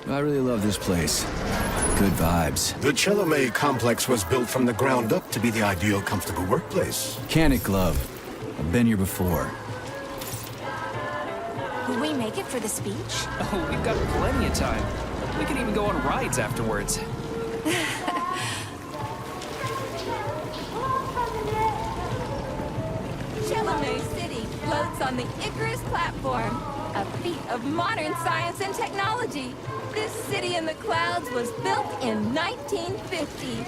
I really love this place. Good vibes. The Chelome complex was built from the ground up to be the ideal, comfortable workplace. Can it, Glove? I've been here before. Will we make it for the speech? Oh, we've got plenty of time. We can even go on rides afterwards. Chelome City floats on the Icarus platform, a feat of modern science and technology. This city in the clouds was built in 1950.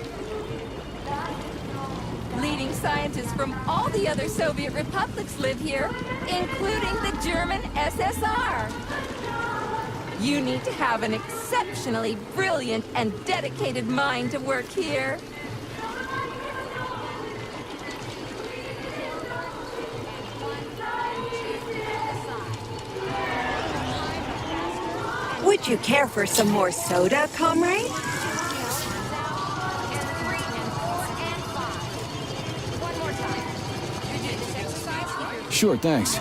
Leading scientists from all the other Soviet republics live here, including the German SSR. You need to have an exceptionally brilliant and dedicated mind to work here. Would you care for some more soda, comrade? Sure, thanks.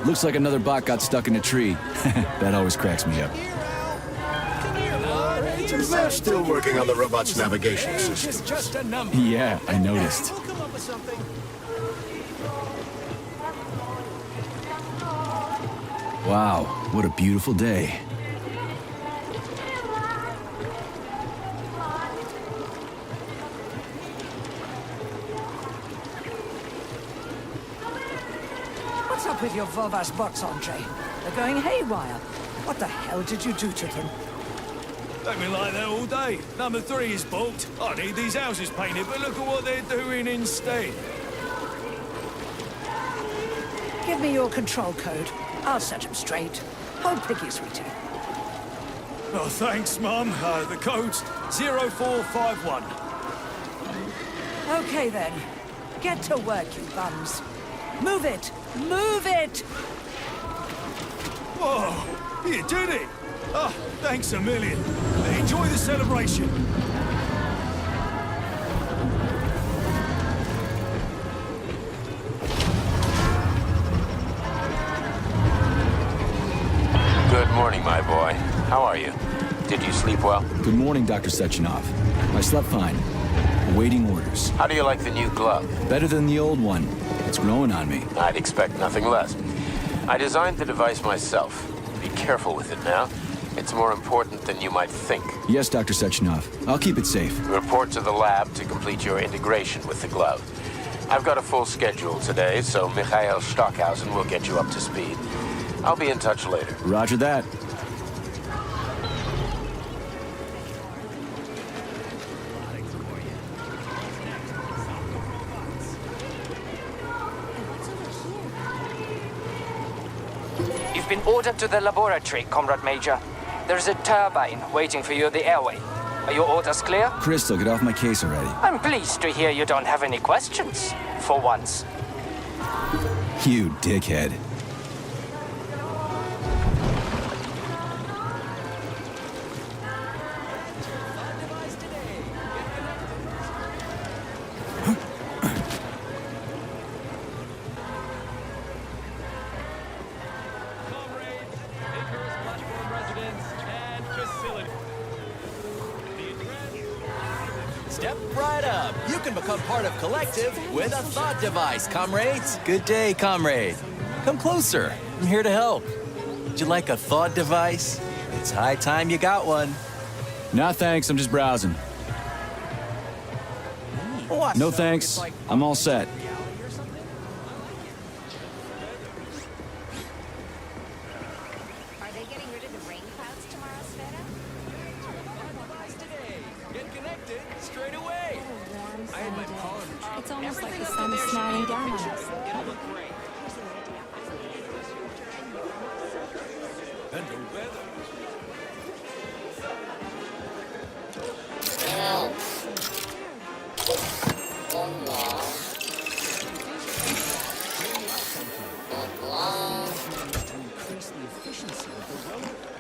Looks like another bot got stuck in a tree. That always cracks me up. They're still working on the robot's navigation system. Yeah, I noticed. Wow, what a beautiful day. What's up with your Vovas bots, Andre? They're going haywire. What the hell did you do to them? They've been like that all day. Number 3 is booked. I need these houses painted, but look at what they're doing instead. Give me your control code. I'll set them straight. Hold Piggy, sweetie. Oh, thanks, Mum. The code's 0451. Okay, then. Get to work, you bums. Move it! Move it! Whoa, you did it! Oh, thanks a million. Enjoy the celebration. Good morning, my boy. How are you? Did you sleep well? Good morning, Dr. Sechenov. I slept fine. Awaiting orders. How do you like the new glove? Better than the old one. It's growing on me. I'd expect nothing less. I designed the device myself. Be careful with it now. It's more important than you might think. Yes, Dr. Sechenov. I'll keep it safe. Report to the lab to complete your integration with the glove. I've got a full schedule today, so Mikhail Stockhausen will get you up to speed. I'll be in touch later. Roger that. You've been ordered to the laboratory, Comrade Major. There's a turbine waiting for you at the airway. Are your orders clear? Crystal, get off my case already. I'm pleased to hear you don't have any questions, for once. You dickhead. Step right up. You can become part of Collective with a thought device, comrades. Good day, comrade. Come closer. I'm here to help. Would you like a thought device? It's high time you got one. Nah, thanks. I'm just browsing. What? No thanks. I'm all set. Are they getting rid of the rain clouds tomorrow, Sveta? Get connected straight away. Warm sunny day. It's almost like the sun is smiling down on us. And the weather. To increase the efficiency of the robot.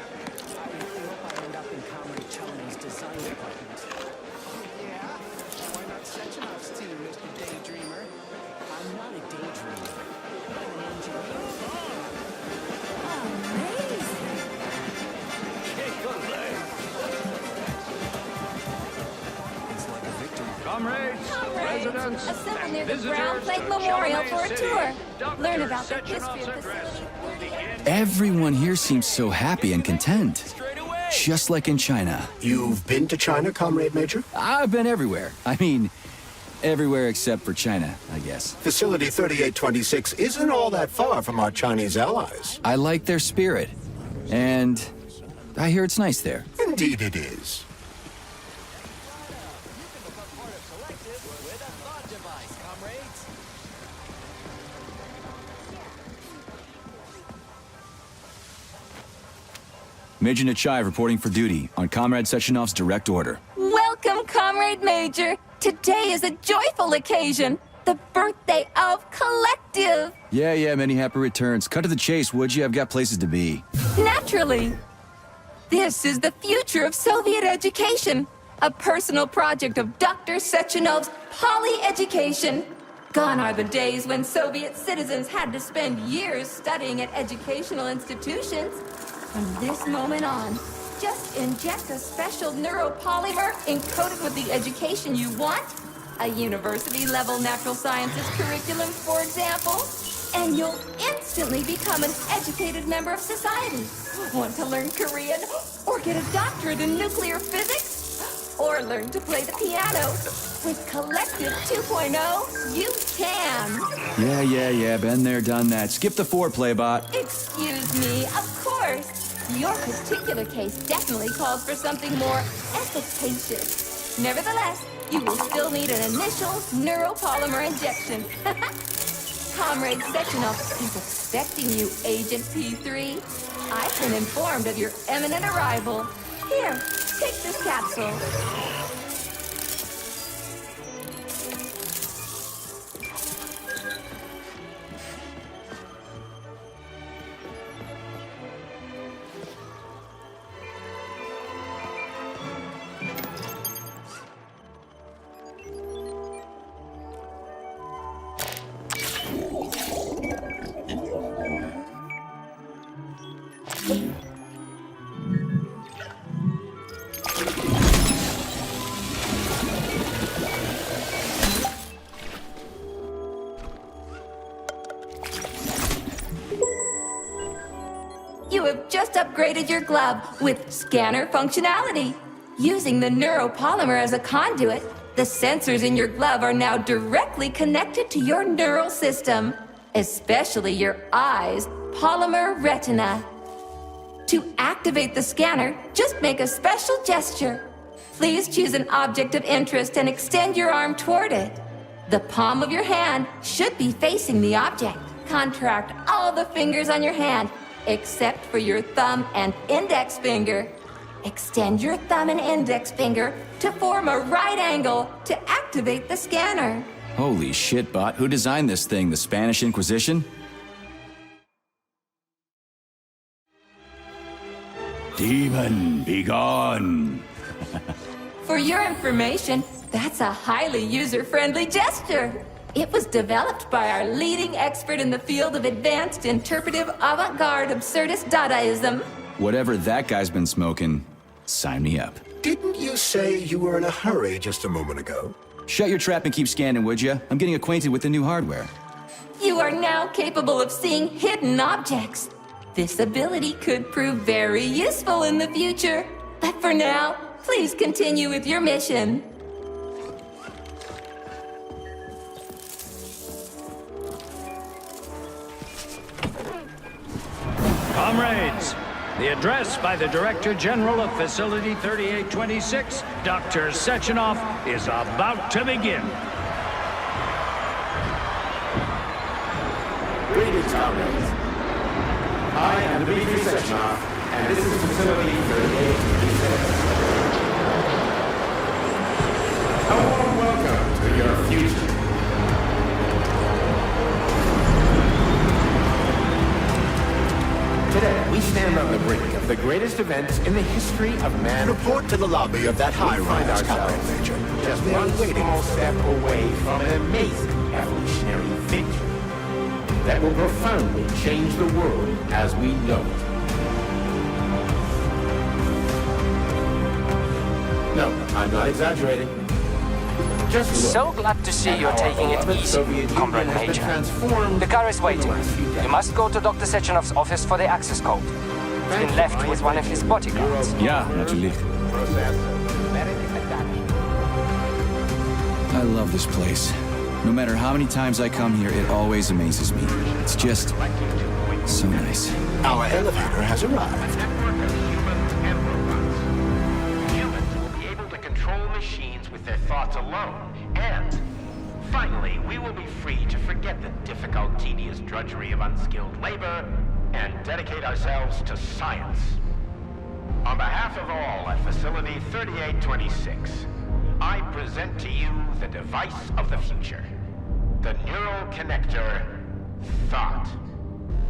Comrades, residents, Assemble and near the visitors Brown Plague to Memorial Chalamet for a City, tour. Dr. Learn about the Sechenov's history of the address facility. will begin. Everyone here seems so happy and content. Just like in China. You've been to China, Comrade Major? I've been everywhere. I mean, everywhere except for China, I guess. Facility 3826 isn't all that far from our Chinese allies. I like their spirit. And I hear it's nice there. Indeed it is. Major Nechayev reporting for duty on Comrade Sechenov's direct order. Welcome, Comrade Major. Today is a joyful occasion. The birthday of Collective. Yeah, many happy returns. Cut to the chase, would you? I've got places to be. Naturally. This is the future of Soviet education. A personal project of Dr. Sechenov's poly-education. Gone are the days when Soviet citizens had to spend years studying at educational institutions. From this moment on, just inject a special neuropolymer encoded with the education you want, a university-level natural sciences curriculum, for example, and you'll instantly become an educated member of society. Want to learn Korean, or get a doctorate in nuclear physics, or learn to play the piano? With Collective 2.0, you can. Yeah, been there, done that. Skip the foreplay, bot. Excuse me, of course. Your particular case definitely calls for something more efficacious. Nevertheless, you will still need an initial neuropolymer injection. Comrade Sechenov is expecting you, Agent P3. I've been informed of your imminent arrival. Here, take this capsule. You have just upgraded your glove with scanner functionality. Using the neuropolymer as a conduit, the sensors in your glove are now directly connected to your neural system, especially your eyes' polymer retina. To activate the scanner, just make a special gesture. Please choose an object of interest and extend your arm toward it. The palm of your hand should be facing the object. Contract all the fingers on your hand, except for your thumb and index finger. Extend your thumb and index finger to form a right angle to activate the scanner. Holy shit, bot. Who designed this thing? The Spanish Inquisition? Demon, be gone! For your information, that's a highly user-friendly gesture. It was developed by our leading expert in the field of advanced interpretive avant-garde absurdist Dadaism. Whatever that guy's been smoking, sign me up. Didn't you say you were in a hurry just a moment ago? Shut your trap and keep scanning, would ya? I'm getting acquainted with the new hardware. You are now capable of seeing hidden objects. This ability could prove very useful in the future. But for now, please continue with your mission. Comrades, the address by the Director General of Facility 3826, Dr. Sechenov, is about to begin. Greetings, comrades. I am Dmitry Sechenov, and this is Facility 3826. A warm welcome to your future. Today, we stand on the brink of the greatest events in the history of man. Report to the lobby of that We high-rise, find Comrade ourselves Major. just We are one waiting. small step away from an amazing evolutionary victory that will profoundly change the world as we know it. No, I'm not exaggerating. Just look. So glad to see you're taking it easy, Comrade Major. The car is waiting. You must go to Dr. Sechenov's office for the access code. It's been left with one of his bodyguards. Yeah, natürlich. I love this place. No matter how many times I come here, it always amazes me. It's just so nice. Our elevator has arrived. Humans will be able to control machines with their thoughts alone. And finally, we will be free to forget the difficult, tedious drudgery of unskilled labor and dedicate ourselves to science. On behalf of all at Facility 3826, I present to you the device of the future. The neural connector, Thought.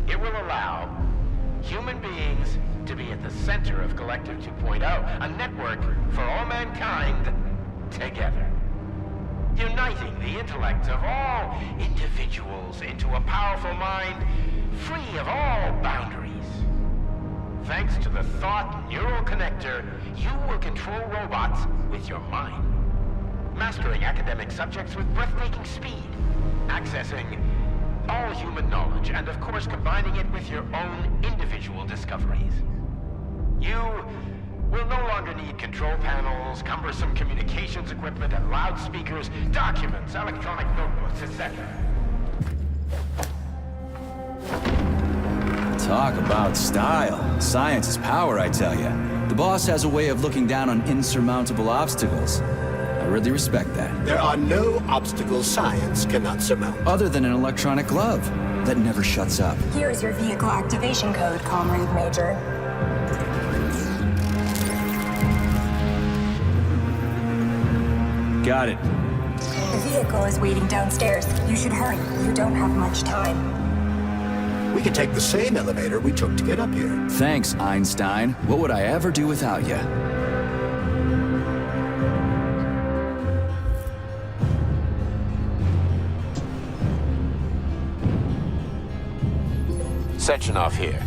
It will allow human beings to be at the center of Collective 2.0, a network for all mankind together. Uniting the intellect of all individuals into a powerful mind free of all boundaries. Thanks to the Thought Neural Connector, you will control robots with your mind. Mastering academic subjects with breathtaking speed. Accessing all human knowledge, and of course combining it with your own individual discoveries. You will no longer need control panels, cumbersome communications equipment, and loudspeakers, documents, electronic notebooks, etc. Talk about style. Science is power, I tell ya. The boss has a way of looking down on insurmountable obstacles. I really respect that. There are no obstacles science cannot surmount. Other than an electronic glove that never shuts up. Here's your vehicle activation code, Comrade Major. Got it. The vehicle is waiting downstairs. You should hurry. You don't have much time. We can take the same elevator we took to get up here. Thanks, Einstein. What would I ever do without you? Sechenov here.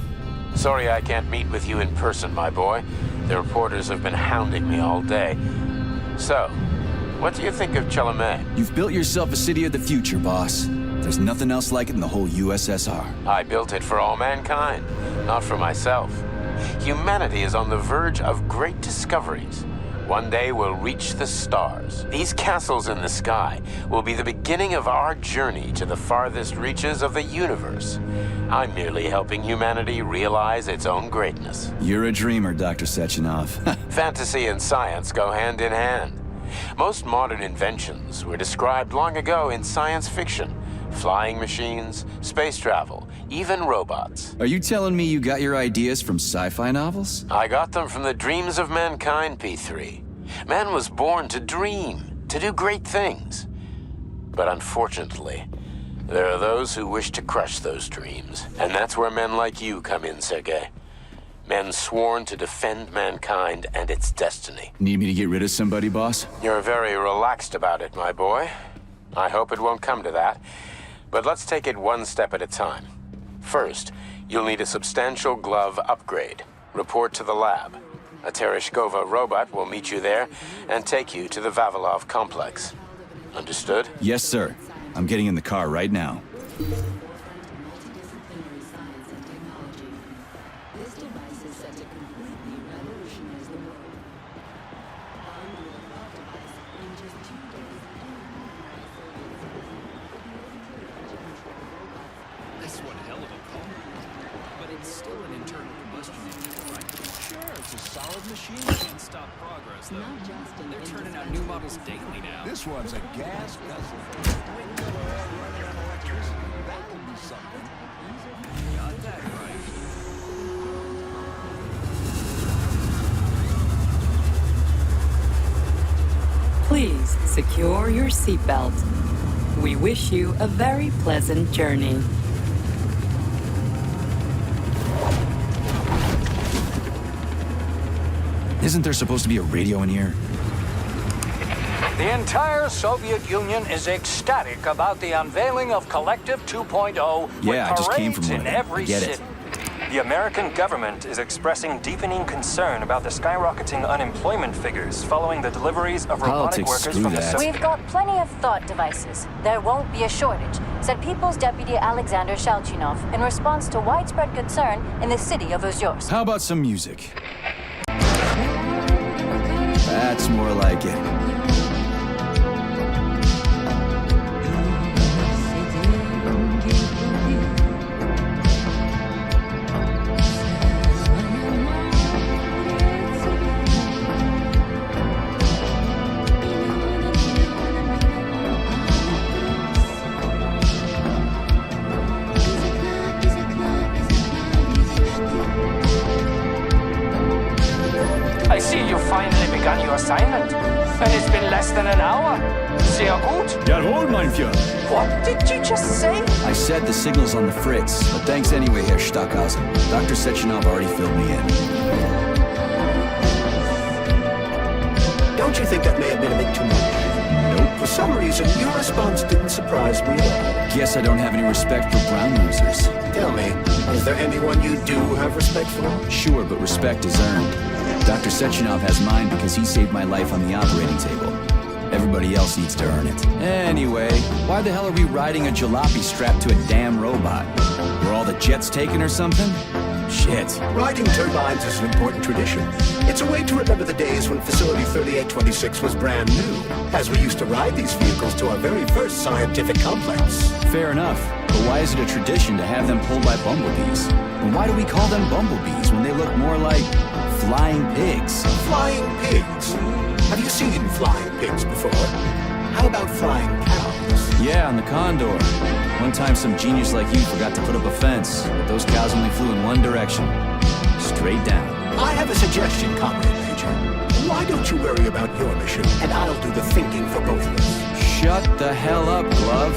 Sorry I can't meet with you in person, my boy. The reporters have been hounding me all day. So, what do you think of Chalamet? You've built yourself a city of the future, boss. There's nothing else like it in the whole USSR. I built it for all mankind, not for myself. Humanity is on the verge of great discoveries. One day we'll reach the stars. These castles in the sky will be the beginning of our journey to the farthest reaches of the universe. I'm merely helping humanity realize its own greatness. You're a dreamer, Dr. Sechenov. Fantasy and science go hand in hand. Most modern inventions were described long ago in science fiction. Flying machines, space travel, even robots. Are you telling me you got your ideas from sci-fi novels? I got them from the dreams of mankind, P3. Man was born to dream, to do great things. But unfortunately, there are those who wish to crush those dreams. And that's where men like you come in, Sergei. Men sworn to defend mankind and its destiny. Need me to get rid of somebody, boss? You're very relaxed about it, my boy. I hope it won't come to that. But let's take it one step at a time. First, you'll need a substantial glove upgrade. Report to the lab. A Tereshkova robot will meet you there and take you to the Vavilov complex. Understood? Yes, sir. I'm getting in the car right now. This one's a gas guzzler. That could be something. Got that right. Please secure your seatbelt. We wish you a very pleasant journey. Isn't there supposed to be a radio in here? The entire Soviet Union is ecstatic about the unveiling of Collective 2.0 Yeah, I with just came from parades one in of them. every I get it. city. The American government is expressing deepening concern about the skyrocketing unemployment figures following the deliveries of robotic workers from the... We've got plenty of thought devices. There won't be a shortage, said People's Deputy Alexander Shalchinov in response to widespread concern in the city of Ozyorsk. How about some music? That's more like it. I see you finally begun your assignment. And it's been less than an hour. Sehr gut. Jawohl, mein Führer. What did you just say? I said the signal's on the fritz, but thanks anyway, Herr Stockhausen. Dr. Sechenov already filled me in. Don't you think that may have been a bit too much? Nope. For some reason, your response didn't surprise me at all. Guess I don't have any respect for brown losers. Tell me, is there anyone you do have respect for? Sure, but respect is earned. Dr. Sechenov has mine because he saved my life on the operating table. Everybody else needs to earn it. Anyway, why the hell are we riding a jalopy strapped to a damn robot? Were all the jets taken or something? Shit. Riding turbines is an important tradition. It's a way to remember the days when Facility 3826 was brand new, as we used to ride these vehicles to our very first scientific complex. Fair enough, but why is it a tradition to have them pulled by bumblebees? And why do we call them bumblebees when they look more like flying pigs? Flying pigs? Have you seen flying pigs before? How about flying cows? Yeah, on the Condor. One time some genius like you forgot to put up a fence, but those cows only flew in one direction. Straight down. I have a suggestion, Comrade Major. Why don't you worry about your mission, and I'll do the thinking for both of us? Shut the hell up, Glove.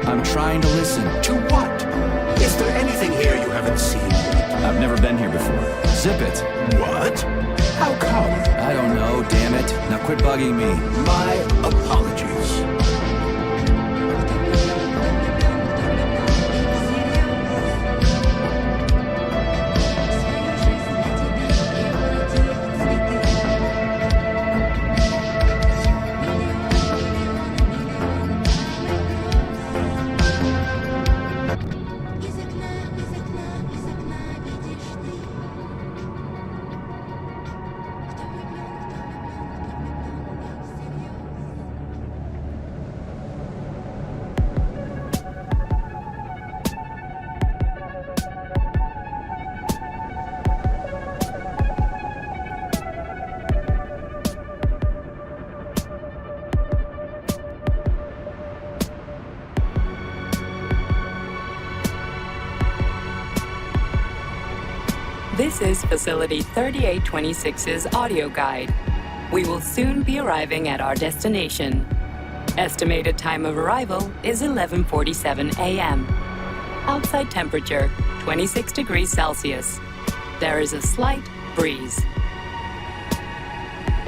I'm trying to listen. To what? Is there anything here you haven't seen yet? I've never been here before. Zip it. What? How come? I don't know, damn it. Now quit bugging me. My apologies. This is Facility 3826's audio guide. We will soon be arriving at our destination. Estimated time of arrival is 11:47 a.m. Outside temperature, 26 degrees Celsius. There is a slight breeze.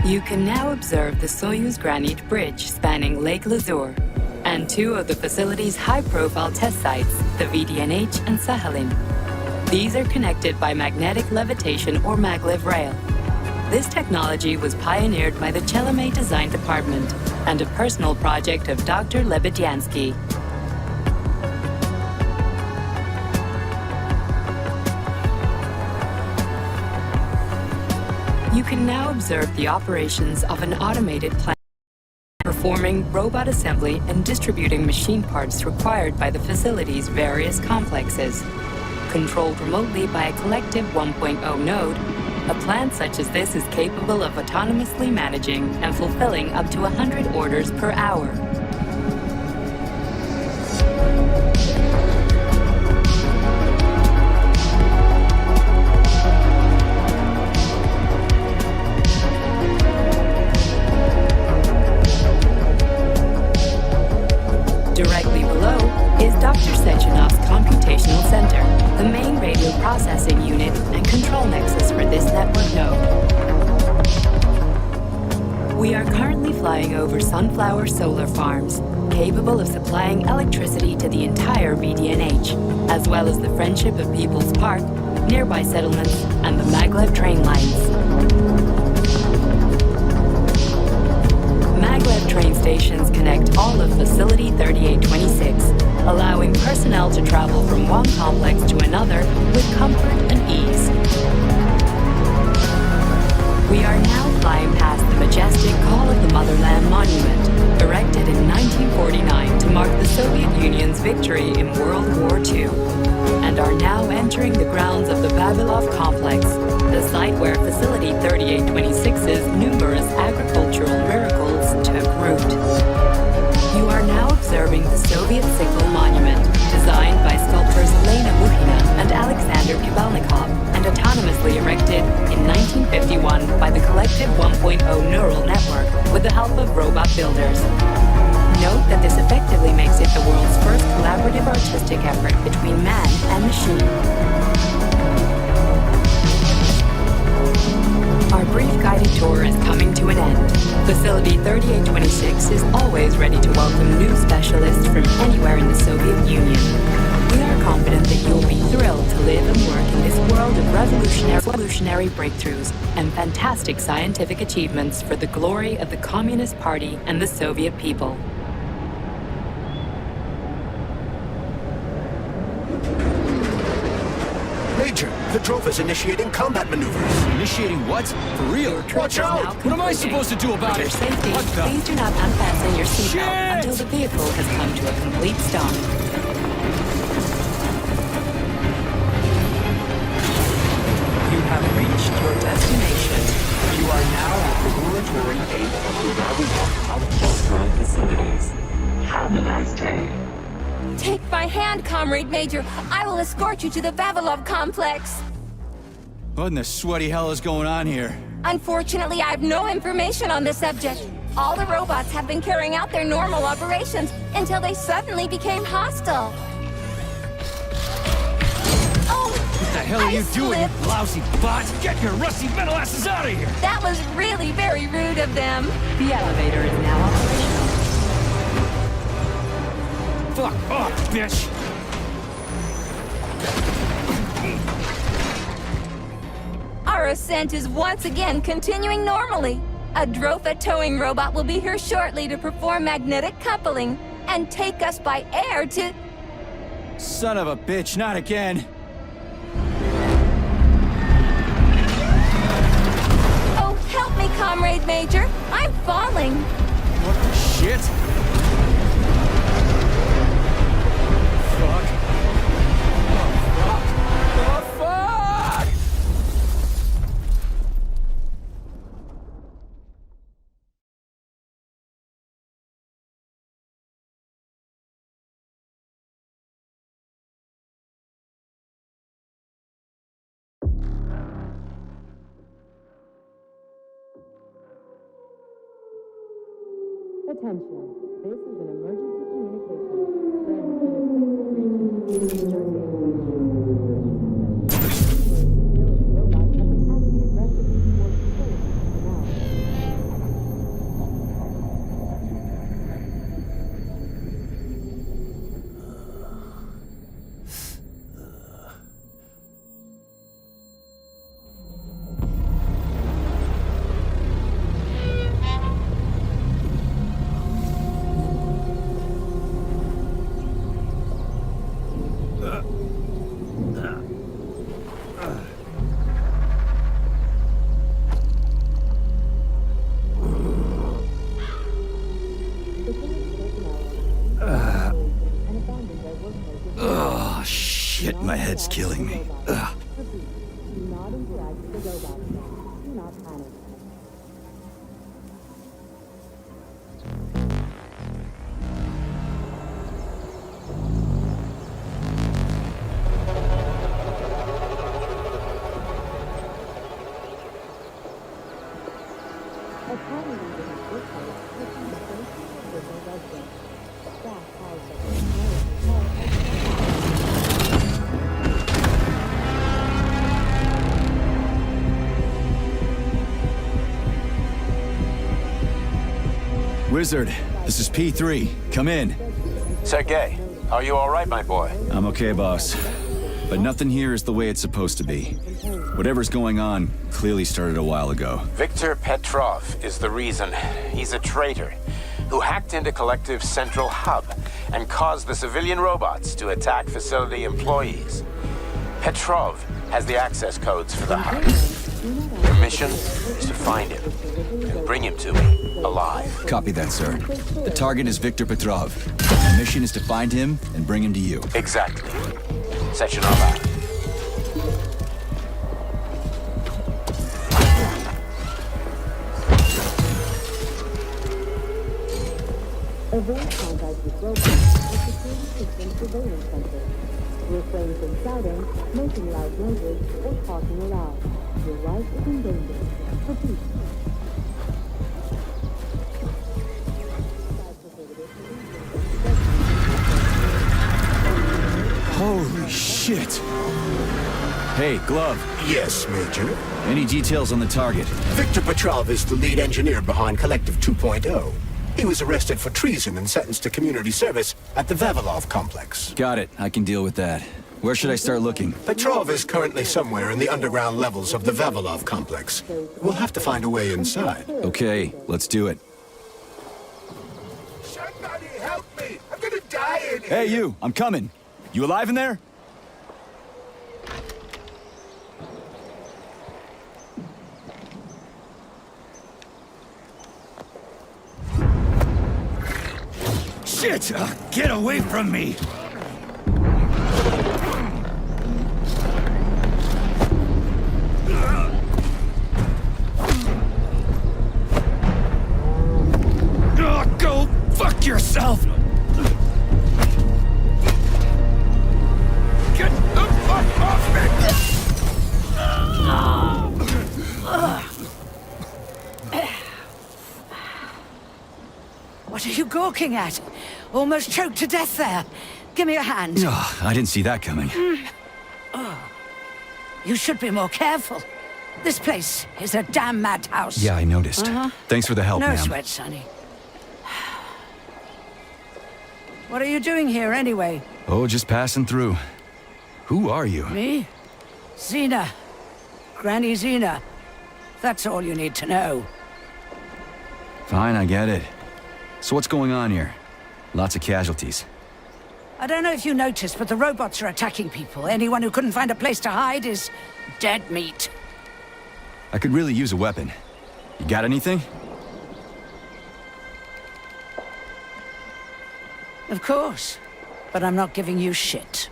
You can now observe the Soyuz Granite Bridge spanning Lake Lazur and two of the facility's high-profile test sites, the VDNH and Sakhalin. These are connected by magnetic levitation or maglev rail. This technology was pioneered by the Chelomey Design Department and a personal project of Dr. Lebedyansky. You can now observe the operations of an automated plant performing robot assembly and distributing machine parts required by the facility's various complexes. Controlled remotely by a collective 1.0 node, a plant such as this is capable of autonomously managing and fulfilling up to 100 orders per hour. Directly below is Dr. Sechenov's computational center, the main radio processing unit and control nexus for this network node. We are currently flying over sunflower solar farms, capable of supplying electricity to the entire VDNH, as well as the Friendship of People's Park nearby settlements, and the maglev train lines. Maglev train stations connect all of Facility 3826, allowing personnel to travel from one complex to another with comfort and ease. We are now flying past the majestic Call of the Motherland Monument, erected in 1949 to mark the Soviet Union's victory in World War II, and are now entering the grounds of the Vavilov Complex, the site where Facility 3826's numerous agricultural miracles took root. You are now observing the Soviet Sickle Monument, designed by sculptors Elena Muhina and Alexander Kibalnikov, and autonomously erected in 1951 by the Collective 1.0 neural network with the help of robot builders. Note that this effectively makes it the world's first collaborative artistic effort between man and machine. Our brief guided tour is coming to an end. Facility 3826 is always ready to welcome new specialists from anywhere in the Soviet Union. We are confident that you will be thrilled to live and work in this world of revolutionary breakthroughs and fantastic scientific achievements for the glory of the Communist Party and the Soviet people. Major, the drove is initiating combat maneuvers. Initiating what? For real? Watch out! What am I supposed to do about For your it? safety, What the? please do not unfasten your seatbelt Shit! until the vehicle has come to a complete stop. You have reached your destination. You are now at Regulatory 8 of the Vavilov Agricultural Facilities. Have a nice day. Take my hand, Comrade Major. I will escort you to the Vavilov complex. What in the sweaty hell is going on here? Unfortunately, I have no information on the subject. All the robots have been carrying out their normal operations until they suddenly became hostile. Oh! What the hell are you doing, you slipped. lousy bot? Get your rusty metal asses out of here! That was really very rude of them. The elevator is now operational. Fuck off, bitch! Our ascent is once again continuing normally. A Drofa towing robot will be here shortly to perform magnetic coupling and take us by air to... Son of a bitch, not again! Oh, help me, Comrade Major. I'm falling. What the shit? Fuck. Oh, fuck! Attention. This is an emergency communication. There has been a critical breach in the robots have been actively aggressive towards Oh, shit, my head's killing me. Ugh. Do not interact with the robots. Do not panic. Wizard, this is P3. Come in. Sergei, are you all right, my boy? I'm okay, boss. But nothing here is the way it's supposed to be. Whatever's going on clearly started a while ago. Victor Petrov is the reason. He's a traitor who hacked into Collective's central hub and caused the civilian robots to attack facility employees. Petrov has the access codes for the hub. Your mission is to find him and bring him to me, alive. Copy that, sir. The target is Victor Petrov. The mission is to find him and bring him to you. Exactly. Sechenov out. Avoid contact with robots or security system surveillance center. Refrain from shouting, making loud noises, or talking aloud. Your life is in danger. Repeat. Holy shit! Hey, Glove. Yes, Major? Any details on the target? Victor Petrov is the lead engineer behind Collective 2.0. He was arrested for treason and sentenced to community service at the Vavilov complex. Got it. I can deal with that. Where should I start looking? Petrov is currently somewhere in the underground levels of the Vavilov complex. We'll have to find a way inside. Okay, let's do it. Somebody help me! I'm gonna die in here! Hey, you! I'm coming! You alive in there? Shit! Get away from me! Go fuck yourself! Get the fuck off me! What are you gawking at? Almost choked to death there. Give me a hand. Oh, I didn't see that coming. You should be more careful. This place is a damn madhouse. Yeah, I noticed. Thanks for the help, No ma'am. sweat, Sonny. What are you doing here, anyway? Oh, just passing through. Who are you? Me? Xena. Granny Xena. That's all you need to know. Fine, I get it. So what's going on here? Lots of casualties. I don't know if you noticed, but the robots are attacking people. Anyone who couldn't find a place to hide is dead meat. I could really use a weapon. You got anything? Of course. But I'm not giving you shit.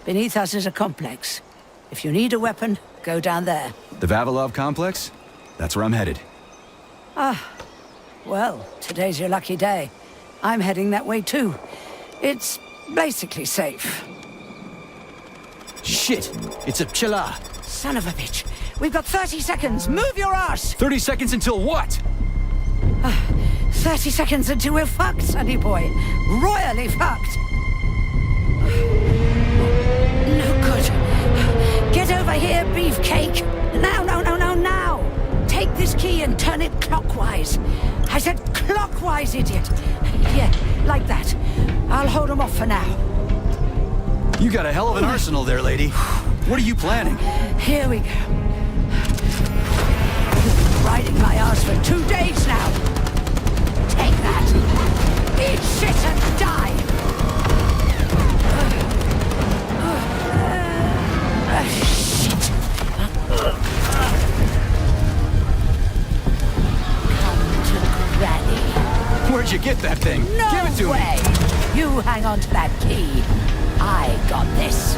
Beneath us is a complex. If you need a weapon, go down there. The Vavilov complex? That's where I'm headed. Well, today's your lucky day. I'm heading that way too. It's basically safe. Shit! It's a Pchela! Son of a bitch. We've got 30 seconds. Move your ass! 30 seconds until what? 30 seconds until we're fucked, sonny boy. Royally fucked. No good. Get over here, beefcake. Now, now. Take this key and turn it clockwise. I said clockwise, idiot. Yeah, like that. I'll hold them off for now. You got a hell of an arsenal there, lady. What are you planning? Here we go. You've been riding my ass for 2 days now. Take that. Eat shit and die. Shit. Come to Granny. Where'd you get that thing? No Give it to way. me. You hang on to that key. I got this.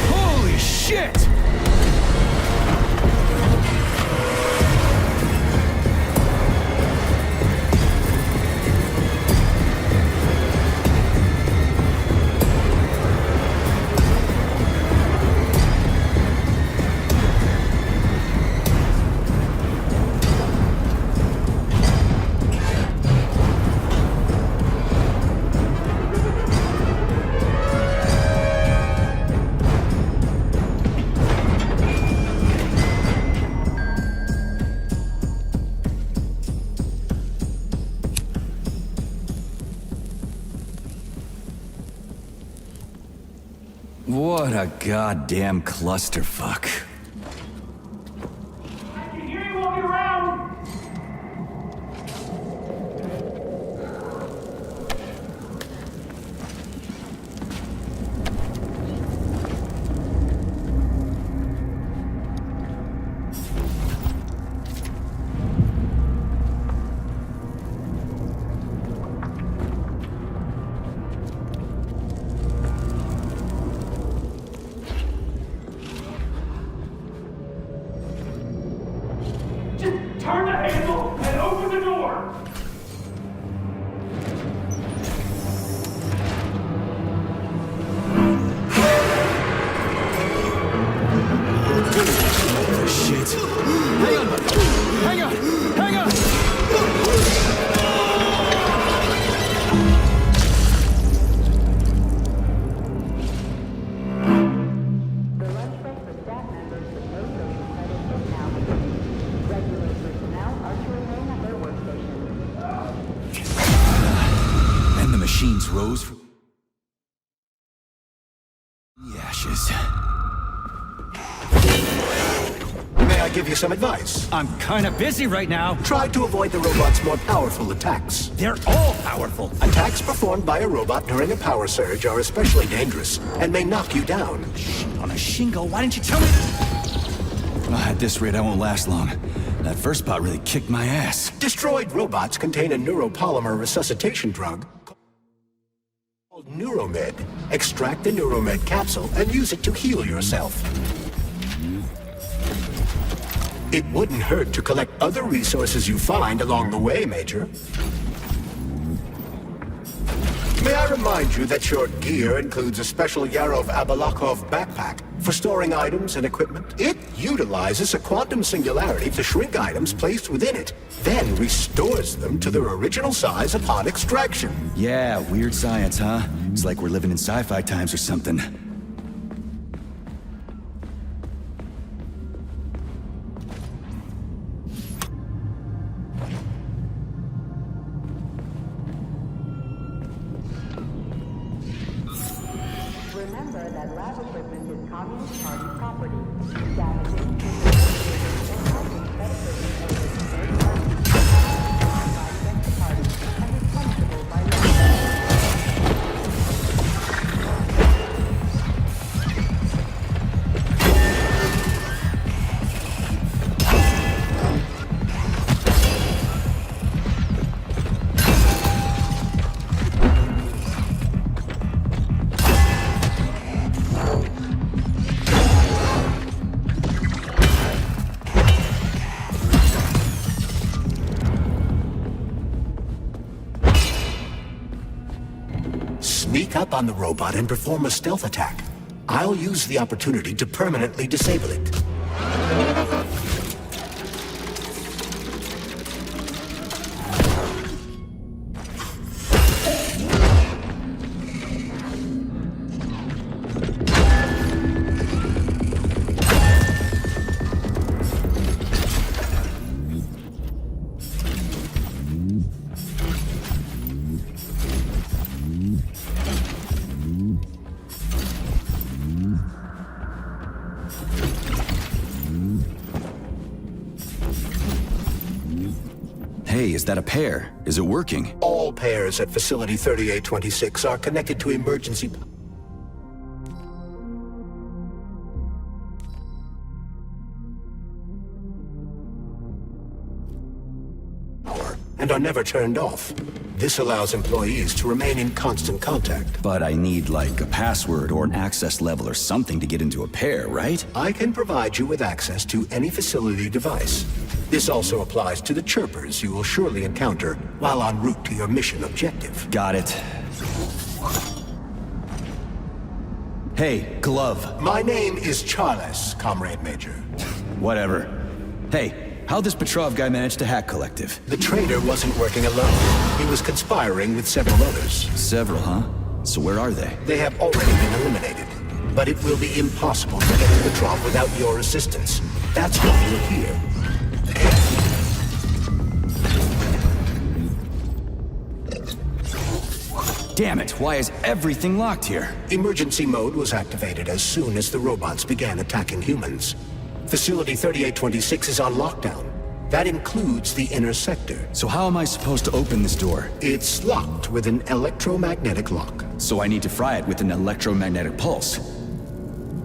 Holy shit! What a goddamn clusterfuck. Turn the handle and open the door! Shit. Hang on! Hang on! Hang on! And the machines rose from the ashes. May I give you some advice? I'm kinda busy right now. Try to avoid the robot's more powerful attacks. They're all powerful. Attacks performed by a robot during a power surge are especially dangerous and may knock you down. On a shingle, why didn't you tell me? At this rate, I won't last long. That first bot really kicked my ass. Destroyed robots contain a neuropolymer resuscitation drug called Neuromed. Extract the Neuromed capsule and use it to heal yourself. It wouldn't hurt to collect other resources you find along the way, Major. May I remind you that your gear includes a special Yarov Abalakov backpack for storing items and equipment? It utilizes a quantum singularity to shrink items placed within it, then restores them to their original size upon extraction. Yeah, weird science, huh? It's like we're living in sci-fi times or something. Remember that lab equipment is Communist Party property. Sneak up on the robot and perform a stealth attack. I'll use the opportunity to permanently disable it. Hey, is that a pair? Is it working? All pairs at Facility 3826 are connected to emergency power and are never turned off. This allows employees to remain in constant contact. But I need, like, a password or an access level or something to get into a pair, right? I can provide you with access to any facility device. This also applies to the chirpers you will surely encounter while en route to your mission objective. Got it. Hey, glove. My name is Charles, Comrade Major. Whatever. Hey, how'd this Petrov guy manage to hack Collective? The traitor wasn't working alone. He was conspiring with several others. Several, huh? So where are they? They have already been eliminated. But it will be impossible to get to Petrov without your assistance. That's why you're here. Damn it, why is everything locked here? Emergency mode was activated as soon as the robots began attacking humans. Facility 3826 is on lockdown. That includes the inner sector. So how am I supposed to open this door? It's locked with an electromagnetic lock. So I need to fry it with an electromagnetic pulse.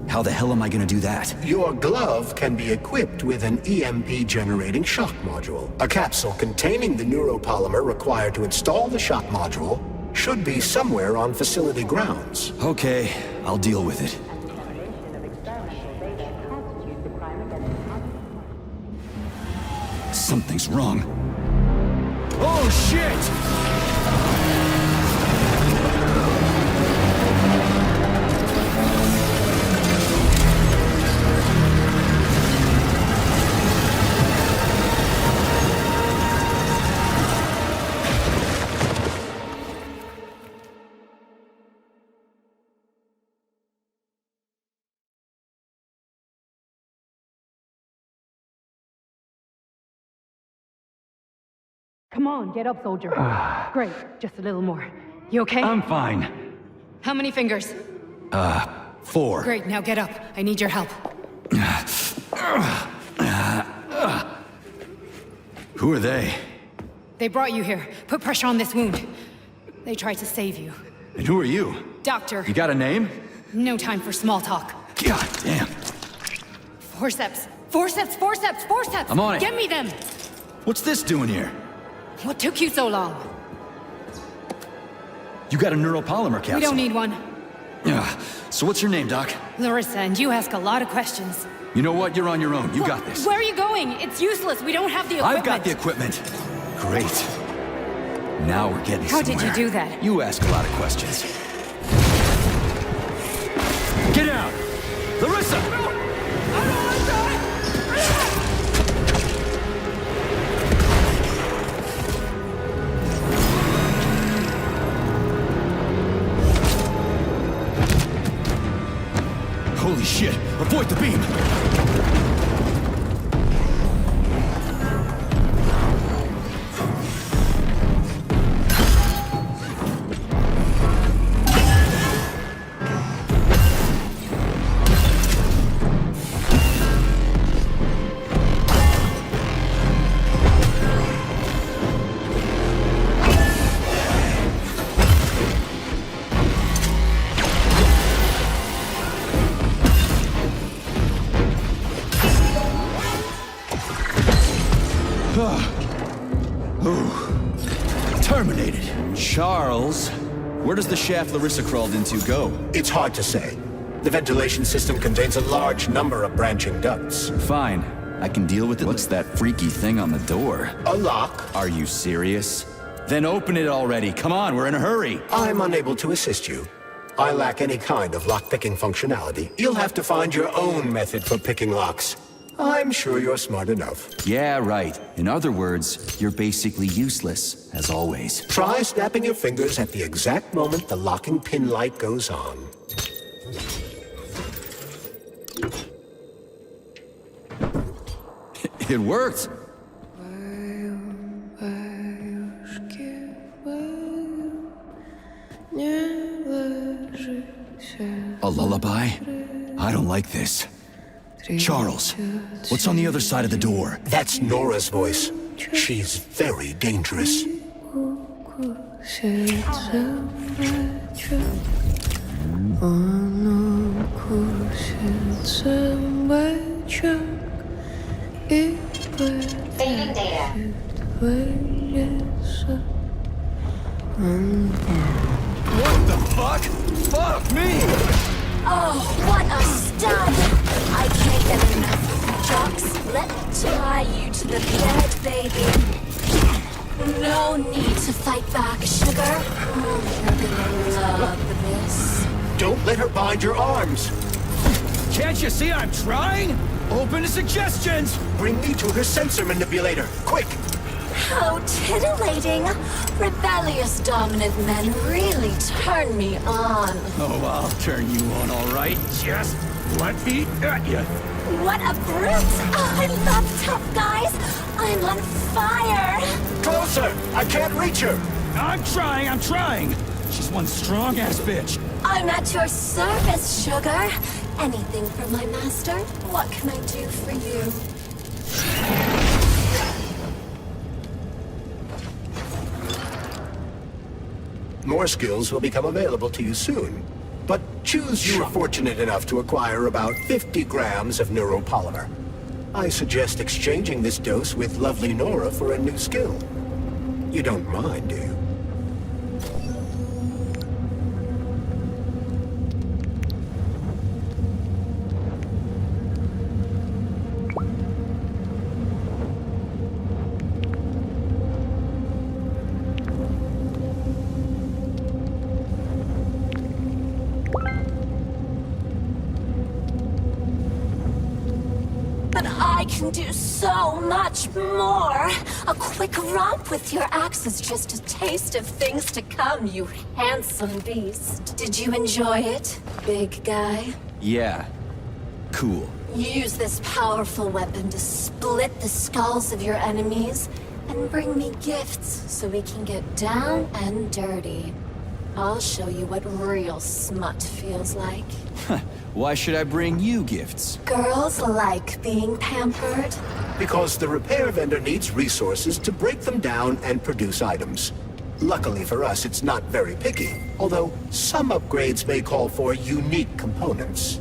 How the hell am I gonna do that? Your glove can be equipped with an EMP-generating shock module. A capsule containing the neuropolymer required to install the shock module should be somewhere on facility grounds. Okay, I'll deal with it. Something's wrong. Oh, shit! Come on, get up, soldier. Great, just a little more. You okay? I'm fine. How many fingers? 4. Great, now get up. I need your help. Who are they? They brought you here. Put pressure on this wound. They tried to save you. And who are you? Doctor. You got a name? No time for small talk. God damn. Forceps. Forceps, forceps, forceps! I'm on it. Get me them! What's this doing here? What took you so long? You got a neuropolymer capsule. We don't need one. So what's your name, Doc? Larissa, and you ask a lot of questions. You know what? You're on your own. You got this. Where are you going? It's useless. We don't have the equipment. I've got the equipment. Great. Now we're getting How somewhere. did you do that? You ask a lot of questions. Get down! Larissa! No! I don't want to die! Holy shit! Avoid the beam! Terminated. Charles, where does the shaft Larissa crawled into go? It's hard to say. The ventilation system contains a large number of branching ducts. Fine. I can deal with it. What's that freaky thing on the door? A lock. Are you serious? Then open it already. Come on, we're in a hurry. I'm unable to assist you. I lack any kind of lock-picking functionality. You'll have to find your own method for picking locks. I'm sure you're smart enough. Yeah, right. In other words, you're basically useless, as always. Try snapping your fingers at the exact moment the locking pin light goes on. It worked! A lullaby? I don't like this. Charles, what's on the other side of the door? That's Nora's voice. She's very dangerous. Saving data. What the fuck? Fuck me! Oh, what a stud! I can't get enough. Jocks, let me tie you to the bed, baby. No need to fight back, sugar. You're gonna love this. Don't let her bind your arms. Can't you see I'm trying? Open to suggestions! Bring me to her sensor manipulator, quick! How titillating. Rebellious dominant men really turn me on. Oh, I'll turn you on, all right. Just let me at you. What a brute! Oh, I love tough guys. I'm on fire. Closer! I can't reach her! I'm trying! She's one strong-ass bitch. I'm at your service, sugar. Anything for my master? What can I do for you? More skills will become available to you soon. But choose you were fortunate enough to acquire about 50 grams of neuropolymer. I suggest exchanging this dose with lovely Nora for a new skill. You don't mind, do you? But I can do so much more. A quick romp with your axe is just a taste of things to come, you handsome beast. Did you enjoy it, big guy? Yeah. Cool. Use this powerful weapon to split the skulls of your enemies and bring me gifts so we can get down and dirty. I'll show you what real smut feels like. Why should I bring you gifts? Girls like being pampered. Because the repair vendor needs resources to break them down and produce items. Luckily for us, it's not very picky, although some upgrades may call for unique components.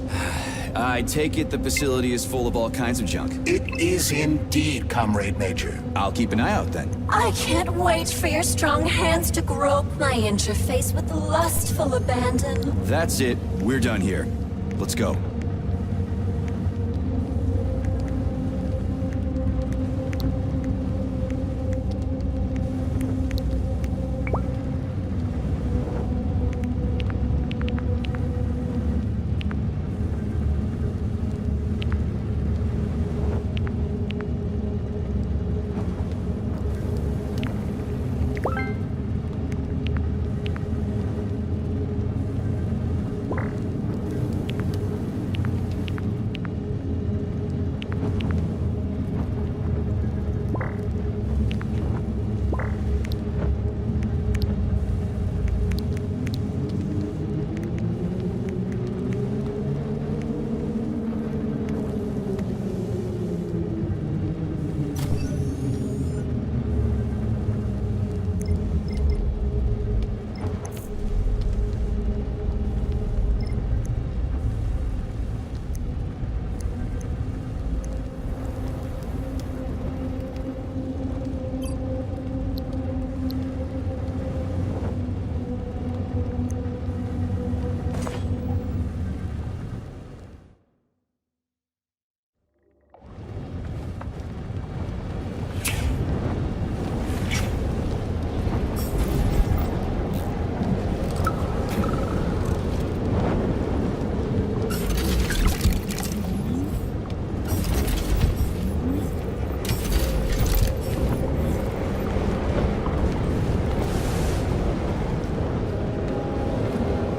I take it the facility is full of all kinds of junk. It is indeed, Comrade Major. I'll keep an eye out then. I can't wait for your strong hands to grope my interface with lustful abandon. That's it. We're done here. Let's go.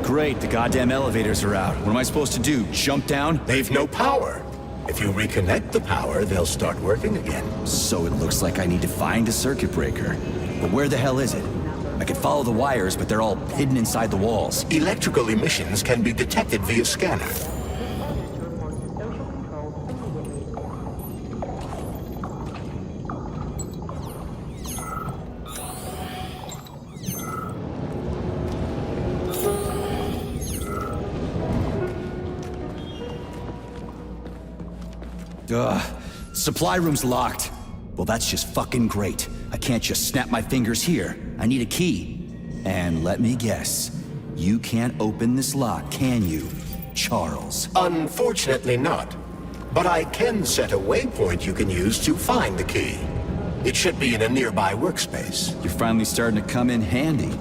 Great, the goddamn elevators are out. What am I supposed to do, jump down? They've no power. If you reconnect the power, they'll start working again. So it looks like I need to find a circuit breaker. But where the hell is it? I can follow the wires, but they're all hidden inside the walls. Electrical emissions can be detected via scanner. Supply room's locked. Well, that's just fucking great. I can't just snap my fingers here. I need a key. And let me guess, you can't open this lock, can you, Charles? Unfortunately not. But I can set a waypoint you can use to find the key. It should be in a nearby workspace. You're finally starting to come in handy.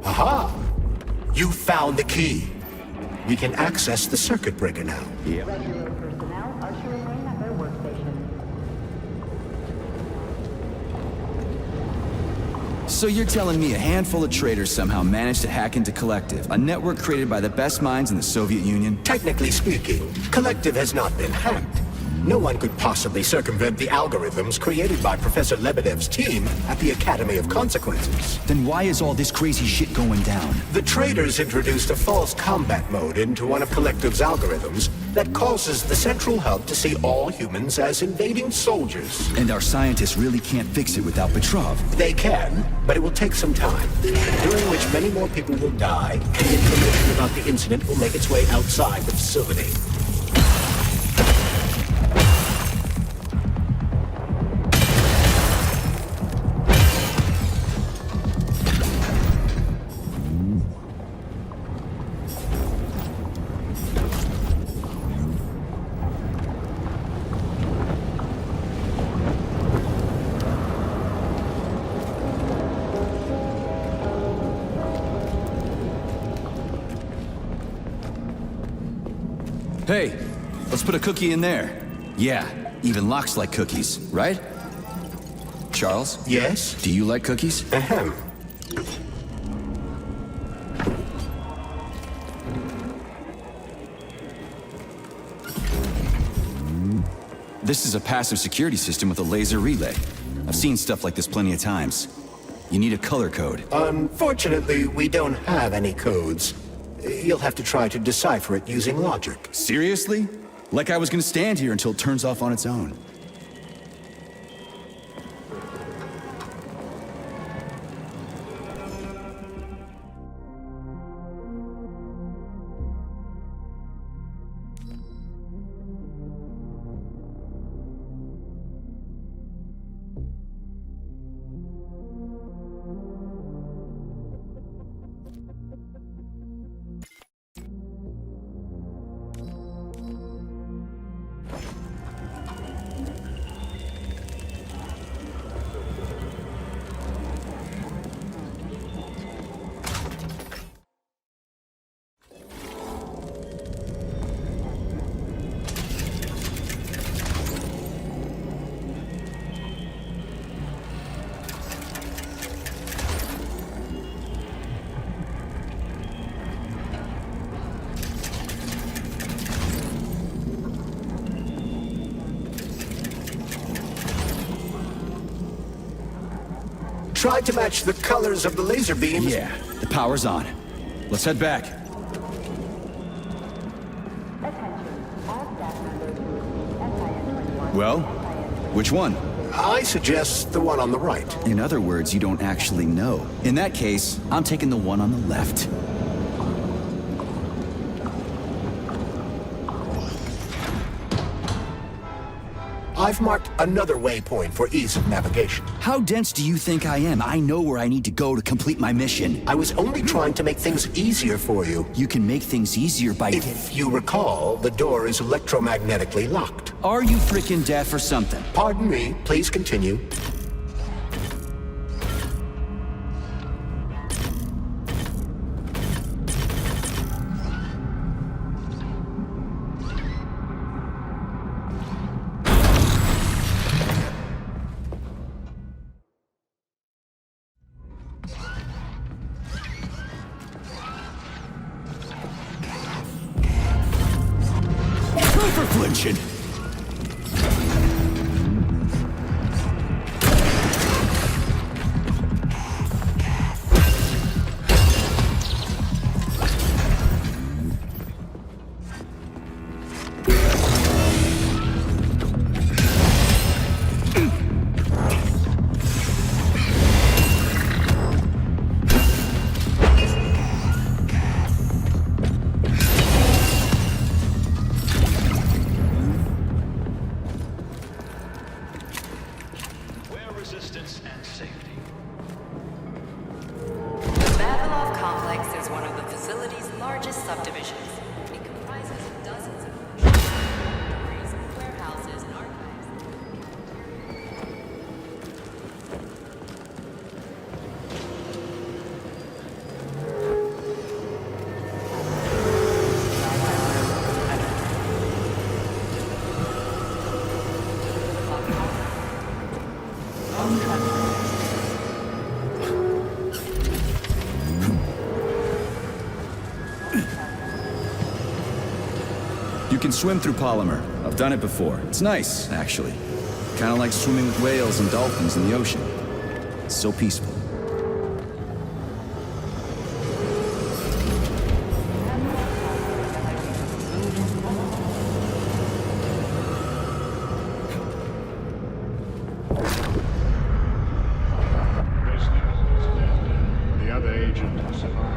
Aha! You found the key. We can access the circuit breaker now. Yep. Regular personnel are to remain at their workstations. So you're telling me a handful of traitors somehow managed to hack into Collective, a network created by the best minds in the Soviet Union? Technically speaking, Collective has not been hacked. No one could possibly circumvent the algorithms created by Professor Lebedev's team at the Academy of Consequences. Then why is all this crazy shit going down? The traitors introduced a false combat mode into one of Collective's algorithms that causes the central hub to see all humans as invading soldiers. And our scientists really can't fix it without Petrov. They can, but it will take some time, during which many more people will die, and information about the incident will make its way outside the facility. Hey, let's put a cookie in there. Yeah, even locks like cookies, right? Charles? Yes? Do you like cookies? Ahem. This is a passive security system with a laser relay. I've seen stuff like this plenty of times. You need a color code. Unfortunately, we don't have any codes. You'll have to try to decipher it using logic. Seriously? Like I was gonna stand here until it turns off on its own. Try to match the colors of the laser beams. Yeah, the power's on. Let's head back. Well, which one? I suggest the one on the right. In other words, you don't actually know. In that case, I'm taking the one on the left. I've marked another waypoint for ease of navigation. How dense do you think I am? I know where I need to go to complete my mission. I was only trying to make things easier for you. You can make things easier by... If you recall, the door is electromagnetically locked. Are you frickin' deaf or something? Pardon me, please continue. Flinching. You can swim through polymer. I've done it before. It's nice, actually. Kind of like swimming with whales and dolphins in the ocean. It's so peaceful. The other agent has survived.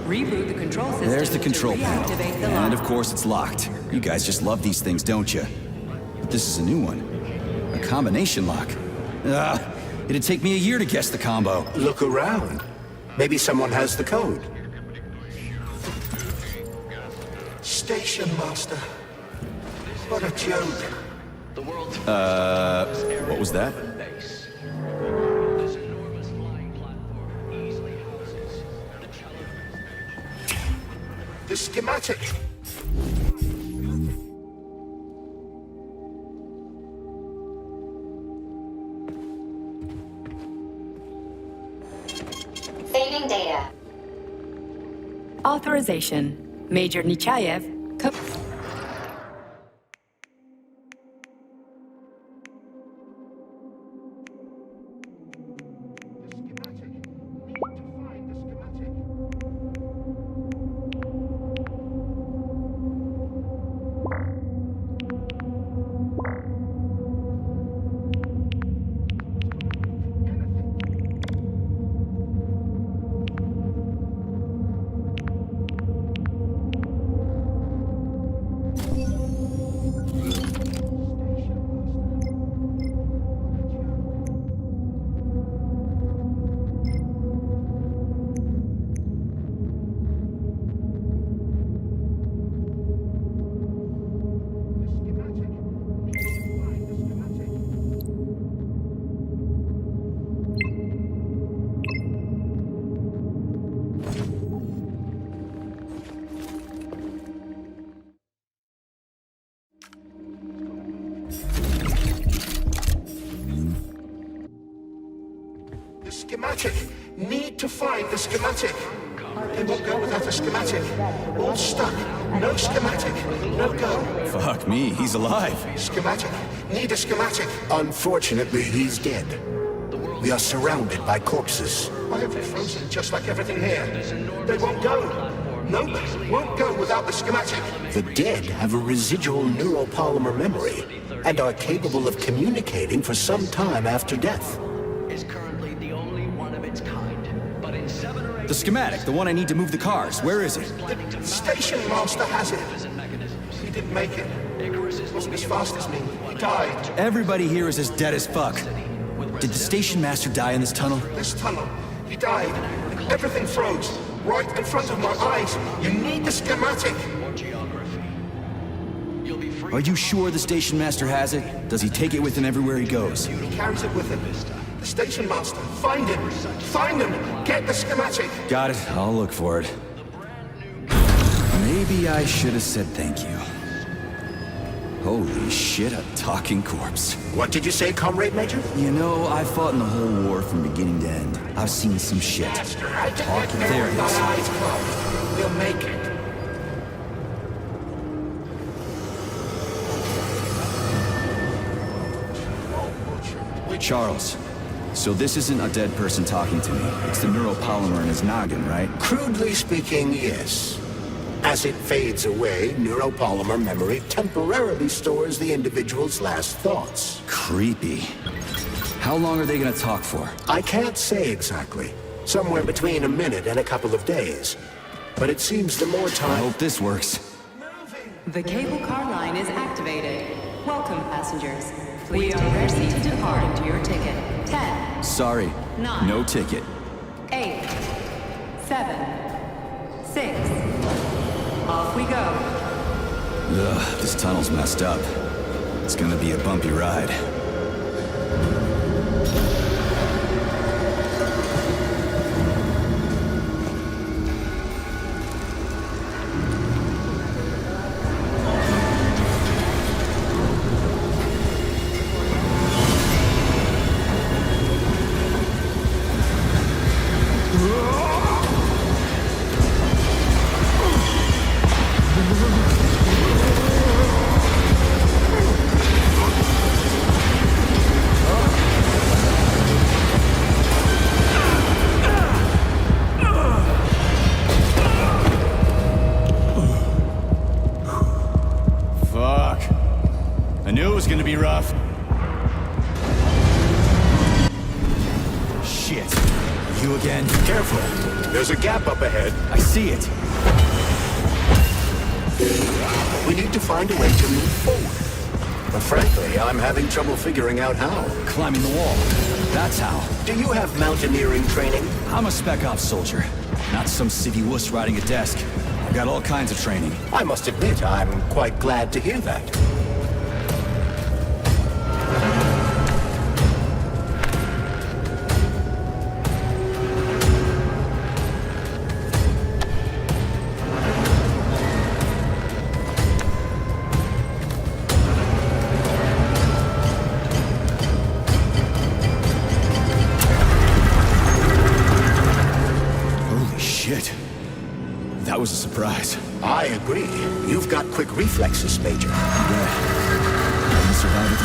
Reboot the control system. There's the control panel. Reactivate the And lock. of course it's locked. You guys just love these things, don't you? But this is a new one. A combination lock. It'd take me a year to guess the combo. Look around. Maybe someone has the code. Station Master. What a joke. What was that? The schematic. Saving data. Authorization. Major Nechayev. Schematic. Need to find the schematic. They won't go without a schematic. All stuck. No schematic. No go. Fuck me, he's alive. Schematic. Need a schematic. Unfortunately, he's dead. We are surrounded by corpses. Why have we frozen just like everything here? They won't go. Nope, won't go without the schematic. The dead have a residual neuropolymer memory and are capable of communicating for some time after death. The schematic, the one I need to move the cars. Where is it? The station master has it. He didn't make it. Wasn't as fast as me. He died. Everybody here is as dead as fuck. Did the station master die in this tunnel? This tunnel. He died. Everything froze. Right in front of my eyes. You need the schematic. Are you sure the station master has it? Does he take it with him everywhere he goes? He carries it with him. The station master. Find him. Find him. Get the schematic. Got it. I'll look for it. Maybe I should have said thank you. Holy shit, a talking corpse. What did you say, Comrade Major? You know, I fought in the whole war from beginning to end. I've seen some shit. Talking. There it is. We'll make it. Charles, so this isn't a dead person talking to me. It's the neuropolymer in his noggin, right? Crudely speaking, yes. As it fades away, neuropolymer memory temporarily stores the individual's last thoughts. Creepy. How long are they gonna talk for? I can't say exactly. Somewhere between a minute and a couple of days. But it seems the more time... I hope this works. The cable car line is activated. Welcome, passengers. We are ready to depart into your ticket. 10. Sorry, 9. no ticket. 8. 7. 6. Off we go. Ugh, this tunnel's messed up. It's gonna be a bumpy ride. be rough. Shit. You again? Careful. There's a gap up ahead. I see it. We need to find a way to move forward. But frankly, I'm having trouble figuring out how. Climbing the wall. That's how. Do you have mountaineering training? I'm a spec ops soldier. Not some city wuss riding a desk. I've got all kinds of training. I must admit, I'm quite glad to hear that. That was a surprise. I agree. You've got quick reflexes, Major. Yeah. I survived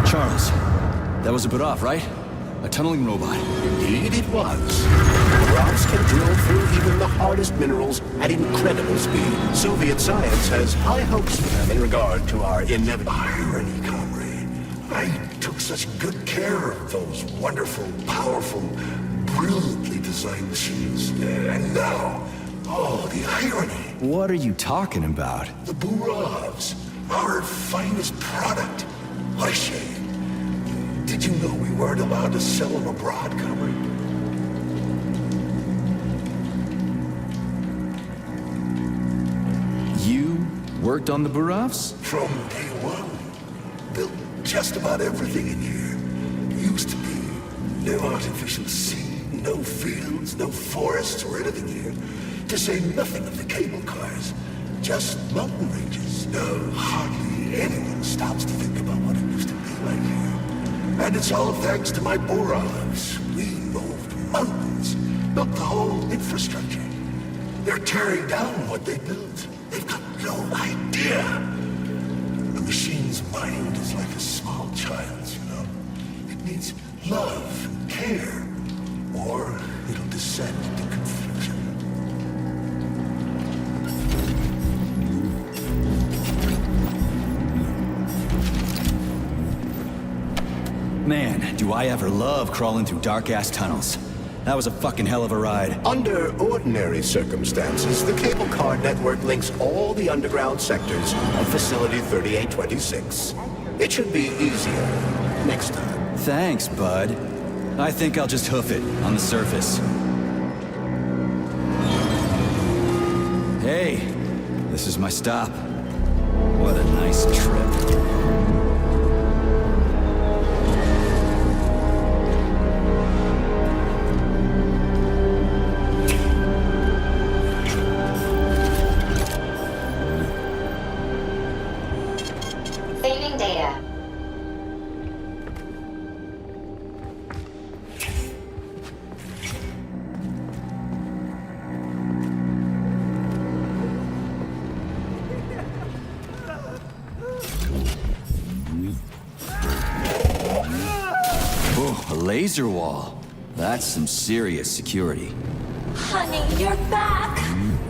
it. Charles, that was a bit off, right? A tunneling robot. Indeed it was. Robots can drill through even the hardest minerals at incredible speed. Soviet science has high hopes for them in regard to our inevitable irony, comrade. I took such good care of those wonderful, powerful, brilliantly designed machines. And now, oh, the irony. What are you talking about? The Burovs, our finest product. What a shame. Did you know we weren't allowed to sell them abroad, comrade? You worked on the Burovs? From day one. Built just about everything in here. Used to be no artificial sea, no fields, no forests or anything here. To say nothing of the cable cars. Just mountain ranges. No, hardly anyone stops to think about what it used to be like here. And it's all thanks to my Burovs. We moved mountains, built the whole infrastructure. They're tearing down what they built. They've got no idea. The machine's mind is like a small child's, you know. It needs love and care, or it'll descend into confusion. Man, do I ever love crawling through dark-ass tunnels. That was a fucking hell of a ride. Under ordinary circumstances, the cable car network links all the underground sectors of Facility 3826. It should be easier next time. Thanks, bud. I think I'll just hoof it on the surface. Hey, this is my stop. What a nice trip. Saving data. Oh, a laser wall. That's some serious security. Honey, you're back.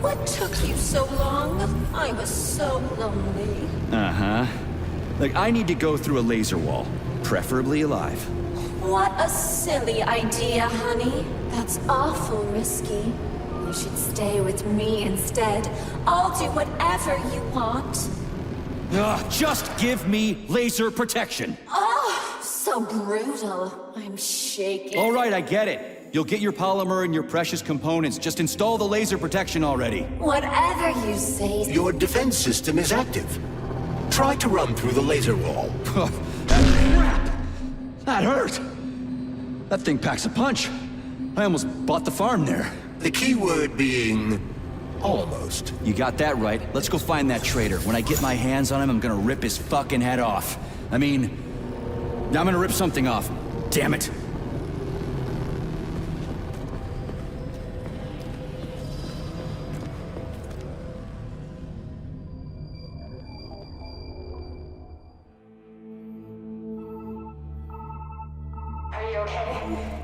What took you so long? I was so lonely. Uh-huh. Like, I need to go through a laser wall, preferably alive. What a silly idea, honey. That's awful risky. You should stay with me instead. I'll do whatever you want. Ugh, just give me laser protection. Oh, so brutal. I'm shaking. All right, I get it. You'll get your polymer and your precious components. Just install the laser protection already. Whatever you say. Your defense system is active. Try to run through the laser wall. Crap! That hurt! That thing packs a punch. I almost bought the farm there. The key word being... almost. You got that right. Let's go find that traitor. When I get my hands on him, I'm gonna rip his fucking head off. I mean... I'm gonna rip something off. Damn it. Are you okay?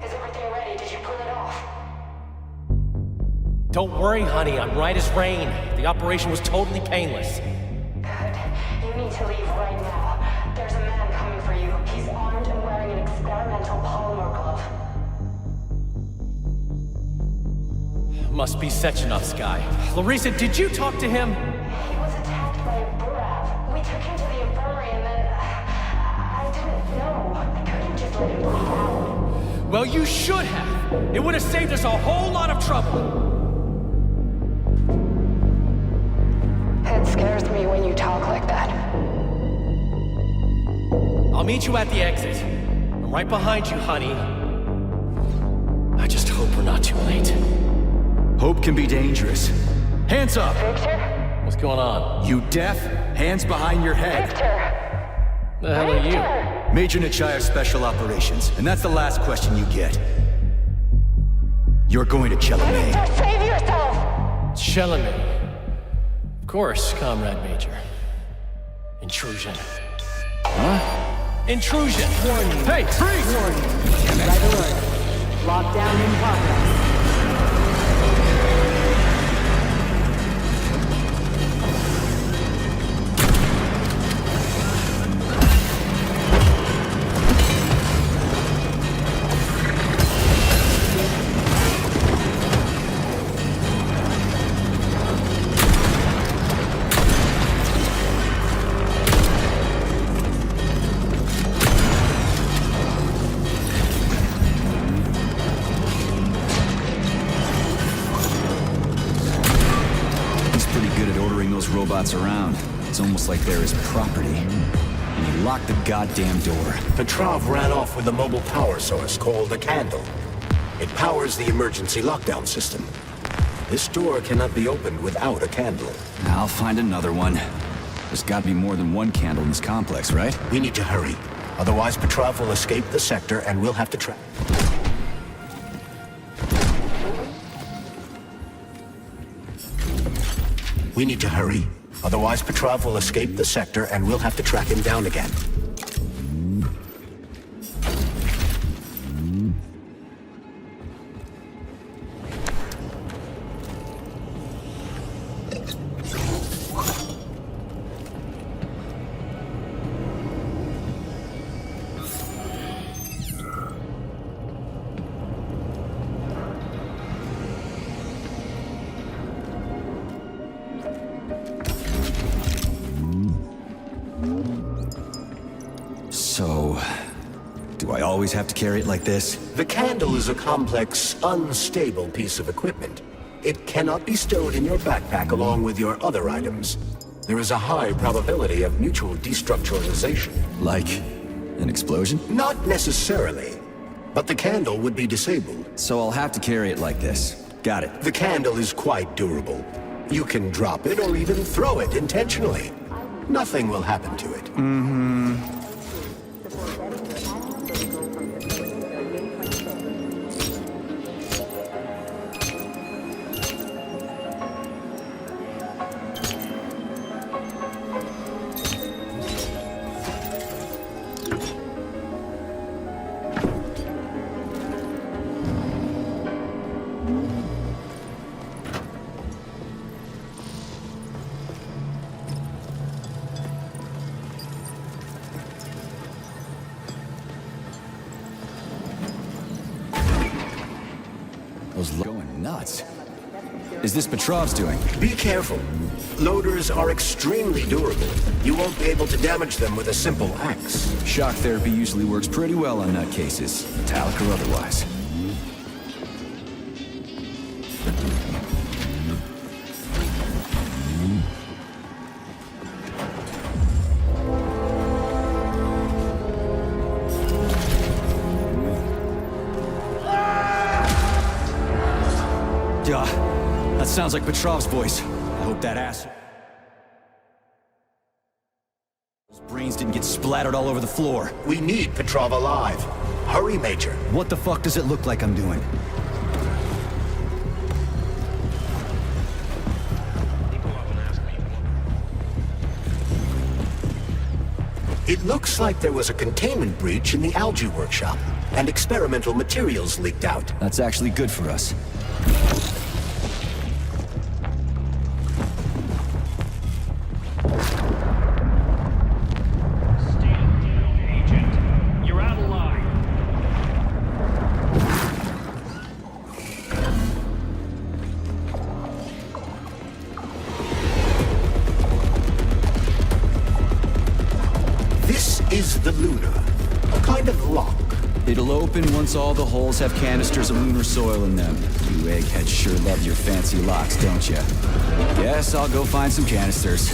Is everything ready? Did you pull it off? Don't worry, honey, I'm right as rain. The operation was totally painless. Good. You need to leave right now. There's a man coming for you. He's armed and wearing an experimental polymer glove. Must be Sechenov's guy. Larissa, did you talk to him? He was attacked by a Burav. We took him to the infirmary and then... I didn't know. I couldn't just let him bleed out. Well, you should have. It would have saved us a whole lot of trouble. It scares me when you talk like that. I'll meet you at the exit. I'm right behind you, honey. I just hope we're not too late. Hope can be dangerous. Hands up! Victor? What's going on? You deaf? Hands behind your head. Victor! The hell are you? Major Nichaya Special Operations, and that's the last question you get. You're going to Chalamet. Victor, save yourself! Chalamet. Of course, Comrade Major. Intrusion. Huh? Intrusion! Warning. Hey, freeze! Warning. Red alert. Lockdown in progress. Robots around. It's almost like they're his property. And he locked the goddamn door. Petrov ran off with a mobile power source called a candle. It powers the emergency lockdown system. This door cannot be opened without a candle. I'll find another one. There's gotta be more than one candle in this complex, right? We need to hurry. Otherwise, Petrov will escape the sector and we'll have to track. We need to hurry. Otherwise, Petrov will escape the sector and we'll have to track him down again. So, do I always have to carry it like this? The candle is a complex, unstable piece of equipment. It cannot be stowed in your backpack along with your other items. There is a high probability of mutual destructuralization. Like an explosion? Not necessarily, but the candle would be disabled. So I'll have to carry it like this. Got it. The candle is quite durable. You can drop it or even throw it intentionally. Nothing will happen to it. Mm-hmm. Going nuts. Is this Petrov's doing? Be careful. Loaders are extremely durable. You won't be able to damage them with a simple axe. Shock therapy usually works pretty well on nutcases, metallic or otherwise. That sounds like Petrov's voice. I hope that ass... Those brains didn't get splattered all over the floor. We need Petrov alive. Hurry, Major. What the fuck does it look like I'm doing? It looks like there was a containment breach in the algae workshop, and experimental materials leaked out. That's actually good for us. It'll open once all the holes have canisters of lunar soil in them. You eggheads sure love your fancy locks, don't you? Guess I'll go find some canisters.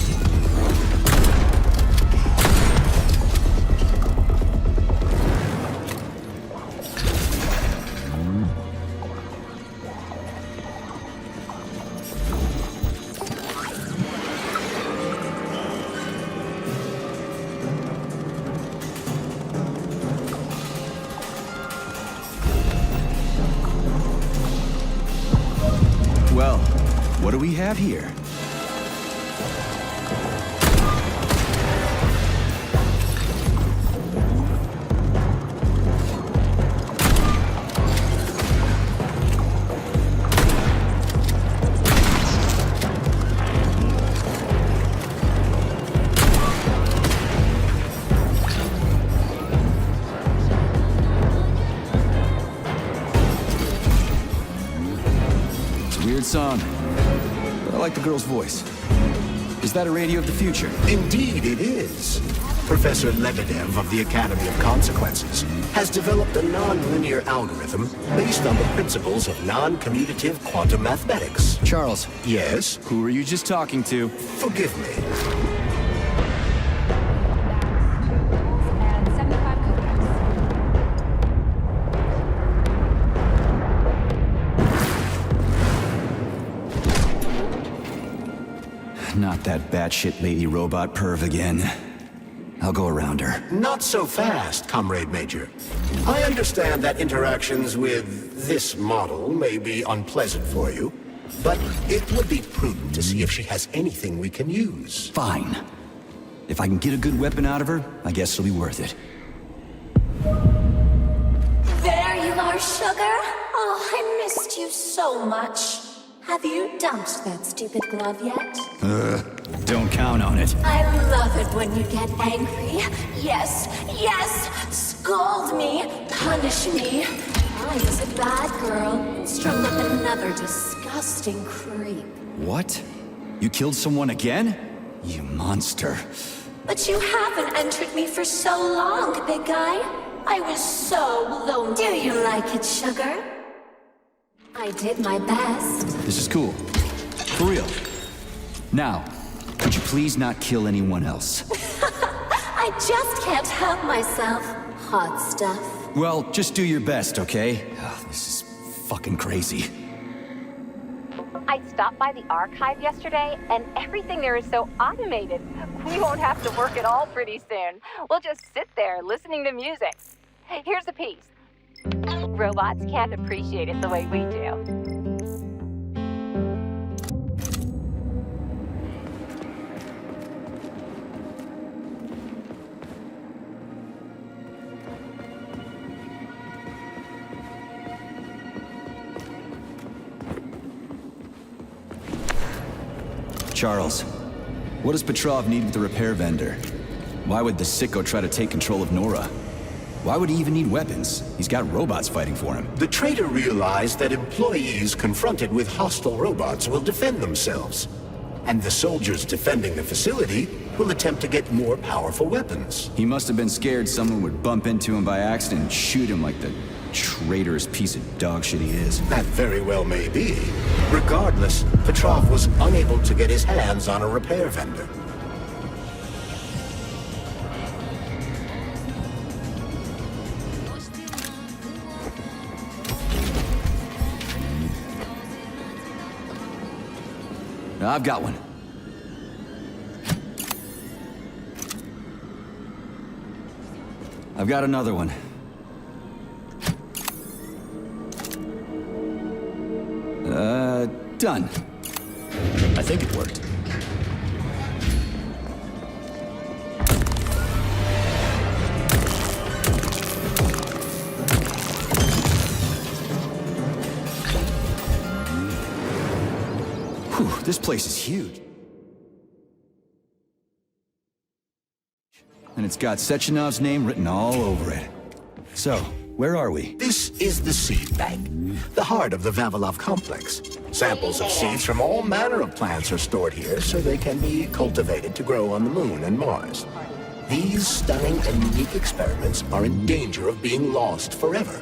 Well, what do we have here? Weird song, but I like the girl's voice. Is that a radio of the future? Indeed it is. Professor Lebedev of the Academy of Consequences has developed a non-linear algorithm based on the principles of non-commutative quantum mathematics. Charles. Yes? Who were you just talking to? Forgive me. Not that batshit lady robot perv again. I'll go around her. Not so fast, Comrade Major. I understand that interactions with this model may be unpleasant for you, but it would be prudent to see if she has anything we can use. Fine. If I can get a good weapon out of her, I guess it'll be worth it. There you are, sugar. Oh, I missed you so much. Have you dumped that stupid glove yet? Don't count on it. I love it when you get angry. Yes, yes! Scold me, punish me. I was a bad girl and strung up another disgusting creep. What? You killed someone again? You monster. But you haven't entered me for so long, big guy. I was so lonely. Do you like it, sugar? I did my best. This is cool. For real. Now, could you please not kill anyone else? I just can't help myself. Hot stuff. Well, just do your best, okay? This is fucking crazy. I stopped by the archive yesterday, and everything there is so automated. We won't have to work at all pretty soon. We'll just sit there listening to music. Here's a piece. Robots can't appreciate it the way we do. Charles, what does Petrov need with the repair vendor? Why would the sicko try to take control of Nora? Why would he even need weapons? He's got robots fighting for him. The traitor realized that employees confronted with hostile robots will defend themselves. And the soldiers defending the facility will attempt to get more powerful weapons. He must have been scared someone would bump into him by accident and shoot him like the traitorous piece of dog shit he is. That very well may be. Regardless, Petrov was unable to get his hands on a repair vendor. I've got one. I've got another one. Done. I think it worked. Whew, this place is huge. And it's got Sechenov's name written all over it. So, where are we? This is the seed bank, the heart of the Vavilov complex. Samples of seeds from all manner of plants are stored here so they can be cultivated to grow on the Moon and Mars. These stunning and unique experiments are in danger of being lost forever.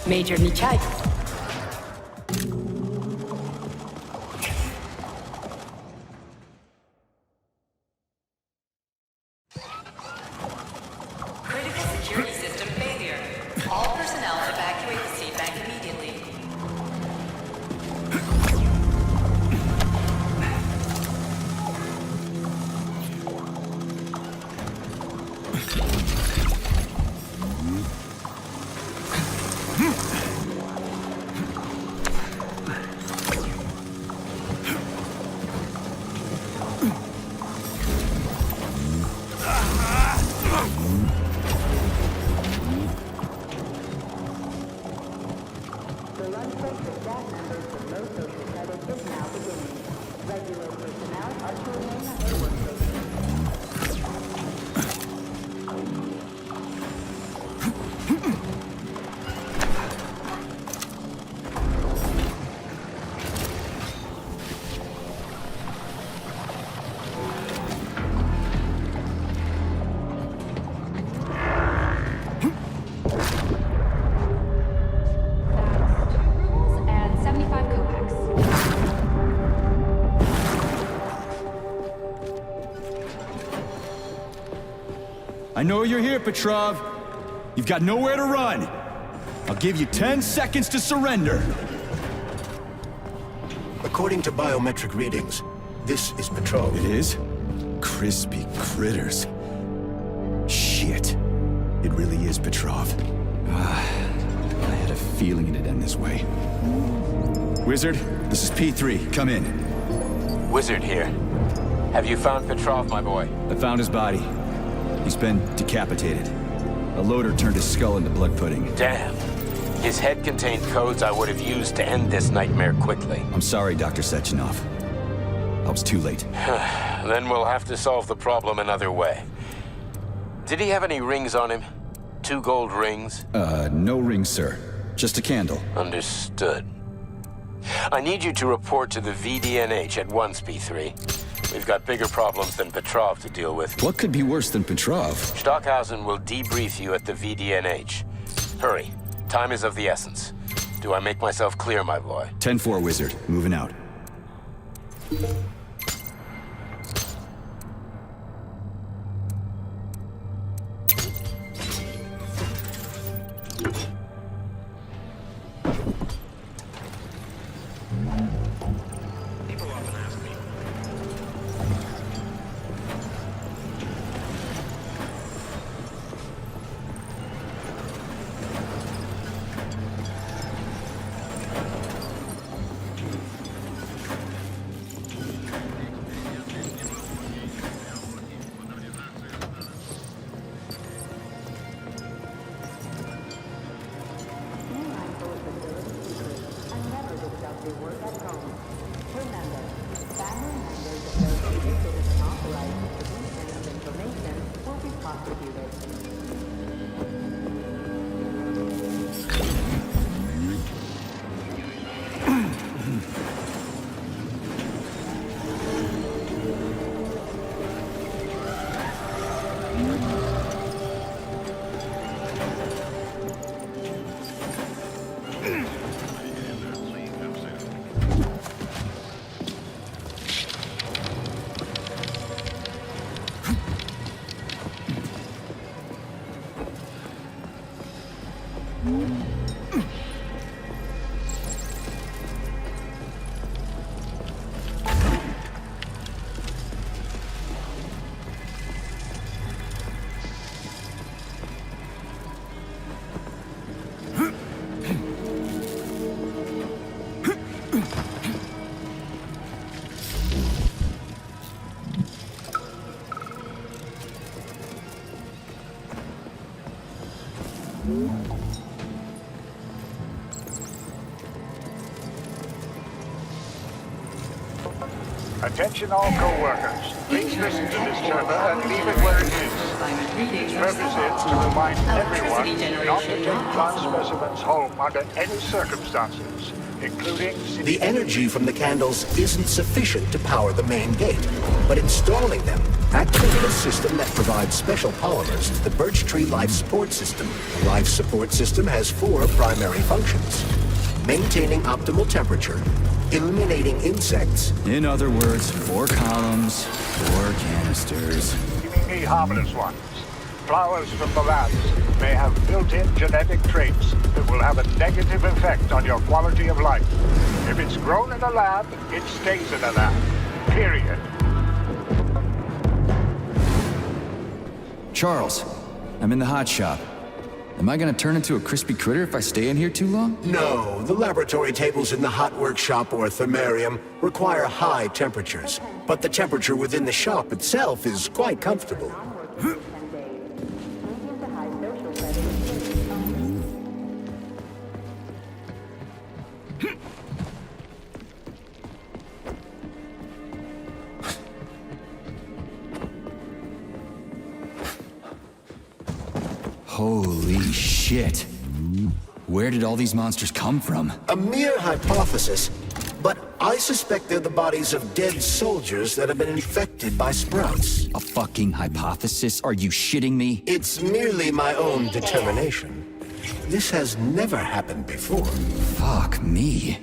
Major Nichai. Critical security system failure. All personnel evacuate the seed bank immediately. I know you're here, Petrov. You've got nowhere to run. I'll give you 10 seconds to surrender. According to biometric readings, this is Petrov. It is? Crispy critters. Shit. It really is Petrov. I had a feeling it'd end this way. Wizard, this is P3. Come in. Wizard here. Have you found Petrov, my boy? I found his body. He's been decapitated. A loader turned his skull into blood pudding. Damn. His head contained codes I would have used to end this nightmare quickly. I'm sorry, Dr. Sechenov. I was too late. Then we'll have to solve the problem another way. Did he have any rings on him? 2 gold rings? No rings, sir. Just a candle. Understood. I need you to report to the VDNH at once, P3. We've got bigger problems than Petrov to deal with. What could be worse than Petrov? Stockhausen will debrief you at the VDNH. Hurry. Time is of the essence. Do I make myself clear, my boy? 10-4, Wizard. Moving out. Attention all co-workers. Please listen to this chamber and leave it where it is. Its purpose is to remind everyone not to take plant specimens home under any circumstances, including... The energy from the candles isn't sufficient to power the main gate, but installing them activated a system that provides special polymers to the birch tree life support system. The life support system has 4 primary functions: maintaining optimal temperature, eliminating insects. In other words, 4 columns, 4 canisters. Seemingly harmless ones. Flowers from the labs may have built-in genetic traits that will have a negative effect on your quality of life. If it's grown in a lab, it stays in a lab. Period. Charles, I'm in the hot shop. Am I gonna turn into a crispy critter if I stay in here too long? No, the laboratory tables in the hot workshop or thermarium require high temperatures, but the temperature within the shop itself is quite comfortable. Holy shit. Where did all these monsters come from? A mere hypothesis, but I suspect they're the bodies of dead soldiers that have been infected by sprouts. A fucking hypothesis? Are you shitting me? It's merely my own determination. This has never happened before. Fuck me.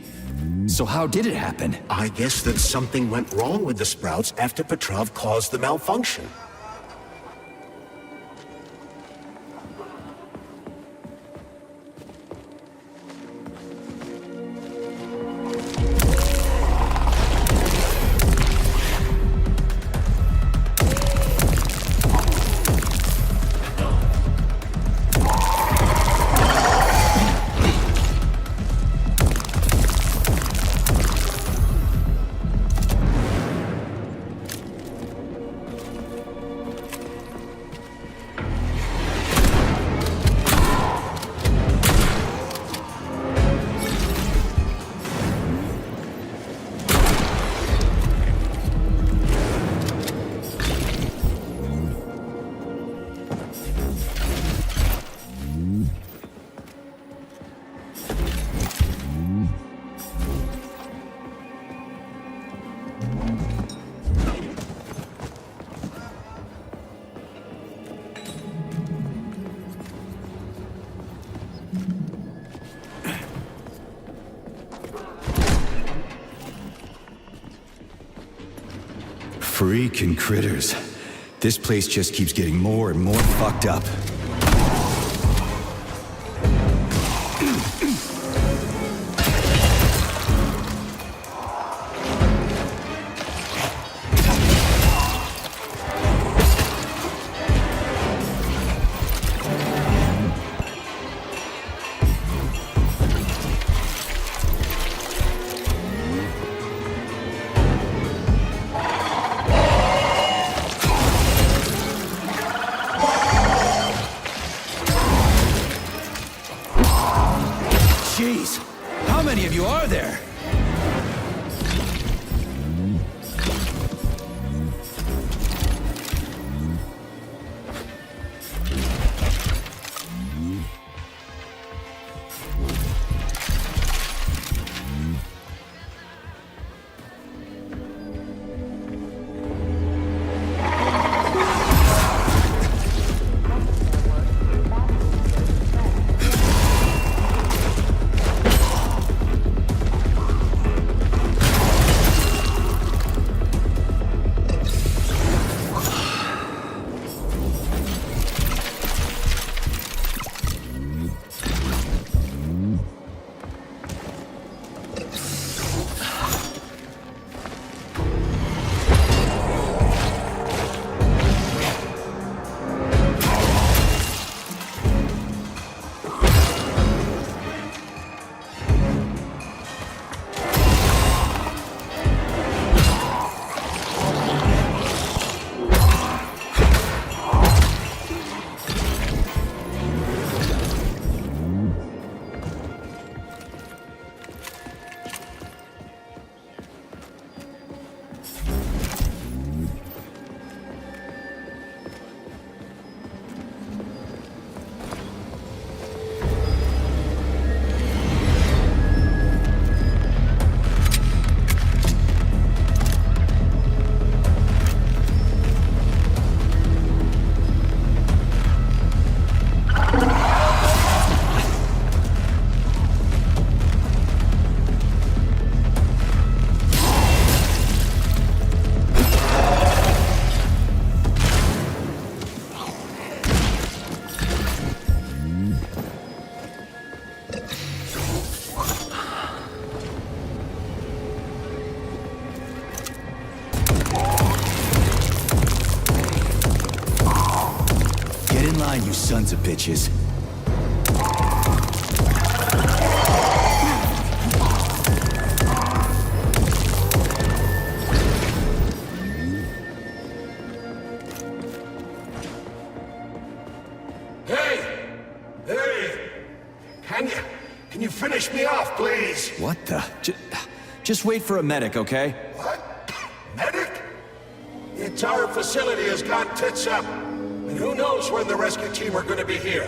So how did it happen? I guess that something went wrong with the sprouts after Petrov caused the malfunction. Freaking critters. This place just keeps getting more and more fucked up. Jeez, how many of you are there? sons of bitches. Can you finish me off, please? What the? Just wait for a medic, okay? What? Medic? The entire facility has gone tits up. And who knows when the rescue team are gonna be here.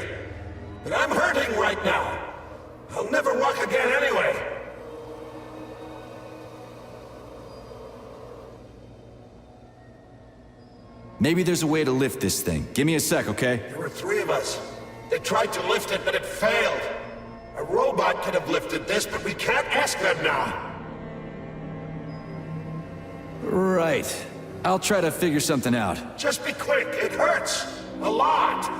But I'm hurting right now. I'll never walk again anyway. Maybe there's a way to lift this thing. Give me a sec, okay? There were 3 of us. They tried to lift it, but it failed. A robot could have lifted this, but we can't ask them now. Right. I'll try to figure something out. Just be quick. It hurts. A lot.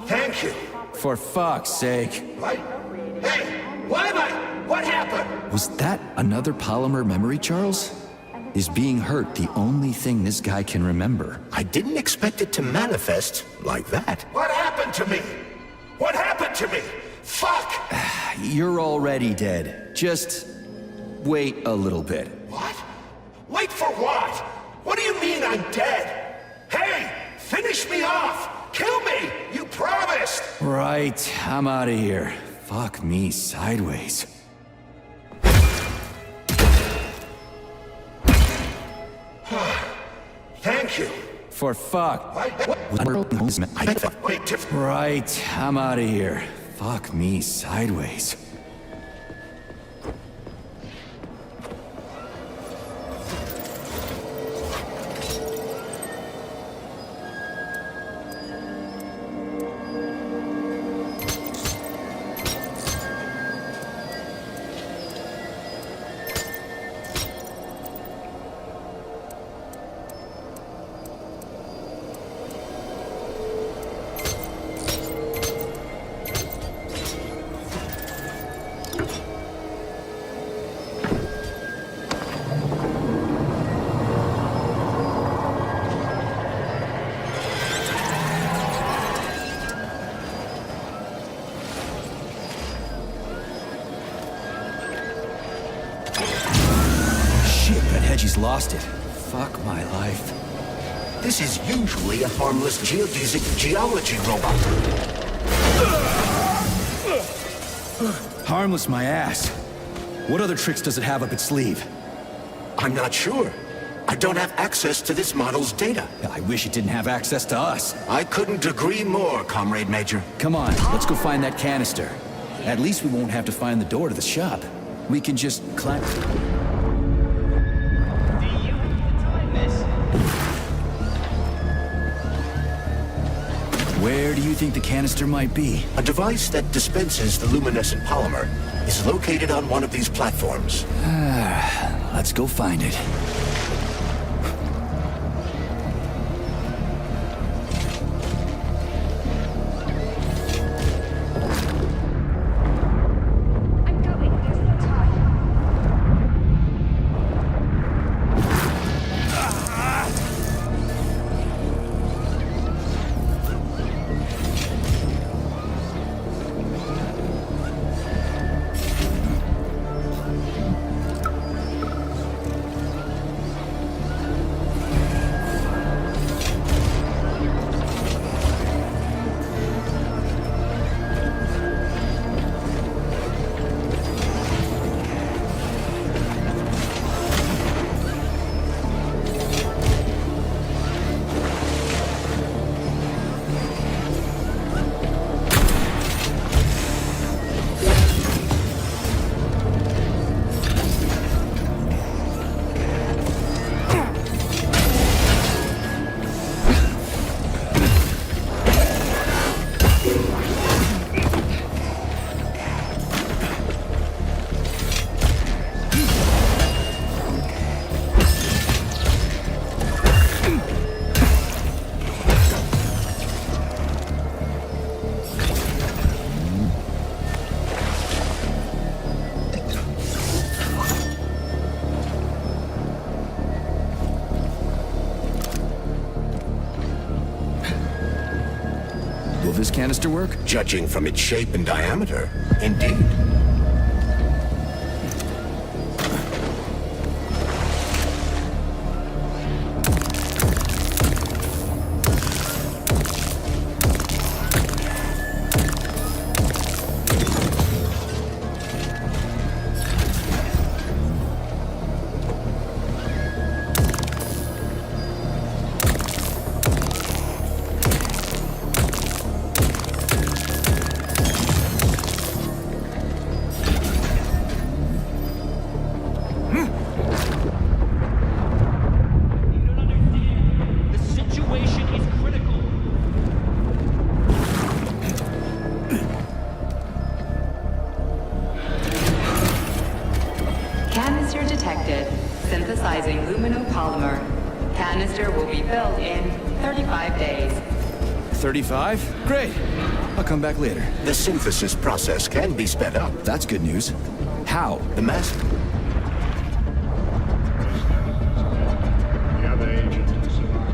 Thank you. For fuck's sake. What? Hey, what happened? Was that another polymer memory, Charles? Is being hurt the only thing this guy can remember? I didn't expect it to manifest like that. What happened to me? What happened to me? Fuck! You're already dead. Just wait a little bit. What? Wait for what? What do you mean I'm dead? Hey, finish me off! Kill me! You promised! Right, I'm out of here. Fuck me sideways. Thank you. For fuck. Wait, Right, I'm out of here. Fuck me sideways. He's lost it. Fuck my life. This is usually a harmless geodesic geology robot. Harmless my ass. What other tricks does it have up its sleeve? I'm not sure. I don't have access to this model's data. I wish it didn't have access to us. I couldn't agree more, Comrade Major. Come on, let's go find that canister. At least we won't have to find the door to the shop. We can just climb... Where do you think the canister might be? A device that dispenses the luminescent polymer is located on one of these platforms. Let's go find it. this canister work? Judging from its shape and diameter, indeed. Canister detected. Synthesizing luminopolymer. Canister will be filled in 35 days. 35? Great. I'll come back later. The synthesis process can be sped up. That's good news. How? The mass... The other agent has survived.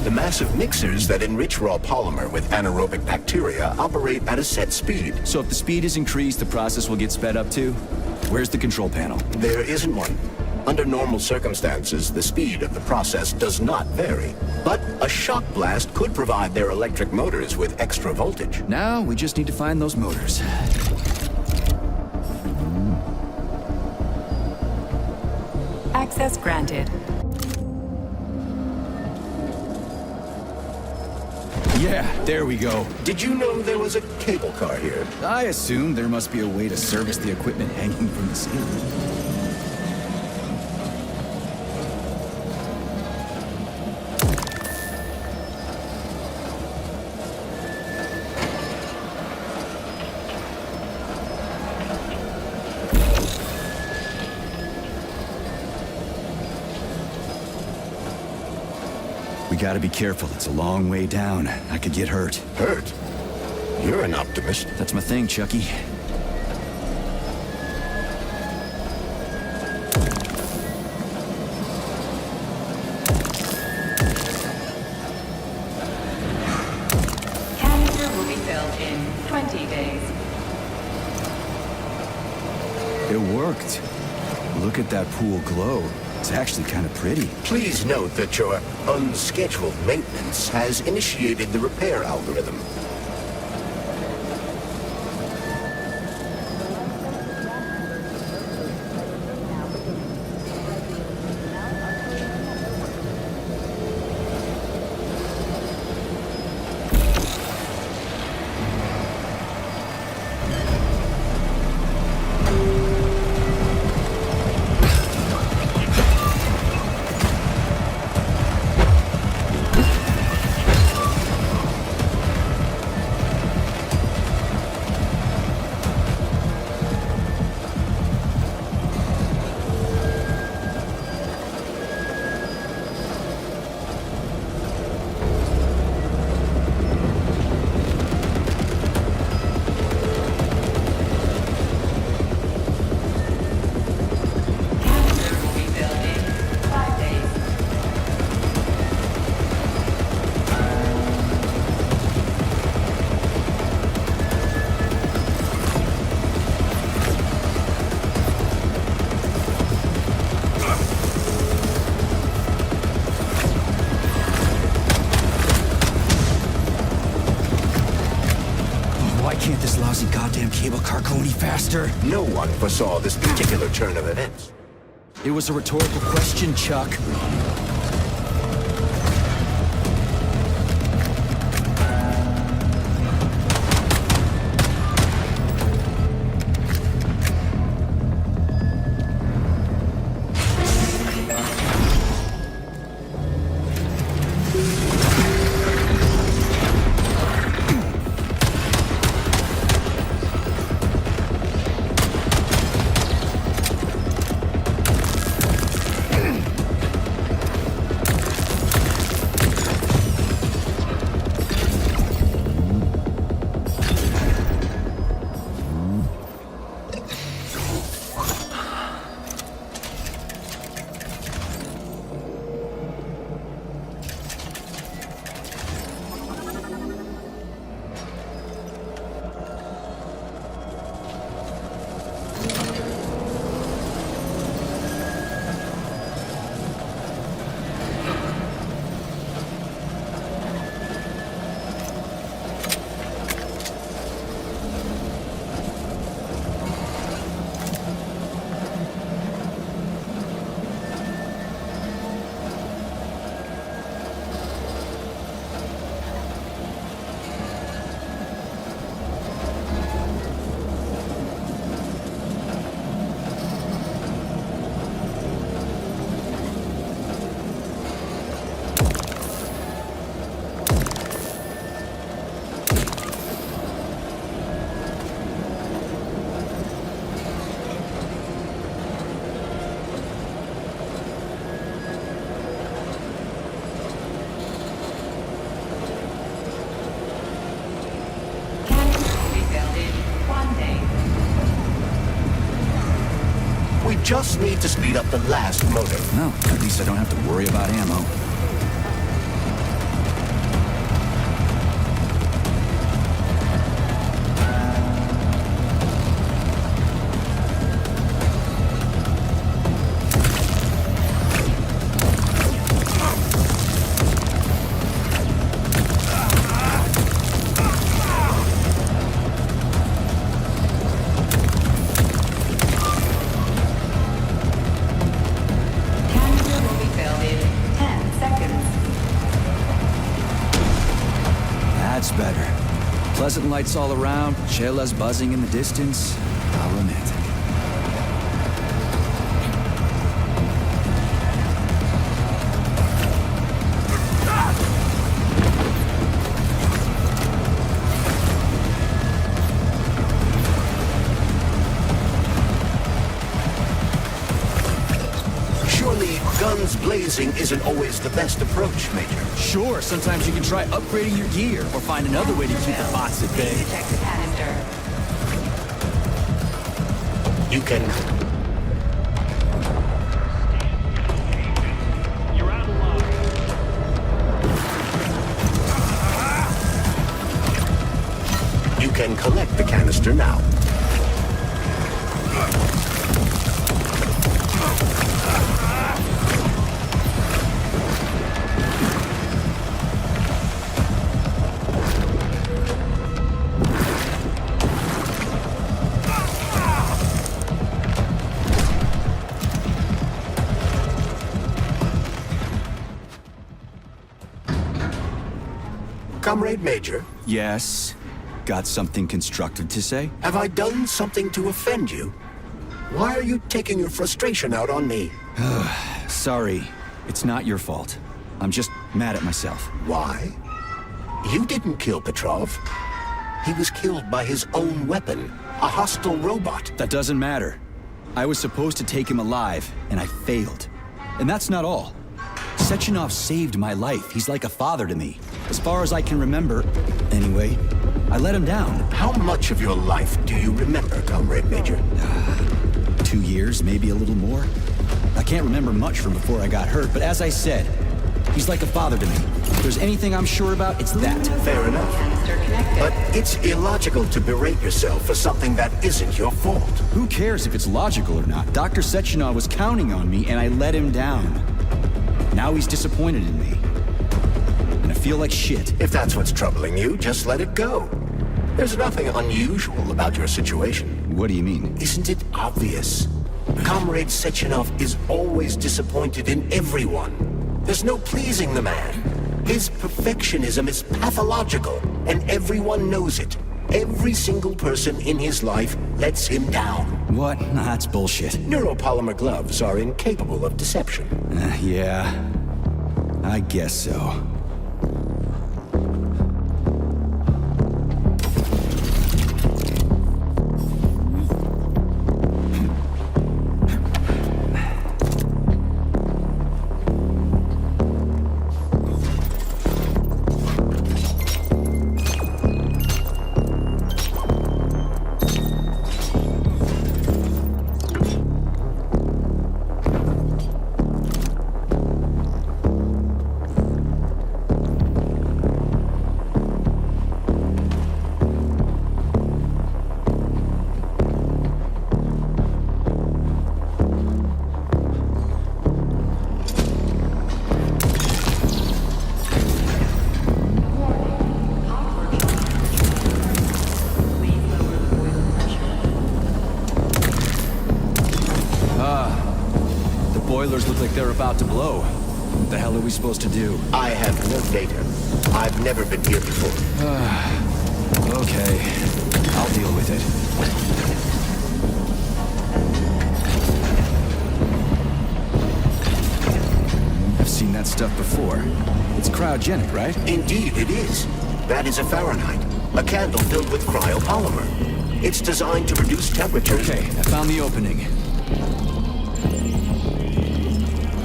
The massive mixers that enrich raw polymer with anaerobic bacteria operate at a set speed. So if the speed is increased, the process will get sped up too? Where's the control panel? There isn't one. Under normal circumstances, the speed of the process does not vary. But a shock blast could provide their electric motors with extra voltage. Now, we just need to find those motors. Access granted. Yeah, there we go. Did you know there was a cable car here? I assumed there must be a way to service the equipment hanging from the ceiling. We gotta be careful. It's a long way down. I could get hurt. Hurt? You're an optimist. That's my thing, Chucky. Canister will be filled in 20 days. It worked. Look at that pool glow. It's actually kind of pretty. Please note that your unscheduled maintenance has initiated the repair algorithm. Can't this lousy goddamn cable car go any faster? No one foresaw this particular turn of events. It was a rhetorical question, Chuck. Just need to speed up the last motor. No, at least I don't have to worry about ammo. That's better. Pleasant lights all around, chelas buzzing in the distance. How romantic. Surely guns blazing isn't always the best approach, Major. Sure, sometimes you can try upgrading your gear or find another way to keep the bots at bay. You can... You can collect the canister now. Comrade Major? Yes? Got something constructive to say? Have I done something to offend you? Why are you taking your frustration out on me? Sorry, it's not your fault. I'm just mad at myself. Why? You didn't kill Petrov. He was killed by his own weapon, a hostile robot. That doesn't matter. I was supposed to take him alive, and I failed. And that's not all. Sechenov saved my life. He's like a father to me. As far as I can remember, anyway, I let him down. How much of your life do you remember, Comrade Major? 2 years, maybe a little more. I can't remember much from before I got hurt, but as I said, he's like a father to me. If there's anything I'm sure about, it's that. Fair enough. But it's illogical to berate yourself for something that isn't your fault. Who cares if it's logical or not? Dr. Sechenov was counting on me, and I let him down. Now he's disappointed in me. And I feel like shit. If that's what's troubling you, just let it go. There's nothing unusual about your situation. What do you mean? Isn't it obvious? Comrade Sechenov is always disappointed in everyone. There's no pleasing the man. His perfectionism is pathological, and everyone knows it. Every single person in his life lets him down. What? That's bullshit. Neuropolymer gloves are incapable of deception. Yeah, I guess so. Boilers look like they're about to blow. What the hell are we supposed to do? I have no data. I've never been here before. Okay. I'll deal with it. I've seen that stuff before. It's cryogenic, right? Indeed it is. That is a Fahrenheit. A candle filled with cryopolymer. It's designed to reduce temperatures. Okay, I found the opening.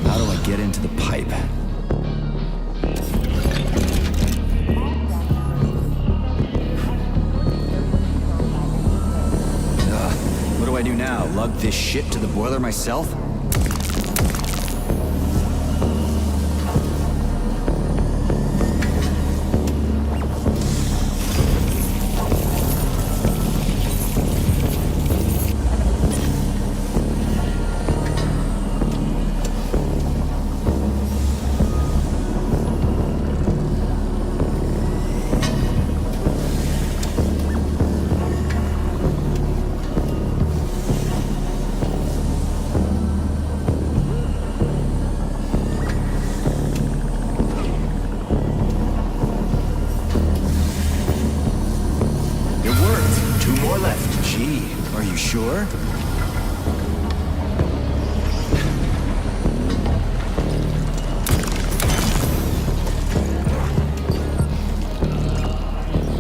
How do I get into the pipe? What do I do now? now? Lug this shit to the boiler myself? Sure?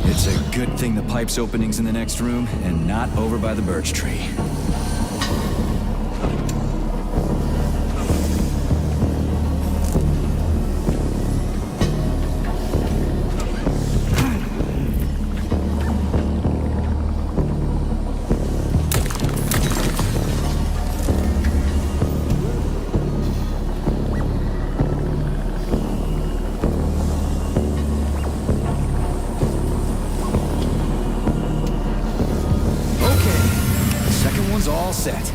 It's a good thing the pipe's opening's in the next room and not over by the birch tree. All set.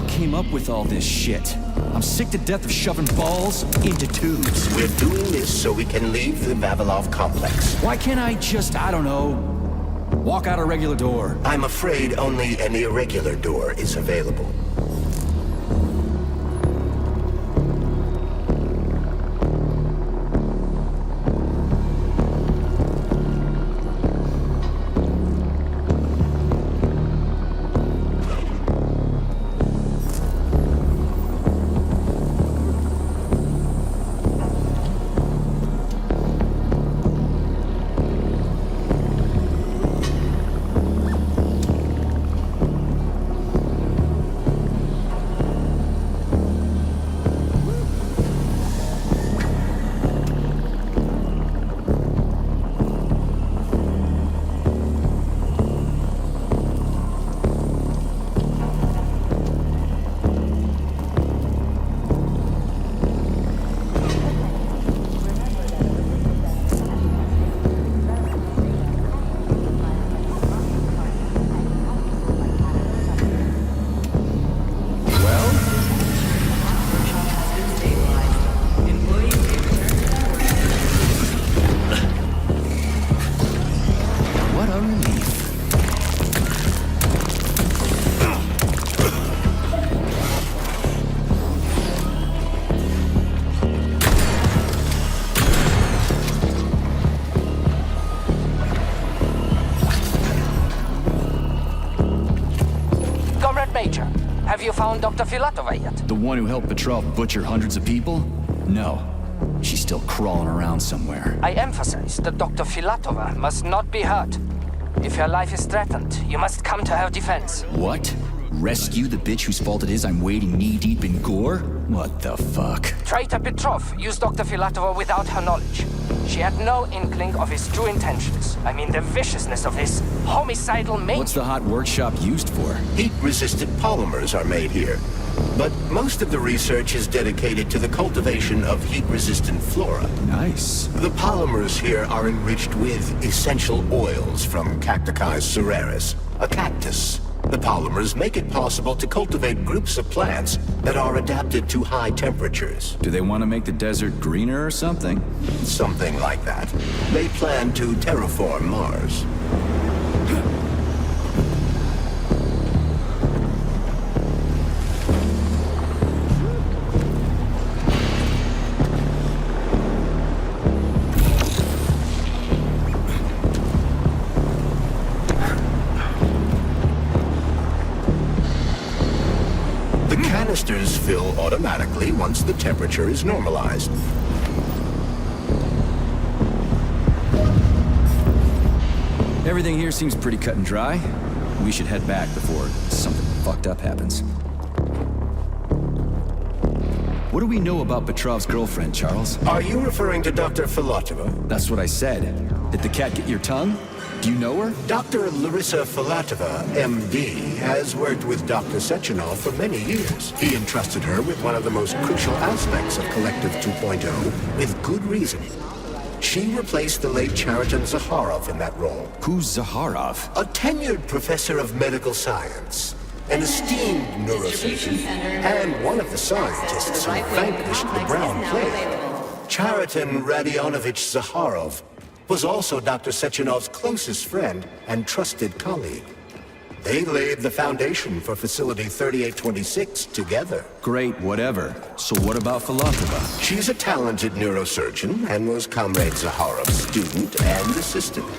Came up with all this shit. I'm sick to death of shoving balls into tubes. We're doing this so we can leave the Vavilov complex. Why can't I just, I don't know, walk out a regular door? I'm afraid only an irregular door is available. Have you found Dr. Filatova yet? The one who helped Petrov butcher hundreds of people? No. She's still crawling around somewhere. I emphasize that Dr. Filatova must not be hurt. If her life is threatened, you must come to her defense. What? Rescue the bitch whose fault it is I'm wading knee-deep in gore? What the fuck? Traitor Petrov used Dr. Filatova without her knowledge. She had no inkling of his true intentions. I mean, the viciousness of his homicidal mate. What's the hot workshop used for? Heat-resistant polymers are made here. But most of the research is dedicated to the cultivation of heat-resistant flora. Nice. The polymers here are enriched with essential oils from Cacticus cereris, a cactus. The polymers make it possible to cultivate groups of plants that are adapted to high temperatures. Do they want to make the desert greener or something? Something like that. They plan to terraform Mars. canisters fill automatically once the temperature is normalized. Everything here seems pretty cut and dry. We should head back before something fucked up happens. What do we know about Petrov's girlfriend, Charles? Are you referring to Dr. Filatova? That's what I said. Did the cat get your tongue? Do you know her? Dr. Larissa Filatova, MD, has worked with Dr. Sechenov for many years. He entrusted her with one of the most crucial aspects of Collective 2.0, with good reason. She replaced the late Chariton Zakharov in that role. Who's Zakharov? A tenured professor of medical science, an esteemed neurosurgeon, and one of the scientists who vanquished the Brown Plague. Chariton Radionovich Zakharov was also Dr. Sechenov's closest friend and trusted colleague. They laid the foundation for Facility 3826 together. Great, whatever. So what about Filatova? She's a talented neurosurgeon and was Comrade Zakharov's student and assistant.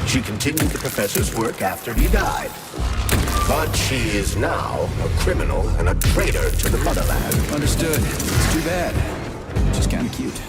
She continued the professor's work after he died. But she is now a criminal and a traitor to the motherland. Understood. It's too bad. She's kind of cute.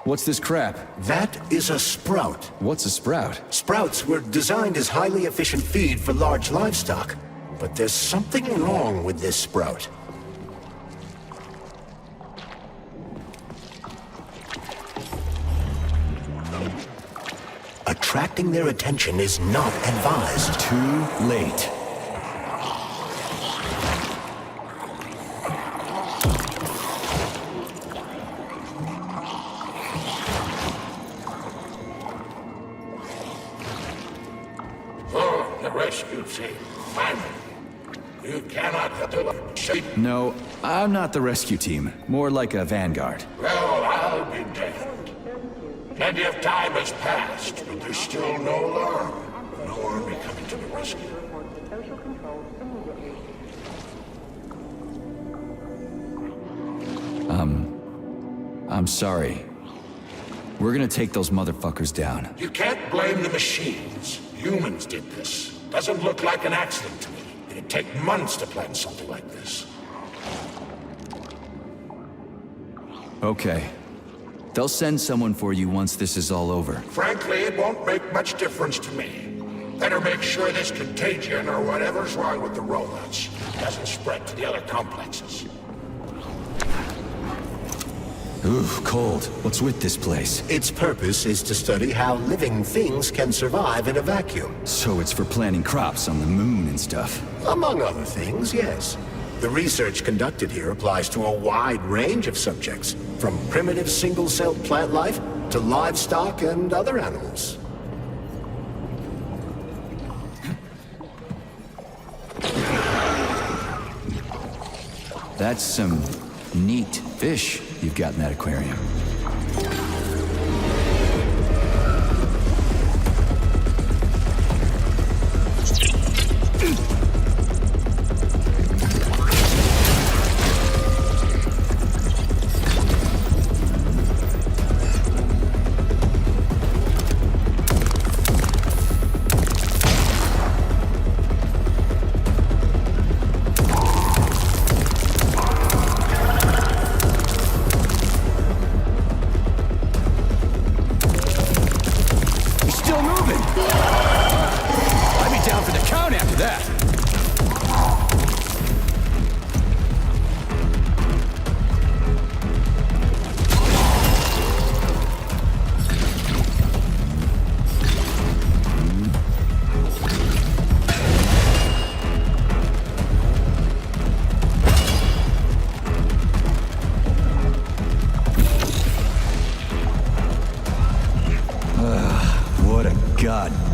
What's this crap? That is a sprout. What's a sprout? Sprouts were designed as highly efficient feed for large livestock. But there's something wrong with this sprout. Attracting their attention is not advised. Too late. Rescue team, finally. You cannot shape. No, I'm not the rescue team. More like a vanguard. Well, I'll be damned. Plenty of time has passed, but there's still no alarm. No army coming to the rescue. I'm sorry. We're gonna take those motherfuckers down. You can't blame the machines. Humans did this. Doesn't look like an accident to me. It'd take months to plan something like this. Okay. They'll send someone for you once this is all over. Frankly, it won't make much difference to me. Better make sure this contagion or whatever's wrong with the robots doesn't spread to the other complexes. Ooh, cold. What's with this place? Its purpose is to study how living things can survive in a vacuum. So it's for planting crops on the moon and stuff. Among other things, yes. The research conducted here applies to a wide range of subjects, from primitive single-celled plant life to livestock and other animals. That's some neat fish you've got in that aquarium.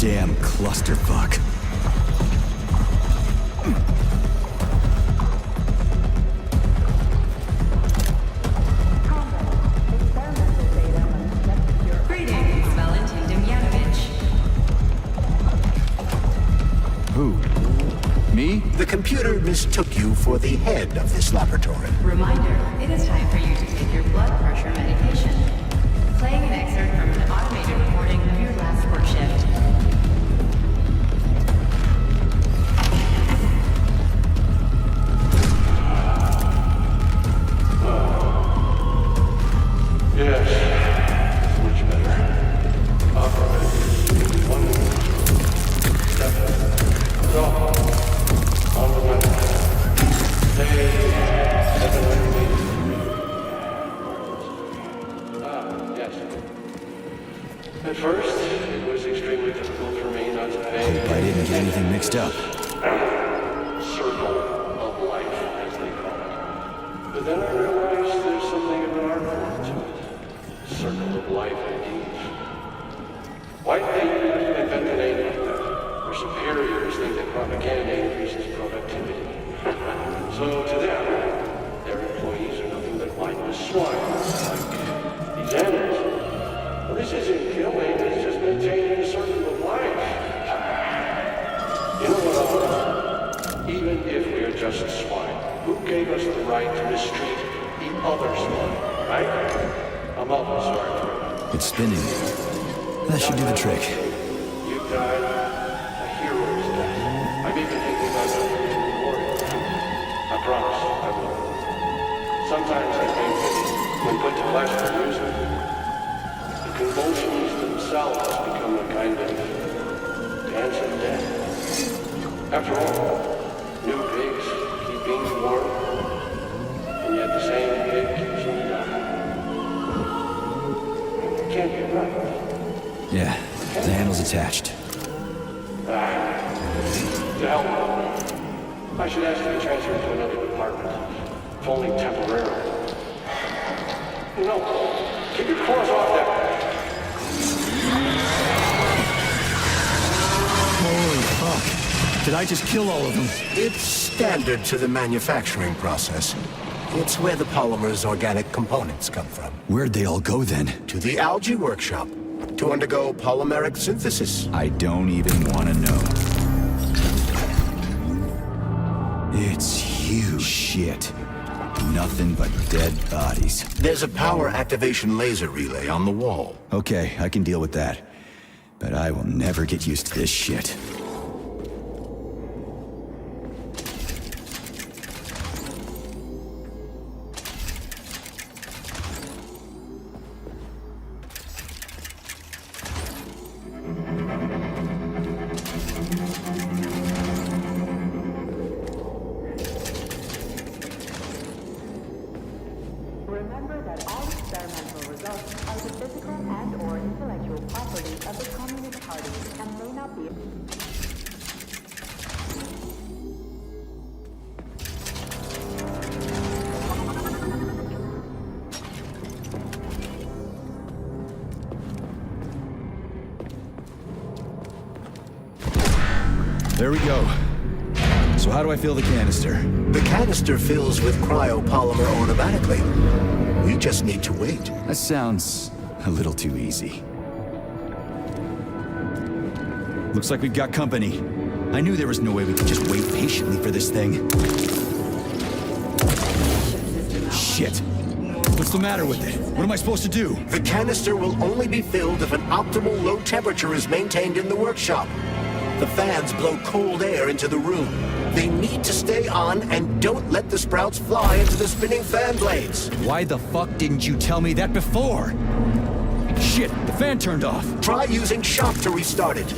Damn clusterfuck. Greetings, Valentin Demyanovich. Who? Me? The computer mistook you for the head of this laboratory. Reminder, it is time for you to take your blood pressure medication. Playing an excerpt from an automated recording of your last work shift. Yes, much better. All right. 1 step. Go. On the way. Stay 700 meters. Yes. At first, it was extremely difficult for me not to pay. Hope I didn't get anything mixed up. Circle of life, as they call it. But then I realized there's something of an art form to it. Circle of life, indeed. Why did they invent a name like that? Their superiors think that propaganda increases productivity. So to them, their employees are nothing but mindless swine, like these animals. Well, this isn't killing, it's just maintaining a circle of life. You know what, even if we're just swine, who gave us the right to mistreat the other swine, right? I'm awfully sorry for it. It's spinning. That should do the trick. You died. A hero's death. I'm even thinking about doing a memorial. I promise I will. Sometimes I think when put to classical music, the convulsions themselves become a kind of dance of death. After all, new pigs keep being born, and yet the same pig keeps on dying. Can't be right. Yeah, the handle's attached. To hell with it. I should ask you to transfer to another department, if only temporarily. No, keep your claws off that. Holy fuck. Did I just kill all of them? It's standard to the manufacturing process. It's where the polymer's organic components come from. Where'd they all go then? To the algae workshop, to undergo polymeric synthesis. I don't even want to know. It's huge. Shit. Nothing but dead bodies. There's a power activation laser relay on the wall. Okay, I can deal with that. But I will never get used to this shit. Remember that all experimental results are the physical and/or intellectual property of the Communist Party and may not be. There we go. So how do I fill the canister? The canister fills with cryopolymer automatically. We just need to wait. That sounds a little too easy. Looks like we've got company. I knew there was no way we could just wait patiently for this thing. Shit. What's the matter with it? What am I supposed to do? The canister will only be filled if an optimal low temperature is maintained in the workshop. The fans blow cold air into the room. They need to stay on and don't let the sprouts fly into the spinning fan blades. Why the fuck didn't you tell me that before? Shit, the fan turned off. Try using shock to restart it.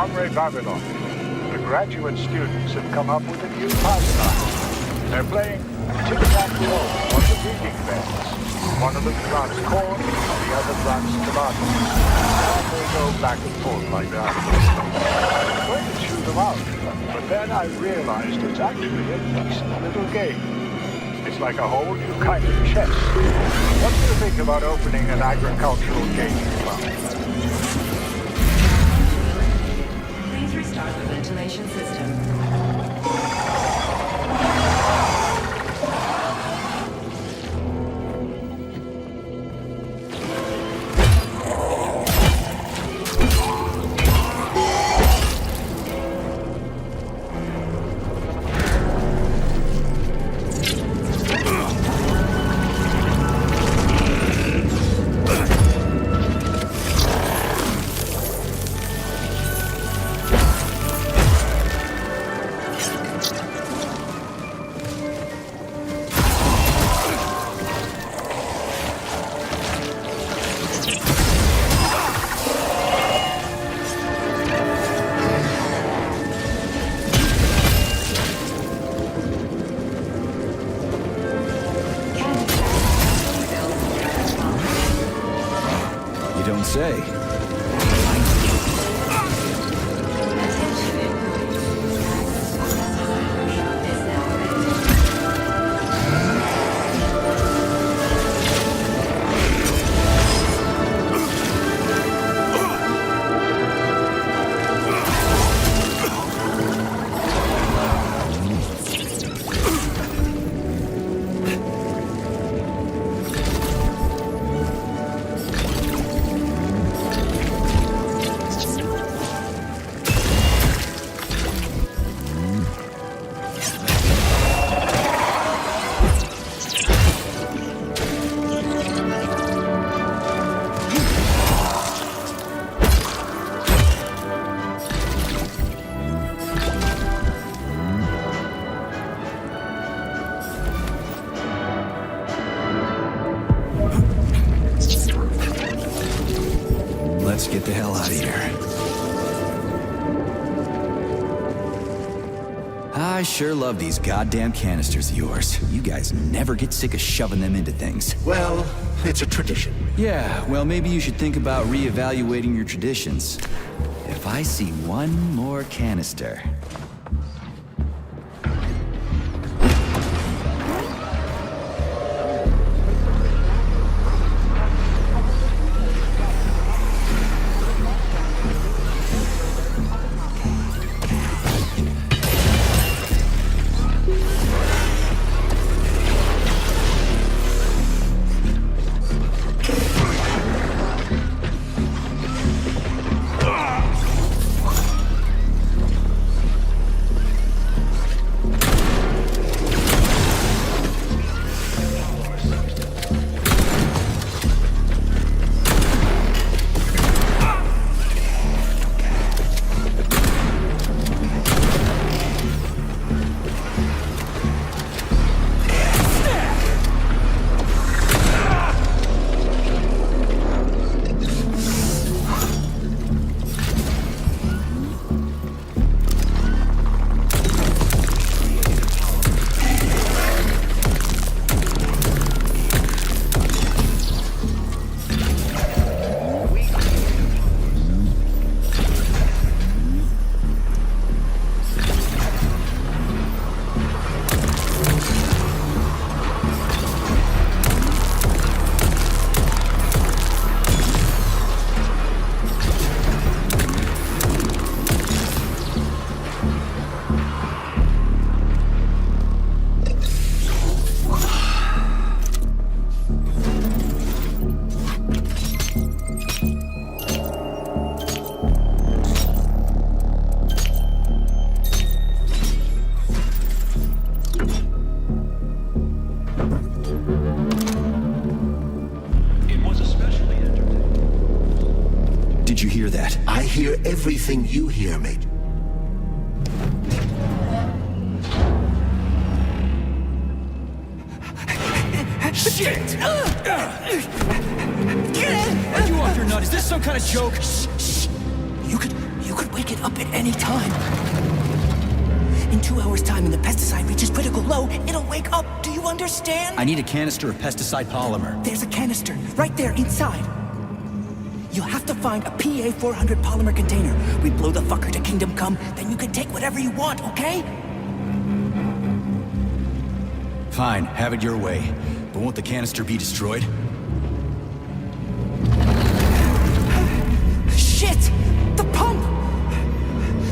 Comrade Babylon, the graduate students have come up with a new pastime. They're playing tic-tac-toe on the breeding beds. One of them plants corn, the other plants tomatoes. And they go back and forth like that. I was going to chew them out, but then I realized it's actually a decent little game. It's like a whole new kind of chess. What do you think about opening an agricultural gaming club? Please restart the ventilation system. Don't say. Let's get the hell out of here. I sure love these goddamn canisters of yours. You guys never get sick of shoving them into things. Well, it's a tradition. Yeah, well, maybe you should think about reevaluating your traditions. If I see one more canister... Did you hear that? I hear everything you hear, mate. Shit! Are you off your nut? Is this some kind of joke? Shh, shh. You could could wake it up at any time. In 2 hours' time, when the pesticide reaches critical low, it'll wake up. Do you understand? I need a canister of pesticide polymer. There's a canister right there inside. You'll have to find a PA-400 polymer container. We blow the fucker to kingdom come, then you can take whatever you want, okay? Fine, have it your way. But won't the canister be destroyed? Shit! The pump!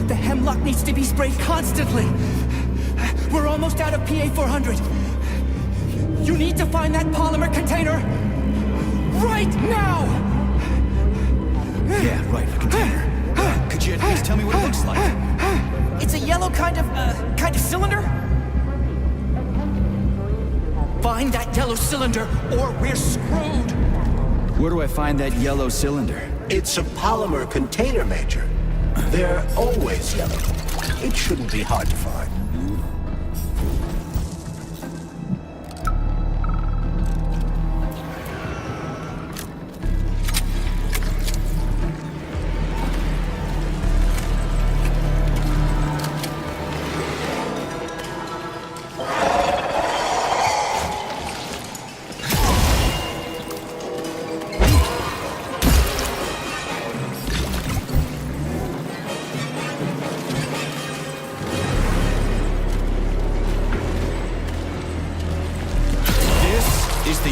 The hemlock needs to be sprayed constantly. We're almost out of PA-400. You need to find that polymer container right now! Yeah, right, a container. Could you at least tell me what it looks like? It's a yellow kind of cylinder? Find that yellow cylinder, or we're screwed! Where do I find that yellow cylinder? It's a polymer container, Major. They're always yellow. It shouldn't be hard to find.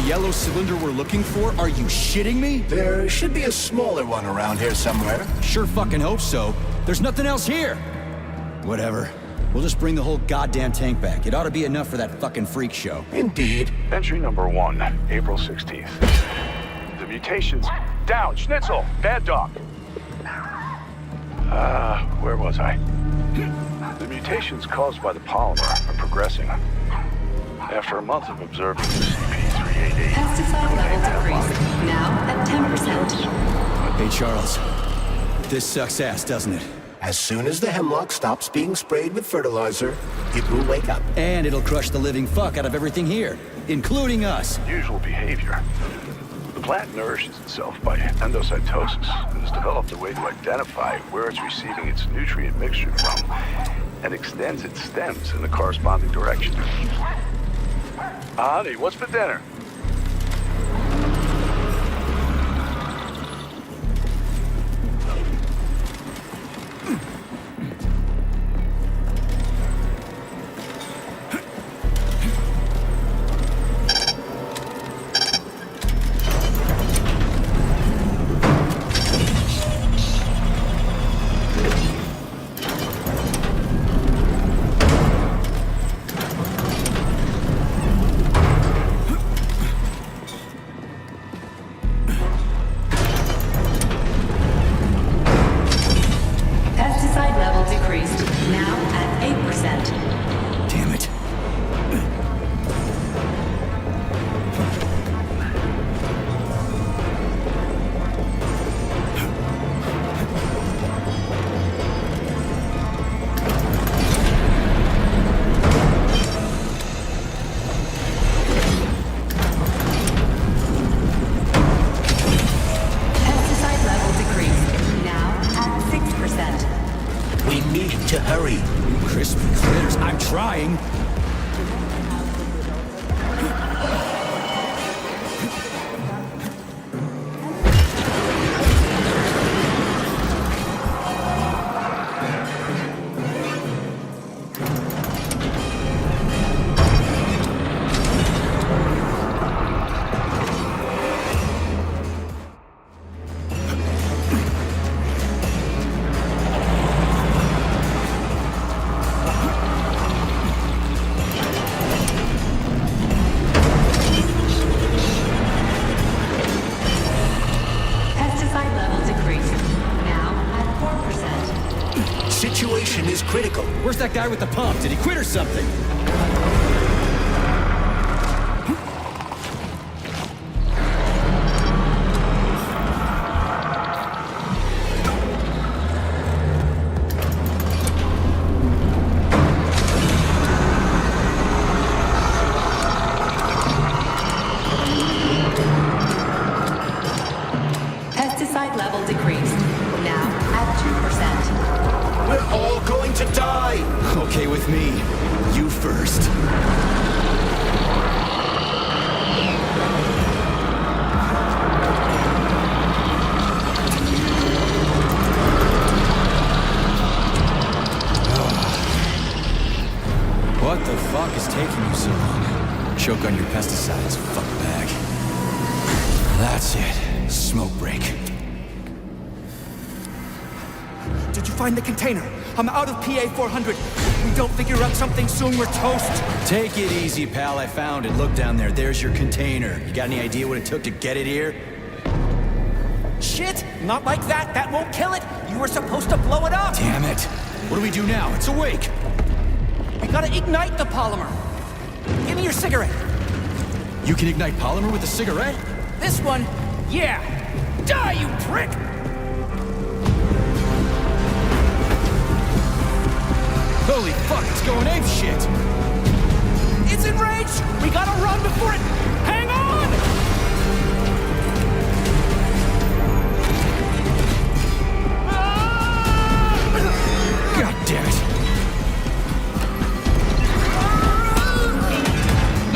Yellow cylinder we're looking for? Are you shitting me? There should be a smaller one around here somewhere. Sure fucking hope so. There's nothing else here. Whatever. We'll just bring the whole goddamn tank back. It ought to be enough for that fucking freak show. Indeed. Entry number 1, April 16th. The mutations down. Schnitzel, bad dog. Where was I? The mutations caused by the polymer are progressing. After a month of observing CP388... Pesticide level decreased. Now at 10%. Hey, Charles. This sucks ass, doesn't it? As soon as the hemlock stops being sprayed with fertilizer, it will wake up. And it'll crush the living fuck out of everything here, including us. Usual behavior. The plant nourishes itself by endocytosis and has developed a way to identify where it's receiving its nutrient mixture from and extends its stems in the corresponding direction. Honey, what's for dinner? Where's that guy with the pump? Did he quit or something? Pesticide level decreased. Now at 2%. with me. You first. What the fuck is taking you so long? Choke on your pesticides, fuckbag. That's it. Smoke break. Did you find the container? I'm out of PA 400. We don't figure out something soon, we're toast. Take it easy, pal. I found it. Look down there. There's your container. You got any idea what it took to get it here? Shit! Not like that. That won't kill it. You were supposed to blow it up. Damn it. What do we do now? It's awake. We gotta ignite the polymer. Give me your cigarette. You can ignite polymer with a cigarette? This one, yeah. Die, you prick! Holy fuck, it's going ape shit! It's enraged! We gotta run before it... Hang on! God damn it!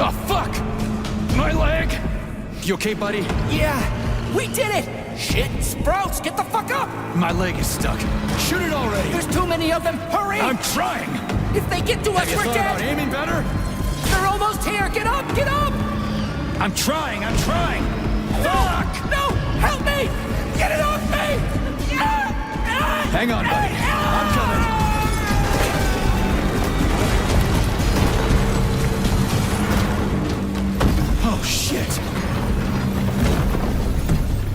Oh, fuck! My leg! You okay, buddy? Yeah, we did it! Shit, Sprouts, get the fuck up! My leg is stuck. Shoot it already! There's too many of them, hurry! I'm trying! If they get to us, Have you we're thought dead! about aiming better? They're almost here, get up, get up! I'm trying! Fuck! No, help me! Get it off me! Hang on, buddy. I'm coming. Oh, shit.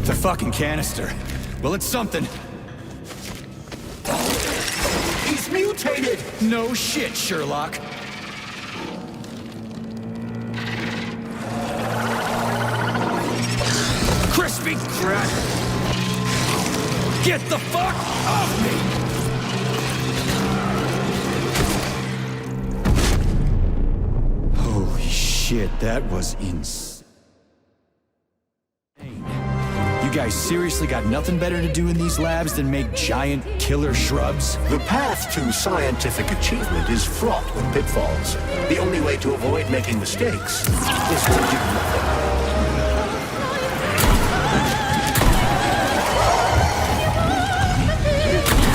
The fucking canister. Well, it's something. He's mutated! No shit, Sherlock. Crispy crap! Get the fuck off me! Holy shit, that was insane. You guys seriously got nothing better to do in these labs than make giant killer shrubs? The path to scientific achievement is fraught with pitfalls. The only way to avoid making mistakes is to do nothing.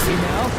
See now?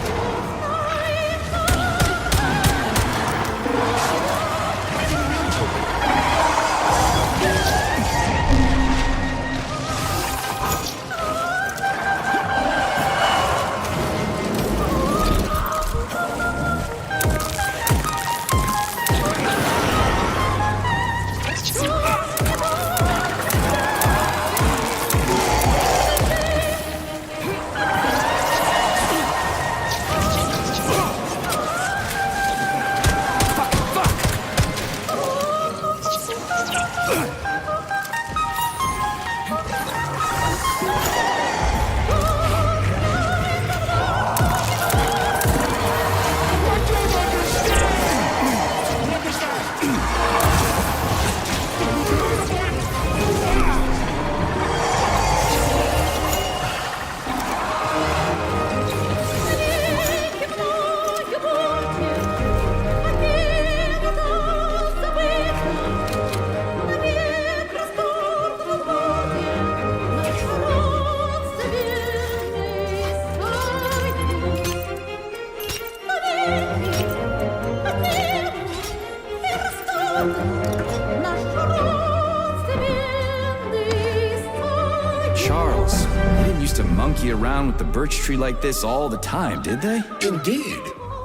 Charles, they didn't used to monkey around with the birch tree like this all the time, did they? Indeed.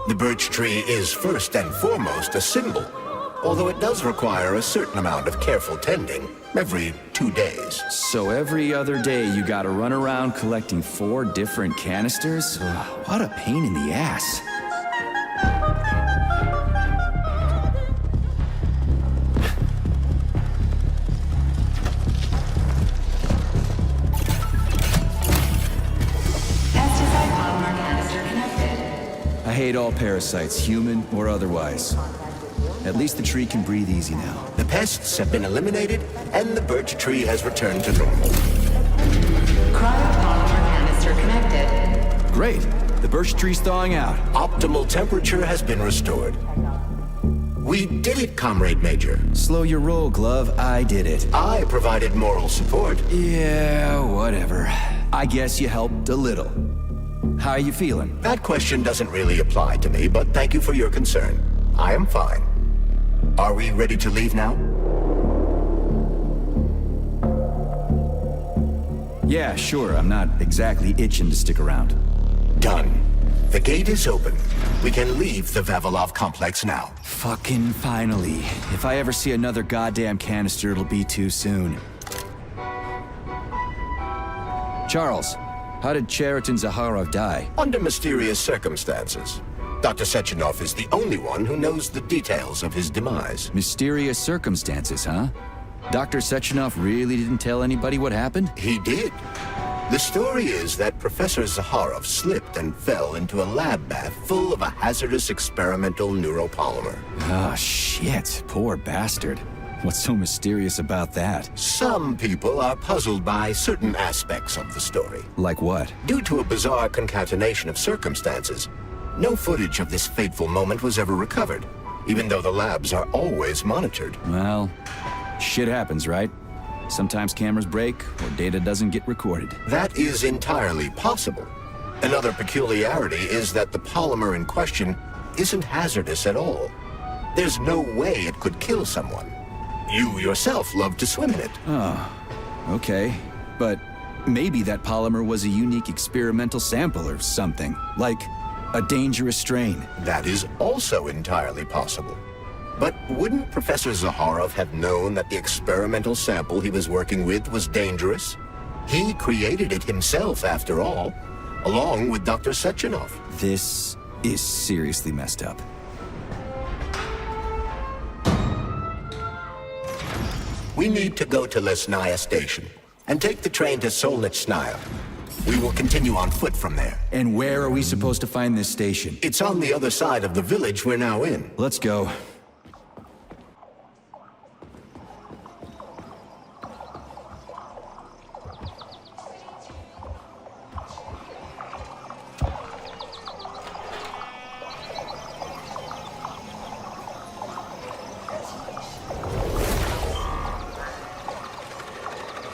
The birch tree is first and foremost a symbol, although it does require a certain amount of careful tending every 2 days. So every other day you gotta run around collecting 4 different canisters? Ugh, what a pain in the ass. I hate all parasites, human or otherwise. At least the tree can breathe easy now. The pests have been eliminated, and the birch tree has returned to normal. Cryopolymer canister connected. Great. The Birch tree's thawing out. Optimal temperature has been restored. We did it, Comrade Major. Slow your roll, Glove. I did it. I provided moral support. Yeah, whatever. I guess you helped a little. How are you feeling? That question doesn't really apply to me, but thank you for your concern. I am fine. Are we ready to leave now? Yeah, sure. I'm not exactly itching to stick around. Done. The gate is open. We can leave the Vavilov complex now. Fucking finally. If I ever see another goddamn canister, it'll be too soon. Charles, how did Cheriton Zaharov die? Under mysterious circumstances. Dr. Sechenov is the only one who knows the details of his demise. Mysterious circumstances, huh? Dr. Sechenov really didn't tell anybody what happened? He did. The story is that Professor Zaharov slipped and fell into a lab bath full of a hazardous experimental neuropolymer. Oh, shit. Poor bastard. What's so mysterious about that? Some people are puzzled by certain aspects of the story. Like what? Due to a bizarre concatenation of circumstances, no footage of this fateful moment was ever recovered, even though the labs are always monitored. Well, shit happens, right? Sometimes cameras break, or data doesn't get recorded. That is entirely possible. Another peculiarity is that the polymer in question isn't hazardous at all. There's no way it could kill someone. You yourself love to swim in it. Oh, okay. But maybe that polymer was a unique experimental sample or something, like a dangerous strain. That is also entirely possible. But wouldn't Professor Zaharov have known that the experimental sample he was working with was dangerous? He created it himself, after all, along with Dr. Sechenov. This is seriously messed up. We need to go to Lesnaya Station and take the train to Solnitsnaya. We will continue on foot from there. And where are we supposed to find this station? It's on the other side of the village we're now in. Let's go.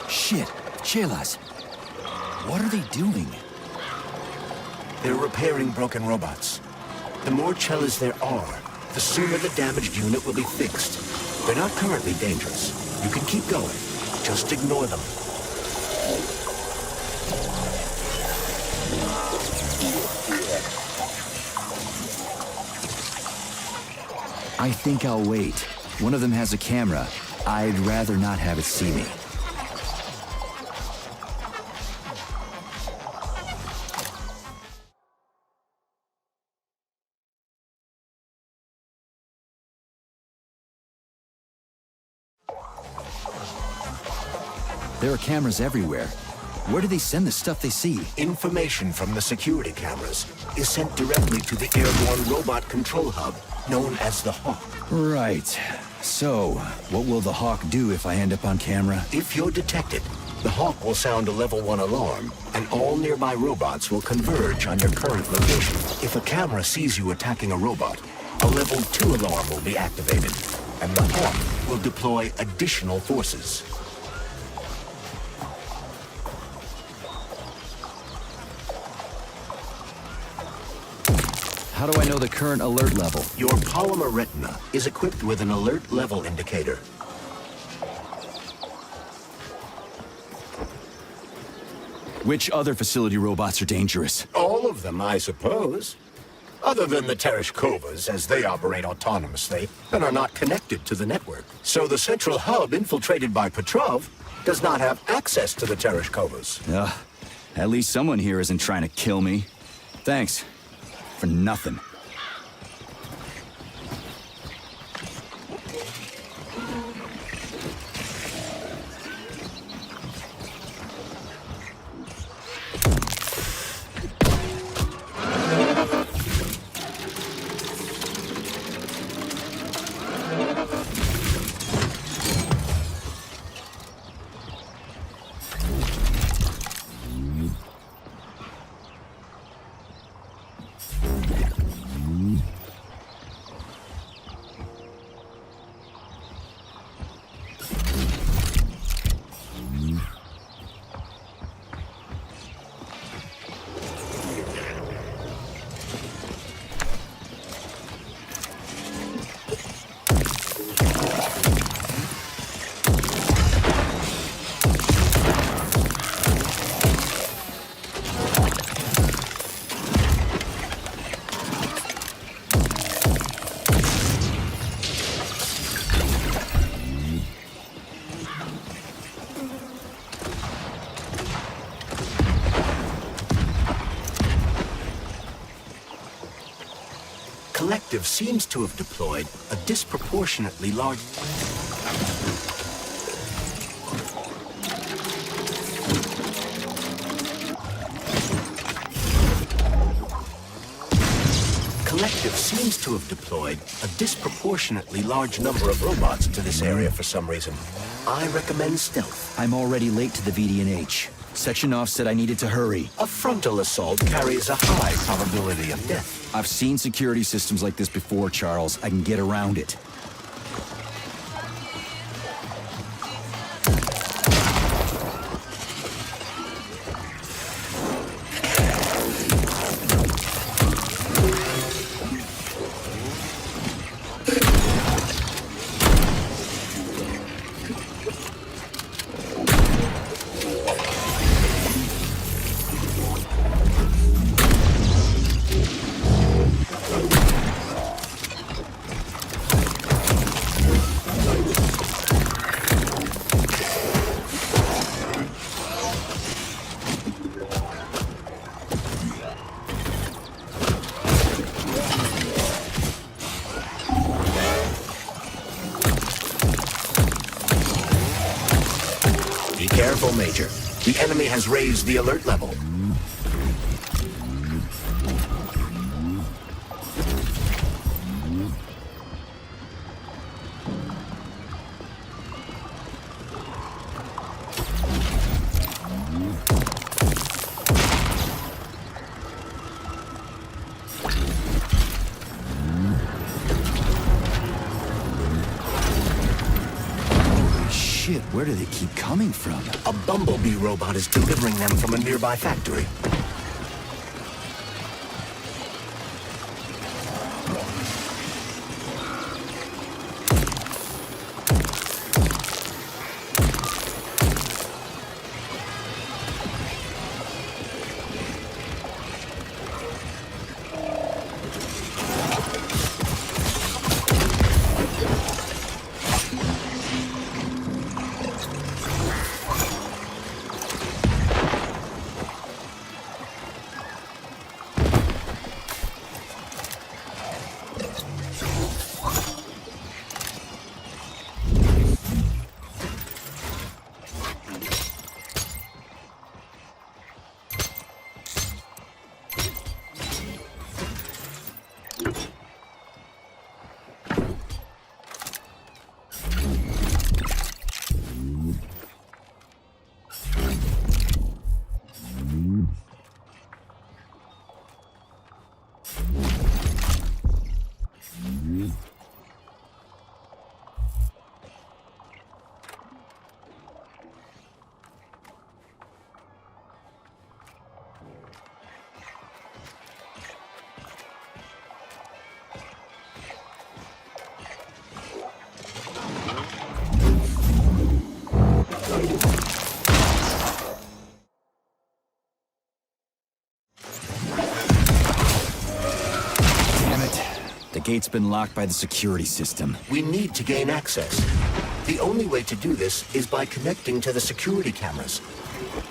Shit, Chelas. What are they doing? They're repairing broken robots. The more Chelas there are, the sooner the damaged unit will be fixed. They're not currently dangerous. You can keep going. Just ignore them. I think I'll wait. One of them has a camera. I'd rather not have it see me. There are cameras everywhere. Where do they send the stuff they see? Information from the security cameras is sent directly to the airborne robot control hub, known as the Hawk. Right. So, what will the Hawk do if I end up on camera? If you're detected, the Hawk will sound a level 1 alarm, and all nearby robots will converge on your current location. If a camera sees you attacking a robot, a level 2 alarm will be activated, and the Hawk will deploy additional forces. How do I know the current alert level? Your polymer retina is equipped with an alert level indicator. Which other facility robots are dangerous? All of them, I suppose. Other than the Tereshkovas, as they operate autonomously and are not connected to the network. So the central hub infiltrated by Petrov does not have access to the Tereshkovas. At least someone here isn't trying to kill me. Thanks. For nothing. Collective seems to have deployed a disproportionately large... Collective seems to have deployed a disproportionately large number of robots to this area for some reason. I recommend stealth. I'm already late to the VD&H. Sectionoff said I needed to hurry. A frontal assault carries a high probability of death. I've seen security systems like this before, Charles. I can get around it. Careful, Major. The enemy has raised the alert level. Shit, where do they keep coming from? A bumblebee robot is delivering them from a nearby factory. The gate's been locked by the security system. We need to gain access. The only way to do this is by connecting to the security cameras.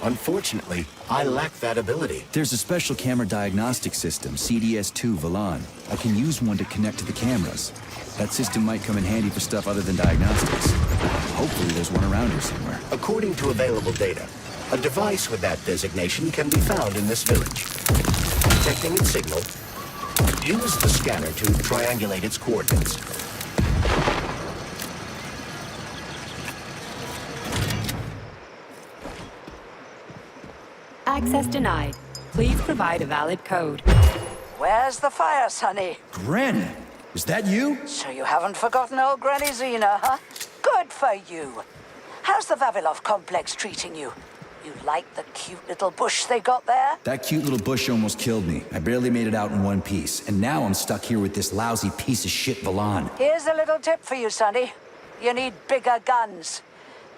Unfortunately, I lack that ability. There's a special camera diagnostic system, CDS-2 Valon. I can use one to connect to the cameras. That system might come in handy for stuff other than diagnostics. Hopefully there's one around here somewhere. According to available data, a device with that designation can be found in this village. Detecting its signal, use the scanner to triangulate its coordinates. Access denied. Please provide a valid code. Where's the fire, Sonny? Granny! Is that you? So you haven't forgotten old Granny Xena, huh? Good for you. How's the Vavilov complex treating you? You like the cute little bush they got there? That cute little bush almost killed me. I barely made it out in one piece. And now I'm stuck here with this lousy piece of shit Valon. Here's a little tip for you, Sonny. You need bigger guns.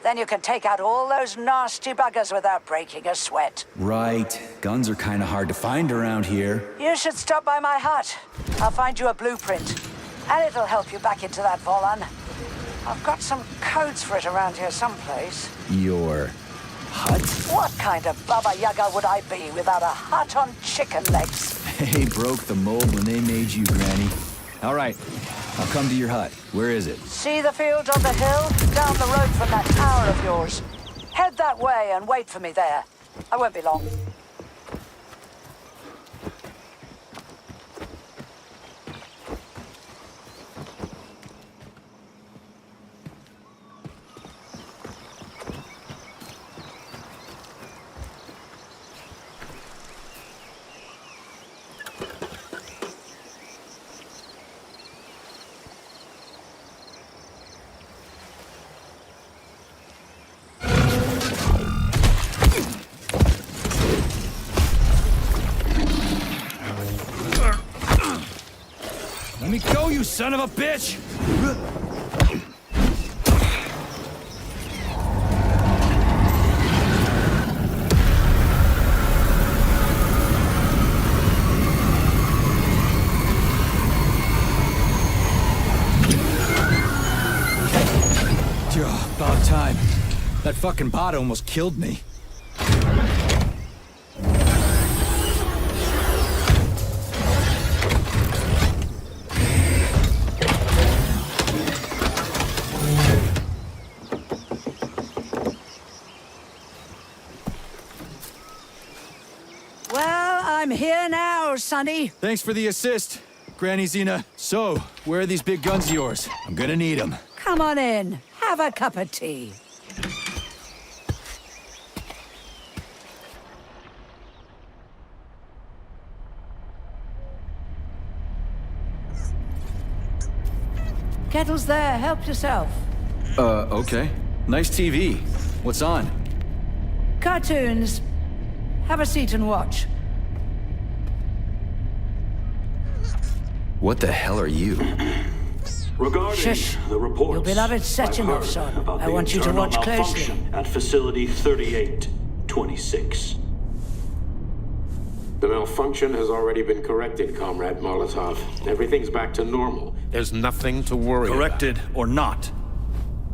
Then you can take out all those nasty buggers without breaking a sweat. Right. Guns are kind of hard to find around here. You should stop by my hut. I'll find you a blueprint. And it'll help you back into that Volan. I've got some codes for it around here someplace. Your hut? What kind of Baba Yaga would I be without a hut on chicken legs? They broke the mold when they made you, Granny. All right, I'll come to your hut. Where is it? See the field on the hill? Down the road from that tower of yours. Head that way and wait for me there. I won't be long. Let me go, you son of a bitch! About time. That fucking bot almost killed me. Well, I'm here now, Sonny. Thanks for the assist, Granny Xena. So, where are these big guns of yours? I'm gonna need them. Come on in. Have a cup of tea. Kettle's there. Help yourself. Okay. Nice TV. What's on? Cartoons. Have a seat and watch. What the hell are you? Regarding Shush. the reports, Your beloved Sechenov, I've son. heard about I the want you to internal watch closely. malfunction at Facility 3826. The malfunction has already been corrected, Comrade Molotov. Everything's back to normal. There's nothing to worry about. Corrected or not,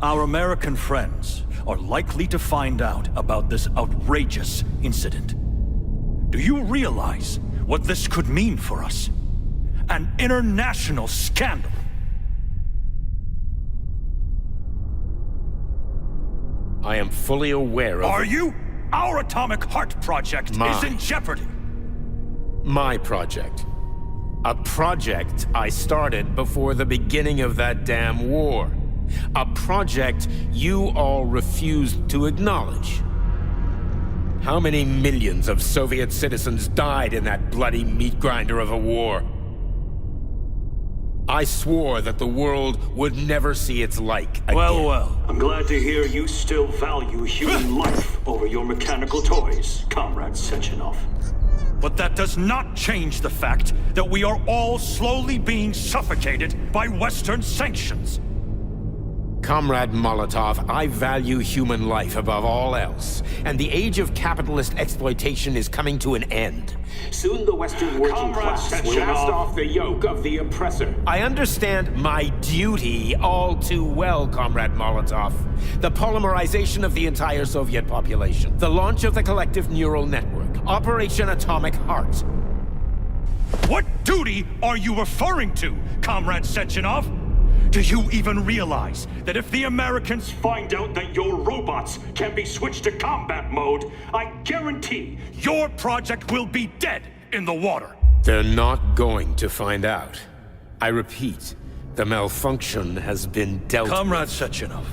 our American friends are likely to find out about this outrageous incident. Do you realize what this could mean for us? An international scandal. I am fully aware of... Are you? Our Atomic Heart Project is in jeopardy. My project. A project I started before the beginning of that damn war. A project you all refused to acknowledge. How many millions of Soviet citizens died in that bloody meat grinder of a war? I swore that the world would never see its like again. Well. I'm glad to hear you still value human life over your mechanical toys, Comrade Sechenov. But that does not change the fact that we are all slowly being suffocated by Western sanctions. Comrade Molotov, I value human life above all else, and the age of capitalist exploitation is coming to an end. Soon the Western working class will cast off the yoke of the oppressor. I understand my duty all too well, Comrade Molotov. The polymerization of the entire Soviet population, the launch of the collective neural network, Operation Atomic Heart. What duty are you referring to, Comrade Sechenov? Do you even realize that if the Americans find out that your robots can be switched to combat mode, I guarantee your project will be dead in the water? They're not going to find out. I repeat, the malfunction has been dealt with. Comrade Sechenov,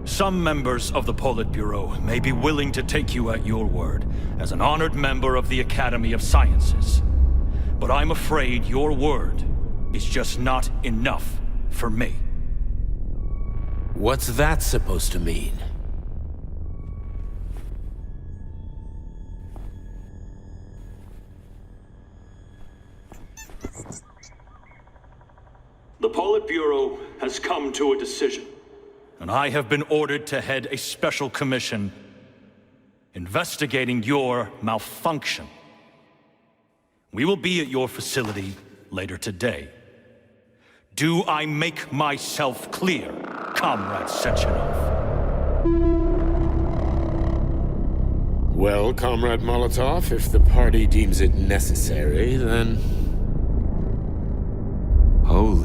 some members of the Politburo may be willing to take you at your word as an honored member of the Academy of Sciences. But I'm afraid your word is just not enough for me. What's that supposed to mean? the Politburo has come to a decision. And I have been ordered to head a special commission investigating your malfunction. We will be at your facility later today. Do I make myself clear, Comrade Sechenov? Well, Comrade Molotov, if the party deems it necessary, then... Holy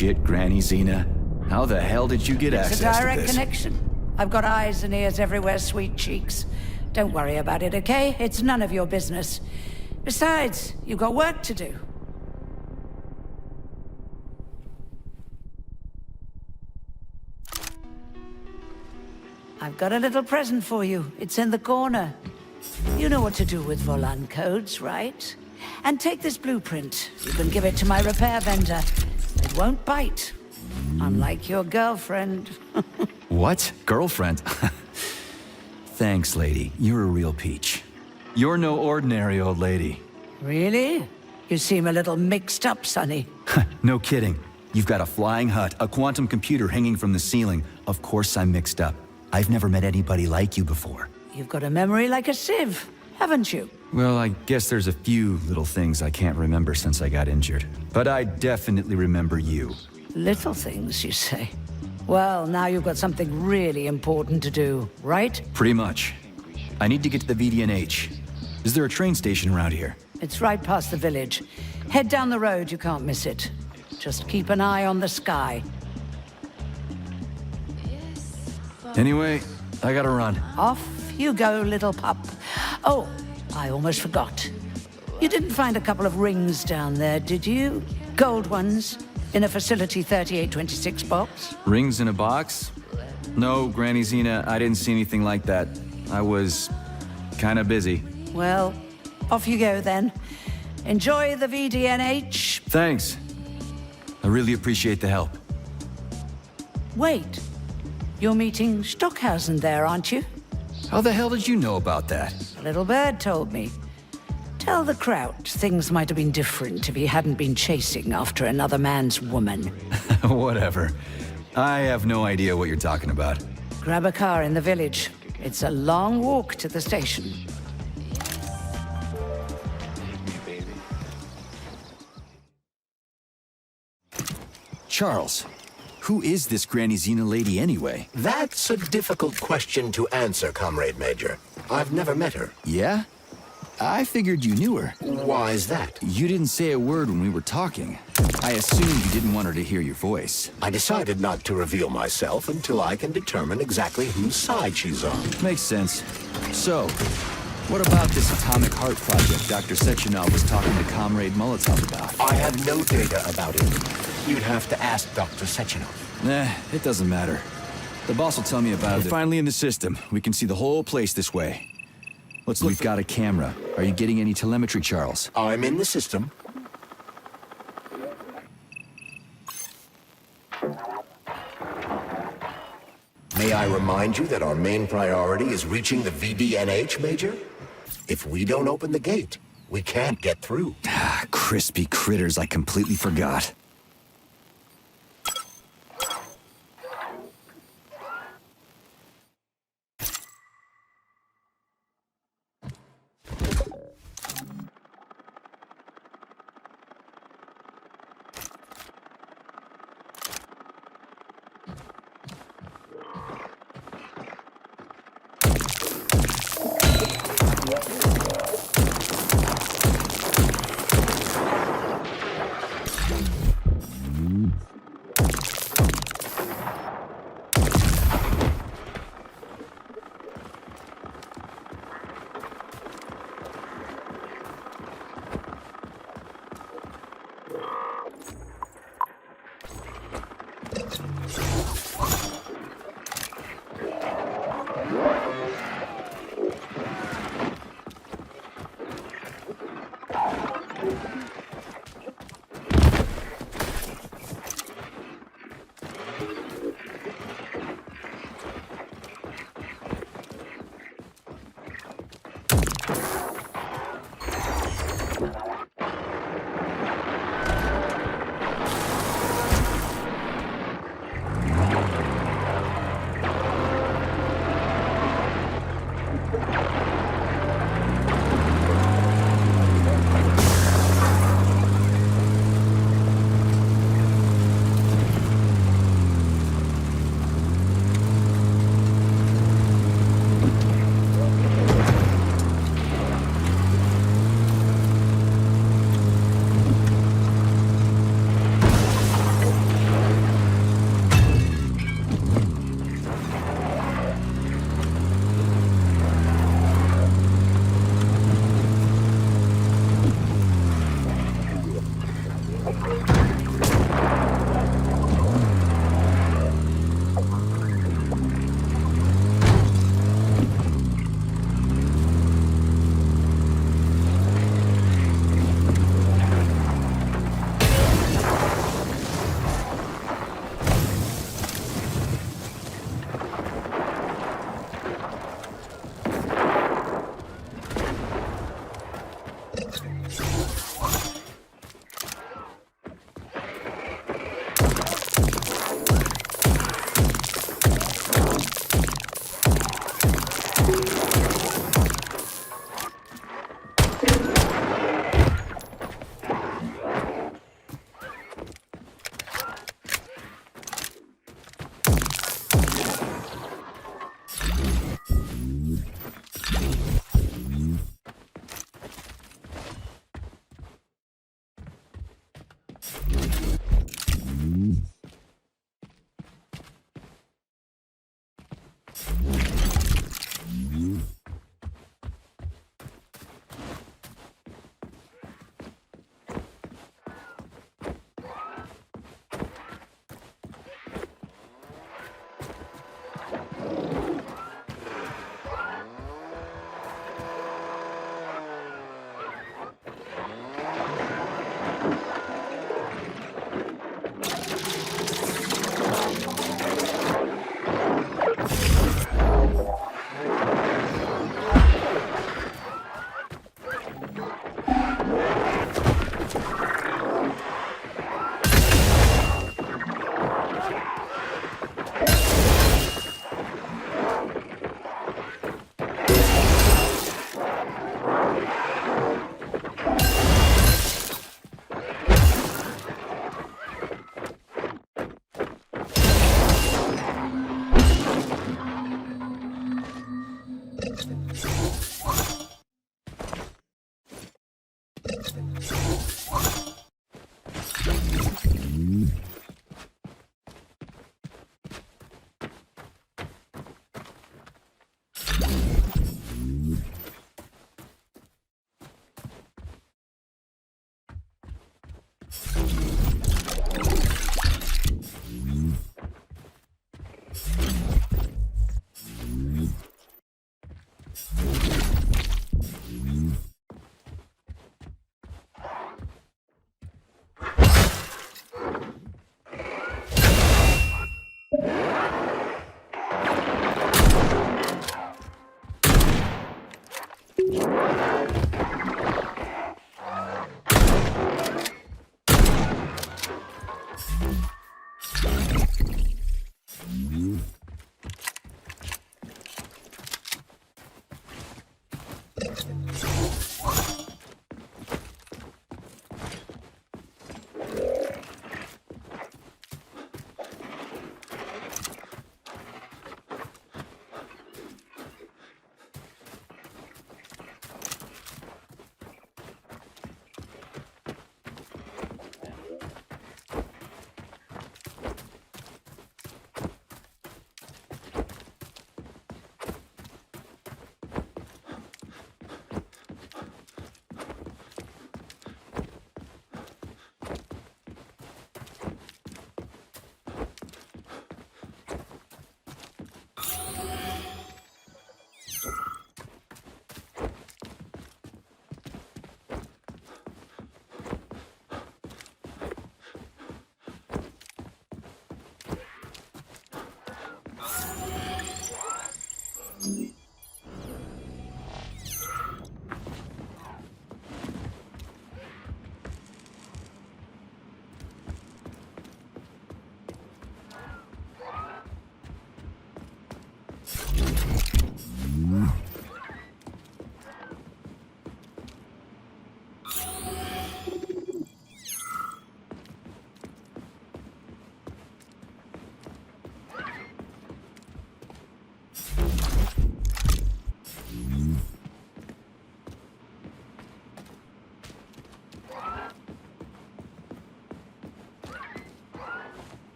shit, Granny Xena. How the hell did you get access It's to a direct this? connection. I've got eyes and ears everywhere, sweet cheeks. Don't worry about it, okay? It's none of your business. Besides, you've got work to do. I've got a little present for you. It's in the corner. You know what to do with Volan codes, right? And take this blueprint. You can give it to my repair vendor. It won't bite. Unlike your girlfriend. What? Girlfriend? Thanks, lady. You're a real peach. You're no ordinary old lady. Really? You seem a little mixed up, Sonny. No kidding. You've got a flying hut, a quantum computer hanging from the ceiling. Of course I'm mixed up. I've never met anybody like you before. You've got a memory like a sieve, haven't you? Well, I guess there's a few little things I can't remember since I got injured. But I definitely remember you. Little things, you say? Well, now you've got something really important to do, right? Pretty much. I need to get to the VDNH. Is there a train station around here? It's right past the village. Head down the road, you can't miss it. Just keep an eye on the sky. Anyway, I gotta run. Off you go, little pup. Oh, I almost forgot. You didn't find a couple of rings down there, did you? Gold ones, in a Facility 3826 box? Rings in a box? No, Granny Xena, I didn't see anything like that. I was kinda busy. Well, off you go then. Enjoy the VDNH. Thanks. I really appreciate the help. Wait. You're meeting Stockhausen there, aren't you? How the hell did you know about that? A little bird told me. Tell the Kraut things might have been different if he hadn't been chasing after another man's woman. Whatever. I have no idea what you're talking about. Grab a car in the village. It's a long walk to the station. Charles, who is this Granny Xena lady anyway? That's a difficult question to answer, Comrade Major. I've never met her. Yeah? I figured you knew her. Why is that? You didn't say a word when we were talking. I assumed you didn't want her to hear your voice. I decided not to reveal myself until I can determine exactly whose side she's on. Makes sense. So, what about this atomic heart project Dr. Sechenov was talking to Comrade Molotov about? I have no data about it. You'd have to ask Dr. Sechenov. Nah, it doesn't matter. The boss will tell me about it. We're finally in the system. We can see the whole place this way. Let's look. We've got a camera. Are you getting any telemetry, Charles? I'm in the system. May I remind you that our main priority is reaching the VDNH, Major? If we don't open the gate, we can't get through. Ah, crispy critters, I completely forgot.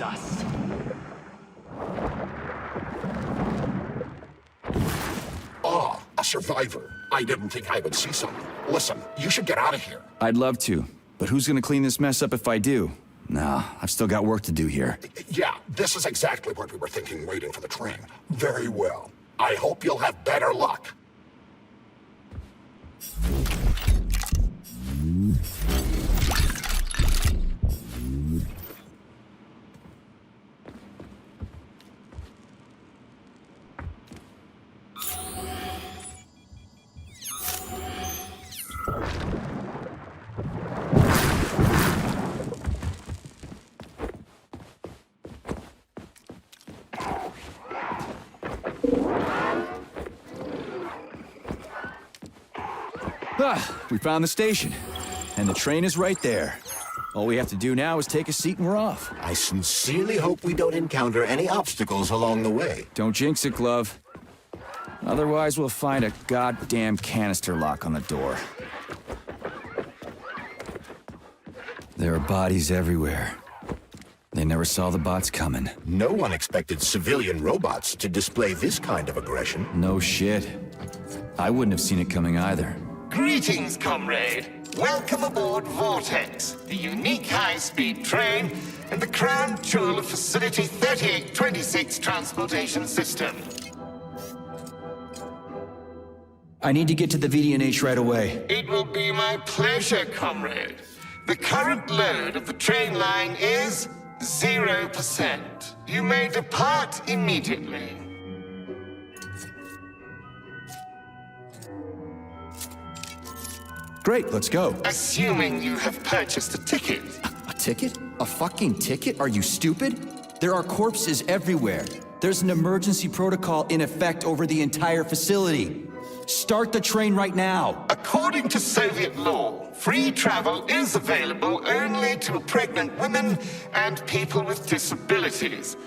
us. Ah, a survivor. I didn't think I would see someone. Listen, you should get out of here. I'd love to, but who's gonna clean this mess up if I do? Nah, I've still got work to do here. Yeah, this is exactly what we were thinking waiting for the train. Very well. I hope you'll have better luck. Ah, we found the station. And the train is right there. All we have to do now is take a seat and we're off. I sincerely hope we don't encounter any obstacles along the way. Don't jinx it, Glove. Otherwise, we'll find a goddamn canister lock on the door. There are bodies everywhere. They never saw the bots coming. No one expected civilian robots to display this kind of aggression. No shit. I wouldn't have seen it coming either. Greetings, comrade. Welcome aboard Vortex, the unique high-speed train and the crown jewel of Facility 3826 Transportation System. I need to get to the VD&H right away. It will be my pleasure, comrade. The current load of the train line is 0%. You may depart immediately. Great, let's go. Assuming you have purchased a ticket. A ticket? A fucking ticket? Are you stupid? There are corpses everywhere. There's an emergency protocol in effect over the entire facility. Start the train right now. According to Soviet law, free travel is available only to pregnant women and people with disabilities.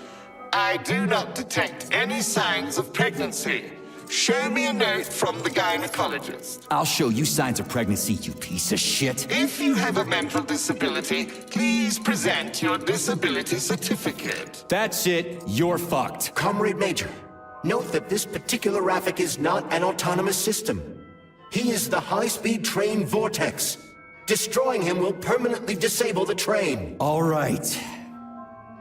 I do not detect any signs of pregnancy. Show me a note from the gynecologist. I'll show you signs of pregnancy, you piece of shit. If you have a mental disability, please present your disability certificate. That's it. You're fucked. Comrade Major, note that this particular Raffic is not an autonomous system. He is the high-speed train Vortex. Destroying him will permanently disable the train. All right.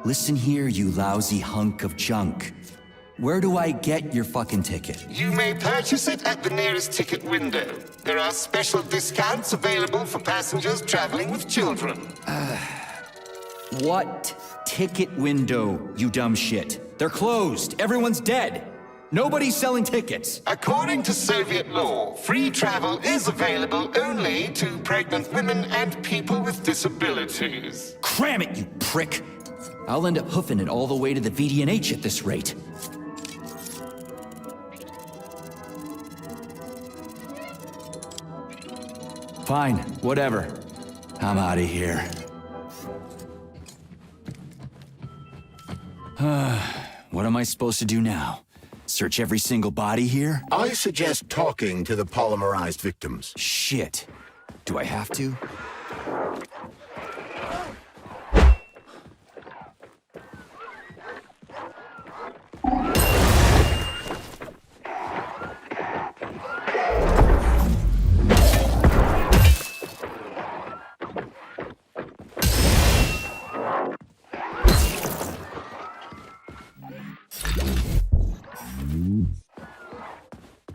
Listen here, you lousy hunk of junk. Where do I get your fucking ticket? You may purchase it at the nearest ticket window. There are special discounts available for passengers traveling with children. What ticket window, you dumb shit? They're closed. Everyone's dead. Nobody's selling tickets. According to Soviet law, free travel is available only to pregnant women and people with disabilities. Cram it, you prick! I'll end up hoofing it all the way to the VD&H at this rate. Fine, whatever. I'm out of here. What am I supposed to do now? Search every single body here? I suggest talking to the polymerized victims. Shit. Do I have to?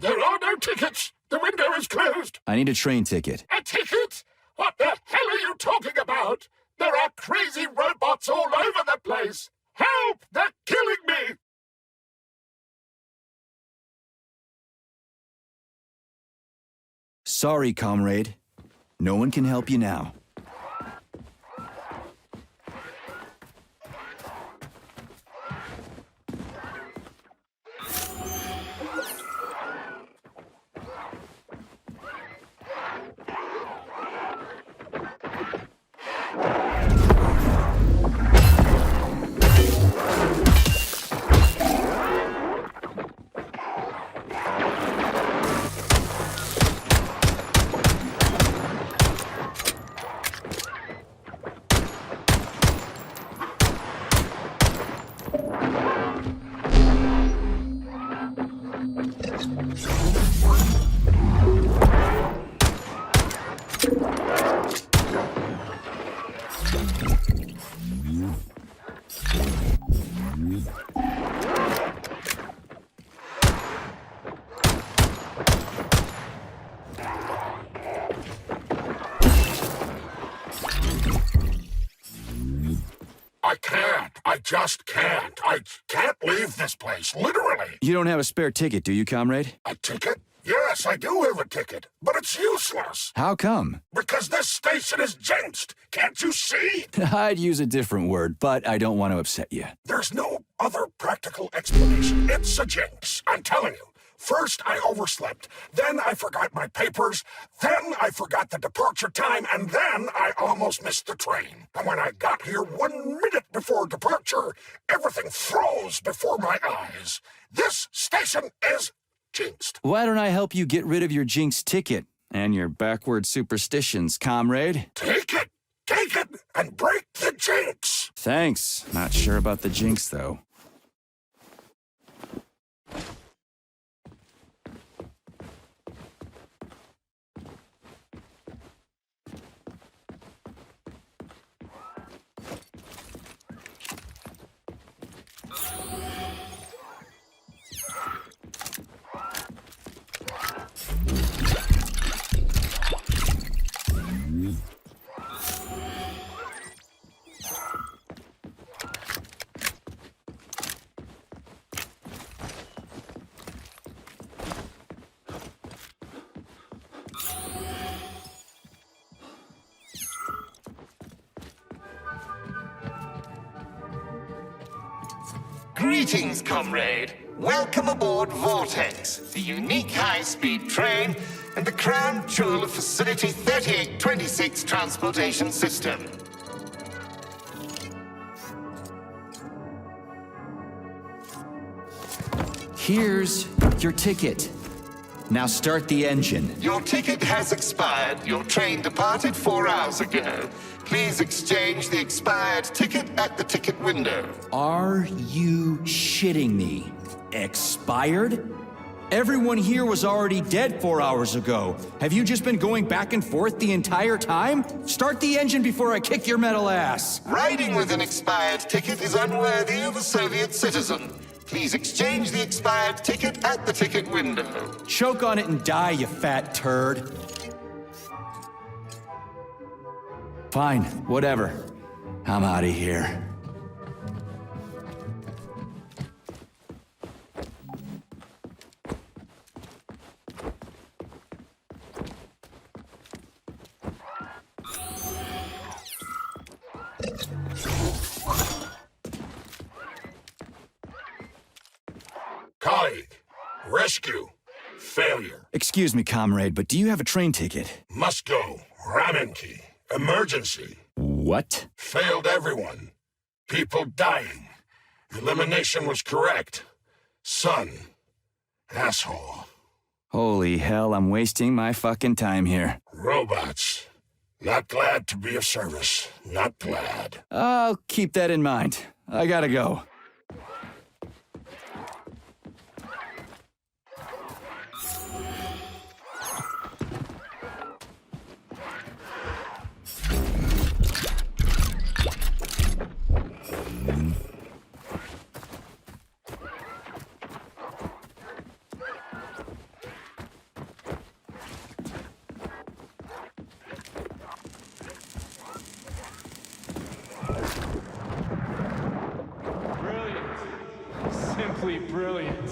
There are no tickets! The window is closed! I need a train ticket. A ticket? What the hell are you talking about? There are crazy robots all over the place! Help! They're killing me! Sorry, comrade. No one can help you now. I just can't. I can't leave this place, literally. You don't have a spare ticket, do you, comrade? A ticket? Yes, I do have a ticket, but it's useless. How come? Because this station is jinxed. Can't you see? I'd use a different word, but I don't want to upset you. There's no other practical explanation. It's a jinx. I'm telling you. First, I overslept. Then I forgot my papers. Then I forgot the departure time. And then I almost missed the train. And when I got here 1 minute before departure, everything froze before my eyes. This station is jinxed. Why don't I help you get rid of your jinx ticket and your backward superstitions, comrade? Take it! Take it! And break the jinx! Thanks. Not sure about the jinx, though. Greetings, comrade. Welcome aboard Vortex, the unique high-speed train and the crown jewel of Facility 3826 transportation system. Here's your ticket. Now start the engine. Your ticket has expired. Your train departed 4 hours ago. Please exchange the expired ticket at the ticket window. Are you shitting me? Expired? Everyone here was already dead 4 hours ago. Have you just been going back and forth the entire time? Start the engine before I kick your metal ass. Riding with an expired ticket is unworthy of a Soviet citizen. Please exchange the expired ticket at the ticket window. Choke on it and die, you fat turd. Fine, whatever. I'm out of here. Colleague, rescue, failure. Excuse me, comrade, but do you have a train ticket? Must go, Ramenki, emergency. What? Failed everyone. People dying. Elimination was correct. Son. Asshole. Holy hell, I'm wasting my fucking time here. Robots. Not glad to be of service. Not glad. I'll keep that in mind. I gotta go. Simply brilliant.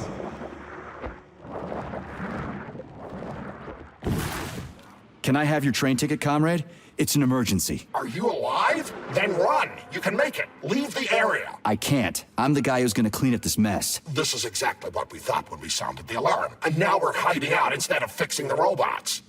Can I have your train ticket, comrade? It's an emergency. Are you alive? Then run. You can make it. Leave the area. I can't. I'm the guy who's gonna clean up this mess. This is exactly what we thought when we sounded the alarm. And now we're hiding out instead of fixing the robots.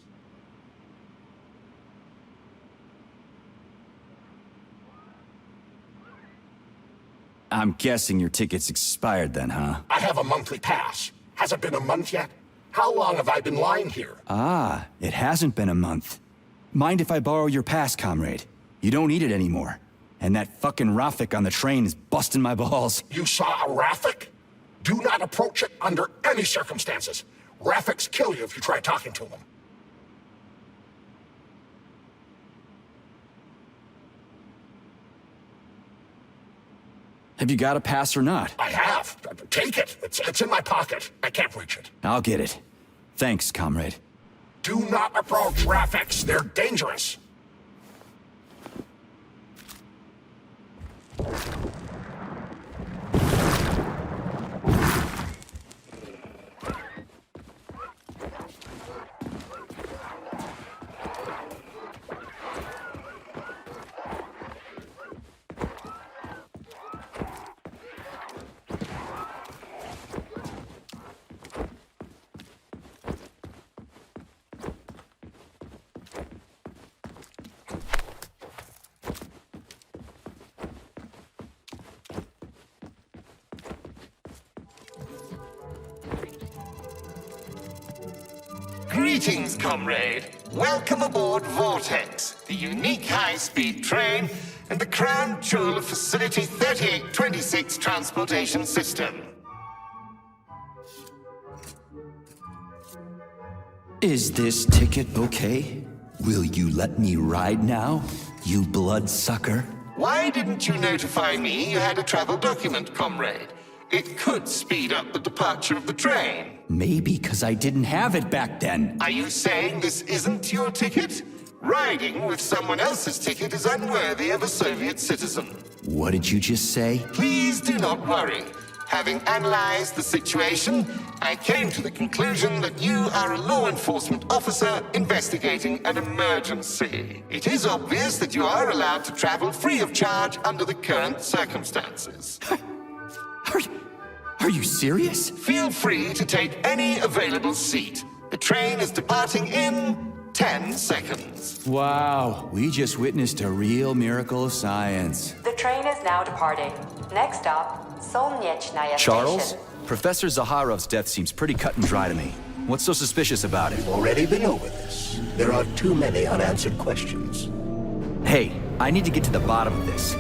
I'm guessing your ticket's expired then, huh? I have a monthly pass. Has it been a month yet? How long have I been lying here? Ah, it hasn't been a month. Mind if I borrow your pass, comrade? You don't need it anymore. And that fucking Rafik on the train is busting my balls. You saw a Rafik? Do not approach it under any circumstances. Rafiks kill you if you try talking to them. Have you got a pass or not? I have. Take it. It's in my pocket. I can't reach it. I'll get it. Thanks, comrade. Do not approach Rafiks. They're dangerous. Greetings, comrade. Welcome aboard Vortex, the unique high-speed train and the crown jewel of Facility 3826 Transportation System. Is this ticket okay? Will you let me ride now, you bloodsucker? Why didn't you notify me you had a travel document, comrade? It could speed up the departure of the train. Maybe because I didn't have it back then. Are you saying this isn't your ticket? Riding with someone else's ticket is unworthy of a Soviet citizen. What did you just say? Please do not worry. Having analyzed the situation, I came to the conclusion that you are a law enforcement officer investigating an emergency. It is obvious that you are allowed to travel free of charge under the current circumstances. Are you serious? Feel free to take any available seat. The train is departing in 10 seconds. Wow, we just witnessed a real miracle of science. The train is now departing. Next stop, Solnechnaya Charles? Station. Professor Zaharov's death seems pretty cut and dry to me. What's so suspicious about it? Already been over this. There are too many unanswered questions. Hey, I need to get to the bottom of this.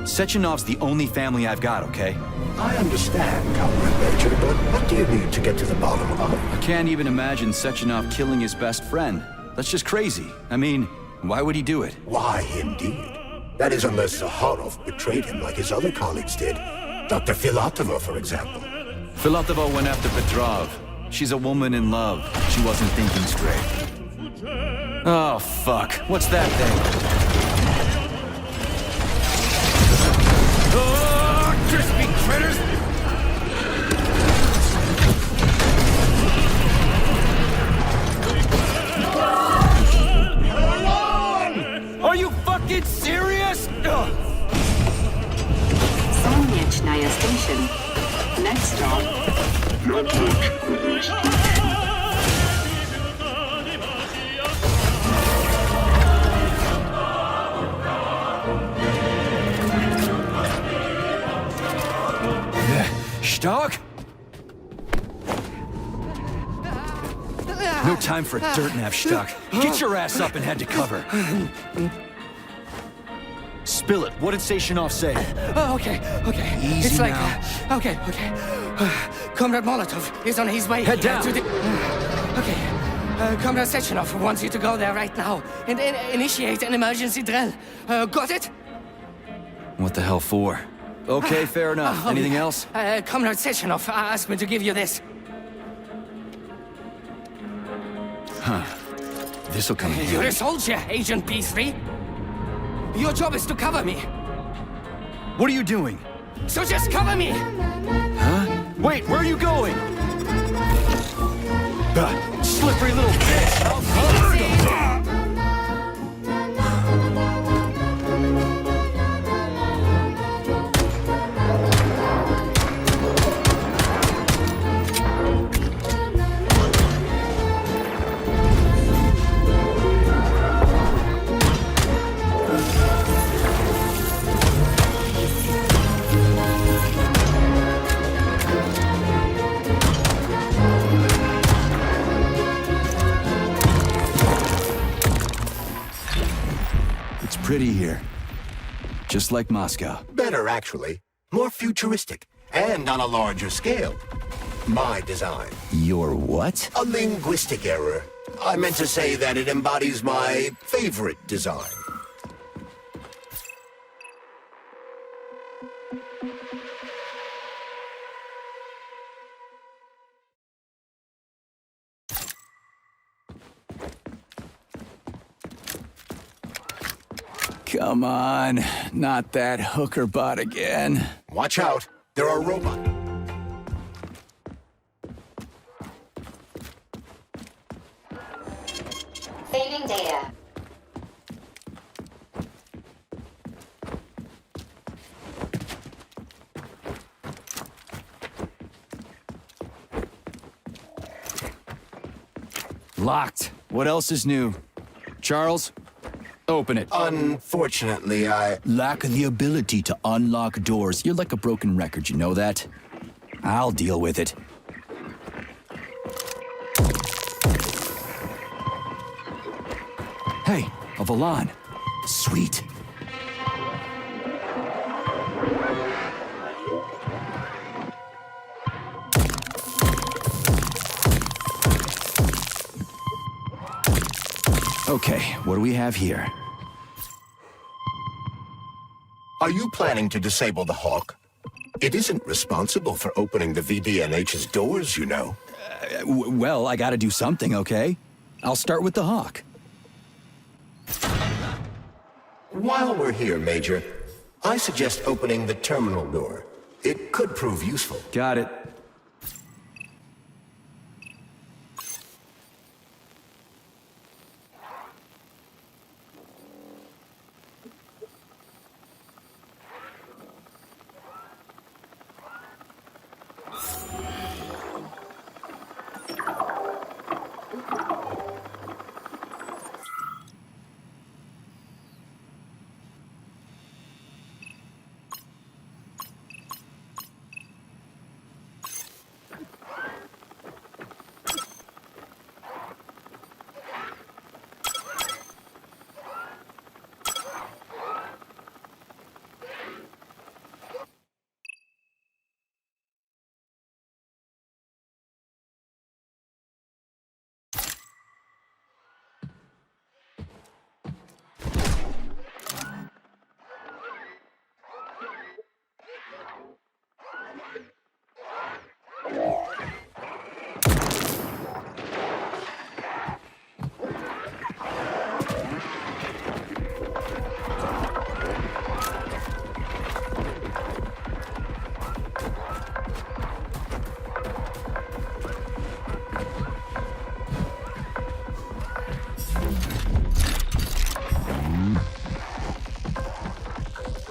Sechenov's the only family I've got, okay? I understand, Comrade Major, but what do you need to get to the bottom of? I can't even imagine Sechenov killing his best friend. That's just crazy. I mean, why would he do it? Why, indeed. That is unless Zaharov betrayed him like his other colleagues did. Dr. Filatova, for example. Filatova went after Petrov. She's a woman in love. She wasn't thinking straight. Oh, fuck. What's that thing? Oh, crispy critters! Are you fucking serious? Solnechnaya Station. Next stop, Robotics. Stark? No time for dirt nap, Stark. Get your ass up and head to cover. Spill it. What did Sechenov say? Okay. Easy it's like, now. Okay. Comrade Molotov is on his way. Head down. To the... Okay. Comrade Sechenov wants you to go there right now and initiate an emergency drill. Got it? What the hell for? Okay, fair enough. Anything else? Comrade Sechenov asked me to give you this. Huh. This'll come in You're handy. a soldier, Agent P3. Your job is to cover me. What are you doing? So just cover me! Huh? Wait, where are you going? Slippery little bitch! Pretty here. Just like Moscow. Better, actually. More futuristic. And on a larger scale. My design. Your what? A linguistic error. I meant to say that it embodies my favorite design. Come on, not that hooker bot again. Watch out, there are robots. Saving data. Locked. What else is new? Charles? Open it. Unfortunately, I lack the ability to unlock doors. You're like a broken record, you know that? I'll deal with it. Hey, a Volan. Sweet. Okay, what do we have here? Are you planning to disable the Hawk? It isn't responsible for opening the VDNH's doors, you know. Well, I gotta do something, okay? I'll start with the Hawk. While we're here, Major, I suggest opening the terminal door. It could prove useful. Got it.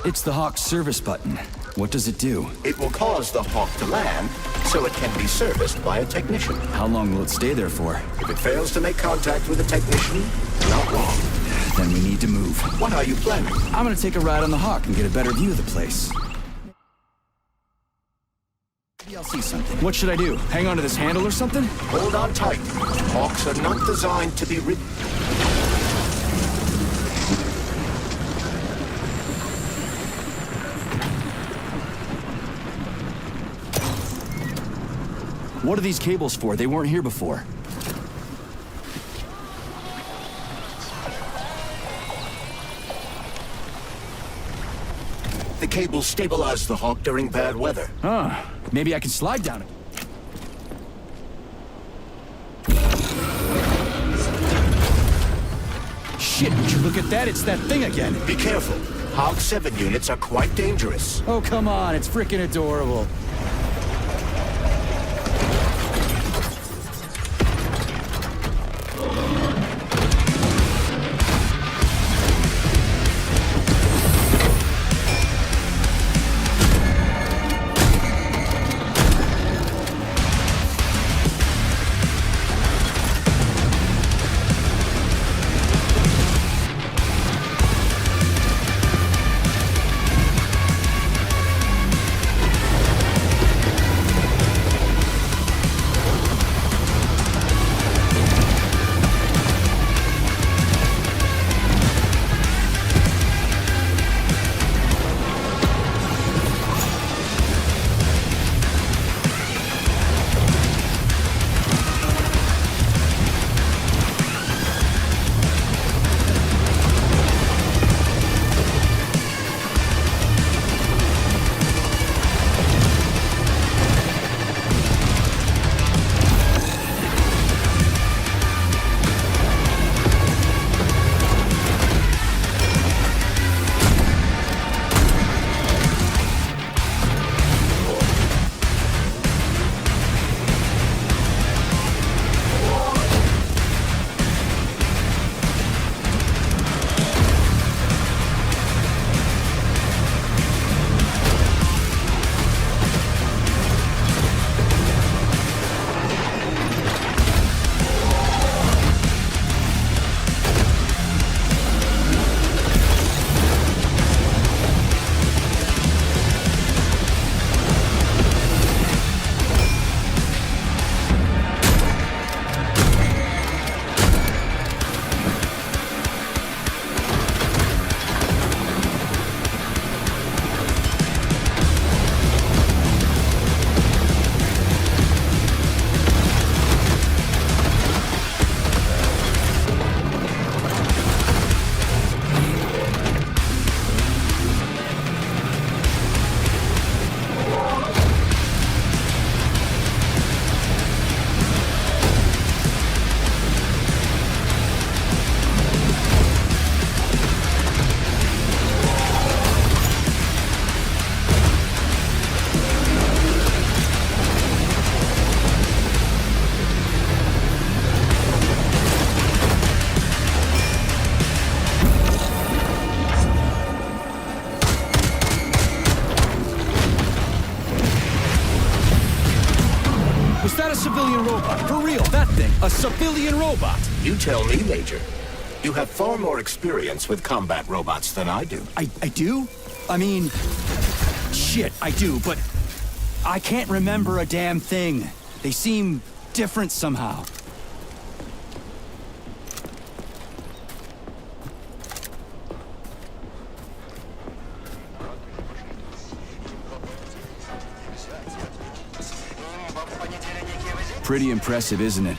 It's the Hawk's service button. What does it do? It will cause the Hawk to land, so it can be serviced by a technician. How long will it stay there for? If it fails to make contact with a technician, not long. Then we need to move. What are you planning? I'm gonna take a ride on the Hawk and get a better view of the place. Maybe I'll see something. What should I do? Hang on to this handle or something? Hold on tight. Hawks are not designed to be ridden. What are these cables for? They weren't here before. The cables stabilize the Hawk during bad weather. Huh. Maybe I can slide down it. Shit, would you look at that? It's that thing again. Be careful. Hawk 7 units are quite dangerous. Oh, come on. It's freaking adorable. Is that a civilian robot? For real, that thing, a civilian robot? You tell me, Major. You have far more experience with combat robots than I do. I do? I mean, shit, I do, but I can't remember a damn thing. They seem different somehow. Pretty impressive, isn't it?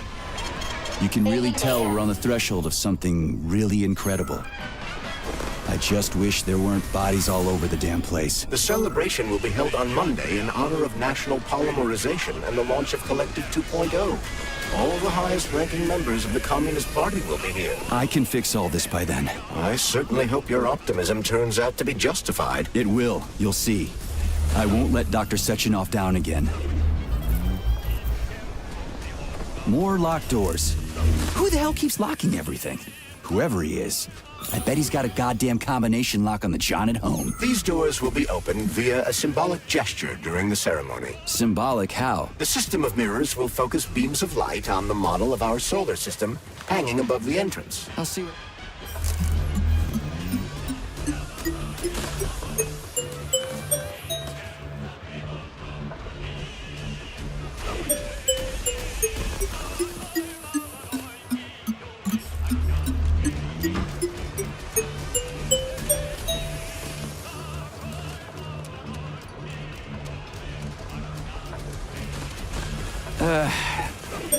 You can really tell we're on the threshold of something really incredible. I just wish there weren't bodies all over the damn place. The celebration will be held on Monday in honor of National Polymerization and the launch of Collective 2.0. All the highest-ranking members of the Communist Party will be here. I can fix all this by then. I certainly hope your optimism turns out to be justified. It will, you'll see. I won't let Dr. Sechenov down again. More locked doors. Who the hell keeps locking everything? Whoever he is. I bet he's got a goddamn combination lock on the John at home. These doors will be opened via a symbolic gesture during the ceremony. Symbolic how? The system of mirrors will focus beams of light on the model of our solar system hanging above the entrance. I'll see what...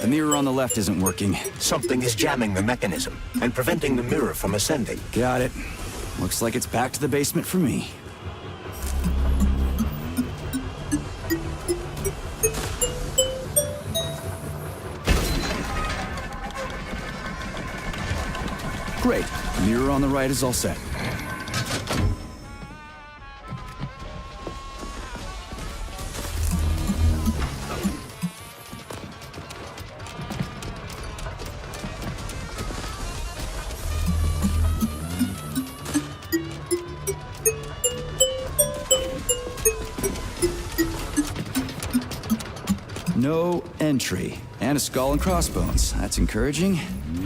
The mirror on the left isn't working. Something is jamming the mechanism and preventing the mirror from ascending. Got it. Looks like it's back to the basement for me. Great. Mirror on the right is all set. No entry. And a skull and crossbones. That's encouraging.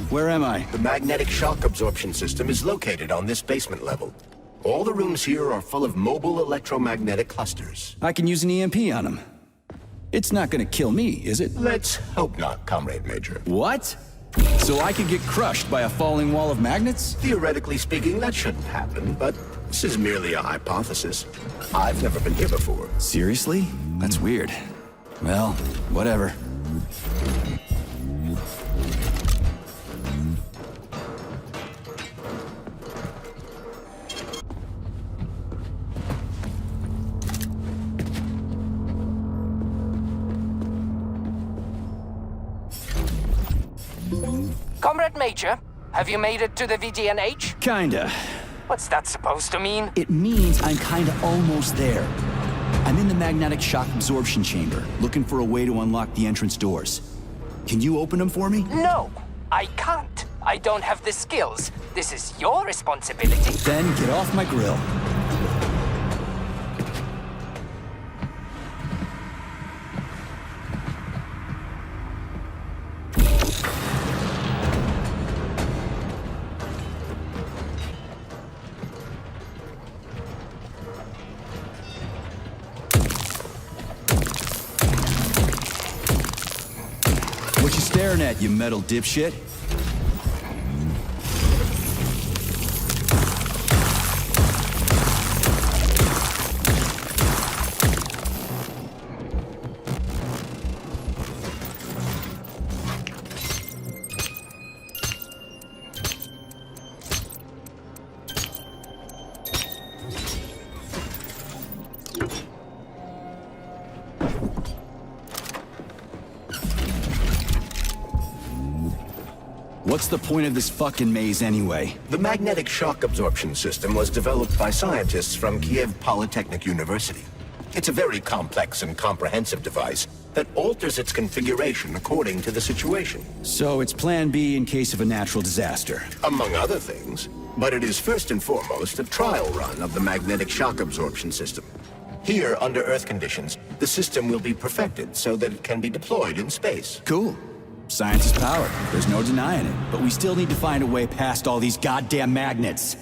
Where am I? The magnetic shock absorption system is located on this basement level. All the rooms here are full of mobile electromagnetic clusters. I can use an EMP on them. It's not gonna kill me, is it? Let's hope not, Comrade Major. What? So I could get crushed by a falling wall of magnets? Theoretically speaking, that shouldn't happen, but this is merely a hypothesis. I've never been here before. Seriously? That's weird. Well, whatever. Comrade Major, have you made it to the VGNH? Kinda. What's that supposed to mean? It means I'm kinda almost there. I'm in the magnetic shock absorption chamber, looking for a way to unlock the entrance doors. Can you open them for me? No, I can't. I don't have the skills. This is your responsibility. Then get off my grill. What you staring at, you metal dipshit? What's the point of this fucking maze anyway? The magnetic shock absorption system was developed by scientists from Kiev Polytechnic University. It's a very complex and comprehensive device that alters its configuration according to the situation. So it's plan B in case of a natural disaster. Among other things. But it is first and foremost a trial run of the magnetic shock absorption system. Here, under Earth conditions, the system will be perfected so that it can be deployed in space. Cool. Science is power. There's no denying it. But we still need to find a way past all these goddamn magnets.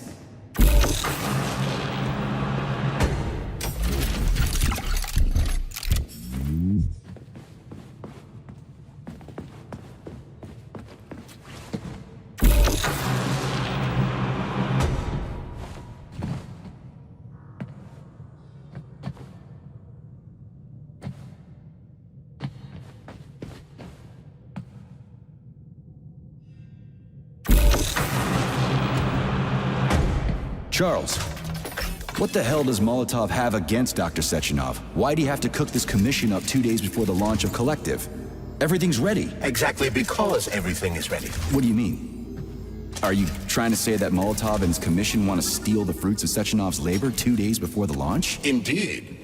Charles, what the hell does Molotov have against Dr. Sechenov? Why'd he have to cook this commission up 2 days before the launch of Collective? Everything's ready. Exactly because everything is ready. What do you mean? Are you trying to say that Molotov and his commission want to steal the fruits of Sechenov's labor 2 days before the launch? Indeed.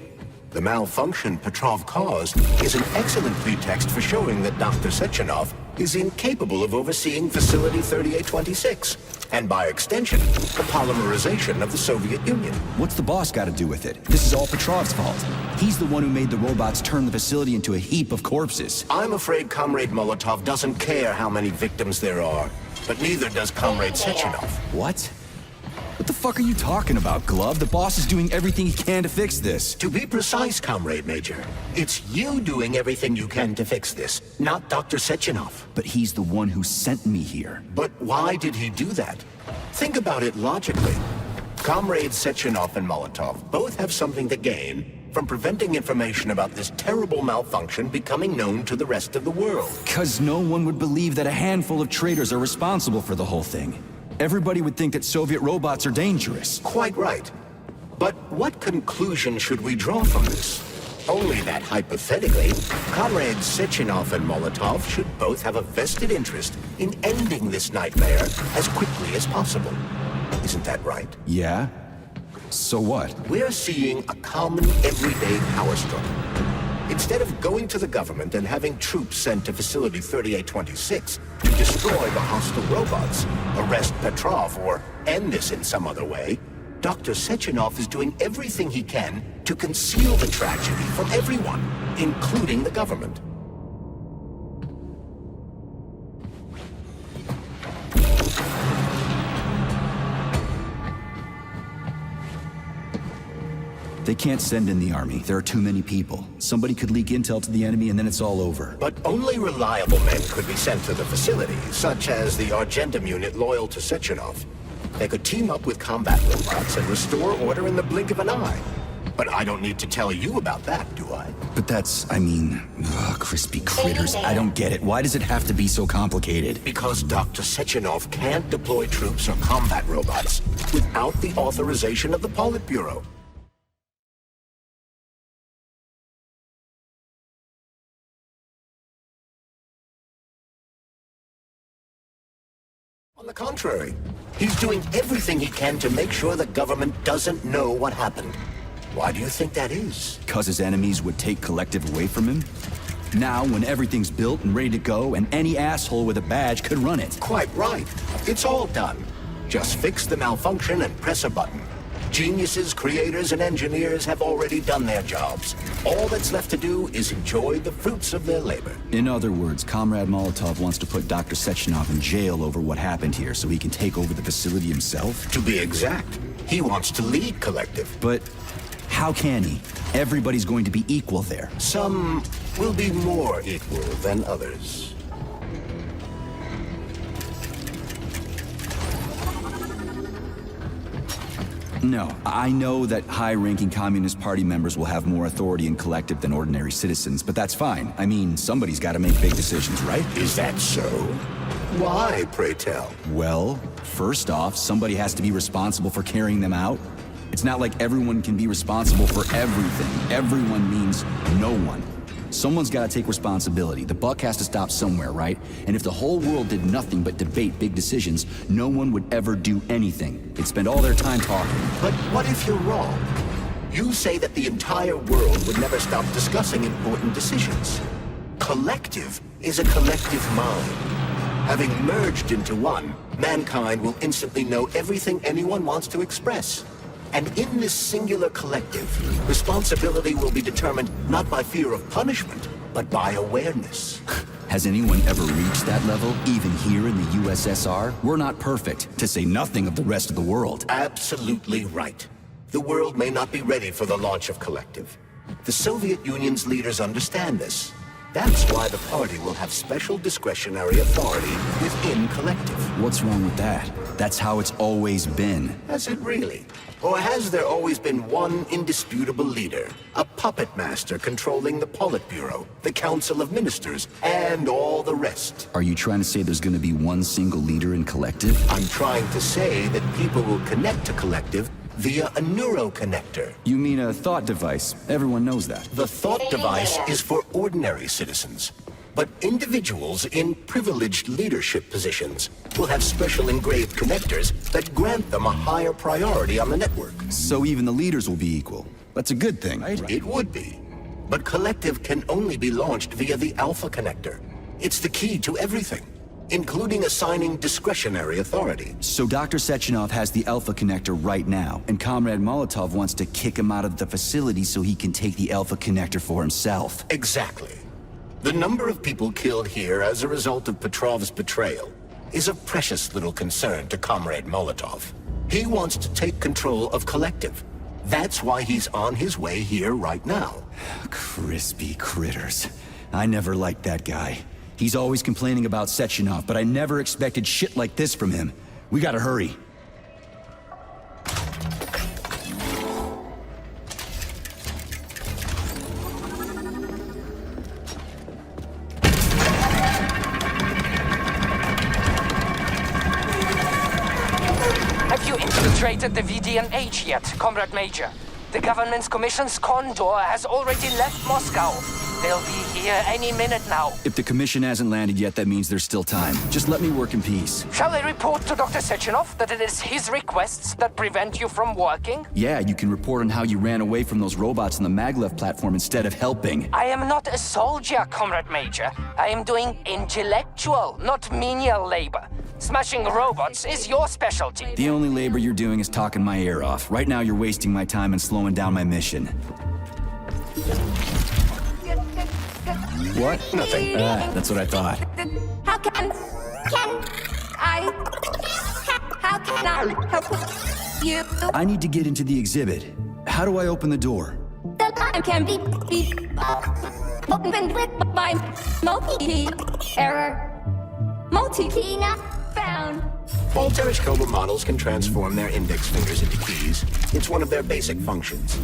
The malfunction Petrov caused is an excellent pretext for showing that Dr. Sechenov is incapable of overseeing Facility 3826, and by extension, the polymerization of the Soviet Union. What's the boss got to do with it? This is all Petrov's fault. He's the one who made the robots turn the facility into a heap of corpses. I'm afraid Comrade Molotov doesn't care how many victims there are, but neither does Comrade Sechenov. What? What the fuck are you talking about, Glove? The boss is doing everything he can to fix this. To be precise, Comrade Major, it's you doing everything you can to fix this, not Dr. Sechenov. But he's the one who sent me here. But why did he do that? Think about it logically. Comrades Sechenov and Molotov both have something to gain from preventing information about this terrible malfunction becoming known to the rest of the world. 'Cause no one would believe that a handful of traitors are responsible for the whole thing. Everybody would think that Soviet robots are dangerous. Quite right. But what conclusion should we draw from this? Only that hypothetically, Comrades Sechenov and Molotov should both have a vested interest in ending this nightmare as quickly as possible. Isn't that right? Yeah? So what? We're seeing a common, everyday power struggle. Instead of going to the government and having troops sent to Facility 3826 to destroy the hostile robots, arrest Petrov, or end this in some other way, Dr. Sechenov is doing everything he can to conceal the tragedy from everyone, including the government. They can't send in the army. There are too many people. Somebody could leak intel to the enemy and then it's all over. But only reliable men could be sent to the facility, such as the Argentum unit loyal to Sechenov. They could team up with combat robots and restore order in the blink of an eye. But I don't need to tell you about that, do I? But that's, crispy critters. I don't get it. Why does it have to be so complicated? Because Dr. Sechenov can't deploy troops or combat robots without the authorization of the Politburo. On the contrary, he's doing everything he can to make sure the government doesn't know what happened. Why do you think that is? 'Cause his enemies would take Collective away from him? Now, when everything's built and ready to go, and any asshole with a badge could run it. Quite right. It's all done. Just fix the malfunction and press a button. Geniuses, creators, and engineers have already done their jobs. All that's left to do is enjoy the fruits of their labor. In other words, Comrade Molotov wants to put Dr. Sechenov in jail over what happened here so he can take over the facility himself? To be exact, he wants to lead Collective. But how can he? Everybody's going to be equal there. Some will be more equal than others. No, I know that high-ranking Communist Party members will have more authority in Collective than ordinary citizens, but that's fine. I mean, somebody's got to make big decisions, right? Is that so? Why, pray tell? Well, first off, somebody has to be responsible for carrying them out. It's not like everyone can be responsible for everything. Everyone means no one. Someone's got to take responsibility. The buck has to stop somewhere, right? And if the whole world did nothing but debate big decisions, no one would ever do anything. They'd spend all their time talking. But what if you're wrong? You say that the entire world would never stop discussing important decisions. Collective is a collective mind. Having merged into one, mankind will instantly know everything anyone wants to express. And in this singular collective, responsibility will be determined not by fear of punishment, but by awareness. Has anyone ever reached that level, even here in the USSR? We're not perfect, to say nothing of the rest of the world. Absolutely right. The world may not be ready for the launch of Collective. The Soviet Union's leaders understand this. That's why the party will have special discretionary authority within Collective. What's wrong with that? That's how it's always been. Has it really? Or has there always been one indisputable leader? A puppet master controlling the Politburo, the Council of Ministers, and all the rest? Are you trying to say there's gonna be one single leader in Collective? I'm trying to say that people will connect to Collective via a neuroconnector. You mean a thought device? Everyone knows that. The thought device is for ordinary citizens. But individuals in privileged leadership positions will have special engraved connectors that grant them a higher priority on the network. So even the leaders will be equal. That's a good thing, right? It would be. But Collective can only be launched via the Alpha Connector. It's the key to everything, including assigning discretionary authority. So Dr. Sechenov has the Alpha Connector right now, and Comrade Molotov wants to kick him out of the facility so he can take the Alpha Connector for himself. Exactly. The number of people killed here as a result of Petrov's betrayal is a precious little concern to Comrade Molotov. He wants to take control of Collective. That's why he's on his way here right now. Crispy critters. I never liked that guy. He's always complaining about Sechenov, but I never expected shit like this from him. We gotta hurry. Have you infiltrated the VDNH yet, Comrade Major? The government's commission's Condor has already left Moscow. They'll be here any minute now. If the commission hasn't landed yet, that means there's still time. Just let me work in peace. Shall I report to Dr. Sechenov that it is his requests that prevent you from working? Yeah, you can report on how you ran away from those robots on the maglev platform instead of helping. I am not a soldier, Comrade Major. I am doing intellectual, not menial labor. Smashing robots is your specialty. The only labor you're doing is talking my ear off. Right now you're wasting my time and slowing down my mission. What? Nothing. That's what I thought. How can I help you? I need to get into the exhibit. How do I open the door? The time can be opened with my multi-key error. Multi-key not found. All Tereshkova models can transform their index fingers into keys. It's one of their basic functions.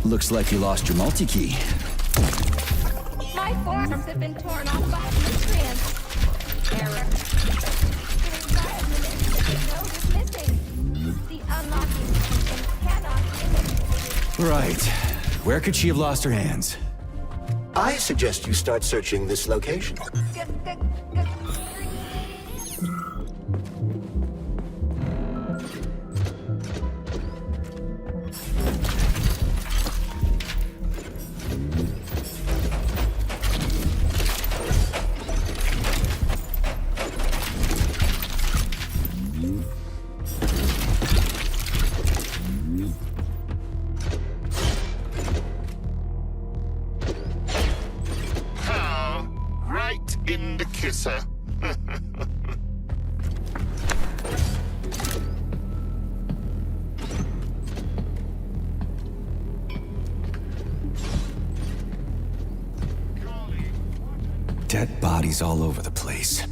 Looks like you lost your multi-key. My forearms have been torn off by the trans error. The environment is missing. The unlocking function cannot. Right. Where could she have lost her hands? I suggest you start searching this location. Right in the kisser. Dead bodies all over the place.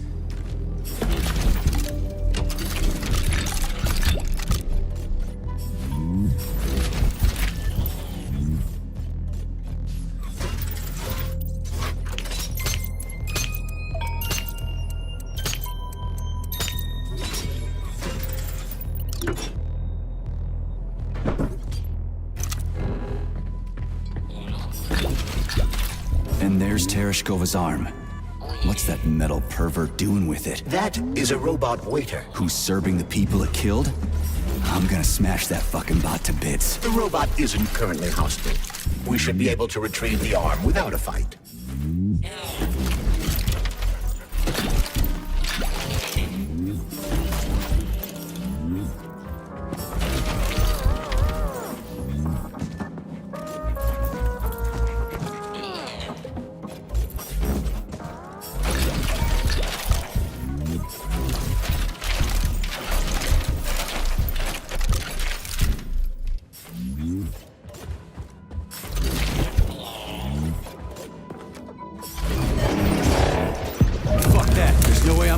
And there's Tereshkova's arm. What's that metal pervert doing with it? That is a robot waiter. Who's serving the people it killed? I'm gonna smash that fucking bot to bits. The robot isn't currently hostile. We should be able to retrieve the arm without a fight.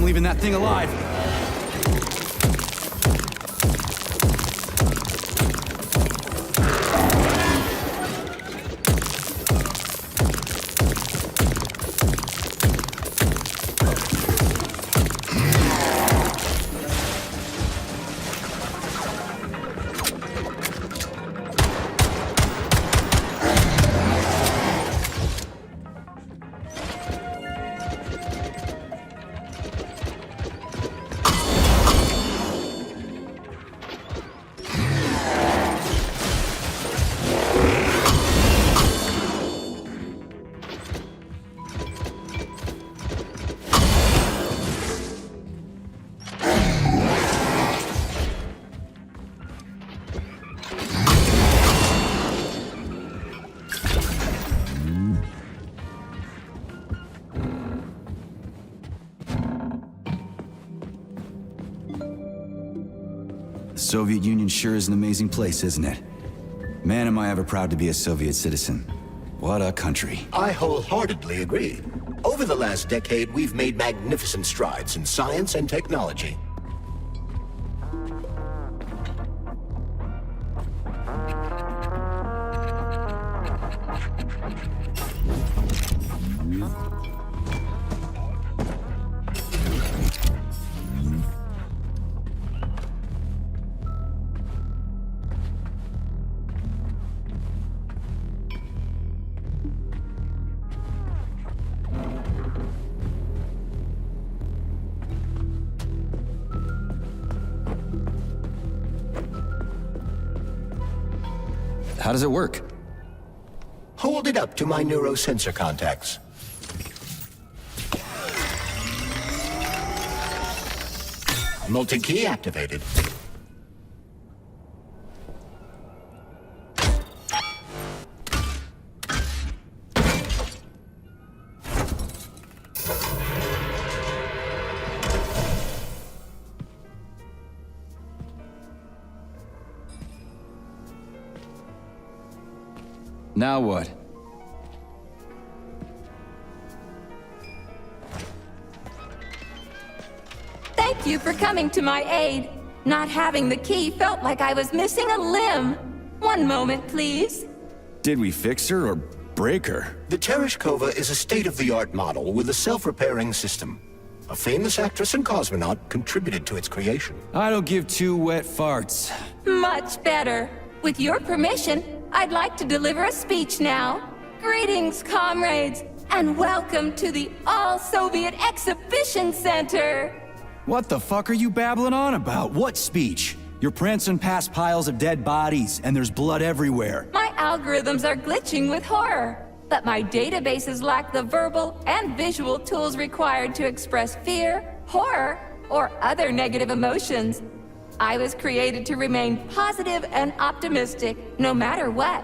leaving that thing alive. The Soviet Union sure is an amazing place, isn't it? Man, am I ever proud to be a Soviet citizen. What a country. I wholeheartedly agree. Over the last decade, we've made magnificent strides in science and technology. How does it work? Hold it up to my neurosensor contacts. Multi-key activated. Now what? Thank you for coming to my aid. Not having the key felt like I was missing a limb. One moment, please. Did we fix her or break her? The Tereshkova is a state-of-the-art model with a self-repairing system. A famous actress and cosmonaut contributed to its creation. I don't give two wet farts. Much better. With your permission, I'd like to deliver a speech now. Greetings, comrades, and welcome to the All-Soviet Exhibition Center. What the fuck are you babbling on about? What speech? You're prancing past piles of dead bodies, and there's blood everywhere. My algorithms are glitching with horror, but my databases lack the verbal and visual tools required to express fear, horror, or other negative emotions. I was created to remain positive and optimistic, no matter what.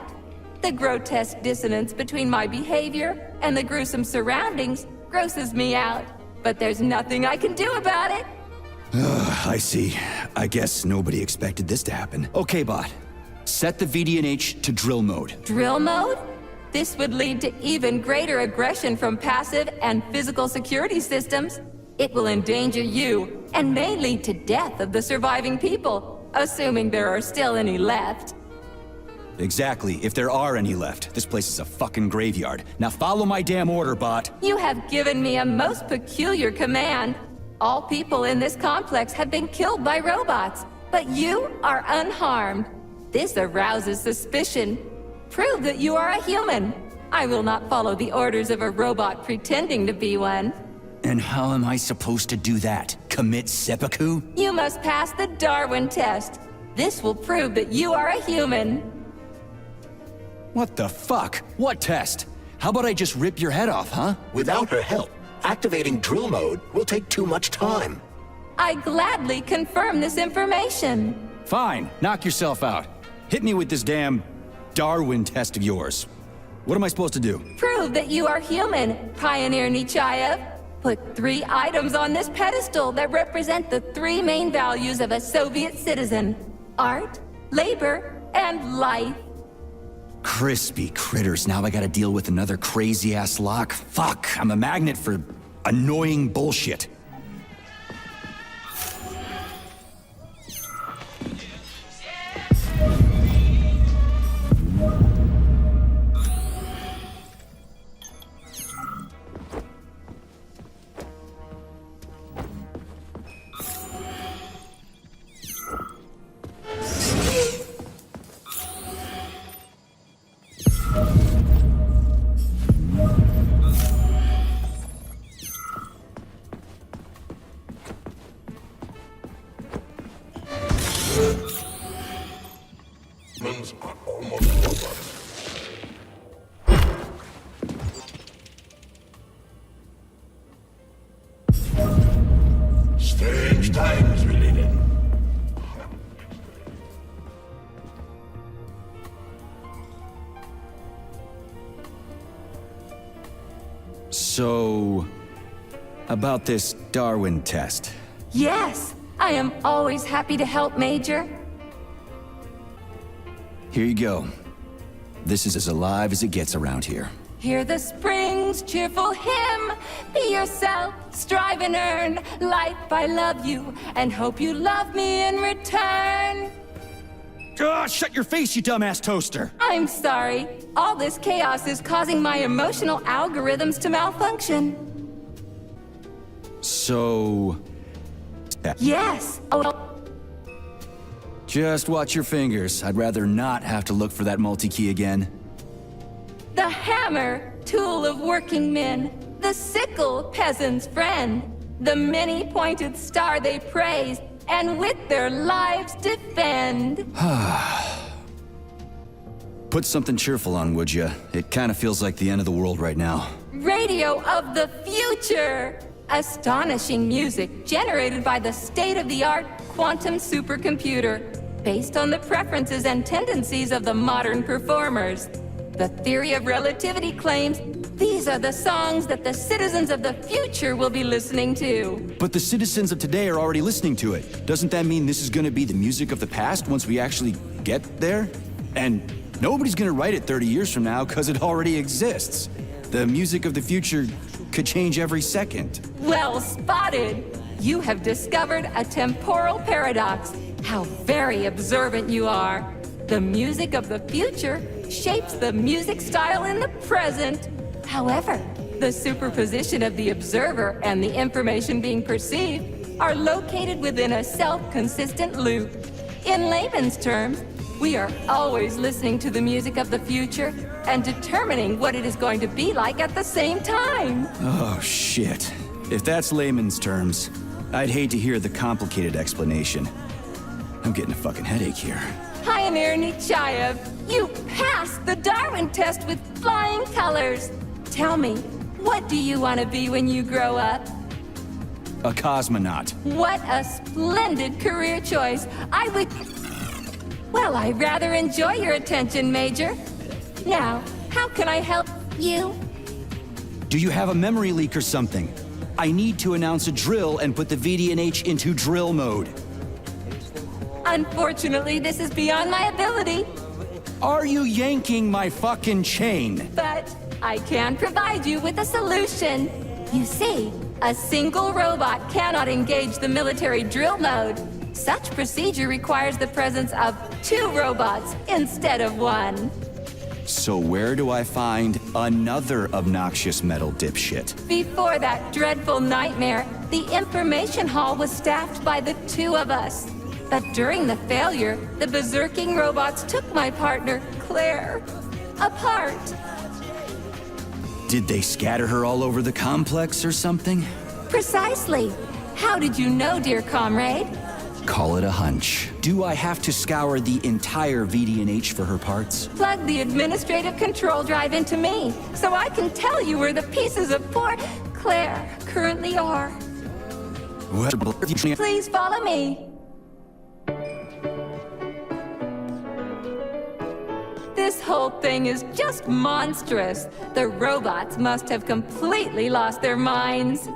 The grotesque dissonance between my behavior and the gruesome surroundings grosses me out, but there's nothing I can do about it. I see. I guess nobody expected this to happen. Okay, bot. Set the VDNH to drill mode. Drill mode? This would lead to even greater aggression from passive and physical security systems. It will endanger you, and may lead to death of the surviving people, assuming there are still any left. Exactly, if there are any left. This place is a fucking graveyard. Now follow my damn order, bot. You have given me a most peculiar command. All people in this complex have been killed by robots, but you are unharmed. This arouses suspicion. Prove that you are a human. I will not follow the orders of a robot pretending to be one. And how am I supposed to do that? Commit seppuku? You must pass the Darwin test. This will prove that you are a human. What the fuck? What test? How about I just rip your head off, huh? Without her help, activating drill mode will take too much time. I gladly confirm this information. Fine, knock yourself out. Hit me with this damn Darwin test of yours. What am I supposed to do? Prove that you are human, Pioneer Nechayev. Put 3 items on this pedestal that represent the 3 main values of a Soviet citizen: art, labor, and life. Crispy critters, now I gotta deal with another crazy-ass lock? Fuck, I'm a magnet for annoying bullshit. So, about this Darwin test. Yes, I am always happy to help, Major. Here you go. This is as alive as it gets around here. Hear the spring's cheerful hymn. Be yourself, strive and earn. Life, I love you, and hope you love me in return. Ah, shut your face, you dumbass toaster! I'm sorry. All this chaos is causing my emotional algorithms to malfunction. So... Yes. Oh. Just watch your fingers. I'd rather not have to look for that multi-key again. The hammer, tool of working men. The sickle, peasant's friend. The many-pointed star they praise, and with their lives defend. Put something cheerful on, would ya? It kind of feels like the end of the world right now. Radio of the future! Astonishing music generated by the state-of-the-art quantum supercomputer, based on the preferences and tendencies of the modern performers. The theory of relativity claims these are the songs that the citizens of the future will be listening to. But the citizens of today are already listening to it. Doesn't that mean this is gonna be the music of the past once we actually get there? And nobody's gonna write it 30 years from now because it already exists. The music of the future could change every second. Well spotted! You have discovered a temporal paradox. How very observant you are. The music of the future shapes the music style in the present. However, the superposition of the observer and the information being perceived are located within a self-consistent loop. In layman's terms, we are always listening to the music of the future and determining what it is going to be like at the same time. Oh, shit. If that's layman's terms, I'd hate to hear the complicated explanation. I'm getting a fucking headache here. Pioneer Nechayev, you passed the Darwin test with flying colors. Tell me, what do you want to be when you grow up? A cosmonaut. What a splendid career choice. Well, I rather enjoy your attention, Major. Now, how can I help you? Do you have a memory leak or something? I need to announce a drill and put the VD&H into drill mode. Unfortunately, this is beyond my ability. Are you yanking my fucking chain? But I can provide you with a solution. You see, a single robot cannot engage the military drill mode. Such procedure requires the presence of 2 robots instead of 1. So where do I find another obnoxious metal dipshit? Before that dreadful nightmare, the information hall was staffed by the 2 of us. But during the failure, the berserking robots took my partner, Claire, apart. Did they scatter her all over the complex or something? Precisely. How did you know, dear comrade? Call it a hunch. Do I have to scour the entire VD&H for her parts? Plug the administrative control drive into me, so I can tell you where the pieces of poor Claire currently are. Please follow me. This whole thing is just monstrous. The robots must have completely lost their minds.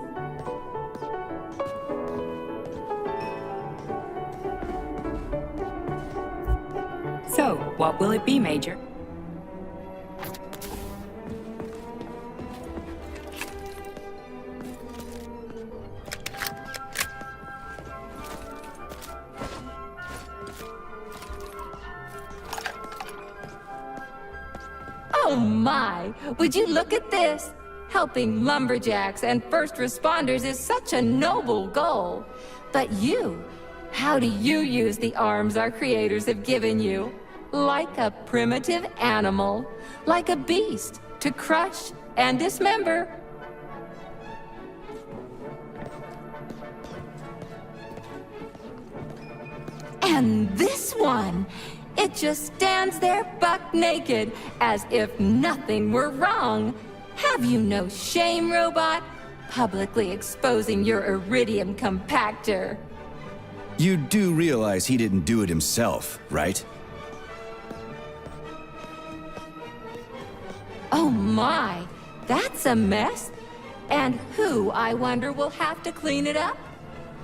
So, what will it be, Major? Oh my! Would you look at this? Helping lumberjacks and first responders is such a noble goal. But you, how do you use the arms our creators have given you? Like a primitive animal, like a beast, to crush and dismember. And this one, it just stands there buck naked, as if nothing were wrong. Have you no shame, robot? Publicly exposing your iridium compactor. You do realize he didn't do it himself, right? Oh my, that's a mess. And who, I wonder, will have to clean it up?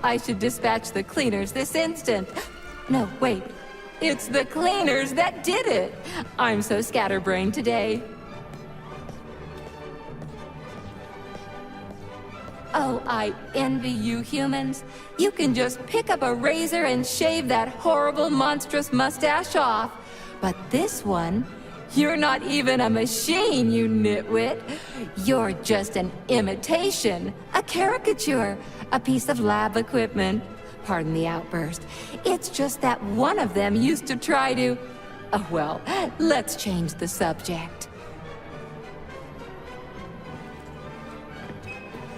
I should dispatch the cleaners this instant. No, wait. It's the cleaners that did it. I'm so scatterbrained today. Oh, I envy you humans. You can just pick up a razor and shave that horrible, monstrous mustache off. But this one, you're not even a machine, you nitwit. You're just an imitation, a caricature, a piece of lab equipment. Pardon the outburst. It's just that one of them used to try to... Oh, well, let's change the subject.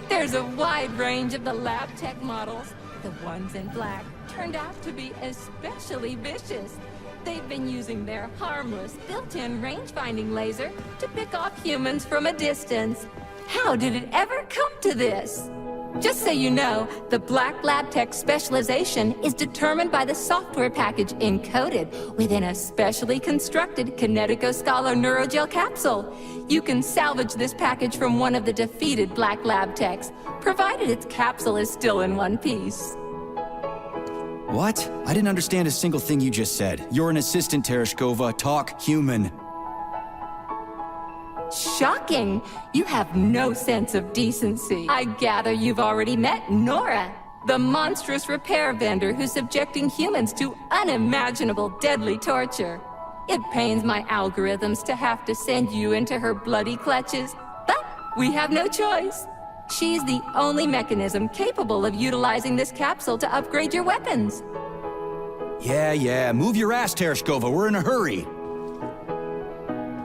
There's a wide range of the lab tech models. The ones in black turned out to be especially vicious. They've been using their harmless, built-in range-finding laser to pick off humans from a distance. How did it ever come to this? Just so you know, the Black Lab Tech specialization is determined by the software package encoded within a specially constructed Kinetico-Scala Neurogel capsule. You can salvage this package from one of the defeated Black Lab Techs, provided its capsule is still in one piece. What? I didn't understand a single thing you just said. You're an assistant, Tereshkova. Talk human. Shocking! You have no sense of decency. I gather you've already met Nora, the monstrous repair vendor who's subjecting humans to unimaginable deadly torture. It pains my algorithms to have to send you into her bloody clutches, but we have no choice. She's the only mechanism capable of utilizing this capsule to upgrade your weapons. Yeah, move your ass, Tereshkova. We're in a hurry.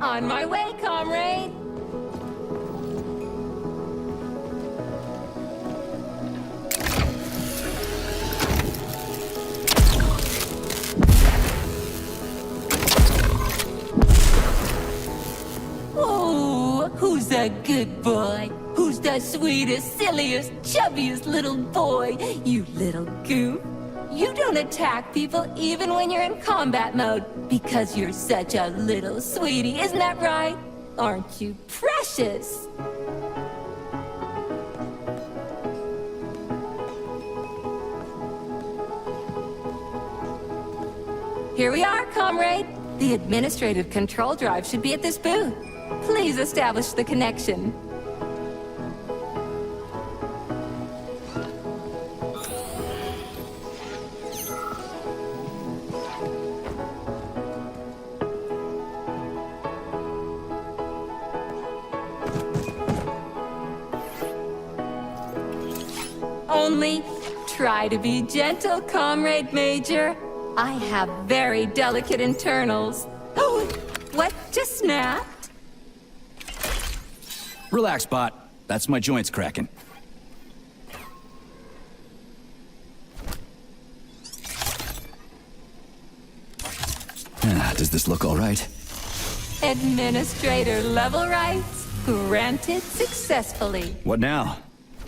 On my way, comrade! Oh, who's a good boy? Who's the sweetest, silliest, chubbiest little boy? You little goof. You don't attack people even when you're in combat mode because you're such a little sweetie, isn't that right? Aren't you precious? Here we are, comrade. The administrative control drive should be at this booth. Please establish the connection. Only try to be gentle, Comrade Major. I have very delicate internals. Oh, what just snapped? Relax, bot. That's my joints cracking. Does this look all right? Administrator level rights granted successfully. What now?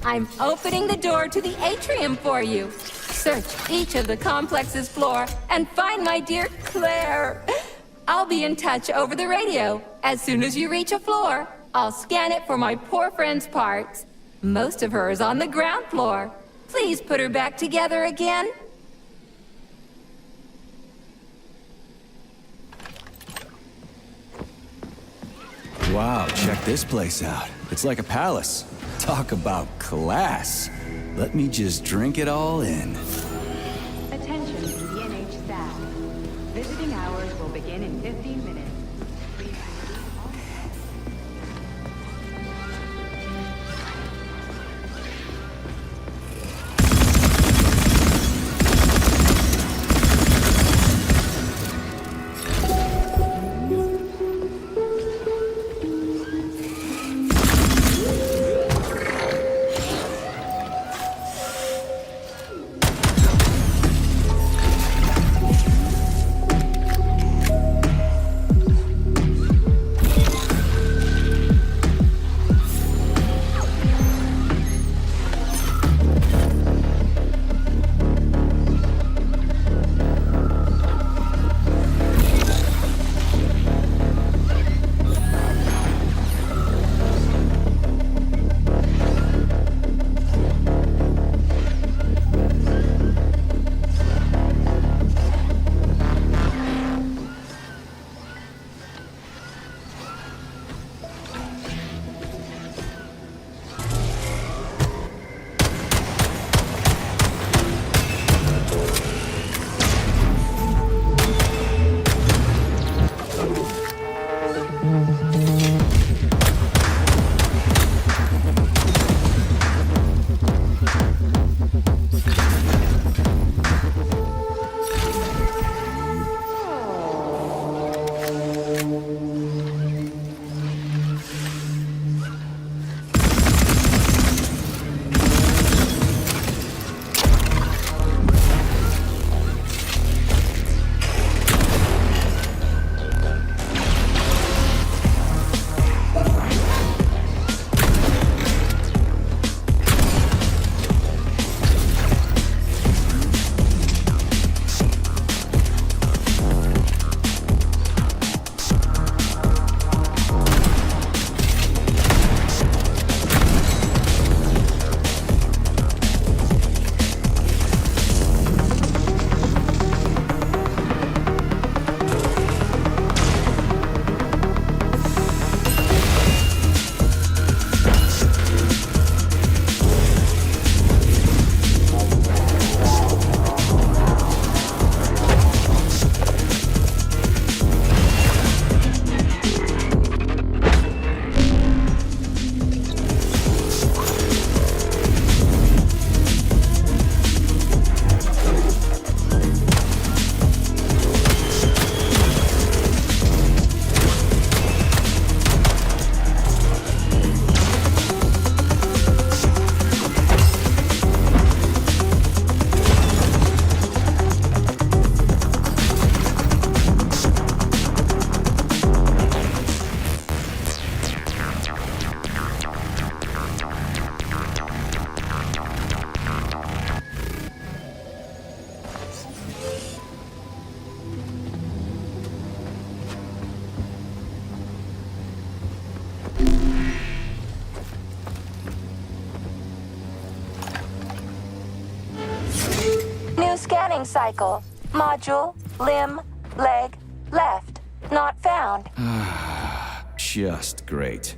I'm opening the door to the atrium for you. Search each of the complex's floor and find my dear Claire. I'll be in touch over the radio. As soon as you reach a floor, I'll scan it for my poor friend's parts. Most of her is on the ground floor. Please put her back together again. Wow, check this place out. It's like a palace. Talk about class. Let me just drink it all in. Attention, DNH staff. Visiting hours will begin in 15 minutes. Please running cycle. Module, limb, leg, left. Not found. Just great.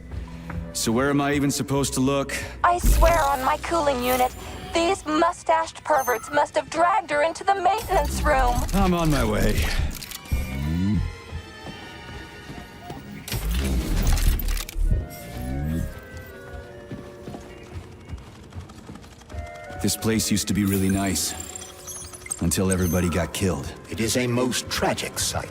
So where am I even supposed to look? I swear on my cooling unit, these mustached perverts must have dragged her into the maintenance room. I'm on my way. This place used to be really nice. Until everybody got killed. It is a most tragic sight.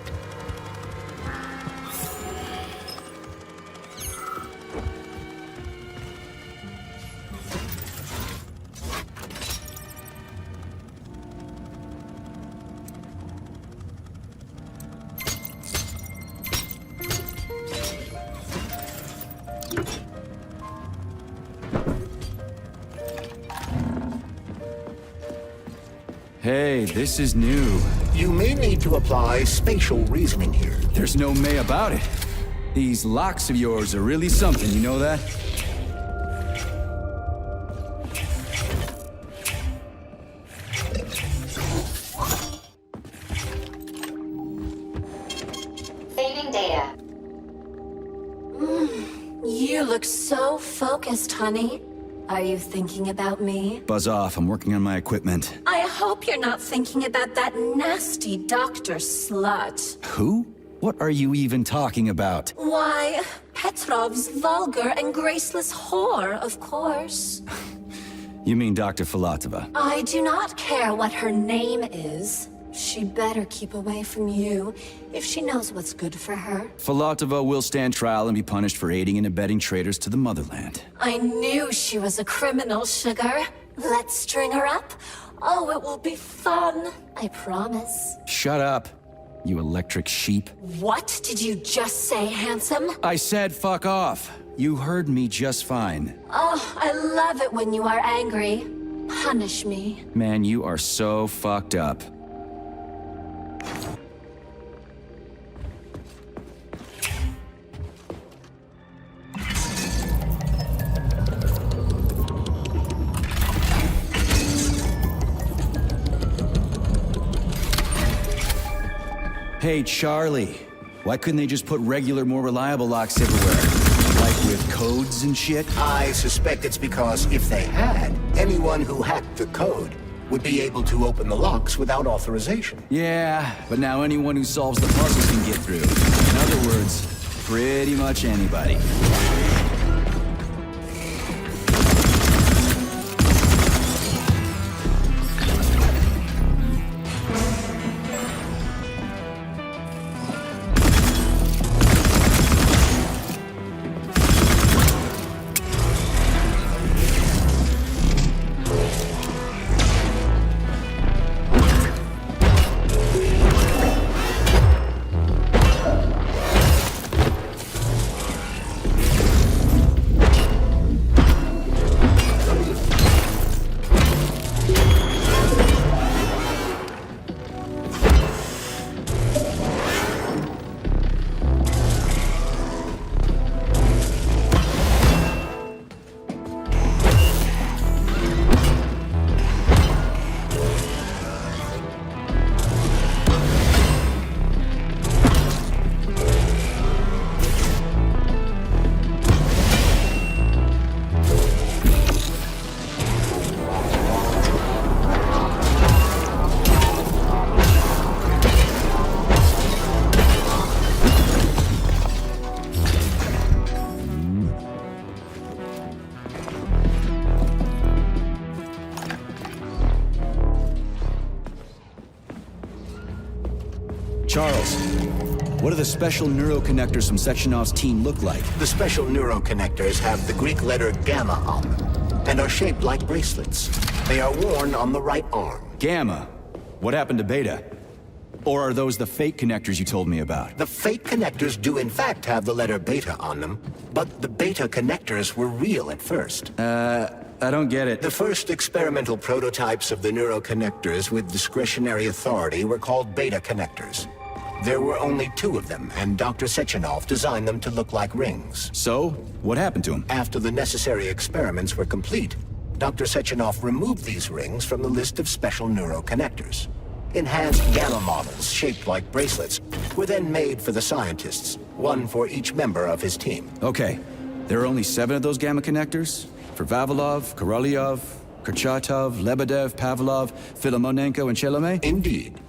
Hey, this is new. You may need to apply spatial reasoning here. There's no may about it. These locks of yours are really something, you know that? Saving data. You look so focused, honey. Are you thinking about me? Buzz off, I'm working on my equipment. I hope you're not thinking about that nasty doctor slut. Who? What are you even talking about? Why, Petrov's vulgar and graceless whore, of course. You mean Dr. Filatova? I do not care what her name is. She better keep away from you if she knows what's good for her. Filatova will stand trial and be punished for aiding and abetting traitors to the motherland. I knew she was a criminal, sugar. Let's string her up. Oh, it will be fun. I promise. Shut up, you electric sheep. What did you just say, handsome? I said fuck off. You heard me just fine. Oh, I love it when you are angry. Punish me. Man, you are so fucked up. Hey, Charlie. Why couldn't they just put regular, more reliable locks everywhere? Like with codes and shit? I suspect it's because if they had, anyone who hacked the code would be able to open the locks without authorization. Yeah, but now anyone who solves the puzzles can get through. In other words, pretty much anybody. Charles, what do the special neuroconnectors from Sechenov's team look like? The special neuroconnectors have the Greek letter gamma on them and are shaped like bracelets. They are worn on the right arm. Gamma? What happened to Beta? Or are those the fake connectors you told me about? The fake connectors do in fact have the letter beta on them, but the beta connectors were real at first. I don't get it. The first experimental prototypes of the neuroconnectors with discretionary authority were called beta connectors. There were only 2 of them, and Dr. Sechenov designed them to look like rings. So, what happened to them? After the necessary experiments were complete, Dr. Sechenov removed these rings from the list of special neuroconnectors. Enhanced gamma models shaped like bracelets were then made for the scientists, one for each member of his team. Okay, there are only 7 of those gamma connectors? For Vavilov, Korolyov, Kurchatov, Lebedev, Pavlov, Filomonenko, and Chelomey? Indeed.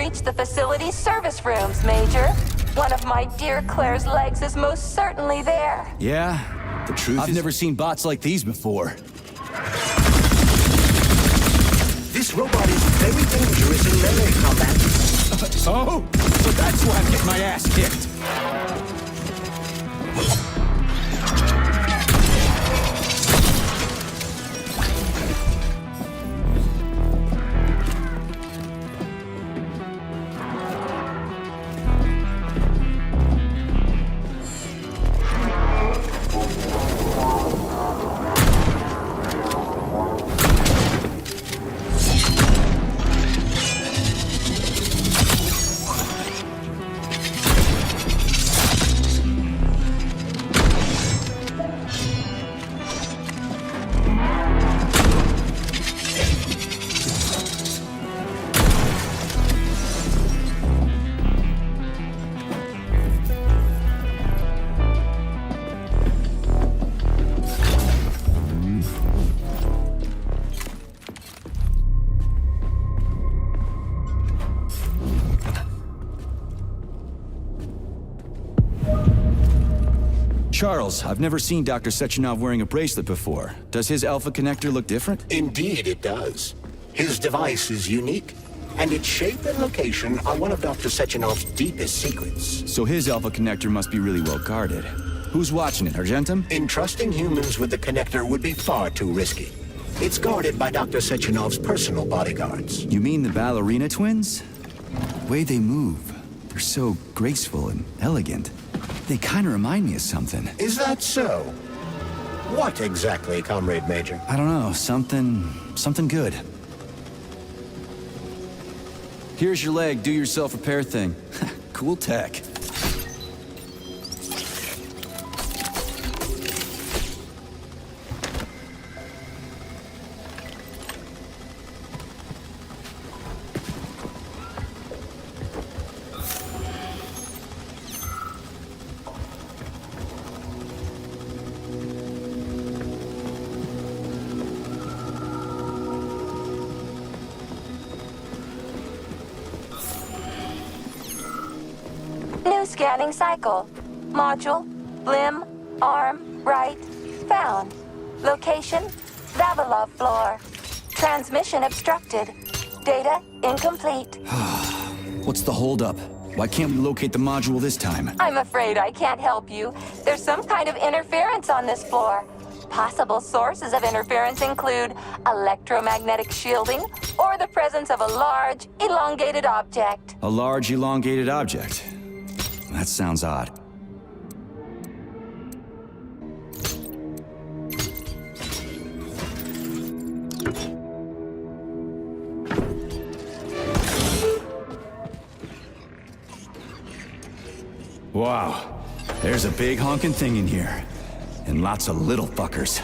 reach the facility's service rooms, Major. One of my dear Claire's legs is most certainly there. Yeah? The truth I've never seen bots like these before. This robot is very dangerous in melee combat. So that's why I'm getting my ass kicked. Charles, I've never seen Dr. Sechenov wearing a bracelet before. Does his alpha connector look different? Indeed it does. His device is unique, and its shape and location are one of Dr. Sechenov's deepest secrets. So his alpha connector must be really well guarded. Who's watching it, Argentum? Entrusting humans with the connector would be far too risky. It's guarded by Dr. Sechenov's personal bodyguards. You mean the ballerina twins? The way they move, they're so graceful and elegant. They kind of remind me of something. Is that so? What exactly, Comrade Major? I don't know, something good. Here's your leg, do your self-repair thing. Cool tech. New scanning cycle. Module, limb, arm, right, found. Location, Vavilov floor. Transmission obstructed. Data incomplete. What's the holdup? Why can't we locate the module this time? I'm afraid I can't help you. There's some kind of interference on this floor. Possible sources of interference include electromagnetic shielding or the presence of a large, elongated object. A large, elongated object. That sounds odd. Wow, there's a big honking thing in here. And lots of little fuckers.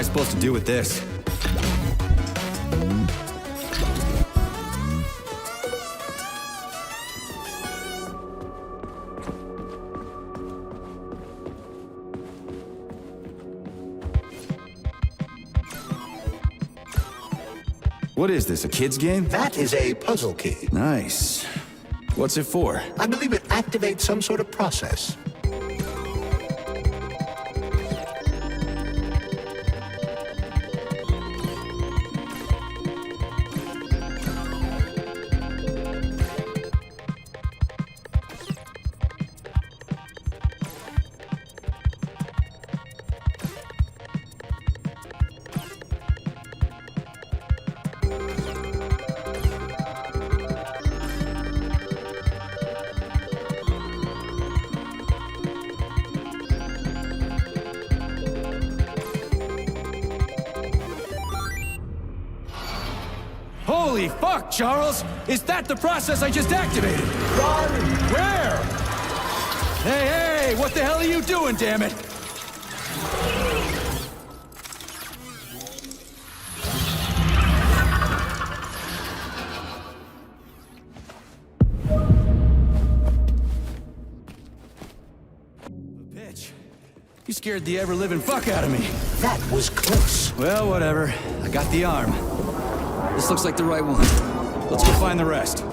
I supposed to do with this? What is this, a kid's game? That is a puzzle key. Nice. What's it for? I believe it activates some sort of process. Holy fuck, Charles! Is that the process I just activated? Run! Where? Hey, hey! What the hell are you doing, damn it? Bitch. You scared the ever-living fuck out of me. That was close. Well, whatever. I got the arm. This looks like the right one. Let's go find the rest.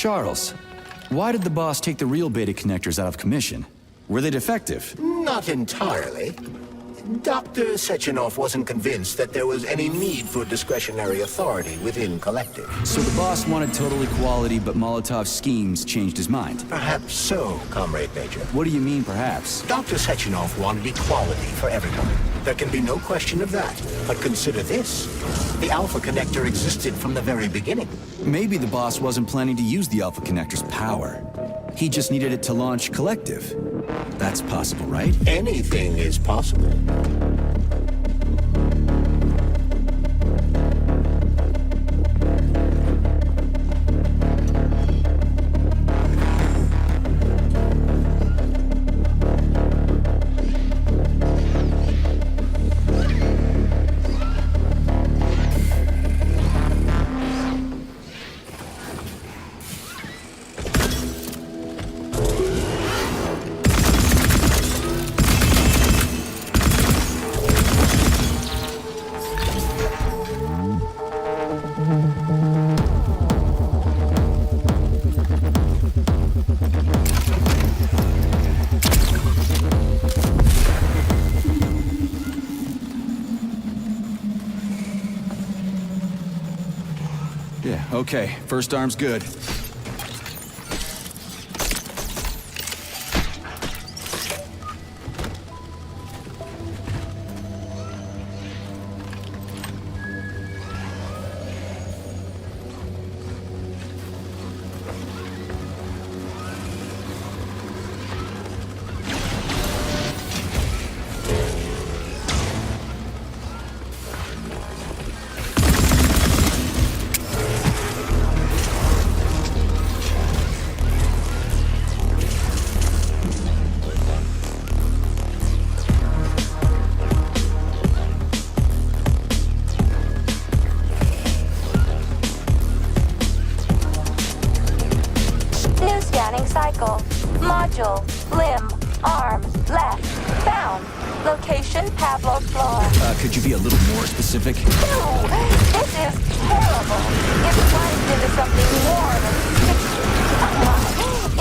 Charles, why did the boss take the real beta connectors out of commission? Were they defective? Not entirely. Dr. Sechenov wasn't convinced that there was any need for discretionary authority within Collective. So the boss wanted total equality, but Molotov's schemes changed his mind. Perhaps so, Comrade Major. What do you mean, perhaps? Dr. Sechenov wanted equality for everyone. There can be no question of that. But consider this. The Alpha Connector existed from the very beginning. Maybe the boss wasn't planning to use the Alpha Connector's power. He just needed it to launch Collective. That's possible, right? Anything is possible. Yeah, okay. First arm's good. Cycle. Module. Limb. Arm. Left. Found. Location Pavlov's floor. Could you be a little more specific? No! This is horrible. It runs into something more than sticky.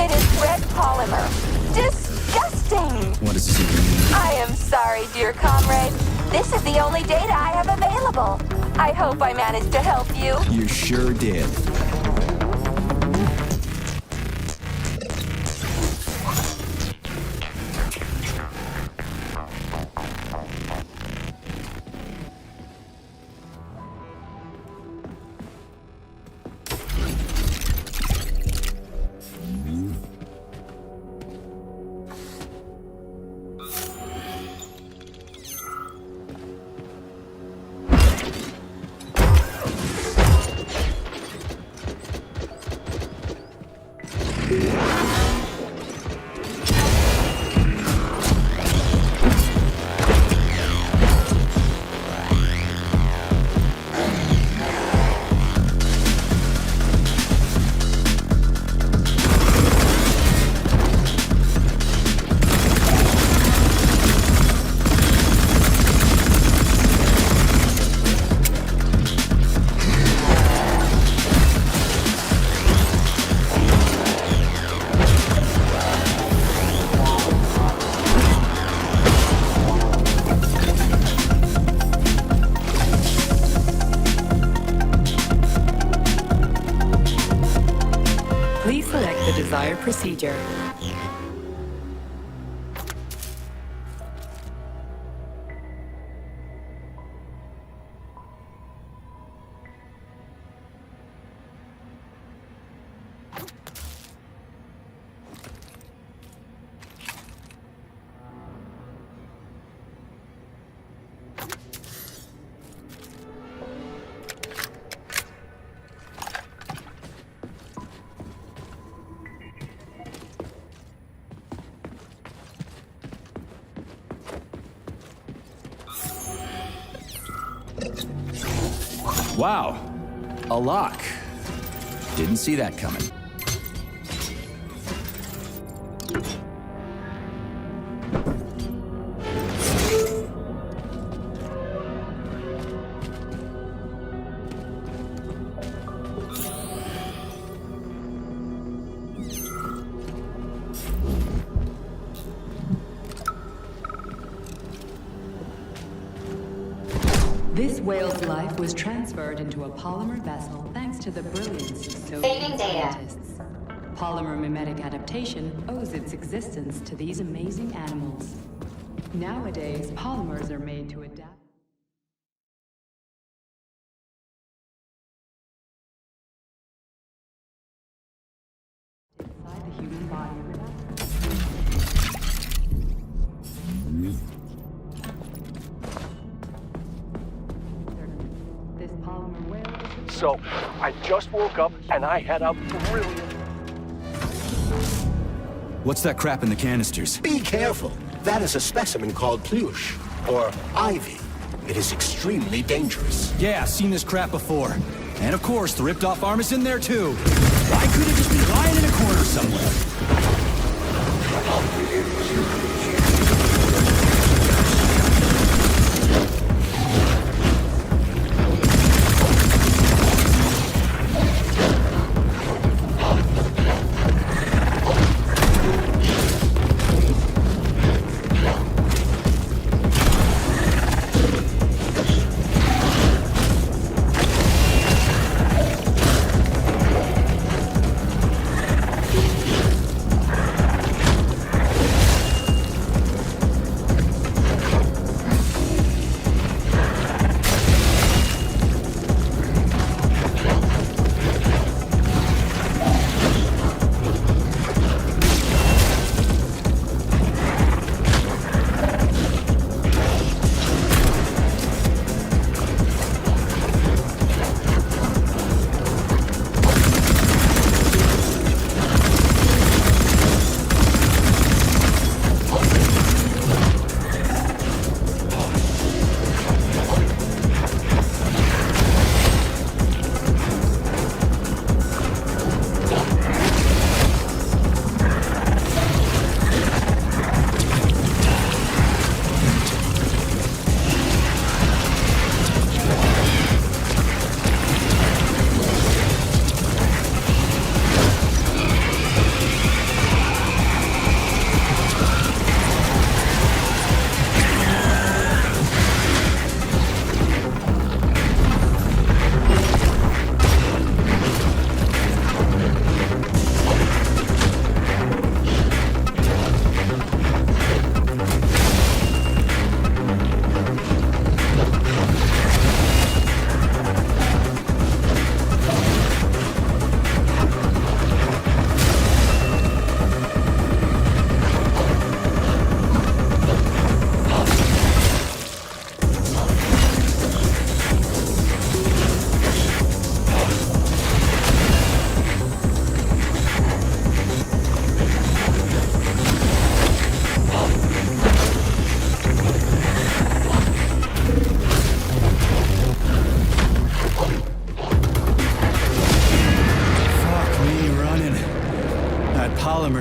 It is red polymer. Disgusting! What does this even mean? I am sorry, dear comrade. This is the only data I have available. I hope I managed to help you. You sure did. Desired procedure. Wow, a lock. Didn't see that coming. This whale's life was transferred into a polymer vessel thanks to the brilliance of Soviet scientists. Polymer mimetic adaptation owes its existence to these amazing animals. Nowadays, polymers are made to adapt inside the human body. This polymer whale is... So, I just woke up and I had a brilliant... What's that crap in the canisters? Be careful. That is a specimen called pluche, or ivy. It is extremely dangerous. Yeah, I've seen this crap before. And of course, the ripped-off arm is in there too. Why couldn't it just be lying in a corner somewhere?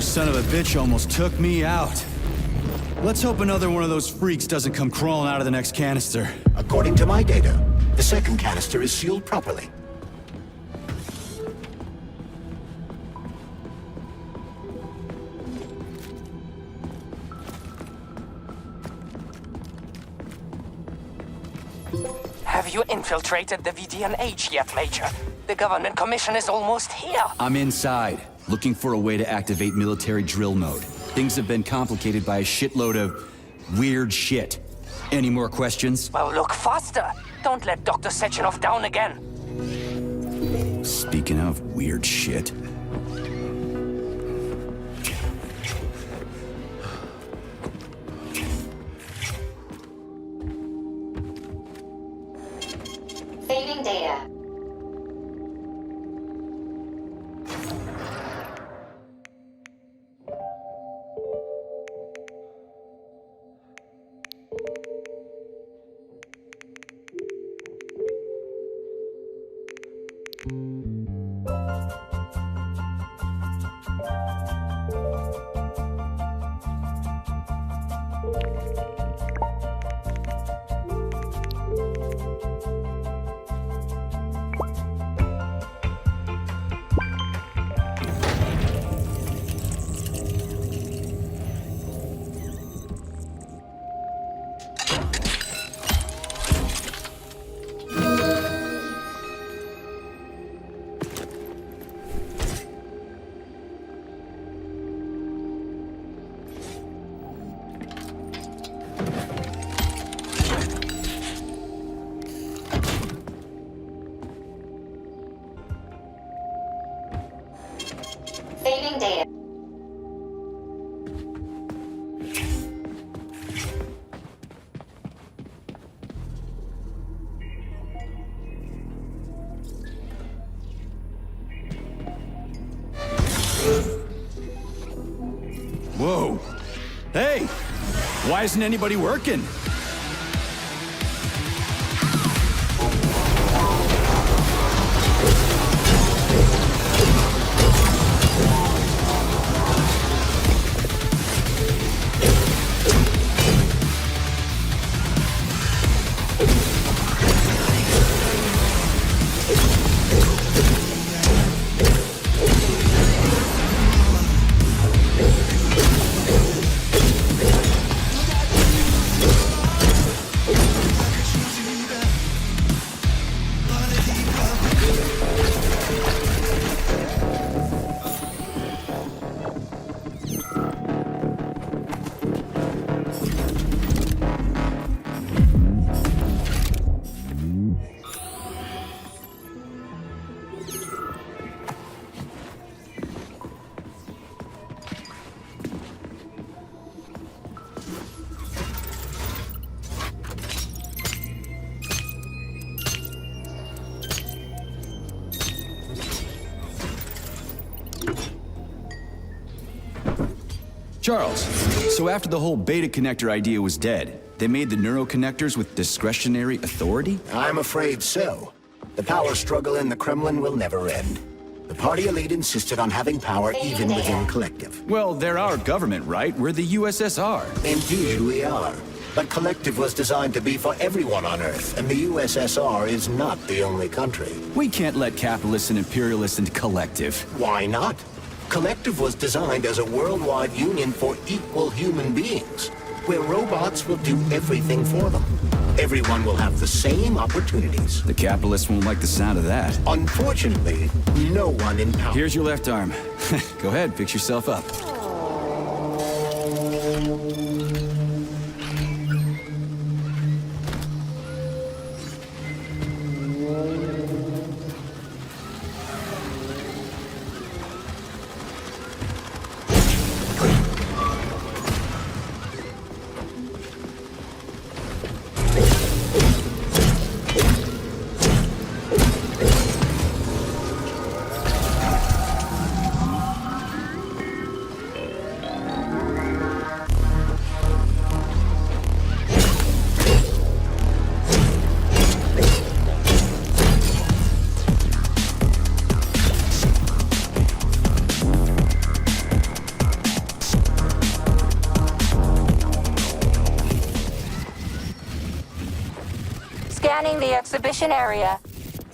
Son of a bitch almost took me out. Let's hope another one of those freaks doesn't come crawling out of the next canister. According to my data, the second canister is sealed properly. Have you infiltrated the VDNH yet, Major? The government commission is almost here. I'm inside, looking for a way to activate military drill mode. Things have been complicated by a shitload of weird shit. Any more questions? Well, look faster. Don't let Dr. Sechenov down again. Speaking of weird shit. Saving data. Saving data. Hey, why isn't anybody working? Charles, so after the whole beta connector idea was dead, they made the neuroconnectors with discretionary authority? I'm afraid so. The power struggle in the Kremlin will never end. The party elite insisted on having power even within Collective. Well, they're our government, right? We're the USSR. Indeed we are. But Collective was designed to be for everyone on Earth, and the USSR is not the only country. We can't let capitalists and imperialists into Collective. Why not? Collective was designed as a worldwide union for equal human beings, where robots will do everything for them. Everyone will have the same opportunities. The capitalists won't like the sound of that. Unfortunately, no one in power. Here's your left arm. Go ahead, fix yourself up. Scanning the exhibition area.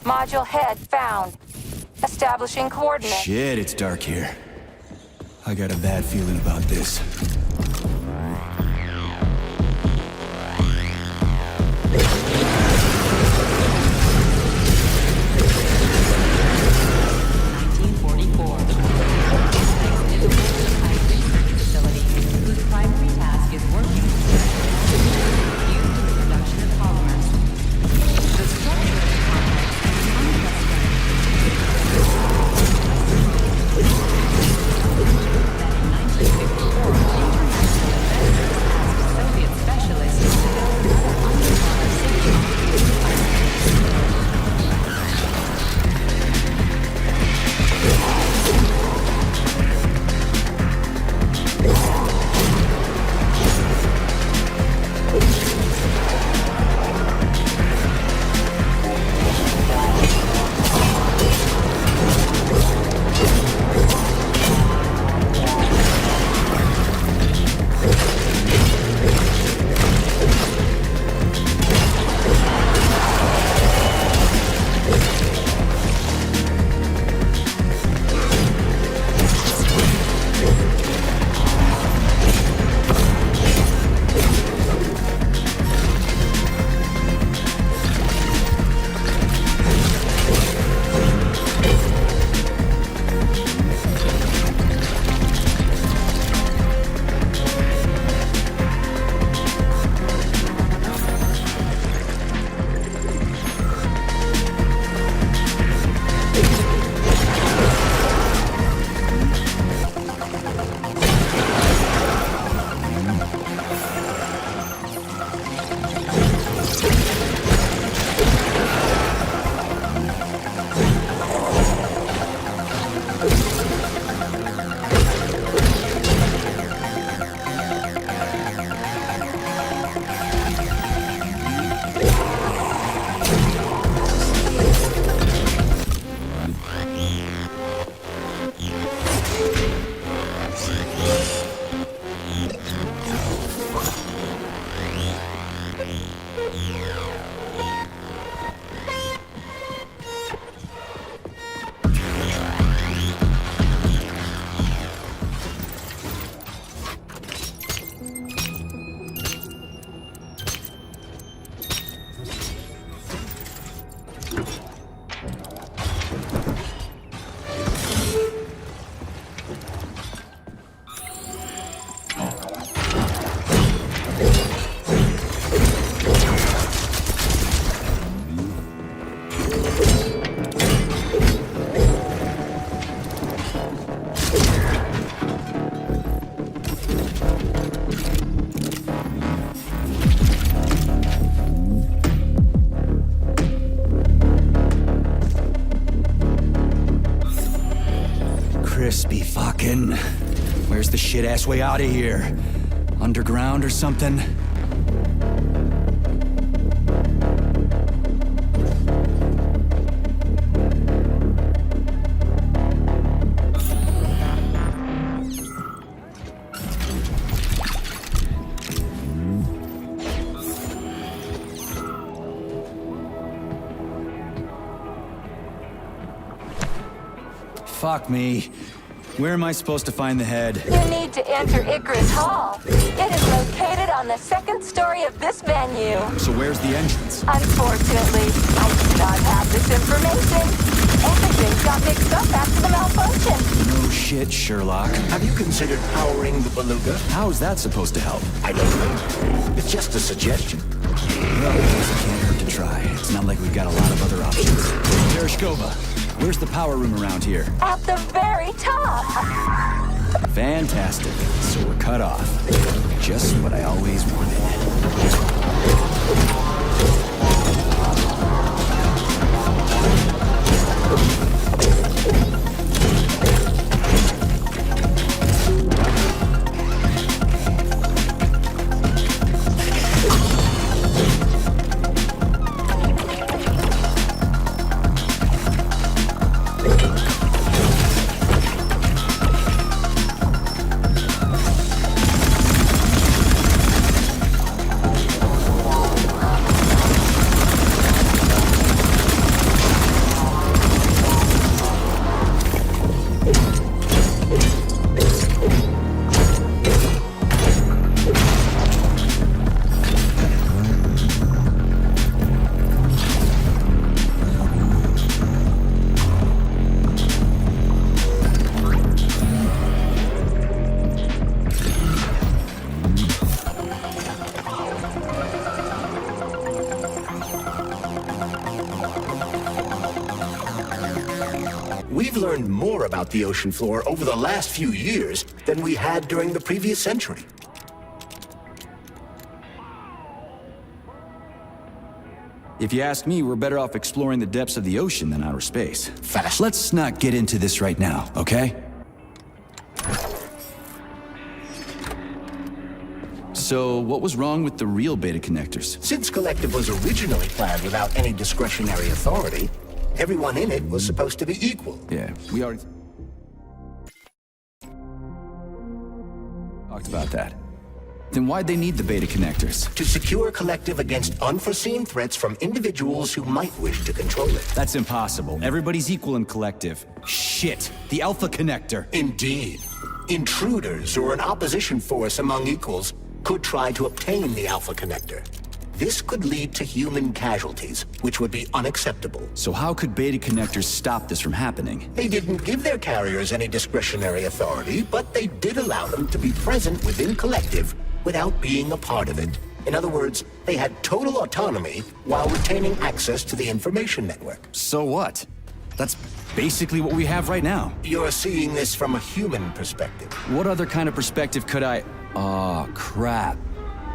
Module head found. Establishing coordinates. Shit, it's dark here. I got a bad feeling about this. Crispy fucking. Where's the shit-ass way out of here? Underground or something? Fuck me. Where am I supposed to find the head? You need to enter Icarus Hall. It is located on the second story of this venue. So where's the entrance? Unfortunately, I do not have this information. Everything got mixed up after the malfunction. No shit, Sherlock. Have you considered powering the beluga? How is that supposed to help? I don't know. It's just a suggestion. Well, I guess it can't hurt to try. It's not like we've got a lot of other options. Tereshkova, where's the power room around here? At the very top. Fantastic. So we're cut off. Just what I always wanted. We've learned more about the ocean floor over the last few years than we had during the previous century. If you ask me, we're better off exploring the depths of the ocean than outer space. Fast. Let's not get into this right now, okay? So, what was wrong with the real beta connectors? Since Collective was originally planned without any discretionary authority, everyone in it was supposed to be equal. Yeah, we already talked about that. Then why'd they need the beta connectors? To secure Collective against unforeseen threats from individuals who might wish to control it. That's impossible. Everybody's equal in Collective. Shit, the Alpha Connector. Indeed. Intruders or an opposition force among equals could try to obtain the Alpha Connector. This could lead to human casualties, which would be unacceptable. So how could beta connectors stop this from happening? They didn't give their carriers any discretionary authority, but they did allow them to be present within Collective without being a part of it. In other words, they had total autonomy while retaining access to the information network. So what? That's basically what we have right now. You're seeing this from a human perspective. What other kind of perspective could I... Oh, crap.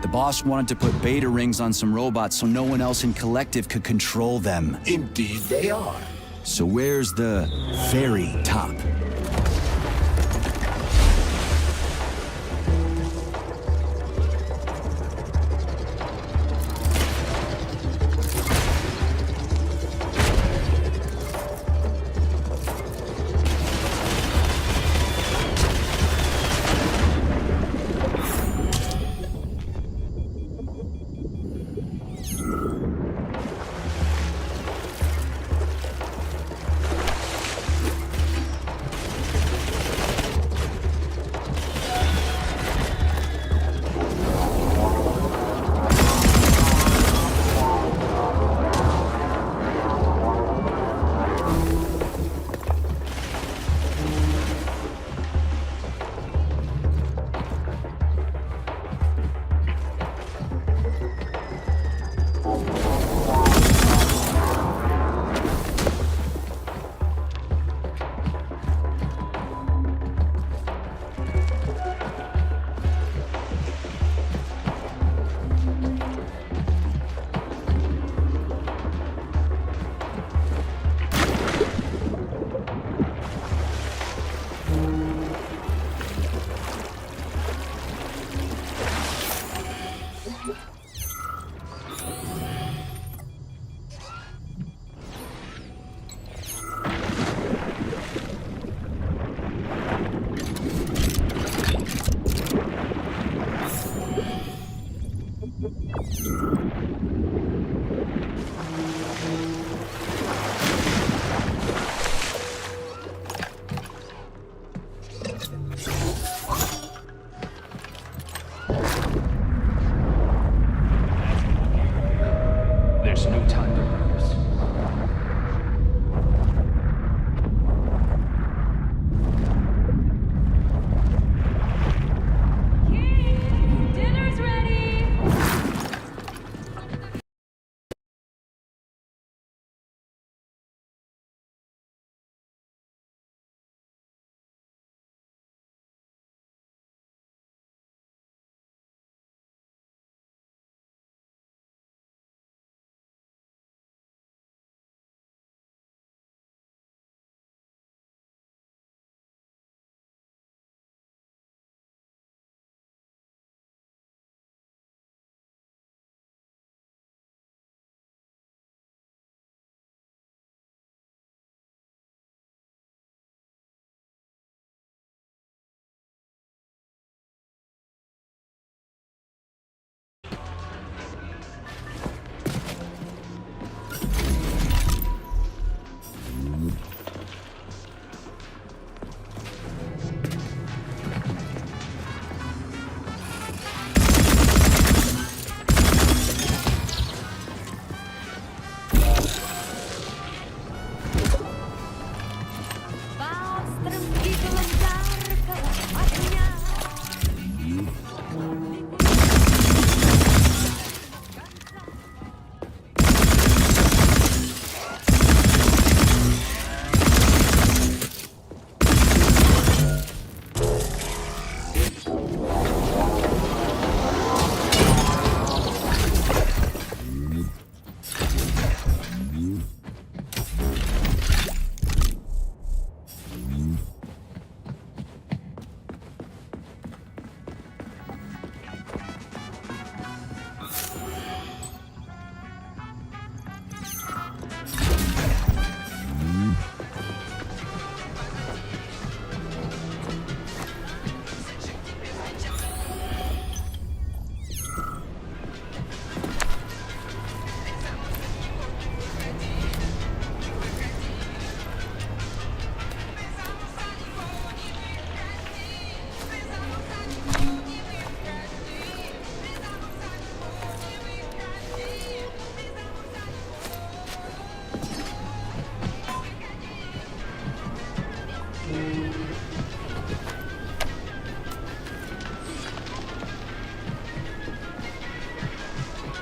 The boss wanted to put beta rings on some robots so no one else in Collective could control them. Indeed they are. So where's the very top?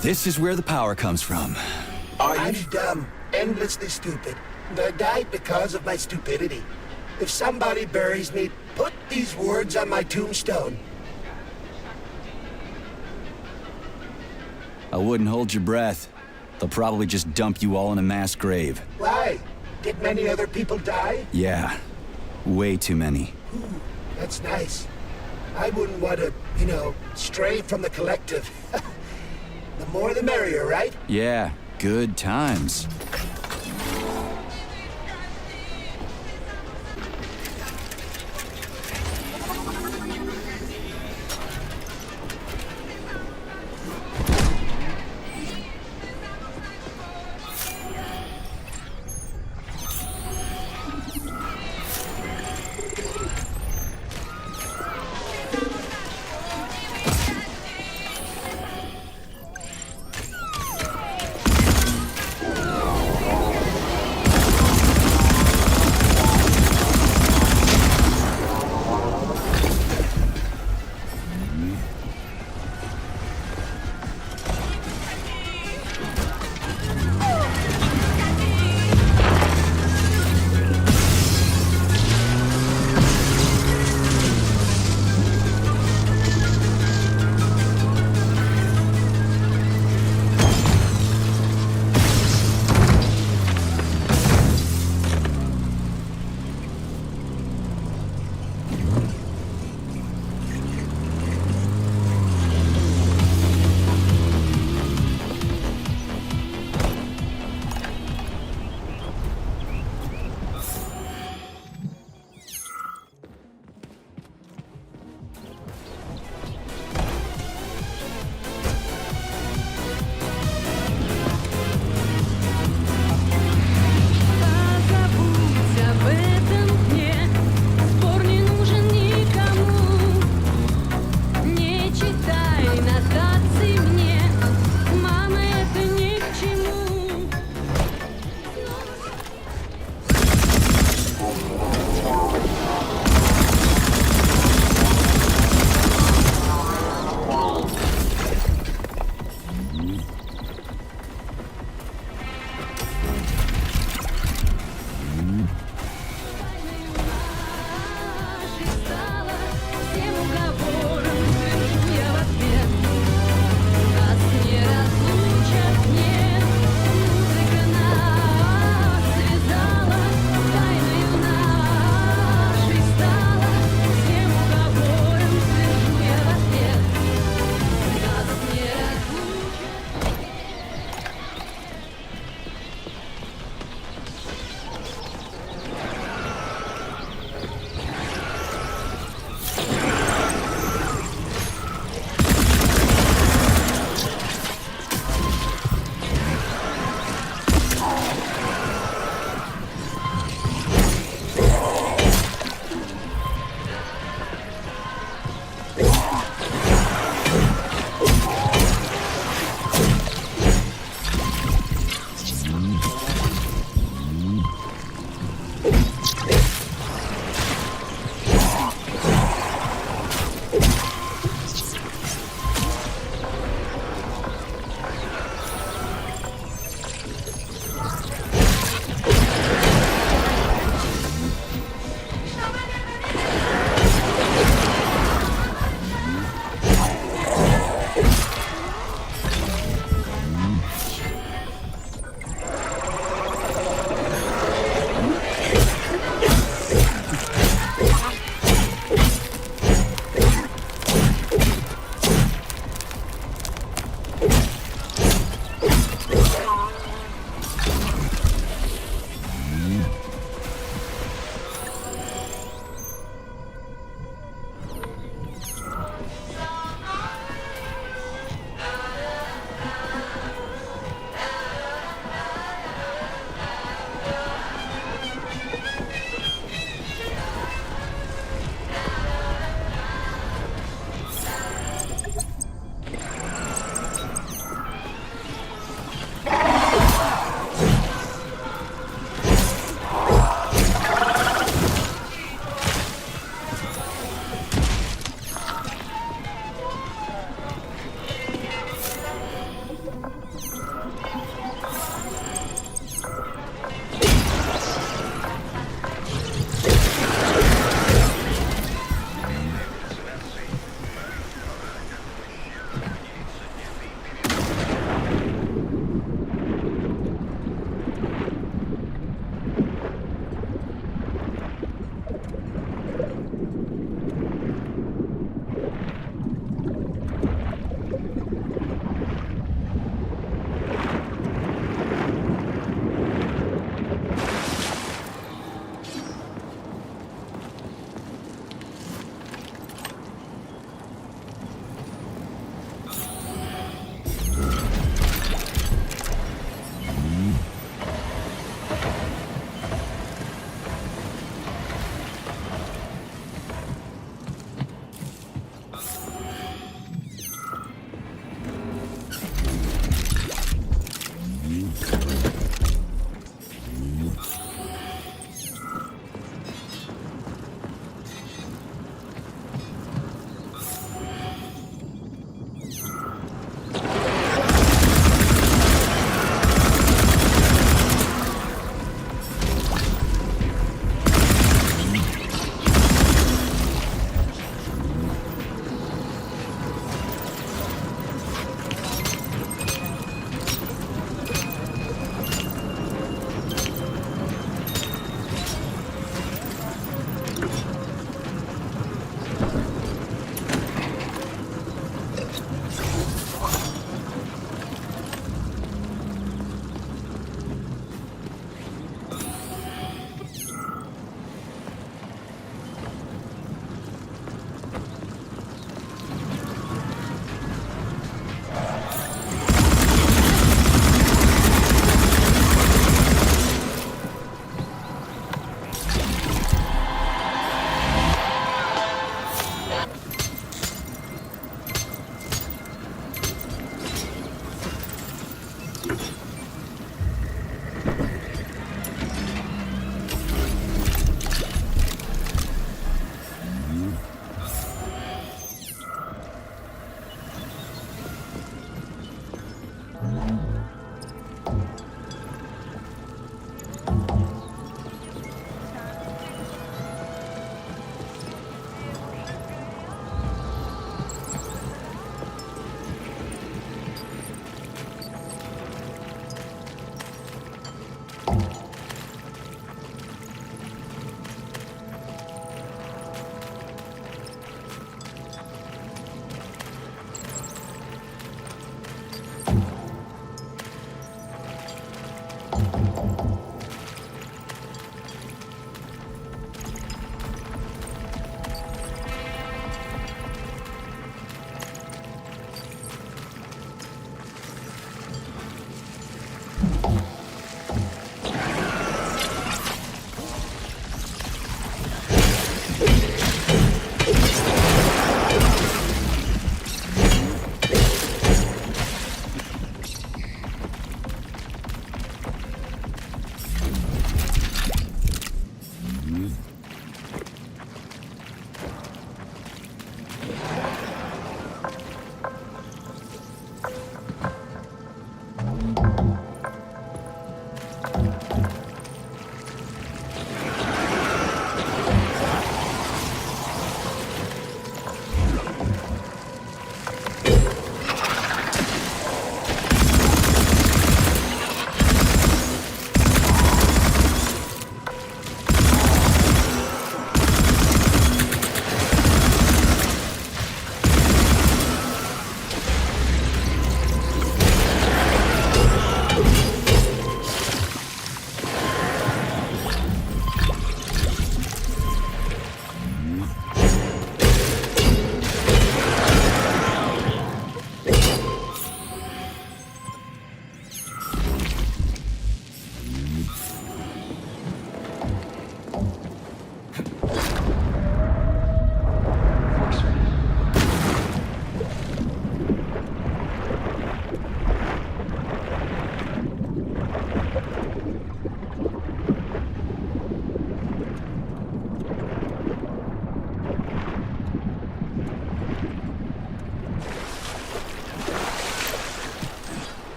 This is where the power comes from. I'm dumb, endlessly stupid, and I died because of my stupidity. If somebody buries me, put these words on my tombstone. I wouldn't hold your breath. They'll probably just dump you all in a mass grave. Why? Did many other people die? Yeah, way too many. Ooh, that's nice. I wouldn't want to, stray from the collective. The more the merrier, right? Yeah, good times.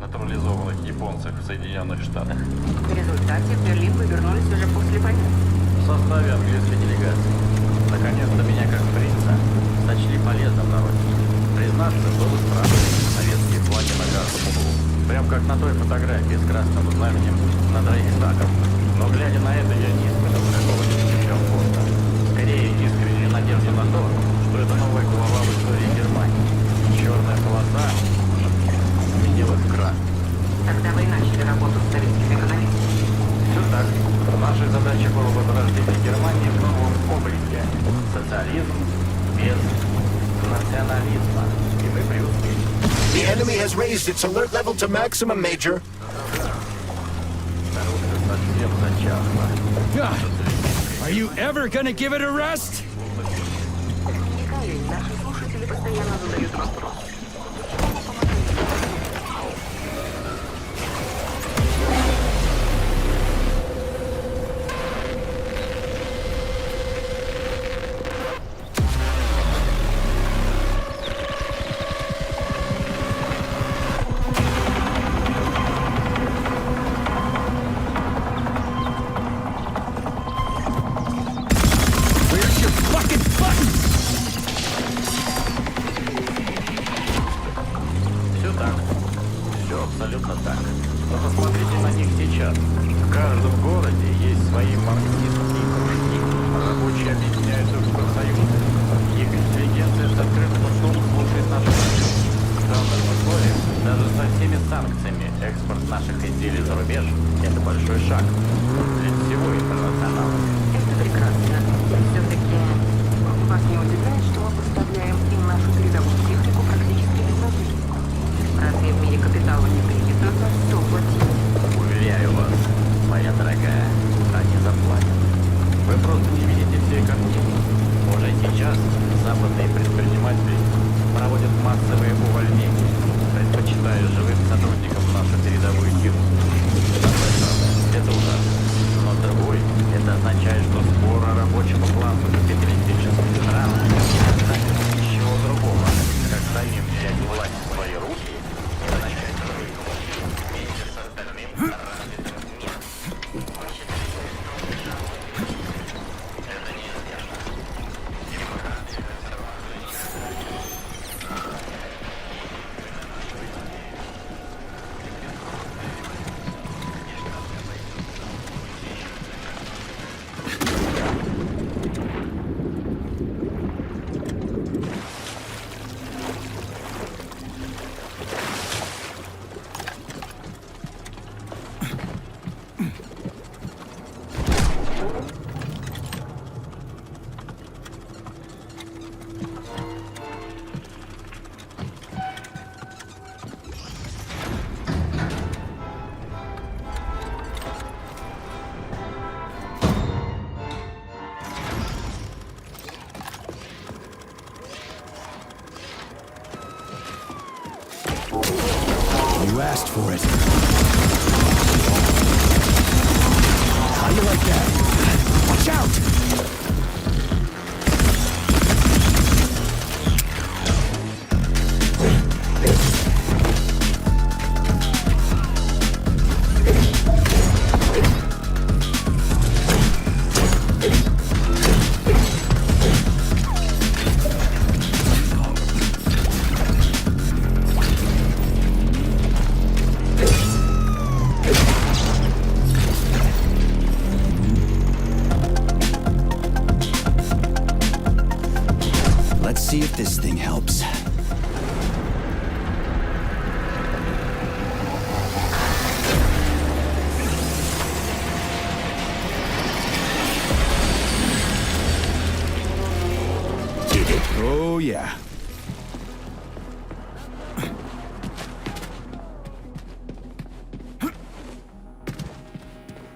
натурализованных японцев в Соединенных Штатах. В результате в Берлин вы вернулись уже после войны. В составе английской делегации. Наконец-то меня, как принца, сочли полезным на родине. Признаться, было странно. Советские флаги на каждом углу. Прям как на той фотографии с красным знаменем над Рейхстагом. Но глядя на это, я не испытывал какого-либо дискомфорта. Скорее, искреннюю надежду на то, что это новая глава в истории Германии. Черная полоса сменилась в красный. Тогда вы начали работу с советскими экономистами. Все так. Нашей задачей было возрождение Германии в новом облике. Социализм без национализма. И мы преуспели. The enemy has raised its alert level to maximum, Major. God, are you ever gonna give it a rest? Наши слушатели постоянно задают вопрос. Все так. Все абсолютно так. Но посмотрите на них сейчас. В каждом городе есть свои марксистские кружки. Рабочие объединяются в профсоюзы. Их интеллигенция с открытым ртом слушает наши советы. В данных условиях, даже со всеми санкциями, экспорт наших изделий за рубеж – это большой шаг для всего интернационала. Это прекрасно. Все-таки вас не удивляет, что мы поставляем им нашу передовую технику практически безнадежно? Разве в мире капитала не принято за все платить? Уверяю вас, моя дорогая, они заплатят. Вы просто не видите всей картины. Уже сейчас западные предприниматели проводят массовые увольнения, предпочитая живым сотрудникам нашу передовую технику. С одной стороны, это ужасно. Но с другой, это означает, что спор о рабочем классе капиталистических стран не оставит ничего другого, как самим взять власть в свои руки и начать жить вместе с остальным развитым миром. Это неизбежно. Демократия, You asked for it. How you like that? Watch out! Let's see if this thing helps. Did it? Oh, yeah.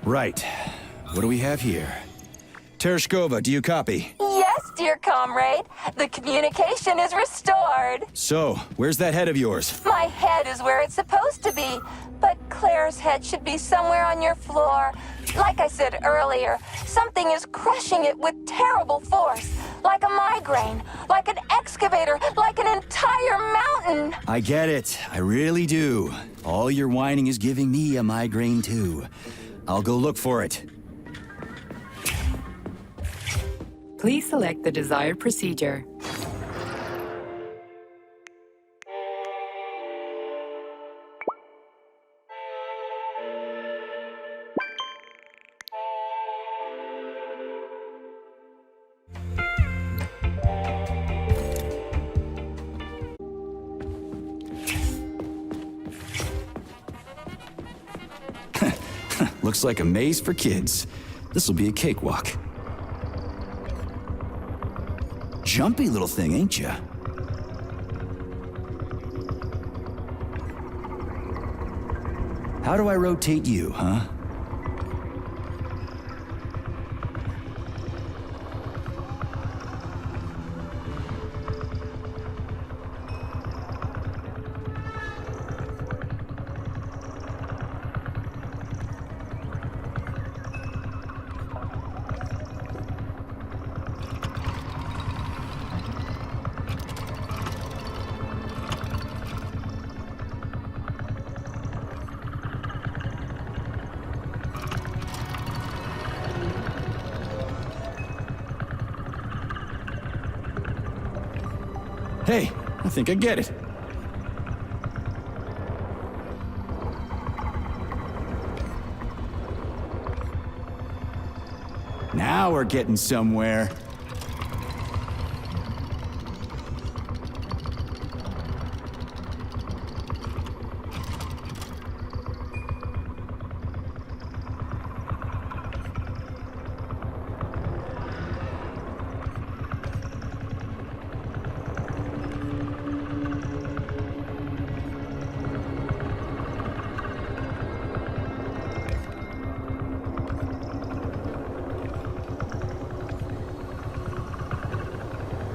Right. What do we have here? Tereshkova, do you copy? Yes, dear comrade. The communication is restored. So, where's that head of yours? My head is where it's supposed to be, but Claire's head should be somewhere on your floor. Like I said earlier, something is crushing it with terrible force. like a migraine, like an excavator, like an entire mountain. I get it. I really do. All your whining is giving me a migraine, too. I'll go look for it. Please select the desired procedure. Looks like a maze for kids. This'll be a cakewalk. Jumpy little thing, ain't ya? How do I rotate you, huh? Hey, I think I get it. Now we're getting somewhere.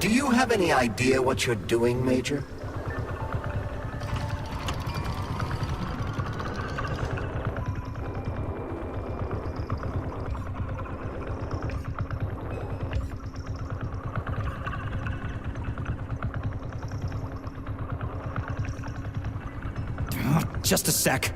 Do you have any idea what you're doing, Major? Just a sec.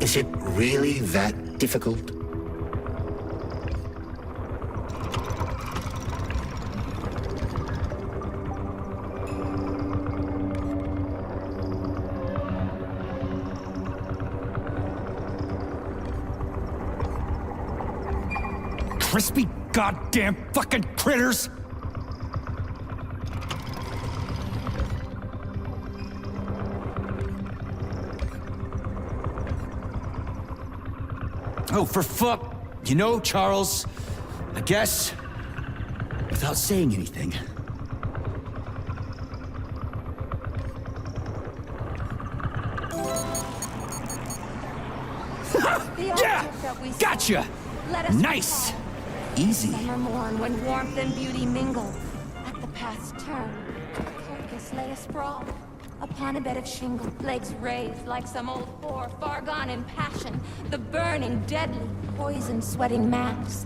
Is it really that difficult? Crispy goddamn fucking critters! Oh, for fuck... You know, Charles, I guess, without saying anything, yeah! Gotcha! Nice! Easy. Summer morn when warmth and beauty mingle. At the path's turn, carcass lay asprawl. Upon a bed of shingle, legs raised like some old whore, far gone in passion. The burning, deadly, poison-sweating mass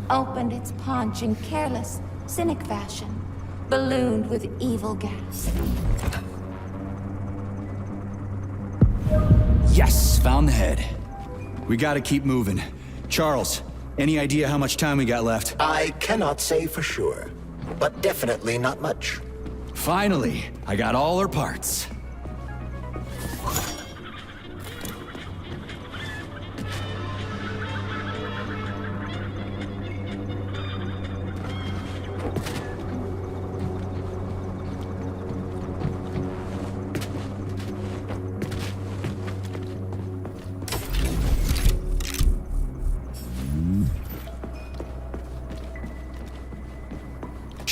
opened its paunch in careless, cynic fashion, ballooned with evil gas. Yes, found the head. We gotta keep moving. Charles, any idea how much time we got left? I cannot say for sure, but definitely not much. Finally, I got all her parts.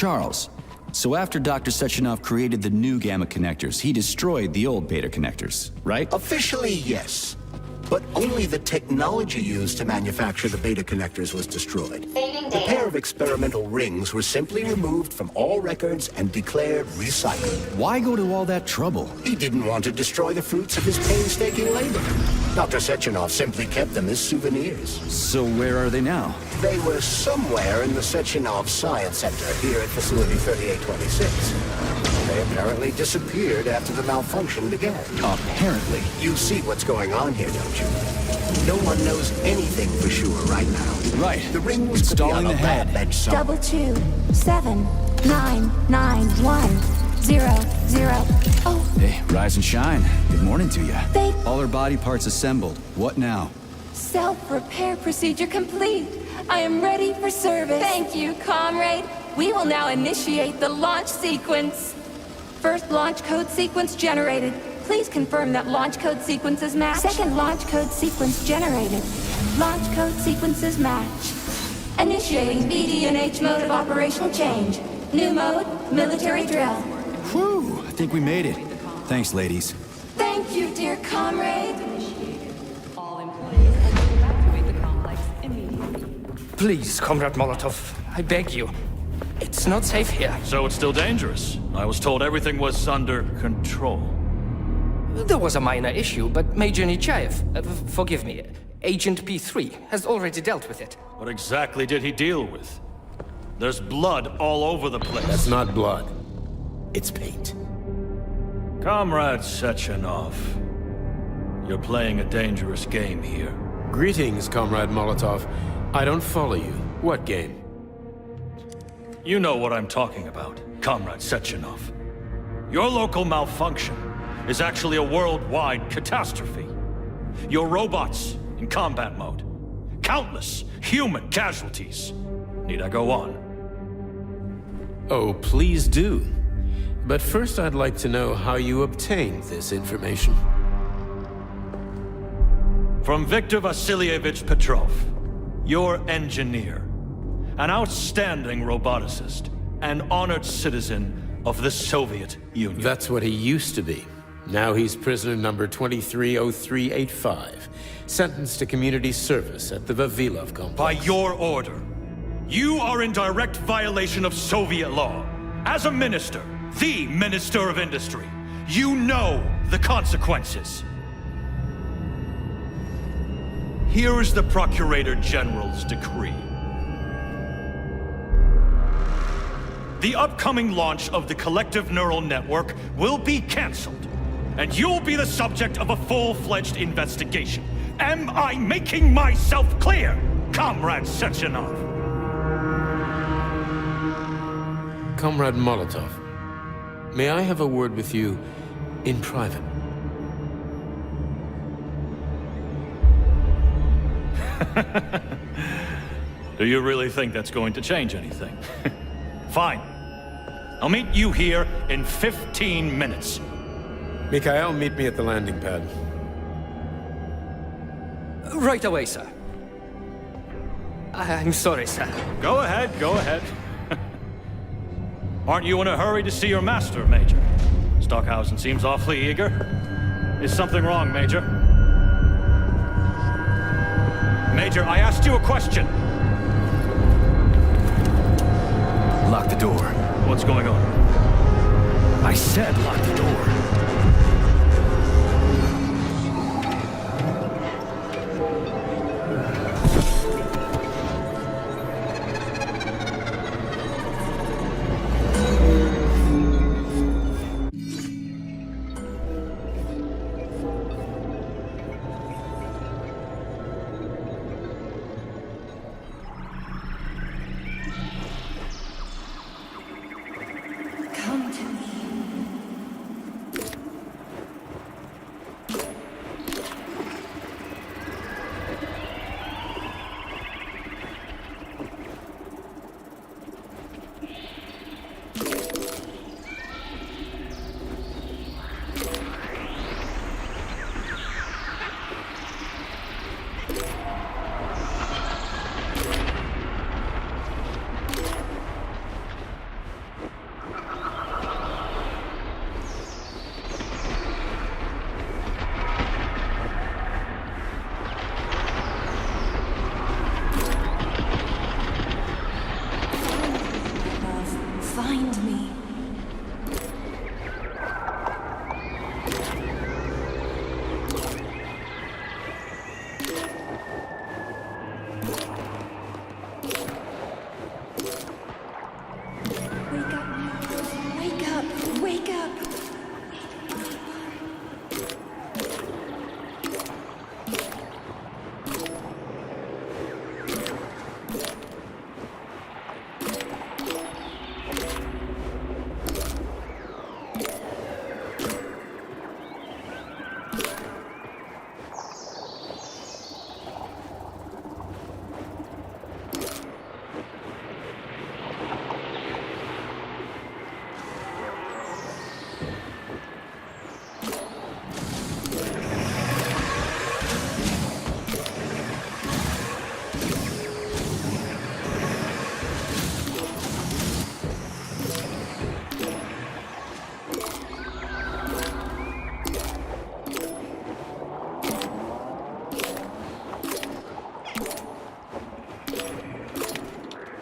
Charles. So after Dr. Sechenov created the new gamma connectors, he destroyed the old beta connectors, right? Officially, yes. But only the technology used to manufacture the beta connectors was destroyed. The pair of experimental rings were simply removed from all records and declared recycled. Why go to all that trouble? He didn't want to destroy the fruits of his painstaking labor. Dr. Sechenov simply kept them as souvenirs. So where are they now? They were somewhere in the Sechenov Science Center here at Facility 3826. They apparently disappeared after the malfunction began. Apparently. You see what's going on here, don't you? No one knows anything for sure right now. Right. The rings Installing could be on the a head. lab bench somewhere. 227991000. Oh, Hey, rise and shine. Good morning to you. They- All our body parts assembled. What now? Self-repair procedure complete. I am ready for service. Thank you, comrade. We will now initiate the launch sequence. First launch code sequence generated. Please confirm that launch code sequences match. Second launch code sequence generated. Launch code sequences match. Initiating BD&H mode of operational change. New mode, military drill. Whew, I think we made it. Thanks, ladies. Thank you, dear comrade. All employees are to evacuate the complex immediately. Please, Comrade Molotov, I beg you. It's not safe here. So it's still dangerous. I was told everything was under control. There was a minor issue, but Major Nechayev, forgive me, Agent P3, has already dealt with it. What exactly did he deal with? There's blood all over the place. That's not blood. It's paint. Comrade Sechenov, you're playing a dangerous game here. Greetings, Comrade Molotov. I don't follow you. What game? You know what I'm talking about, Comrade Sechenov. Your local malfunction is actually a worldwide catastrophe. Your robots in combat mode. Countless human casualties. Need I go on? Oh, please do. But first I'd like to know how you obtained this information. From Viktor Vasilievich Petrov, your engineer. An outstanding roboticist, an honored citizen of the Soviet Union. That's what he used to be. Now he's prisoner number 230385, sentenced to community service at the Vavilov complex. By your order, you are in direct violation of Soviet law. As a minister, the Minister of Industry, you know the consequences. Here is the Procurator General's decree. The upcoming launch of the collective neural network will be cancelled, and you'll be the subject of a full-fledged investigation. Am I making myself clear, Comrade Sechenov? Comrade Molotov, may I have a word with you in private? Do you really think that's going to change anything? Fine. I'll meet you here in 15 minutes. Mikhail, meet me at the landing pad. Right away, sir. I'm sorry, sir. Go ahead, go ahead. Aren't you in a hurry to see your master, Major? Stockhausen seems awfully eager. Is something wrong, Major? Major, I asked you a question. Lock the door. What's going on? I said lock the door.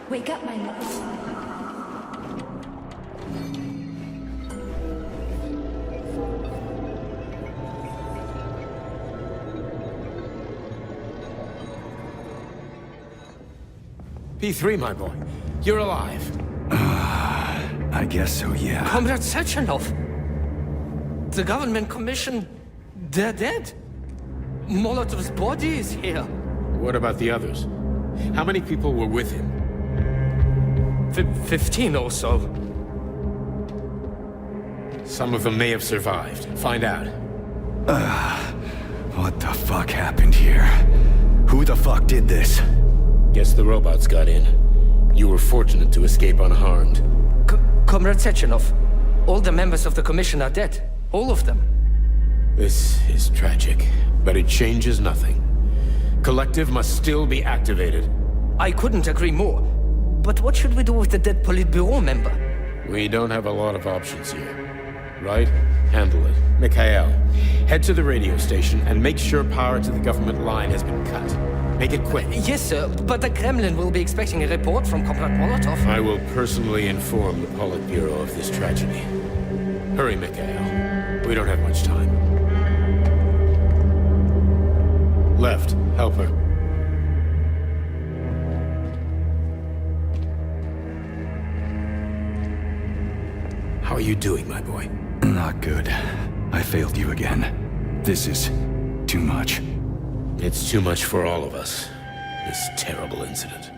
Wake up, my love. P3, my boy. You're alive. I guess so, yeah. Comrade Sechenov! The government commission... they're dead. Molotov's body is here. What about the others? How many people were with him? 15 or so. Some of them may have survived. Find out. What the fuck happened here? Who the fuck did this? Guess the robots got in. You were fortunate to escape unharmed. Comrade Sechenov, all the members of the commission are dead. All of them. This is tragic, but it changes nothing. Collective must still be activated. I couldn't agree more. But what should we do with the dead Politburo member? We don't have a lot of options here. Right? Handle it. Mikhail, head to the radio station and make sure power to the government line has been cut. Make it quick. Yes, sir, but the Kremlin will be expecting a report from Comrade Molotov. I will personally inform the Politburo of this tragedy. Hurry, Mikhail. We don't have much time. Left, help her. How are you doing, my boy? Not good. I failed you again. This is too much. It's too much for all of us. This terrible incident.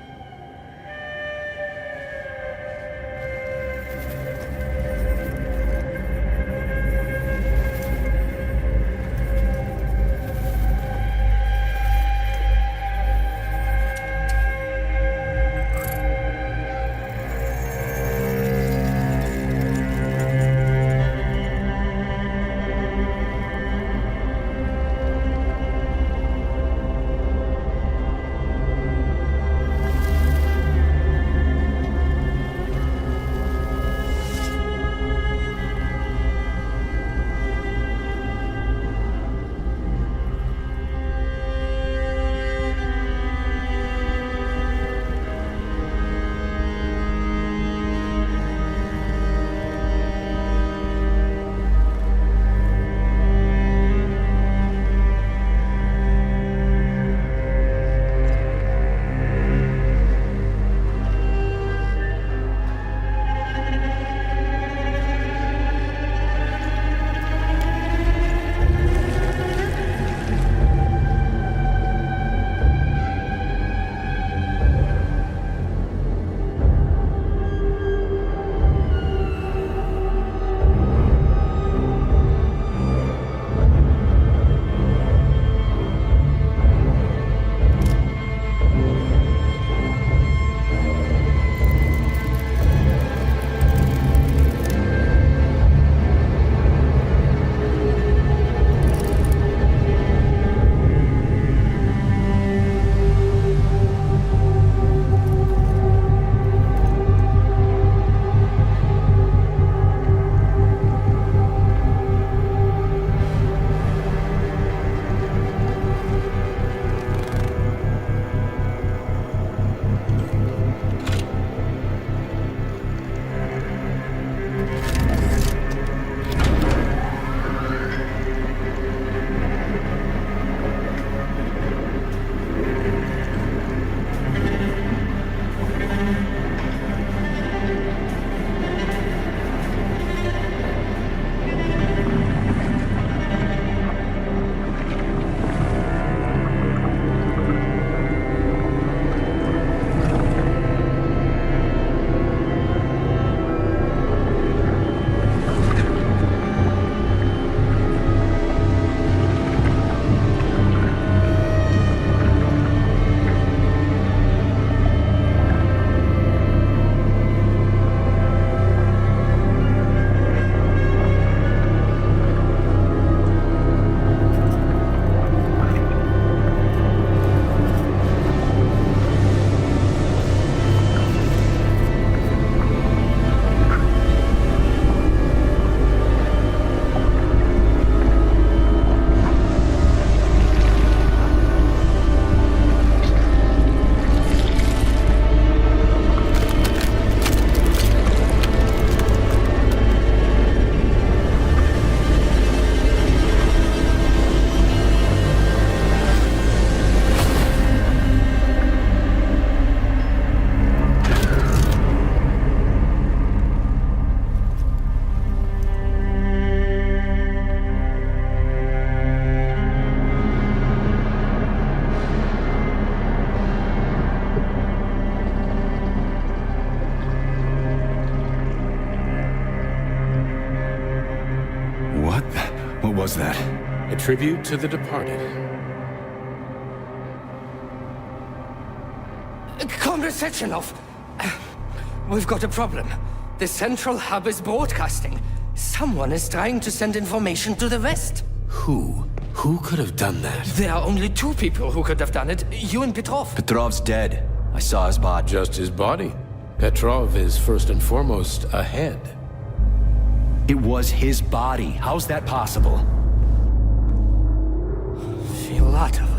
was that? A tribute to the departed. Comrade Sechenov, we've got a problem. The central hub is broadcasting. Someone is trying to send information to the West. Who? Who could have done that? There are only two people who could have done it, you and Petrov. Petrov's dead. I saw his body. Just his body. Petrov is first and foremost a head. It was his body. How's that possible? Filatov.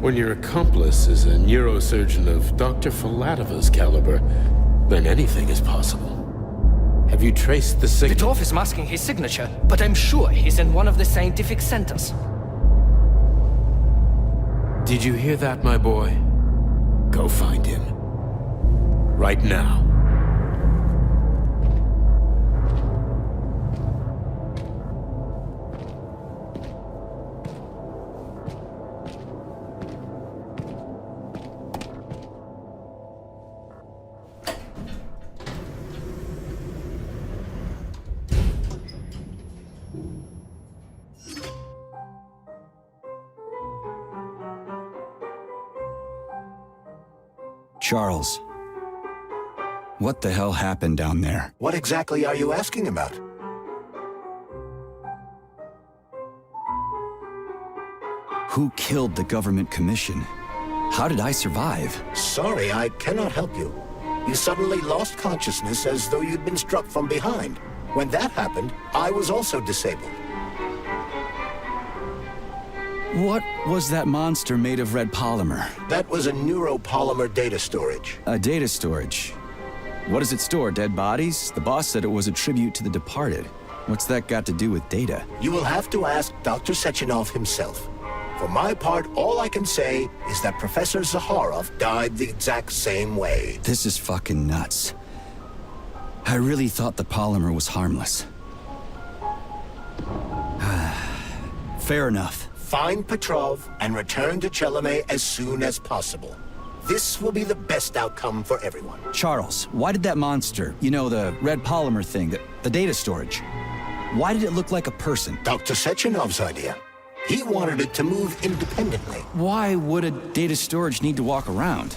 When your accomplice is a neurosurgeon of Dr. Filatova's caliber, then anything is possible. Have you traced the signal? Petrov is masking his signature, but I'm sure he's in one of the scientific centers. Did you hear that, my boy? Go find him. Right now. Charles, what the hell happened down there? What exactly are you asking about? Who killed the government commission? How did I survive? Sorry, I cannot help you. You suddenly lost consciousness as though you'd been struck from behind. When that happened, I was also disabled. What was that monster made of red polymer? That was a neuropolymer data storage. A data storage? What does it store, dead bodies? The boss said it was a tribute to the departed. What's that got to do with data? You will have to ask Dr. Sechenov himself. For my part, all I can say is that Professor Zaharov died the exact same way. This is fucking nuts. I really thought the polymer was harmless. Fair enough. Find Petrov and return to Chelome as soon as possible. This will be the best outcome for everyone. Charles, why did that monster, you know, the red polymer thing, the data storage, why did it look like a person? Dr. Sechenov's idea. He wanted it to move independently. Why would a data storage need to walk around?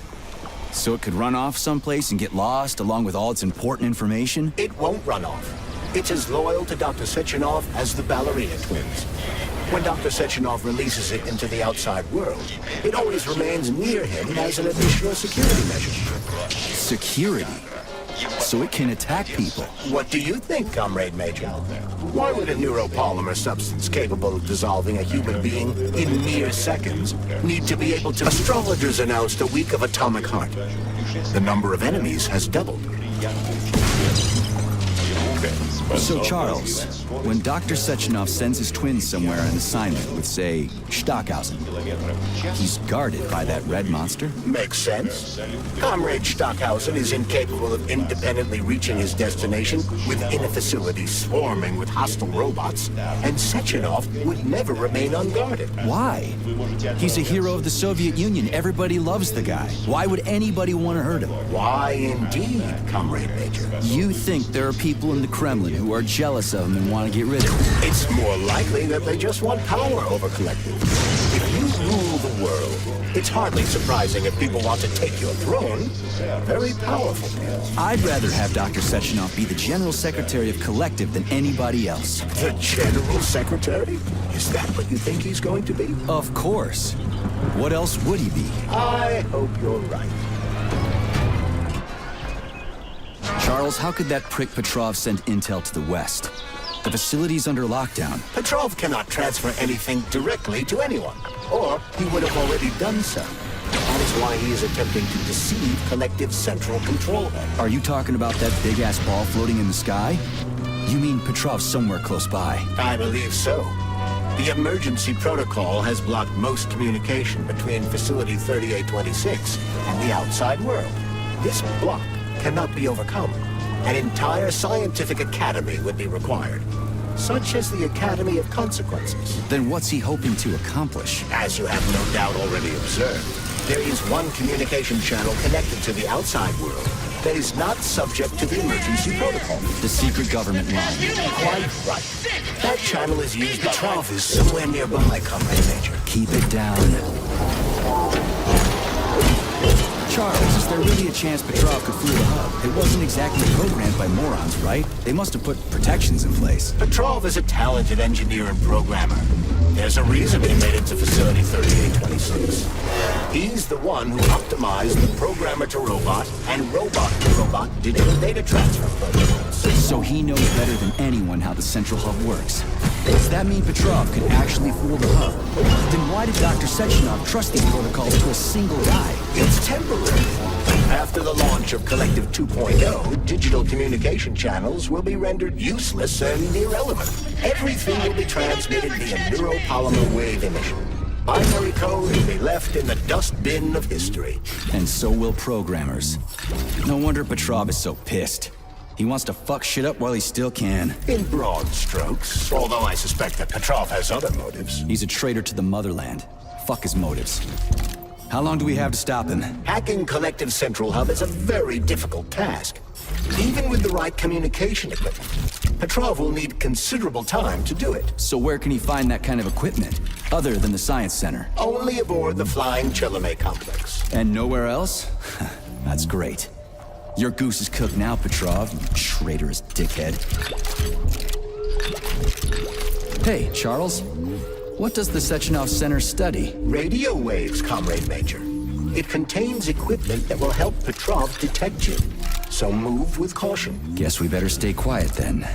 So it could run off someplace and get lost along with all its important information? It won't run off. It's as loyal to Dr. Sechenov as the ballerina twins. When Dr. Sechenov releases it into the outside world, it always remains near him as an additional security measure. Security? So it can attack people? What do you think, Comrade Major? Why would a neuropolymer substance capable of dissolving a human being in mere seconds need to be able to... Astrologers announced a week of atomic heart. The number of enemies has doubled. So, Charles, when Dr. Sechenov sends his twins somewhere on an assignment with, say, Stockhausen, he's guarded by that red monster? Makes sense. Comrade Stockhausen is incapable of independently reaching his destination within a facility swarming with hostile robots, and Sechenov would never remain unguarded. Why? He's a hero of the Soviet Union. Everybody loves the guy. Why would anybody want to hurt him? Why indeed, Comrade Major? You think there are people in the Kremlin who are jealous of him and want to get rid of him? It's more likely that they just want power over collective. If you rule the world, it's hardly surprising if people want to take your throne. Very powerful people. I'd rather have Dr. Sechenov be the General Secretary of Collective than anybody else. The General Secretary? Is that what you think he's going to be? Of course. What else would he be? I hope you're right. Charles, how could that prick Petrov send intel to the West? The facility's under lockdown. Petrov cannot transfer anything directly to anyone, or he would have already done so. That is why he is attempting to deceive Collective's central control head. Are you talking about that big-ass ball floating in the sky? You mean Petrov's somewhere close by? I believe so. The emergency protocol has blocked most communication between Facility 3826 and the outside world. This block cannot be overcome. An entire scientific academy would be required, such as the Academy of Consequences. Then what's he hoping to accomplish? As you have no doubt already observed, there is one communication channel connected to the outside world that is not subject to the emergency protocol. The secret government line. Quite right. That channel is used. Petrov is somewhere nearby, Comrade Major. Keep it down. Charles, is there really a chance Petrov could fool the hub? It wasn't exactly programmed by morons, right? They must have put protections in place. Petrov is a talented engineer and programmer. There's a reason he made it to Facility 3826. He's the one who optimized the programmer-to-robot and robot-to-robot digital data transfer protocols. So he knows better than anyone how the central hub works. Does that mean Petrov could actually fool the hub? Then why did Dr. Sechenov trust these protocols to a single guy? It's temporary. After the launch of Collective 2.0, digital communication channels will be rendered useless and irrelevant. Everything will be transmitted via neuropolymer wave emission. Binary code will be left in the dustbin of history. And so will programmers. No wonder Petrov is so pissed. He wants to fuck shit up while he still can. In broad strokes, although I suspect that Petrov has other motives. He's a traitor to the motherland. Fuck his motives. How long do we have to stop him? Hacking Collective Central Hub is a very difficult task. Even with the right communication equipment, Petrov will need considerable time to do it. So where can he find that kind of equipment, other than the Science Center? Only aboard the Flying Chelome complex. And nowhere else? That's great. Your goose is cooked now, Petrov, you traitorous dickhead. Hey, Charles. What does the Sechenov Center study? Radio waves, Comrade Major. It contains equipment that will help Petrov detect you. So move with caution. Guess we better stay quiet then.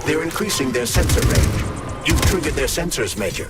They're increasing their sensor range. You've triggered their sensors, Major.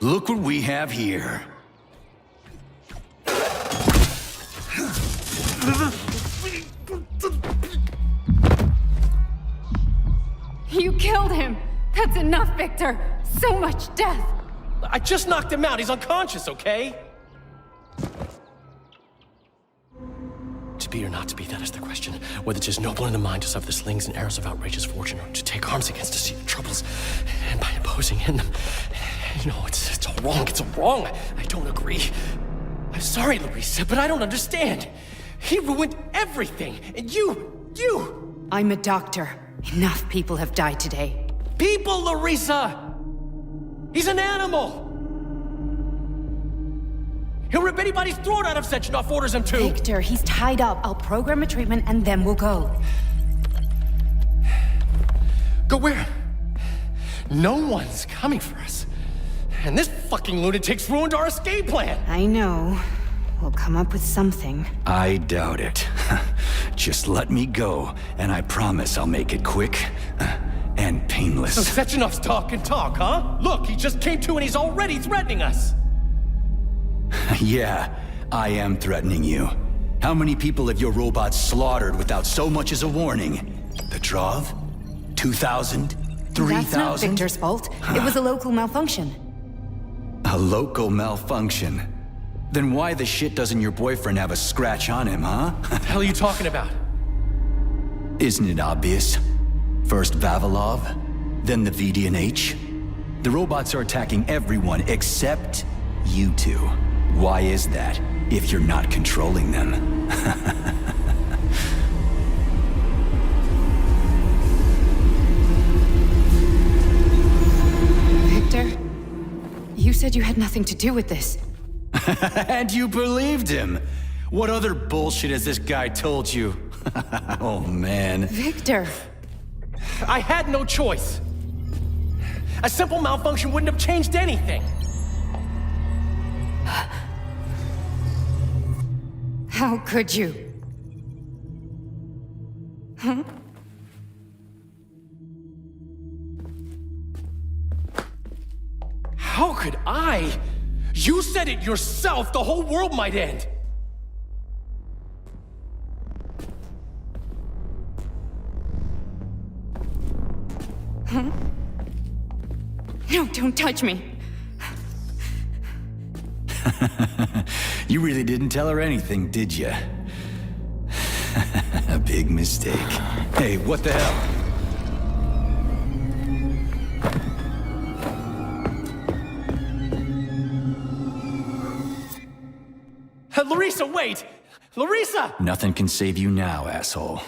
Look what we have here. You killed him! That's enough, Victor! So much death! I just knocked him out. He's unconscious, okay? To be or not to be, that is the question. Whether 'tis noble in the mind to suffer the slings and arrows of outrageous fortune, or to take arms against to see the troubles, and by imposing in them. You know, it's all wrong. It's all wrong. I don't agree. I'm sorry, Larissa, but I don't understand. He ruined everything, and you... I'm a doctor. Enough people have died today. People, Larissa! He's an animal! He'll rip anybody's throat out if Sechenov orders him to! Victor, he's tied up. I'll program a treatment and then we'll go. Go where? No one's coming for us. And this fucking lunatic's ruined our escape plan! I know. We'll come up with something. I doubt it. Just let me go, and I promise I'll make it quick and painless. So Sechenov's talk and talk, huh? Look, he just came to and he's already threatening us! Yeah, I am threatening you. How many people have your robots slaughtered without so much as a warning? Petrov? 2,000? 3,000? That's not Victor's fault. It was a local malfunction. A local malfunction? Then why the shit doesn't your boyfriend have a scratch on him, huh? What the hell are you talking about? Isn't it obvious? First Vavilov, then the VD&H. The robots are attacking everyone except you two. Why is that, if you're not controlling them? Victor, you said you had nothing to do with this. And you believed him! What other bullshit has this guy told you? Oh, man. Victor! I had no choice. A simple malfunction wouldn't have changed anything. How could you? Huh? How could I? You said it yourself, the whole world might end. Huh? No, don't touch me. You really didn't tell her anything, did you? A big mistake. Hey, what the hell? Larissa, wait! Larissa! Nothing can save you now, asshole.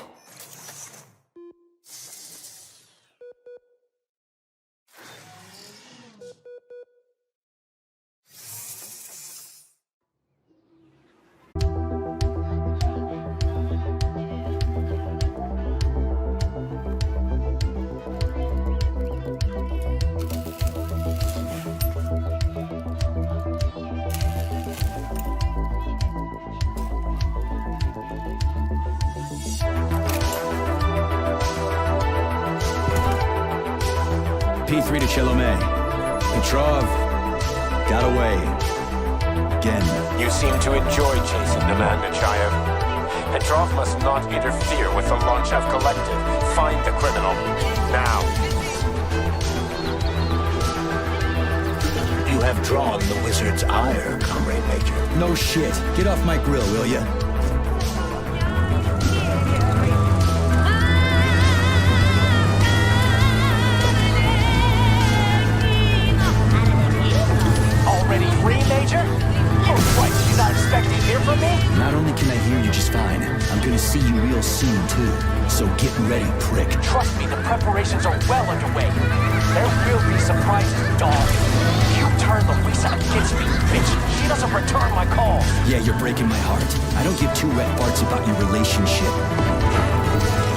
P3 to Chelomey. Petrov got away. Again. You seem to enjoy chasing the man, Nechayev. Petrov must not interfere with the Launchev Collective. Find the criminal. Now. You have drawn the wizard's ire, Comrade Major. No shit. Get off my grill, will ya? Already free, Major? Oh, what? You're not expecting to hear from me? Not only can I hear you just fine, I'm gonna see you real soon, too. So get ready, prick. Trust me, the preparations are well underway. There will be surprises, dog. You turn Louisa against me, bitch. She doesn't return my calls. Yeah, you're breaking my heart. I don't give two wet farts about your relationship.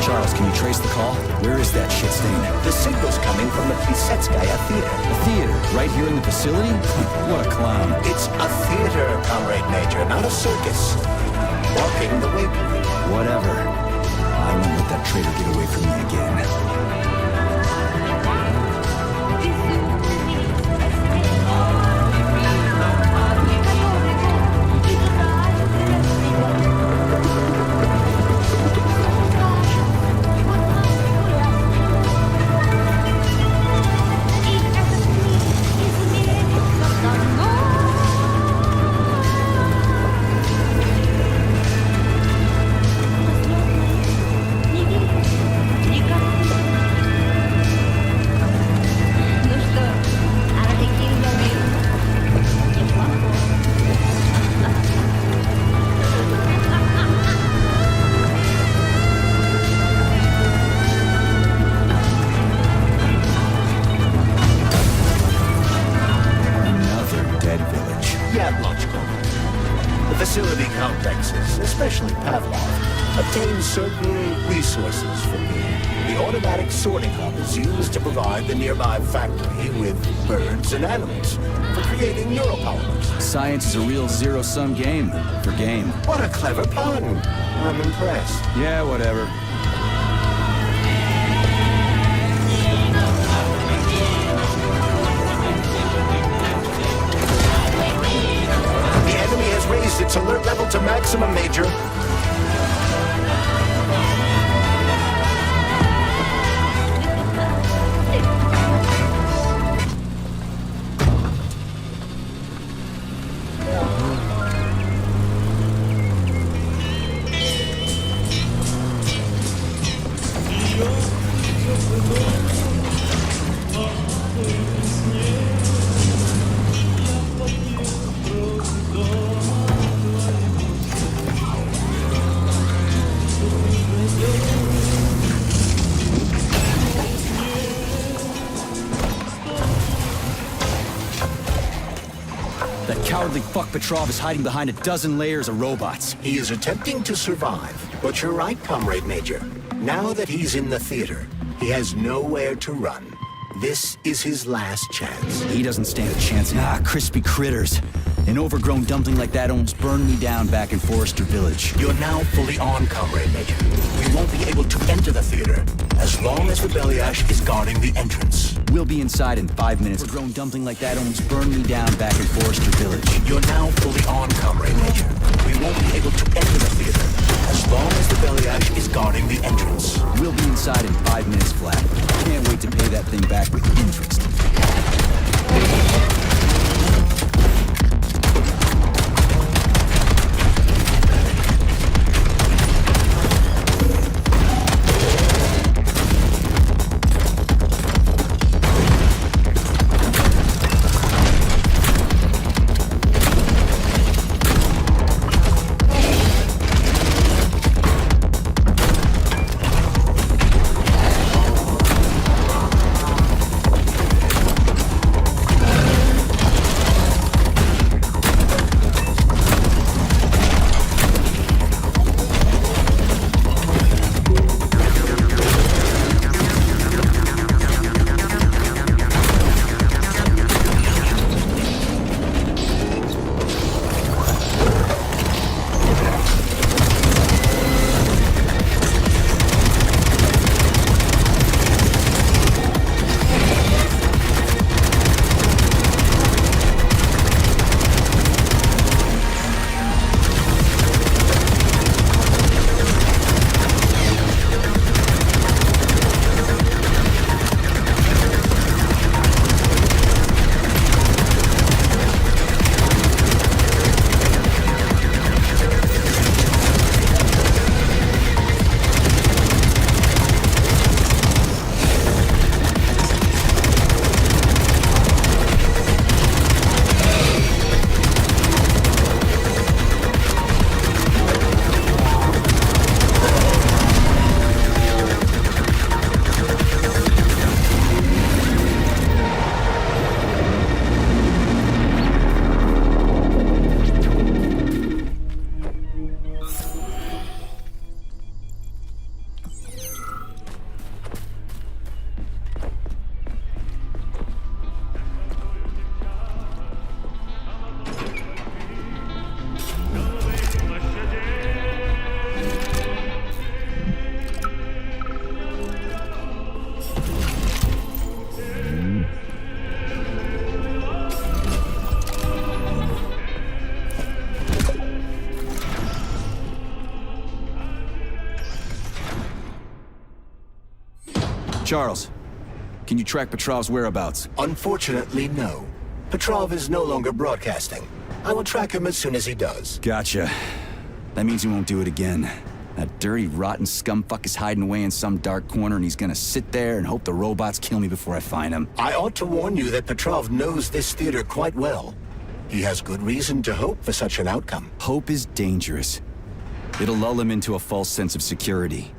Charles, can you trace the call? Where is that shit stain? The signal's coming from the Plisetskaya Theater. A theater? Right here in the facility? What a clown. It's a theater, Comrade Major, not a circus. Walking the waypoint. Whatever. I won't let that traitor get away from me again. Facility complexes, especially Pavlov, obtain certain resources from me. The automatic sorting hub is used to provide the nearby factory with birds and animals for creating neuropolymers. Science is a real zero-sum game for game. What a clever pun. I'm impressed. Yeah, whatever. Raised its alert level to maximum, Major. Cowardly fuck Petrov is hiding behind a dozen layers of robots. He is attempting to survive, but you're right, Comrade Major. Now that he's in the theater, he has nowhere to run. This is his last chance. He doesn't stand a chance. Ah, crispy critters. An overgrown dumpling like that almost burned me down back in Forrester Village. You're now fully on, Comrade Major. We won't be able to enter the theater as long as the Beliash is guarding the entrance. We'll be inside in 5 minutes. Overgrown dumpling like that almost burned me down back in Forrester Village. You're now fully on, Comrade Major. We won't be able to enter the theater as long as the Beliash is guarding the entrance. We'll be inside in 5 minutes flat. Can't wait to pay that thing back with interest. Charles, can you track Petrov's whereabouts? Unfortunately, no. Petrov is no longer broadcasting. I will track him as soon as he does. Gotcha. That means he won't do it again. That dirty, rotten scumfuck is hiding away in some dark corner, and he's gonna sit there and hope the robots kill me before I find him. I ought to warn you that Petrov knows this theater quite well. He has good reason to hope for such an outcome. Hope is dangerous. It'll lull him into a false sense of security.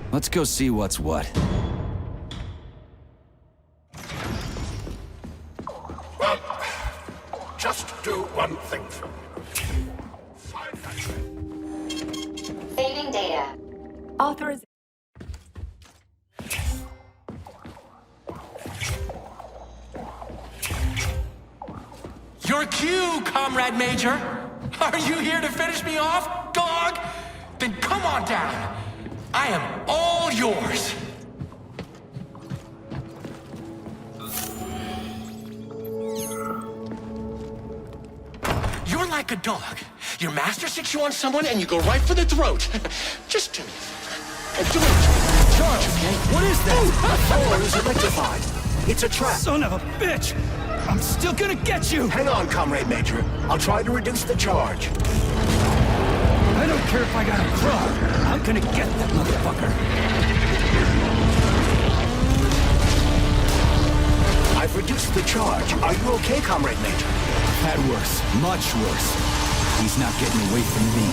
Let's go see what's what. Well, just do one thing for me. Saving data. Authorize. Your cue, Comrade Major! Are you here to finish me off, dog? Then come on down. I am all yours. You're like a dog. Your master sticks you on someone and you go right for the throat. Just do it. Do it. Charles, what is that? The floor is electrified. It's a trap. Son of a bitch! I'm still gonna get you! Hang on, Comrade Major. I'll try to reduce the charge. I don't care if I gotta crawl. I'm gonna get that motherfucker. I've reduced the charge. Are you okay, Comrade Major? Had worse. Much worse. He's not getting away from me.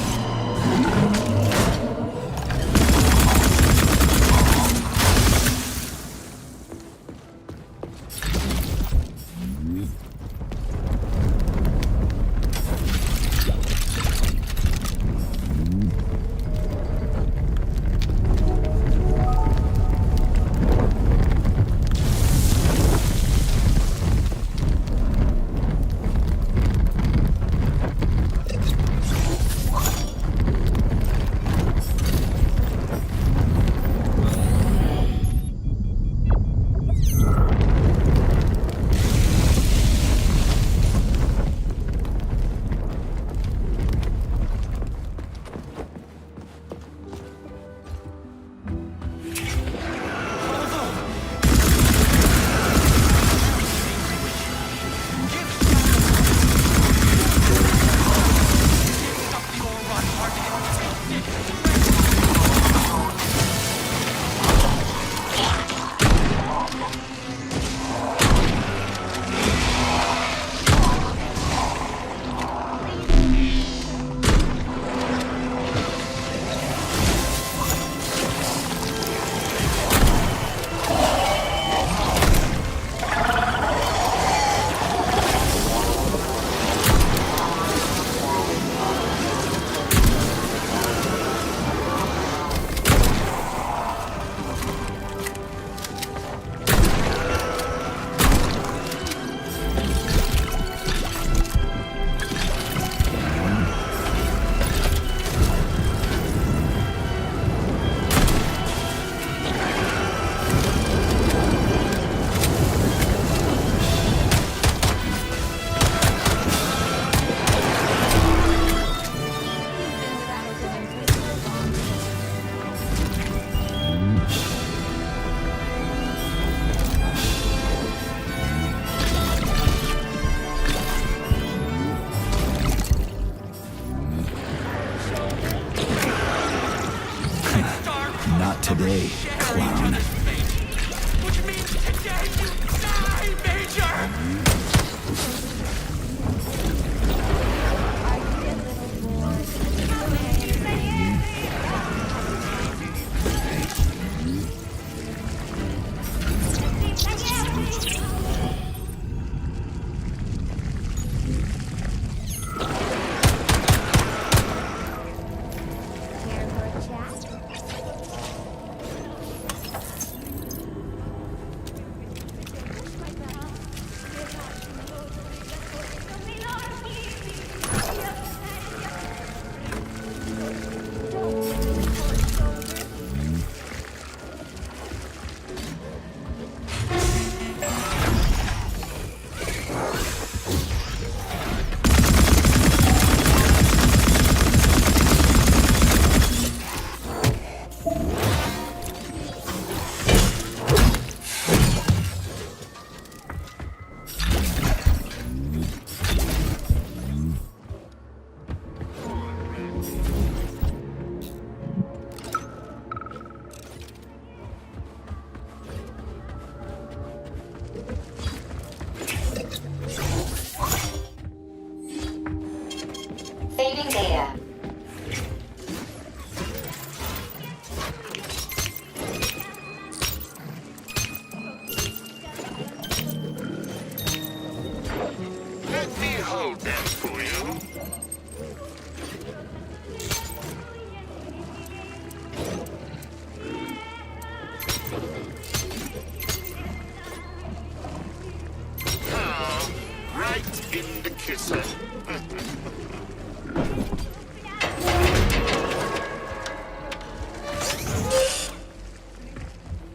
Today, clown. Which means today you die, Major!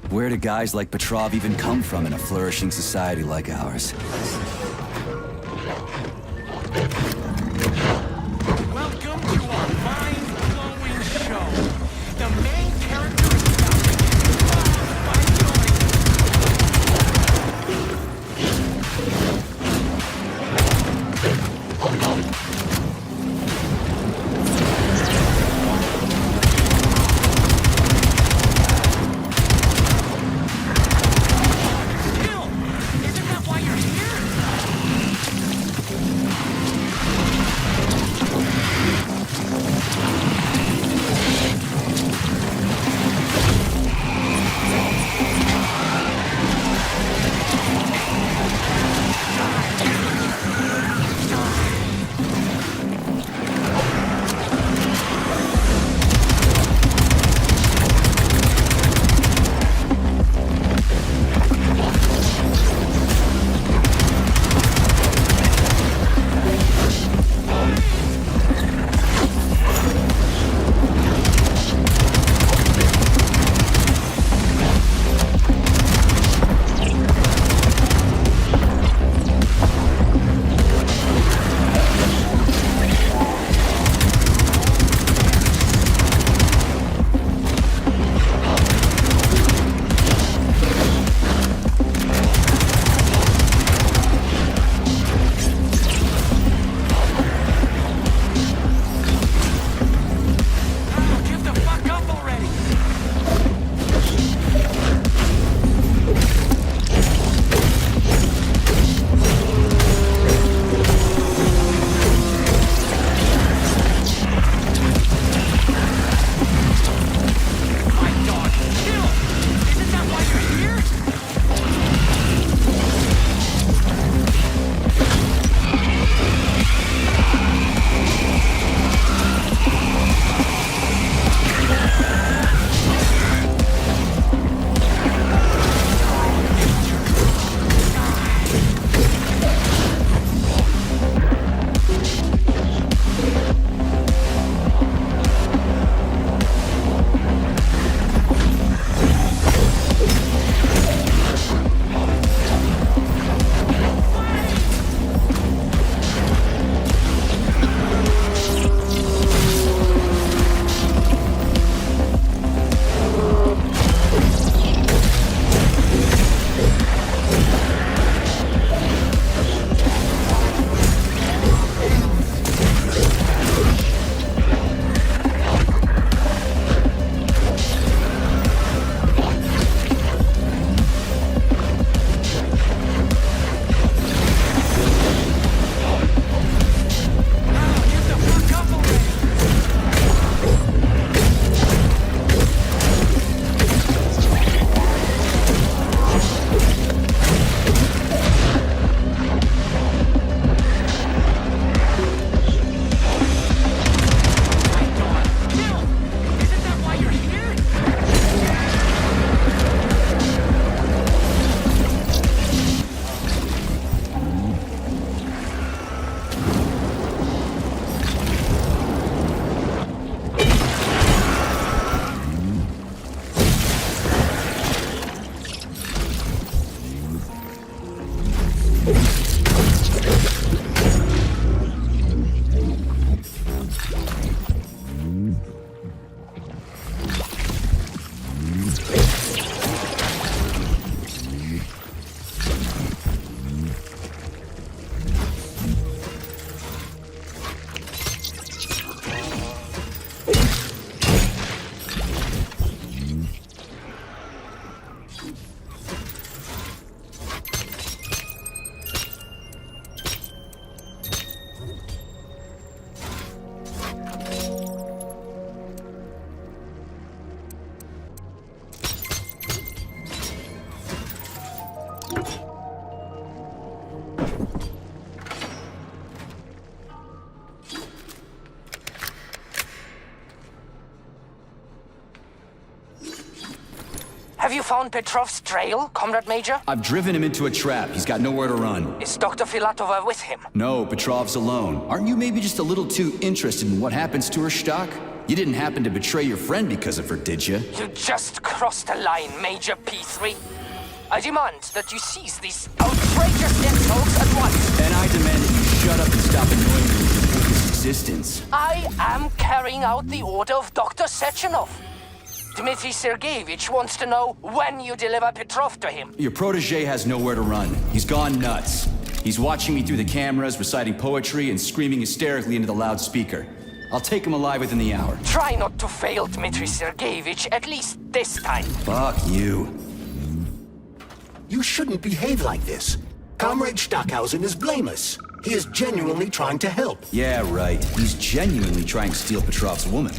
Where do guys like Petrov even come from in a flourishing society like ours? Welcome to our mind-blowing show. The main character is about to get involved by Have you found Petrov's trail, Comrade Major? I've driven him into a trap. He's got nowhere to run. Is Dr. Filatova with him? No, Petrov's alone. Aren't you maybe just a little too interested in what happens to her, Stock? You didn't happen to betray your friend because of her, did you? You just crossed a line, Major P3. I demand that you seize these outrageous insults at once. And I demand that you shut up and stop annoying me with your bogus existence. I am carrying out the order of Dr. Sechenov. Dmitry Sergeyevich wants to know when you deliver Petrov to him. Your protege has nowhere to run. He's gone nuts. He's watching me through the cameras, reciting poetry, and screaming hysterically into the loudspeaker. I'll take him alive within the hour. Try not to fail, Dmitry Sergeyevich, at least this time. Fuck you. You shouldn't behave like this. Comrade Stockhausen is blameless. He is genuinely trying to help. Yeah, right. He's genuinely trying to steal Petrov's woman.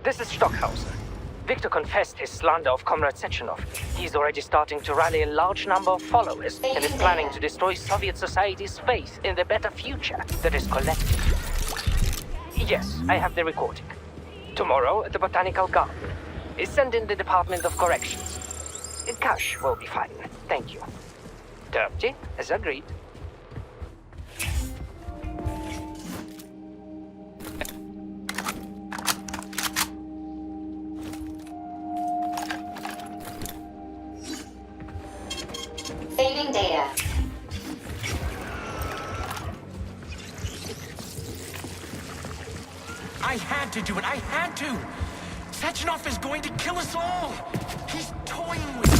This is Stockhausen. Victor confessed his slander of Comrade Sechenov. He's already starting to rally a large number of followers and is planning to destroy Soviet society's faith in the better future that is collective. Yes, I have the recording. Tomorrow at the Botanical Garden. Send in the Department of Corrections. Cash will be fine. Thank you. Dirty, as agreed. Saving data. I had to do it. I had to. Sechenov is going to kill us all. He's toying with us.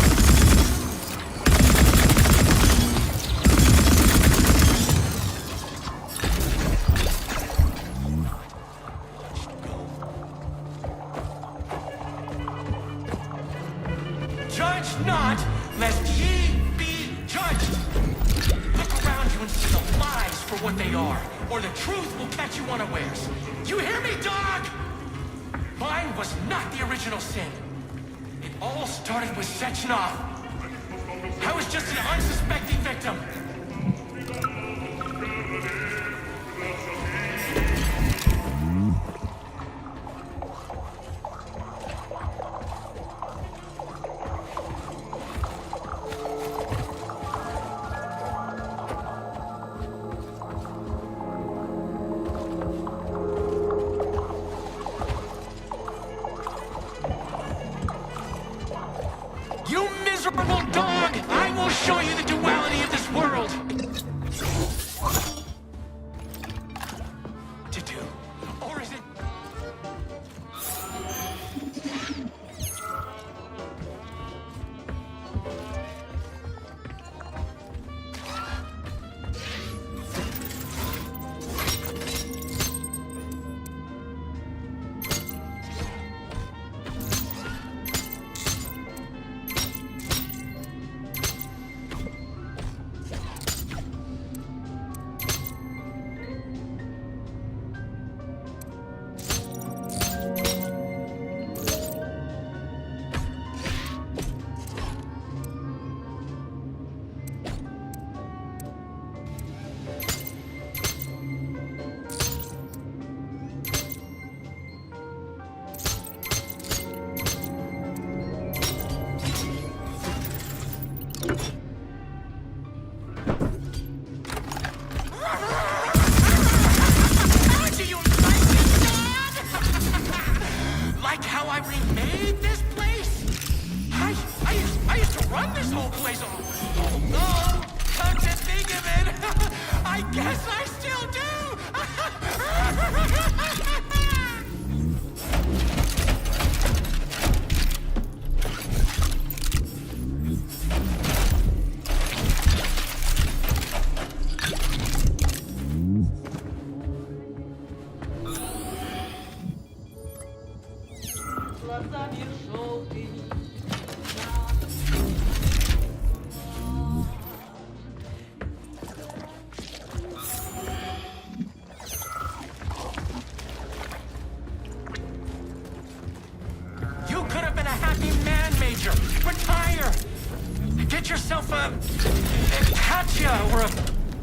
Judge not, lest ye be judged. Look around you and see the lies for what they are, or the truth will catch you unawares. You hear me, dog? Mine was not the original sin. It all started with Sechenov. I was just an unsuspecting victim. You miserable dog! I will show you the duality of this world! To do? Or is it... whole place. Oh no! Come to think of it, I guess I still do! You could have been a happy man, Major. Retire. Get yourself a Katya or a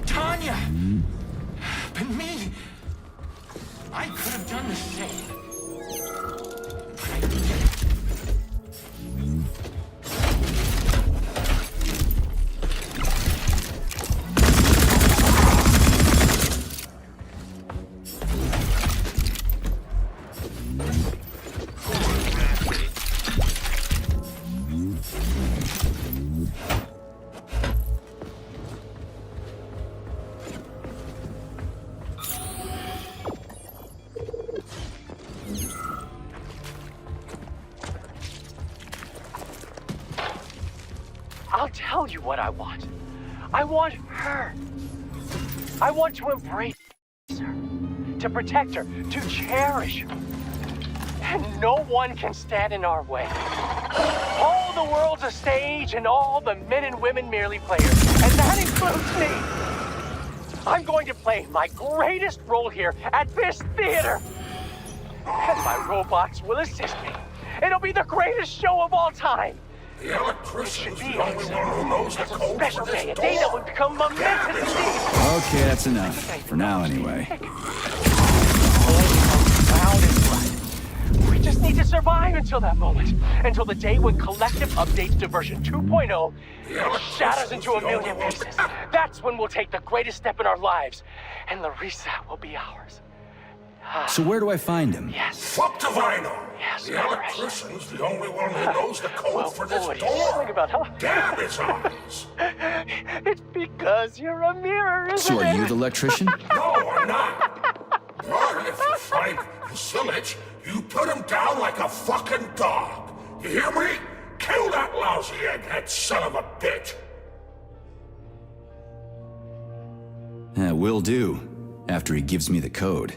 Tanya. But me, I could have done the same. But I didn't. I'll tell you what I want. I want her. I want to embrace her, to protect her, to cherish her. And no one can stand in our way. All the world's a stage and all the men and women merely players. And that includes me. I'm going to play my greatest role here at this theater. And my robots will assist me. It'll be the greatest show of all time. The electrician's the only one who knows the code Special for this day, a door. day that would become momentous indeed. Okay, that's enough. For now, anyway. We just need to survive until that moment. Until the day when collective updates to version 2.0 shatters into a million pieces. That's when we'll take the greatest step in our lives. And the reset will be ours. So where do I find him? Yes. Fuck if I know. Yes, the electrician's the only one who knows the code for this door. Think about, huh? Damn his eyes. It's because you're a mirror, isn't So it? are you the electrician? No, I'm not. But if you find Vasilich, you put him down like a fucking dog. You hear me? Kill that lousy egghead son of a bitch. Will do. After he gives me the code.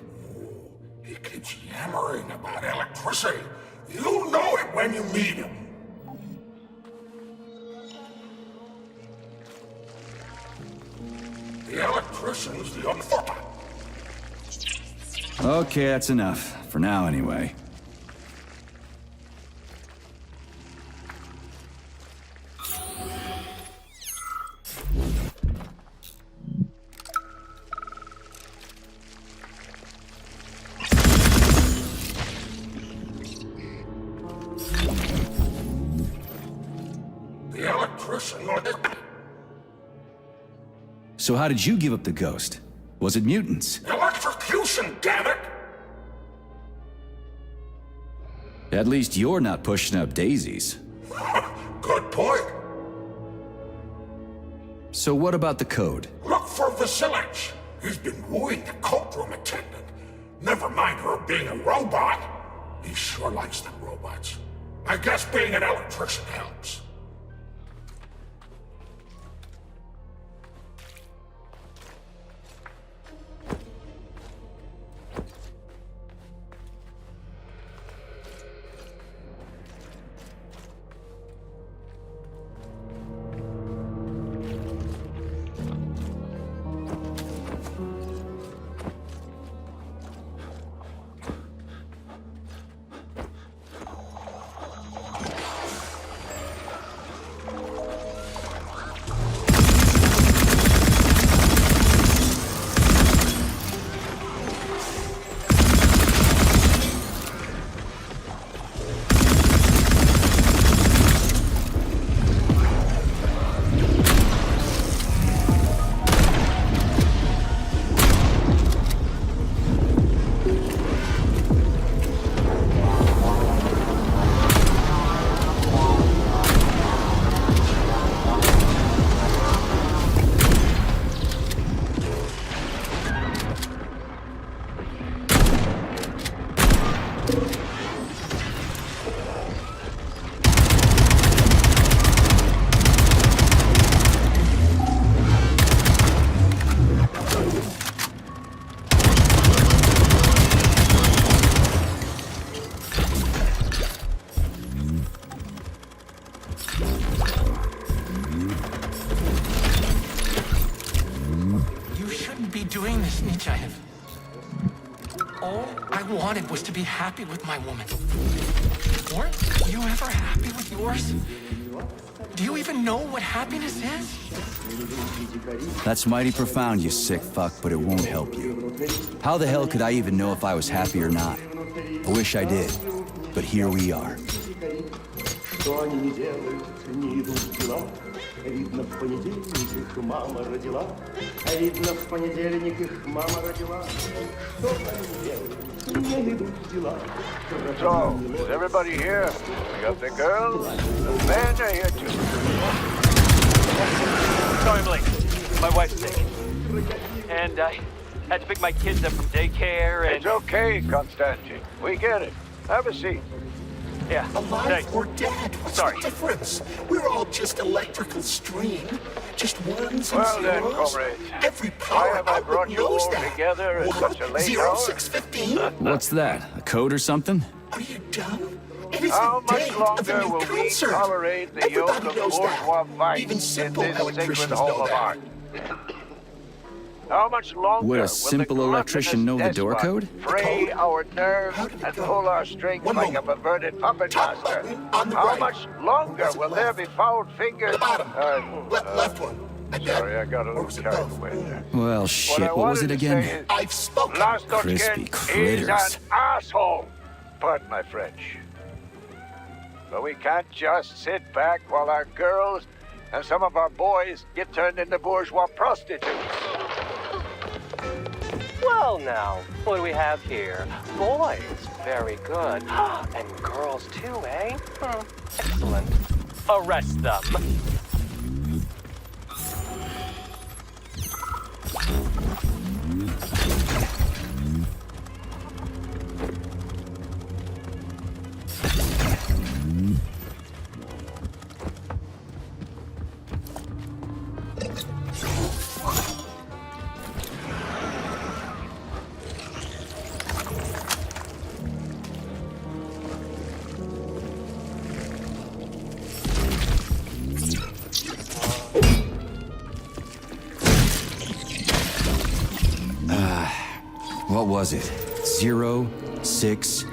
He keeps yammering about electricity. You'll know it when you meet him. The electrician's the unfucker. Okay, that's enough. For now, anyway. The electrician or the... So how did you give up the ghost? Was it mutants? Electrocution, damn it! At least you're not pushing up daisies. Good point. So what about the code? Look for Vasilich. He's been wooing the coat room attendant. Never mind her being a robot. He sure likes them robots. I guess being an electrician helps. doing this, Nietzsche. All I wanted was to be happy with my woman. Weren't you ever happy with yours? Do you even know what happiness is? That's mighty profound, you sick fuck, but it won't help you. How the hell could I even know if I was happy or not? I wish I did, but here we are. Что они не делают, не идут в дела. Видно, в понедельник их мама родила. Видно, в понедельник их мама родила. Что они делают, не идут в дела. So, is everybody here? We got the girls, the men are here too. Sorry I'm late. My wife's sick. And I had to pick my kids up from daycare and... It's okay, Constantine. We get it. Have a seat. Yeah, Alive thanks. or dead? What's Sorry. the difference? We're all just electrical stream. Just ones and Well then, zeros. comrades. Every Why power have I brought outlet you knows all that. together at such a late 0, hour? 6:15? What's that? A code or something? Are you dumb? It is How the date much of longer the new will we concert. tolerate the yoke Everybody of knows bourgeois that. vice Even in simple this sacred electricians home know of that. art? How much longer Would a will simple the electrician know the door despot code? fray our nerves and pull our strings like a perverted puppet master? How much longer will there be foul fingers? The bottom. Left one. Sorry, I got a little carried away there. Well, shit, what was it again? I've spoken. Crispy Is critters. an asshole. Pardon my French. But we can't just sit back while our girls and some of our boys get turned into bourgeois prostitutes. Well now, what do we have here? Boys, very good. And girls too, eh? Excellent. Arrest them. What was it? 0, 6...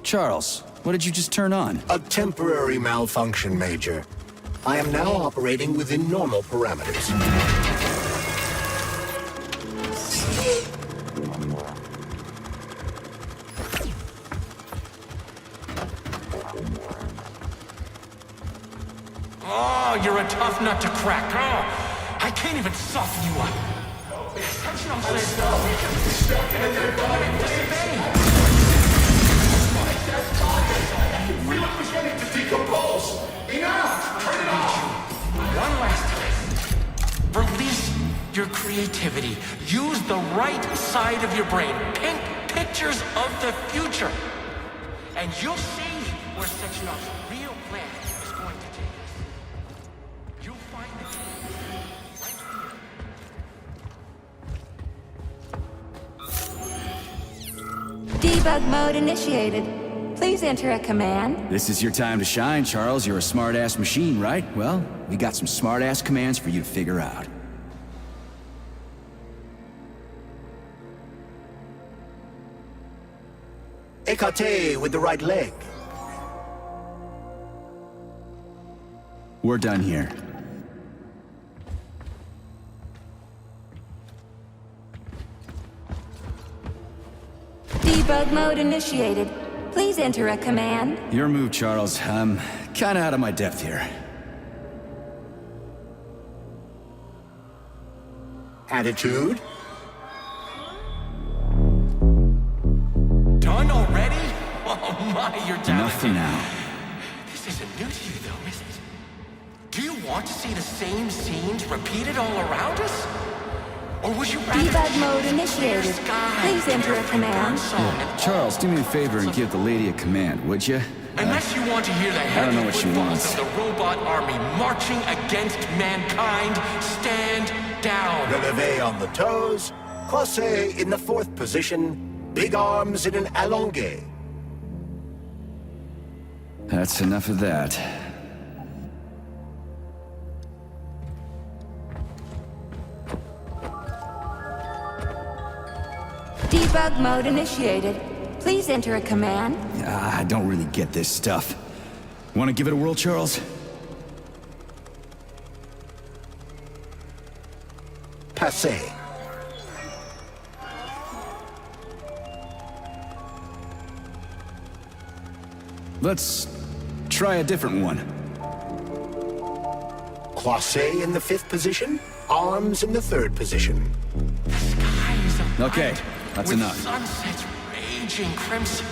Charles, what did you just turn on? A temporary malfunction, Major. I am now operating within normal parameters. Oh, you're a tough nut to crack. Oh, I can't even soften you up. Sectional says Reload's ready to decompose. Enough! Turn it off! One last time. Release your creativity. Use the right side of your brain. Paint pictures of the future. And you'll see where Sectionov's real plan is going to take us. You'll find it right here. Debug mode initiated. Please enter a command. This is your time to shine, Charles. You're a smart-ass machine, right? Well, we got some smart-ass commands for you to figure out. Écarté with the right leg. We're done here. Debug mode initiated. Please enter a command. Your move, Charles. I'm kinda out of my depth here. Attitude. Done already? Oh my, you're talented. Enough for now. This isn't new to you though, is it? Do you want to see the same scenes repeated all around us? Or would you rather Debug mode initiated. Please enter a command. Yeah. Charles, do me a favor and give the lady a command, would you? Unless you want to hear the I don't know heavy what she footfalls wants. of the robot army marching against mankind, stand down. Releve on the toes. Croisé in the 4th position. Big arms in an allongé. That's enough of that. Debug mode initiated. Please enter a command. I don't really get this stuff. Want to give it a whirl, Charles? Passé. Let's try a different one. Croisé in the 5th position. Arms in the 3rd position. Okay, that's with enough. Sunsets raging crimson.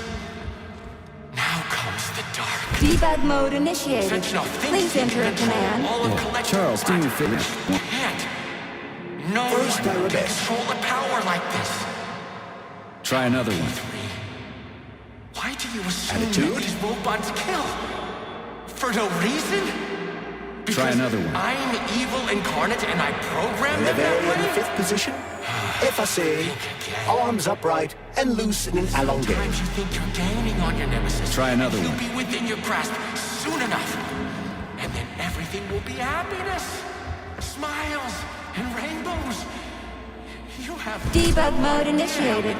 Now comes the dark. Debug mode initiated. Sentinel thinks Please he enter can a control command. all of Yeah, collective Charles, do me a favor. Can't. No First one can Arabesque. control the power like this. Try another one. Why do you assume Attitude? that these robots kill? For no reason? Because Try another one. I'm evil incarnate and I programmed them that Releve in the way? 5th position. Effacé. Arms upright and loose in an allongé. Sometimes you think you're gaining on your nemesis. Try another You'll one. be within your grasp soon enough. And then everything will be happiness. Smiles and rainbows. You have Debug mode initiated.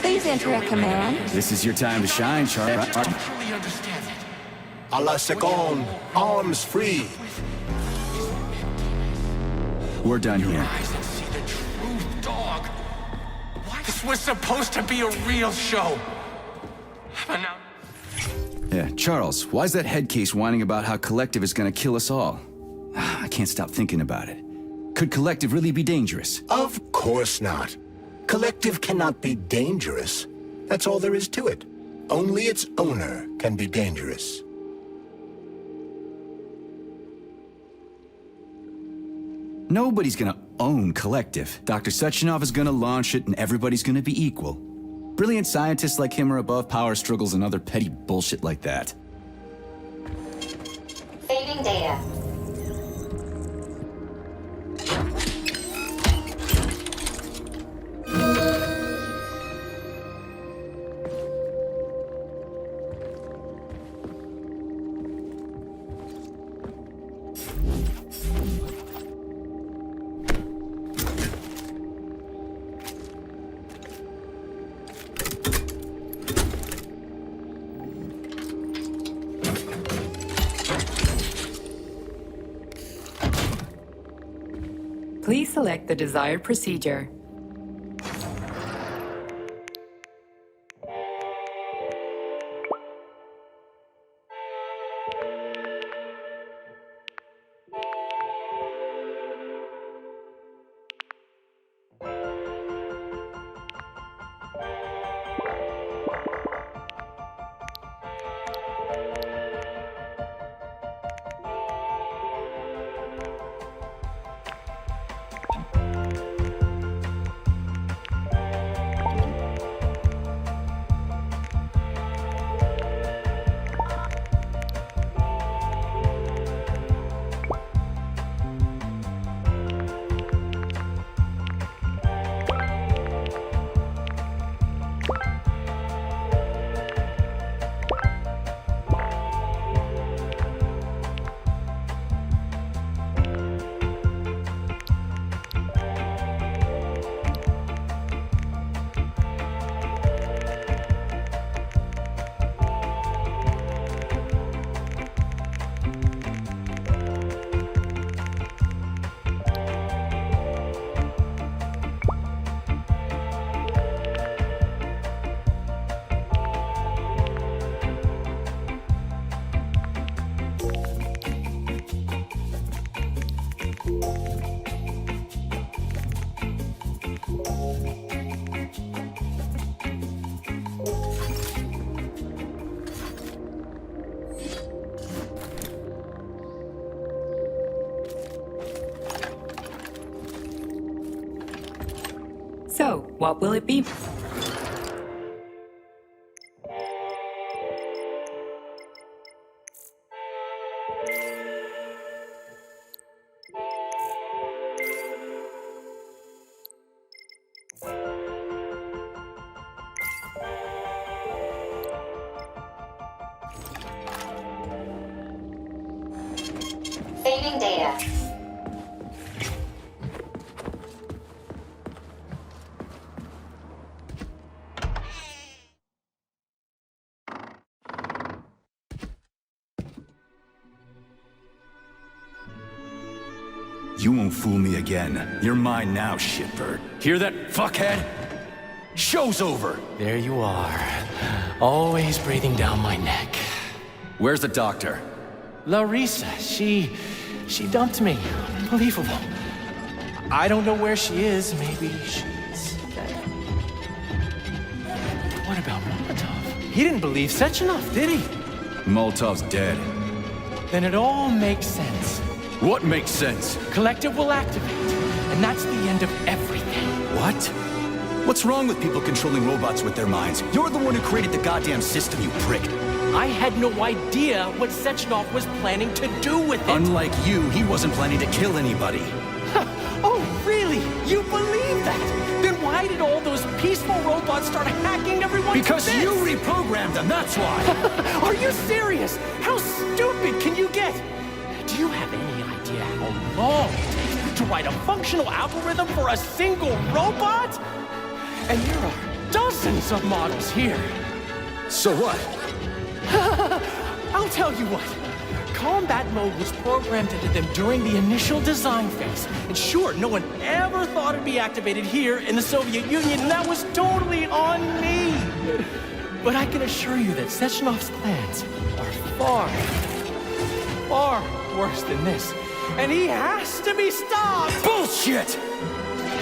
Please enter a command. This is your time to shine, Charles. I don't truly understand it. A la seconde. Arms free. We're done here. Eyes and see the truth, dog. Why? This was supposed to be a real show. But now. Yeah, Charles, why's that head case whining about how Collective is gonna kill us all? I can't stop thinking about it. Could Collective really be dangerous? Of course not. Collective cannot be dangerous. That's all there is to it. Only its owner can be dangerous. Nobody's gonna own Collective. Dr. Sechenov is gonna launch it and everybody's gonna be equal. Brilliant scientists like him are above power struggles and other petty bullshit like that. Saving data. Please select the desired procedure. So, what will it be? Saving data. You won't fool me again. You're mine now, shitbird. Hear that, fuckhead? Show's over! There you are. Always breathing down my neck. Where's the doctor? Larissa, she dumped me. Unbelievable. I don't know where she is. Maybe she's dead. What about Molotov? He didn't believe Sechenov, did he? Molotov's dead. Then it all makes sense. What makes sense? Collective will activate, and that's the end of everything. What? What's wrong with people controlling robots with their minds? You're the one who created the goddamn system, you prick. I had no idea what Sechenov was planning to do with it. Unlike you, he wasn't planning to kill anybody. Oh, really? You believe that? Then why did all those peaceful robots start hacking everyone? Because you reprogrammed them, that's why! Are you serious? How stupid can you get? Do you have any idea how long it takes to write a functional algorithm for a single robot? And there are dozens of models here. So what? I'll tell you what. Combat mode was programmed into them during the initial design phase. And sure, no one ever thought it'd be activated here in the Soviet Union, and that was totally on me. But I can assure you that Sechenov's plans are far, far worse than this. And he has to be stopped! Bullshit!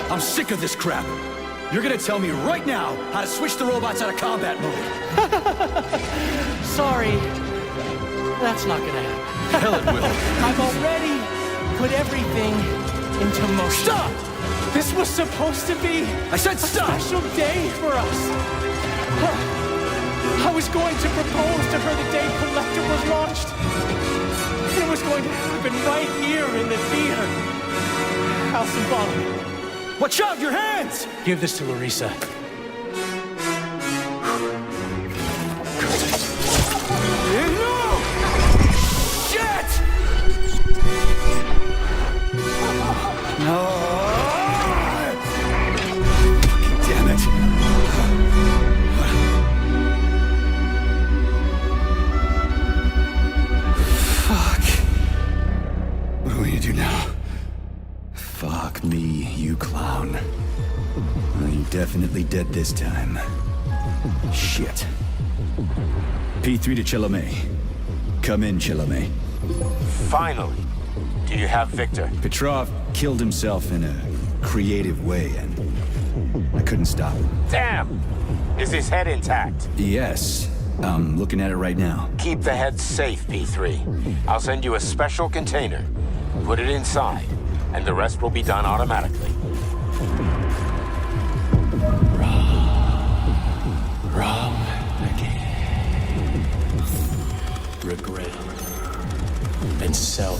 I'm sick of this crap. You're gonna tell me right now how to switch the robots out of combat mode. Sorry. That's not gonna happen. Hell it will. I've already put everything into motion. Stop! This was supposed to be I said stop! A special day for us. I was going to propose to her the day Collective was launched. It was going to happen right here in the theater. How symbolic. Watch out, your hands! Give this to Larissa. No! Shit! No! Fucking damn it. Fuck. What are we gonna do now? Fuck. Fuck me, you clown. Well, you're definitely dead this time. Shit. P3 to Chalamet. Come in, Chalamet. Finally. Do you have Victor? Petrov killed himself in a creative way, and I couldn't stop him. Damn! Is his head intact? Yes. I'm looking at it right now. Keep the head safe, P3. I'll send you a special container. Put it inside, and the rest will be done automatically. Wrong again. Regret and self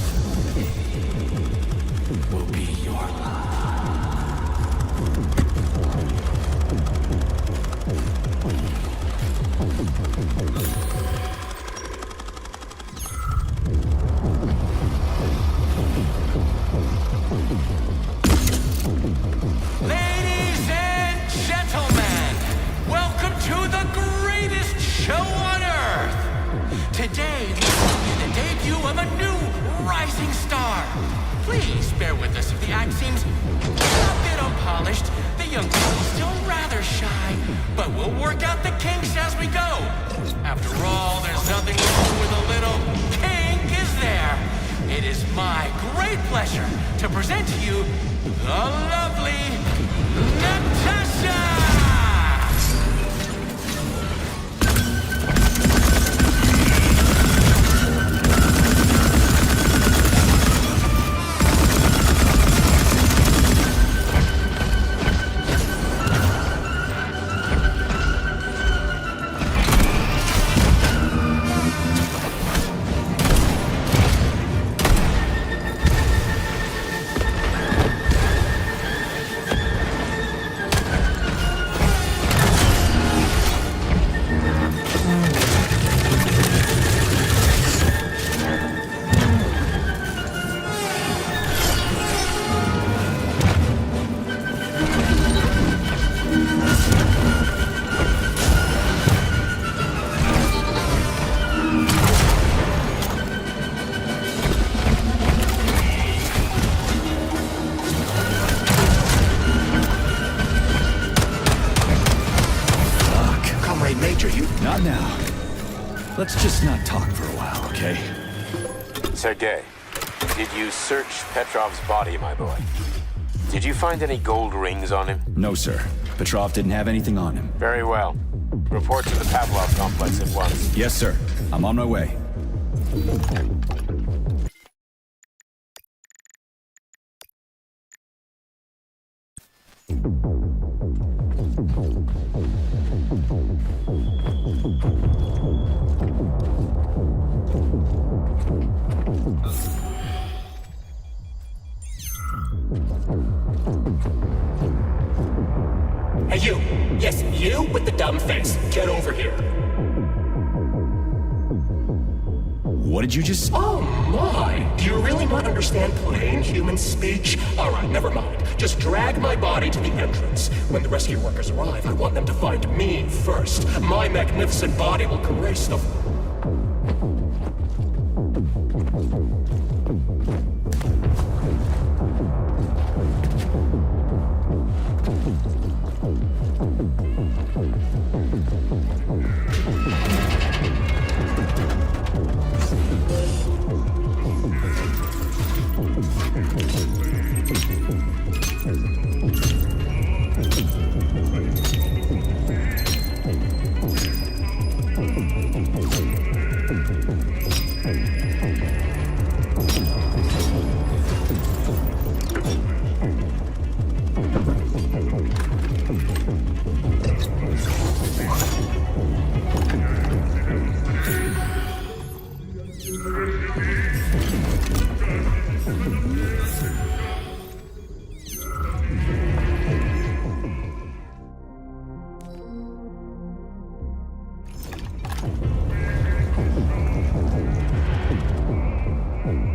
will be your lot. Ladies and gentlemen, welcome to the greatest show on Earth! Today, we bring you the debut of a new rising star. Please bear with us if the act seems a bit unpolished. The young lady's still rather shy, but we'll work out the kinks as we go. After all, there's nothing wrong with a little kink, is there? It is my great pleasure to present to you the lovely Natasha! Not now. Let's just not talk for a while, okay? Sergei, did you search Petrov's body, my boy? Did you find any gold rings on him? No, sir. Petrov didn't have anything on him. Very well. Report to the Pavlov complex at once. Yes, sir. I'm on my way. Hey, you! Yes, you with the dumb face. Get over here. What did you just... Oh, my! Do you really not understand plain human speech? Alright, never mind. Just drag my body to the entrance. When the rescue workers arrive, I want them to find me first. My magnificent body will grace the...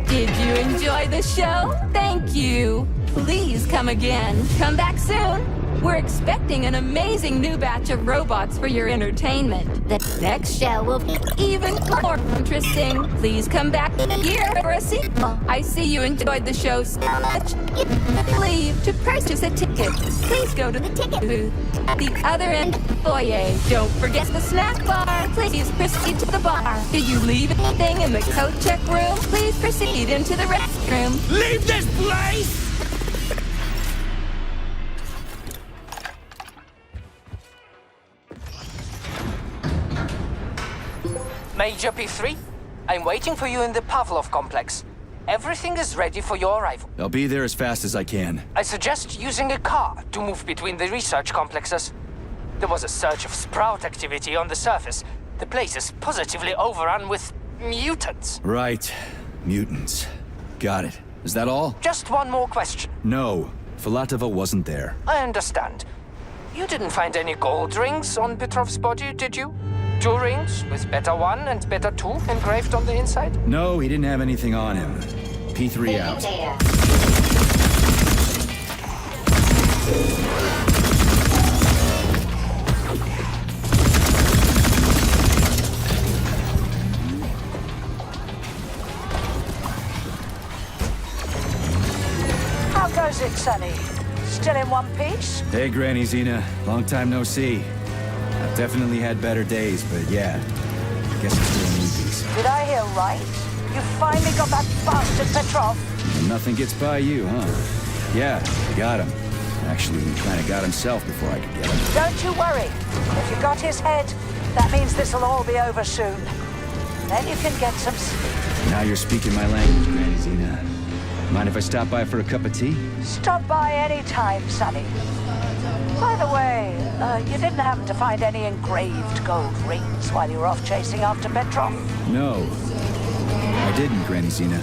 Did you enjoy the show? Thank you. Please come again. Come back soon. We're expecting an amazing new batch of robots for your entertainment. The next show will be even more interesting. Please come back here for a sequel. I see you enjoyed the show so much. Leave to purchase a ticket. Please go to the ticket booth at the other end of the foyer. Don't forget the snack bar. Please proceed to the bar. Did you leave anything in the coat check room? Please proceed into the restroom. Leave this place! Major P3, I'm waiting for you in the Pavlov complex. Everything is ready for your arrival. I'll be there as fast as I can. I suggest using a car to move between the research complexes. There was a surge of sprout activity on the surface. The place is positively overrun with mutants. Right. Mutants. Got it. Is that all? Just one more question. No. Filatova wasn't there. I understand. You didn't find any gold rings on Petrov's body, did you? 2 rings with Beta 1 and Beta 2 engraved on the inside? No, he didn't have anything on him. P3 out. How goes it, Sonny? Still in one piece? Hey, Granny Xena. Long time no see. I've definitely had better days, but yeah. I guess I'm still in one piece. Did I hear right? You finally got that bastard Petrov? Nothing gets by you, huh? Yeah, I got him. Actually, he kind of got himself before I could get him. Don't you worry. If you got his head, that means this'll all be over soon. Then you can get some sleep. Now you're speaking my language, Granny Xena. Mind if I stop by for a cup of tea? Stop by any time, Sonny. By the way, you didn't happen to find any engraved gold rings while you were off chasing after Petrov? No. I didn't, Granny Xena.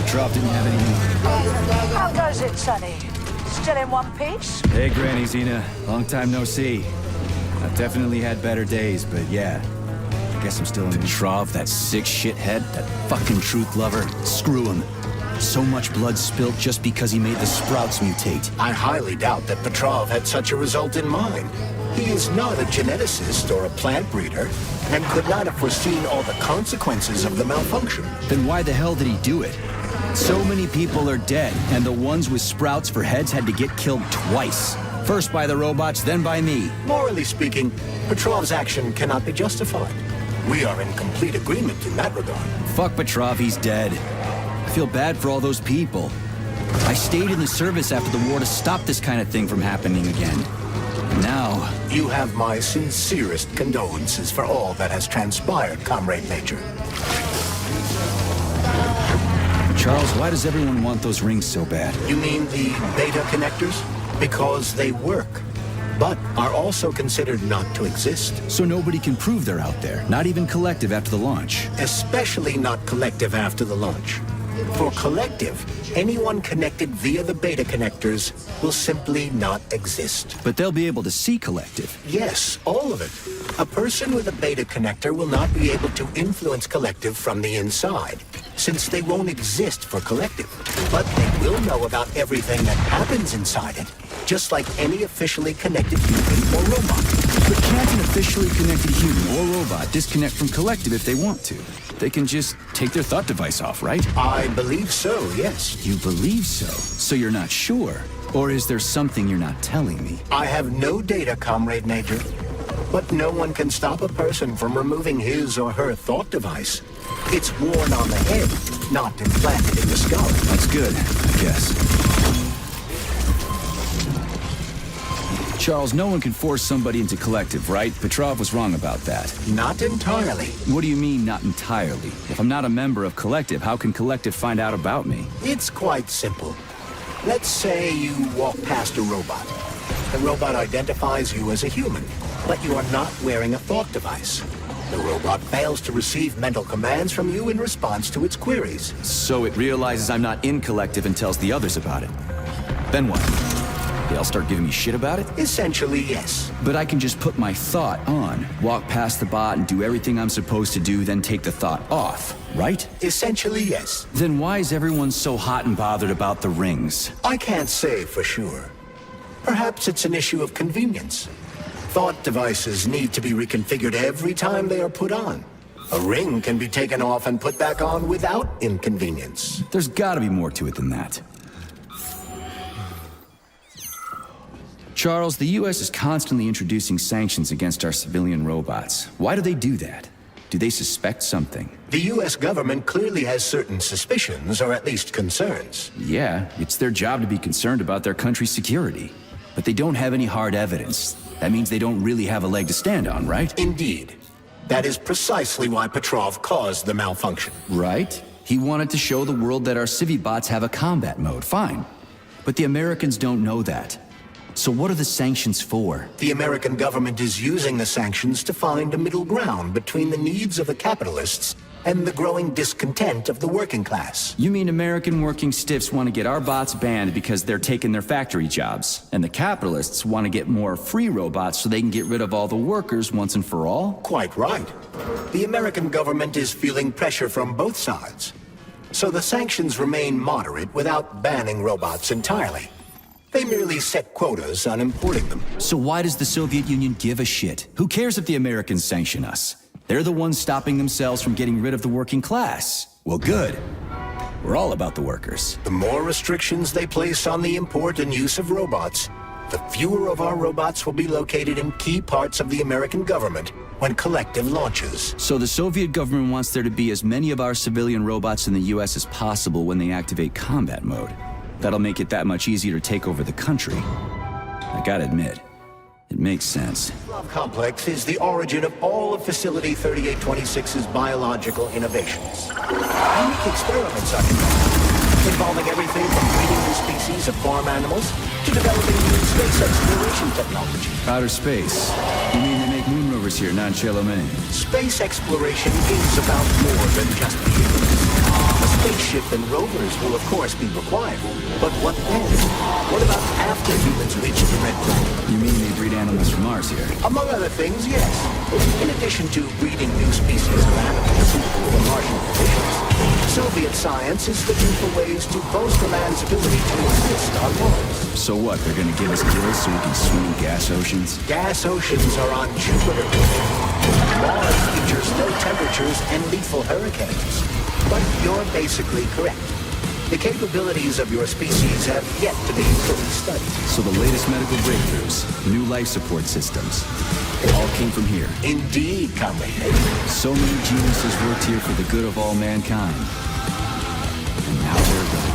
Petrov didn't have any more. How goes it, Sonny? Still in one piece? Hey, Granny Xena. Long time no see. I've definitely had better days, but yeah. I guess I'm still in Petrov, that sick shithead, that fucking truth lover. Screw him. So much blood spilt just because he made the sprouts mutate. I highly doubt that Petrov had such a result in mind. He is not a geneticist or a plant breeder, and could not have foreseen all the consequences of the malfunction. Then why the hell did he do it? So many people are dead, and the ones with sprouts for heads had to get killed twice. First by the robots, then by me. Morally speaking, Petrov's action cannot be justified. We are in complete agreement in that regard. Fuck Petrov, he's dead. I feel bad for all those people. I stayed in the service after the war to stop this kind of thing from happening again. And now... You have my sincerest condolences for all that has transpired, Comrade Major. Charles, why does everyone want those rings so bad? You mean the beta connectors? Because they work, but are also considered not to exist. So nobody can prove they're out there, not even Collective after the launch. Especially not Collective after the launch. For Collective, anyone connected via the beta connectors will simply not exist. But they'll be able to see Collective. Yes, all of it. A person with a beta connector will not be able to influence Collective from the inside, since they won't exist for Collective. But they will know about everything that happens inside it, just like any officially connected human or robot. But can't an officially connected human or robot disconnect from Collective if they want to? They can just take their thought device off, right? I believe so, yes. You believe so? So you're not sure? Or is there something you're not telling me? I have no data, Comrade Major. But no one can stop a person from removing his or her thought device. It's worn on the head, not implanted in the skull. That's good, I guess. Charles, no one can force somebody into Collective, right? Petrov was wrong about that. Not entirely. What do you mean, not entirely? If I'm not a member of Collective, how can Collective find out about me? It's quite simple. Let's say you walk past a robot. The robot identifies you as a human, but you are not wearing a thought device. The robot fails to receive mental commands from you in response to its queries. So it realizes I'm not in Collective and tells the others about it. Then what? They'll start giving me shit about it? Essentially, yes. But I can just put my thought on, walk past the bot and do everything I'm supposed to do, then take the thought off, right? Essentially, yes. Then why is everyone so hot and bothered about the rings? I can't say for sure. Perhaps it's an issue of convenience. Thought devices need to be reconfigured every time they are put on. A ring can be taken off and put back on without inconvenience. There's gotta be more to it than that. Charles, the US is constantly introducing sanctions against our civilian robots. Why do they do that? Do they suspect something? The US government clearly has certain suspicions, or at least concerns. Yeah, it's their job to be concerned about their country's security. But they don't have any hard evidence. That means they don't really have a leg to stand on, right? Indeed. That is precisely why Petrov caused the malfunction. Right. He wanted to show the world that our Civi-bots have a combat mode, fine. But the Americans don't know that. So what are the sanctions for? The American government is using the sanctions to find a middle ground between the needs of the capitalists and the growing discontent of the working class. You mean American working stiffs want to get our bots banned because they're taking their factory jobs, and the capitalists want to get more free robots so they can get rid of all the workers once and for all? Quite right. The American government is feeling pressure from both sides. So the sanctions remain moderate without banning robots entirely. They merely set quotas on importing them. So why does the Soviet Union give a shit? Who cares if the Americans sanction us? They're the ones stopping themselves from getting rid of the working class. Well, good. We're all about the workers. The more restrictions they place on the import and use of robots, the fewer of our robots will be located in key parts of the American government when Collective launches. So the Soviet government wants there to be as many of our civilian robots in the US as possible when they activate combat mode. That'll make it that much easier to take over the country. I gotta admit, it makes sense. The complex is the origin of all of Facility 3826's biological innovations. Unique experiments are conducted, involving everything from breeding new species of farm animals to developing new space exploration technology. Outer space? You mean they make moon rovers here, not Chelomane? Space exploration is about more than just humans. A spaceship and rovers will of course be required. But what then? What about after humans reach the Red Planet? You mean they breed animals from Mars here? Among other things, yes. In addition to breeding new species of animals suitable for Martian conditions, Soviet science is looking for ways to bolster man's ability to exist on Mars. So what, they're gonna give us gills so we can swim in gas oceans? Gas oceans are on Jupiter. Mars features low temperatures and lethal hurricanes. But you're basically correct. The capabilities of your species have yet to be fully studied. So the latest medical breakthroughs, new life support systems, all came from here. Indeed, comrade. So many geniuses worked here for the good of all mankind. And now they're gone.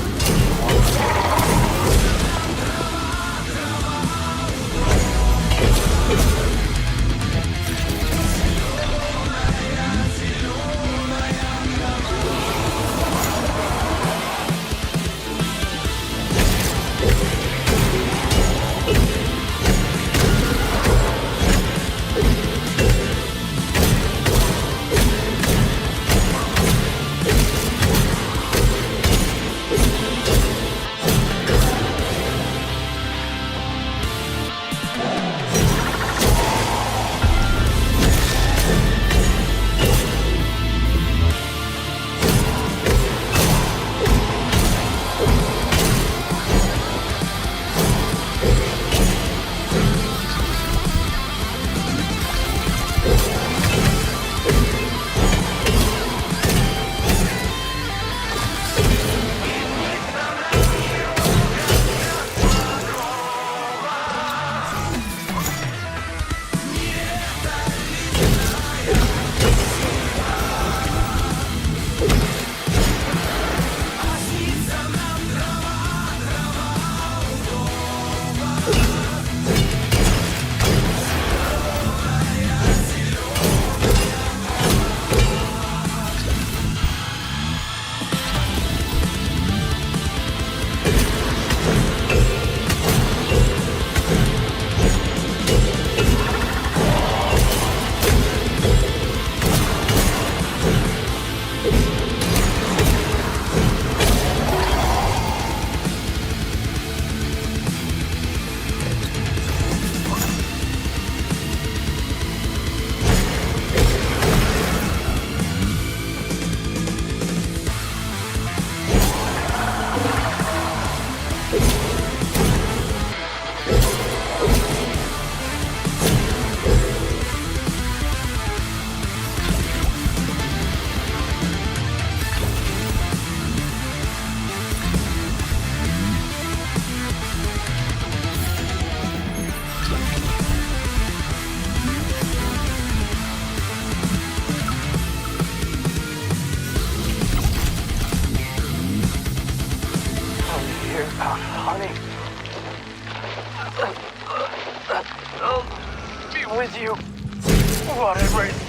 I'll be with you. Whatever.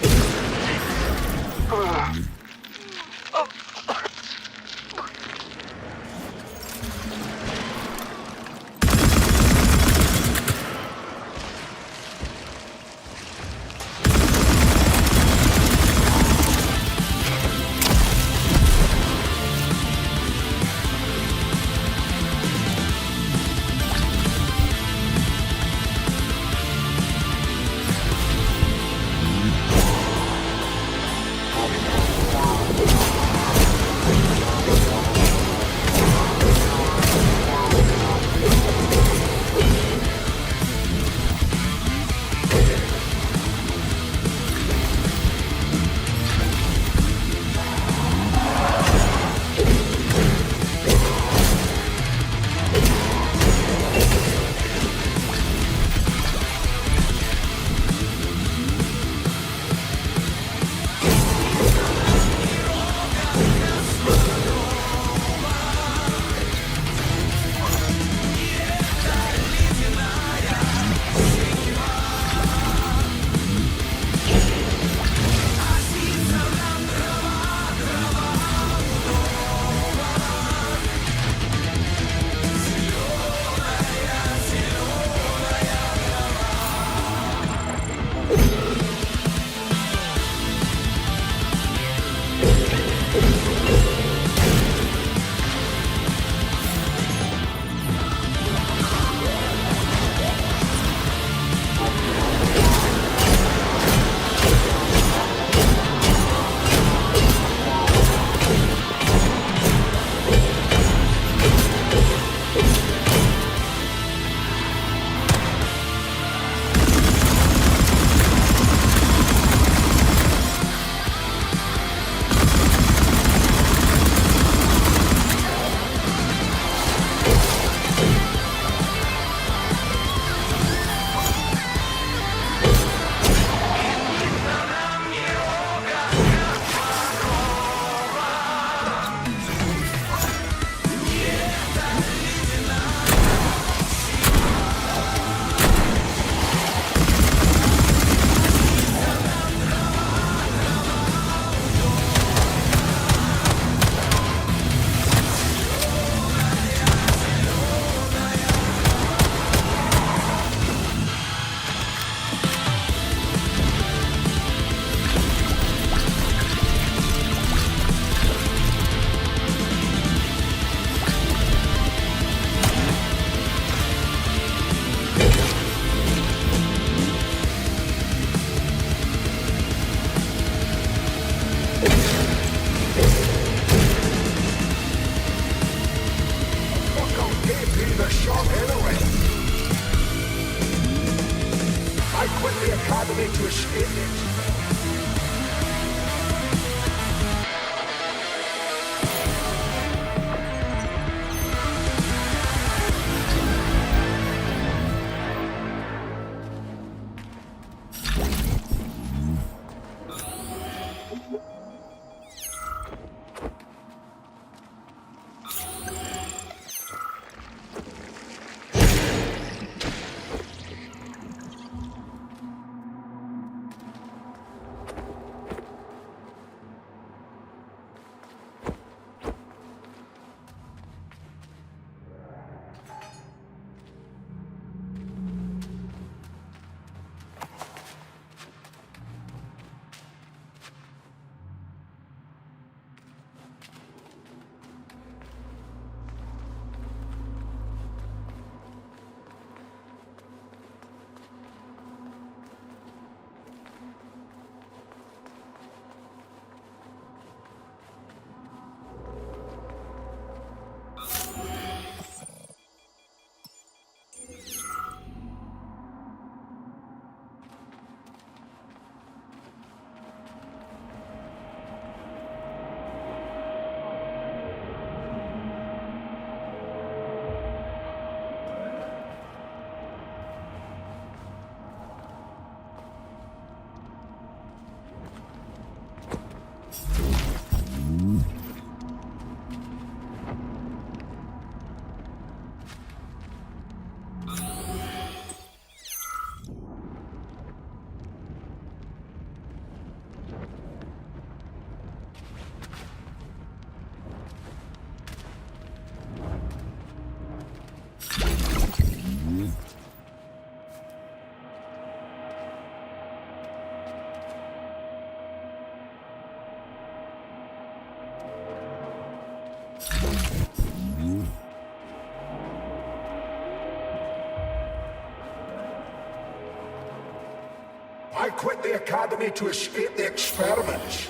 I quit the academy to escape the experiments.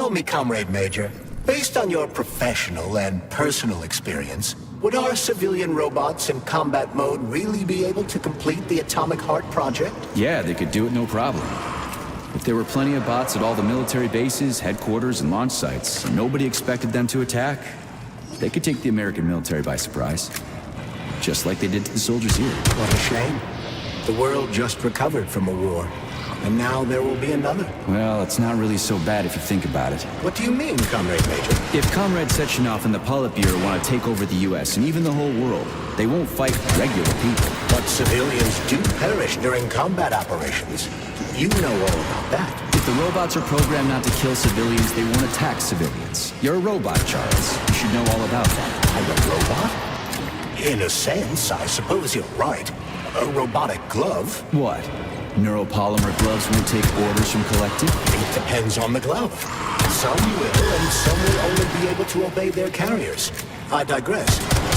Tell me, Comrade Major, based on your professional and personal experience, would our civilian robots in combat mode really be able to complete the Atomic Heart project? Yeah, they could do it no problem. If there were plenty of bots at all the military bases, headquarters, and launch sites, and nobody expected them to attack, they could take the American military by surprise. Just like they did to the soldiers here. What a shame. The world just recovered from a war. And now there will be another. Well, it's not really so bad if you think about it. What do you mean, Comrade Major? If Comrade Sechenov and the Politburo want to take over the U.S. and even the whole world, they won't fight regular people. But civilians do perish during combat operations. You know all about that. If the robots are programmed not to kill civilians, they won't attack civilians. You're a robot, Charles. You should know all about that. I'm a robot? In a sense, I suppose you're right. A robotic glove. What? Neuropolymer gloves won't take orders from Collective? It depends on the glove. Some will, and some will only be able to obey their carriers. I digress.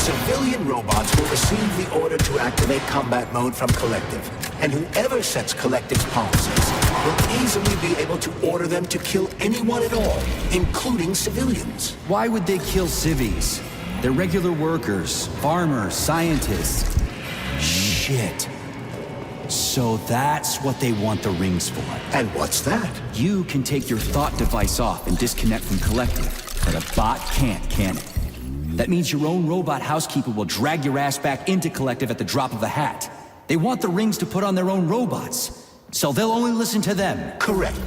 Civilian robots will receive the order to activate combat mode from Collective, and whoever sets Collective's policies will easily be able to order them to kill anyone at all, including civilians. Why would they kill civvies? They're regular workers, farmers, scientists. Shit. So that's what they want the rings for. And what's that? You can take your thought device off and disconnect from Collective, but a bot can't, can it? That means your own robot housekeeper will drag your ass back into Collective at the drop of a hat. They want the rings to put on their own robots, so they'll only listen to them. Correct.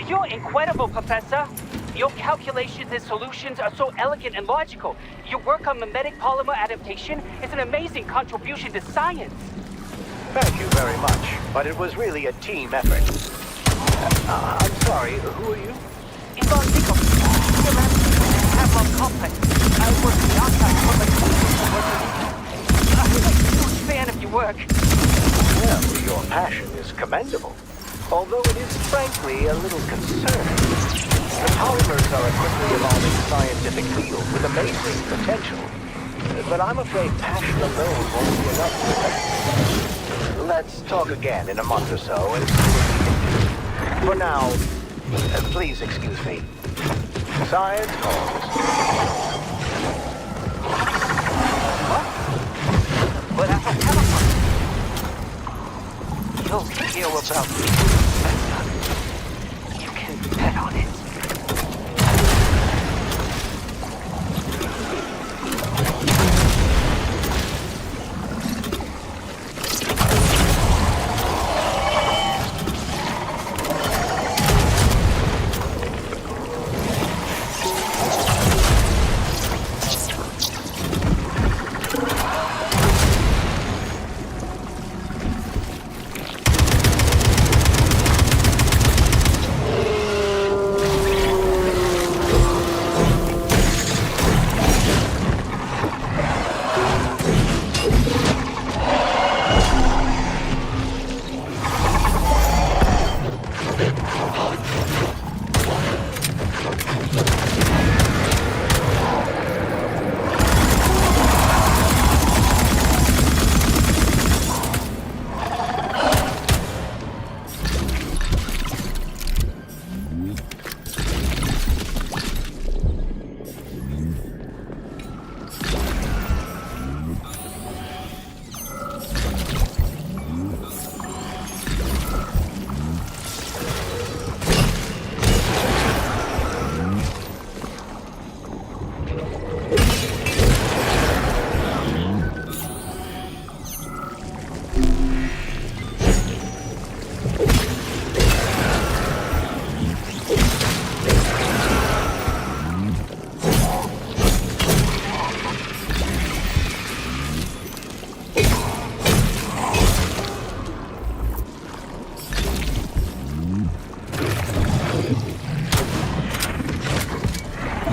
You're incredible, Professor. Your calculations and solutions are so elegant and logical. Your work on mimetic polymer adaptation is an amazing contribution to science. Thank you very much, but it was really a team effort. I'm sorry, who are you? Yvonne Nichols. You're at Havelock Complex. I work in the archive for my I'm a huge fan of your work. Well, your passion is commendable, although it is frankly a little concerning. The polymers are a quickly evolving scientific field with amazing potential, but I'm afraid passion alone won't be enough to protect. Let's talk again in a month or so and see what we can do. For now, please excuse me. Science calls. But I don't have a You'll hear about me. You can bet on it.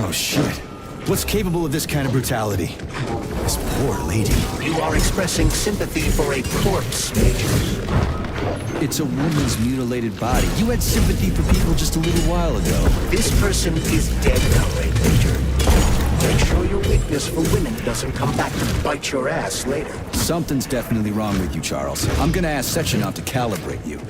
Oh, shit. What's capable of this kind of brutality? This poor lady. You are expressing sympathy for a corpse, Major. It's a woman's mutilated body. You had sympathy for people just a little while ago. This person is dead now, Major. Make sure your weakness for women doesn't come back to bite your ass later. Something's definitely wrong with you, Charles. I'm gonna ask Sechenov to calibrate you.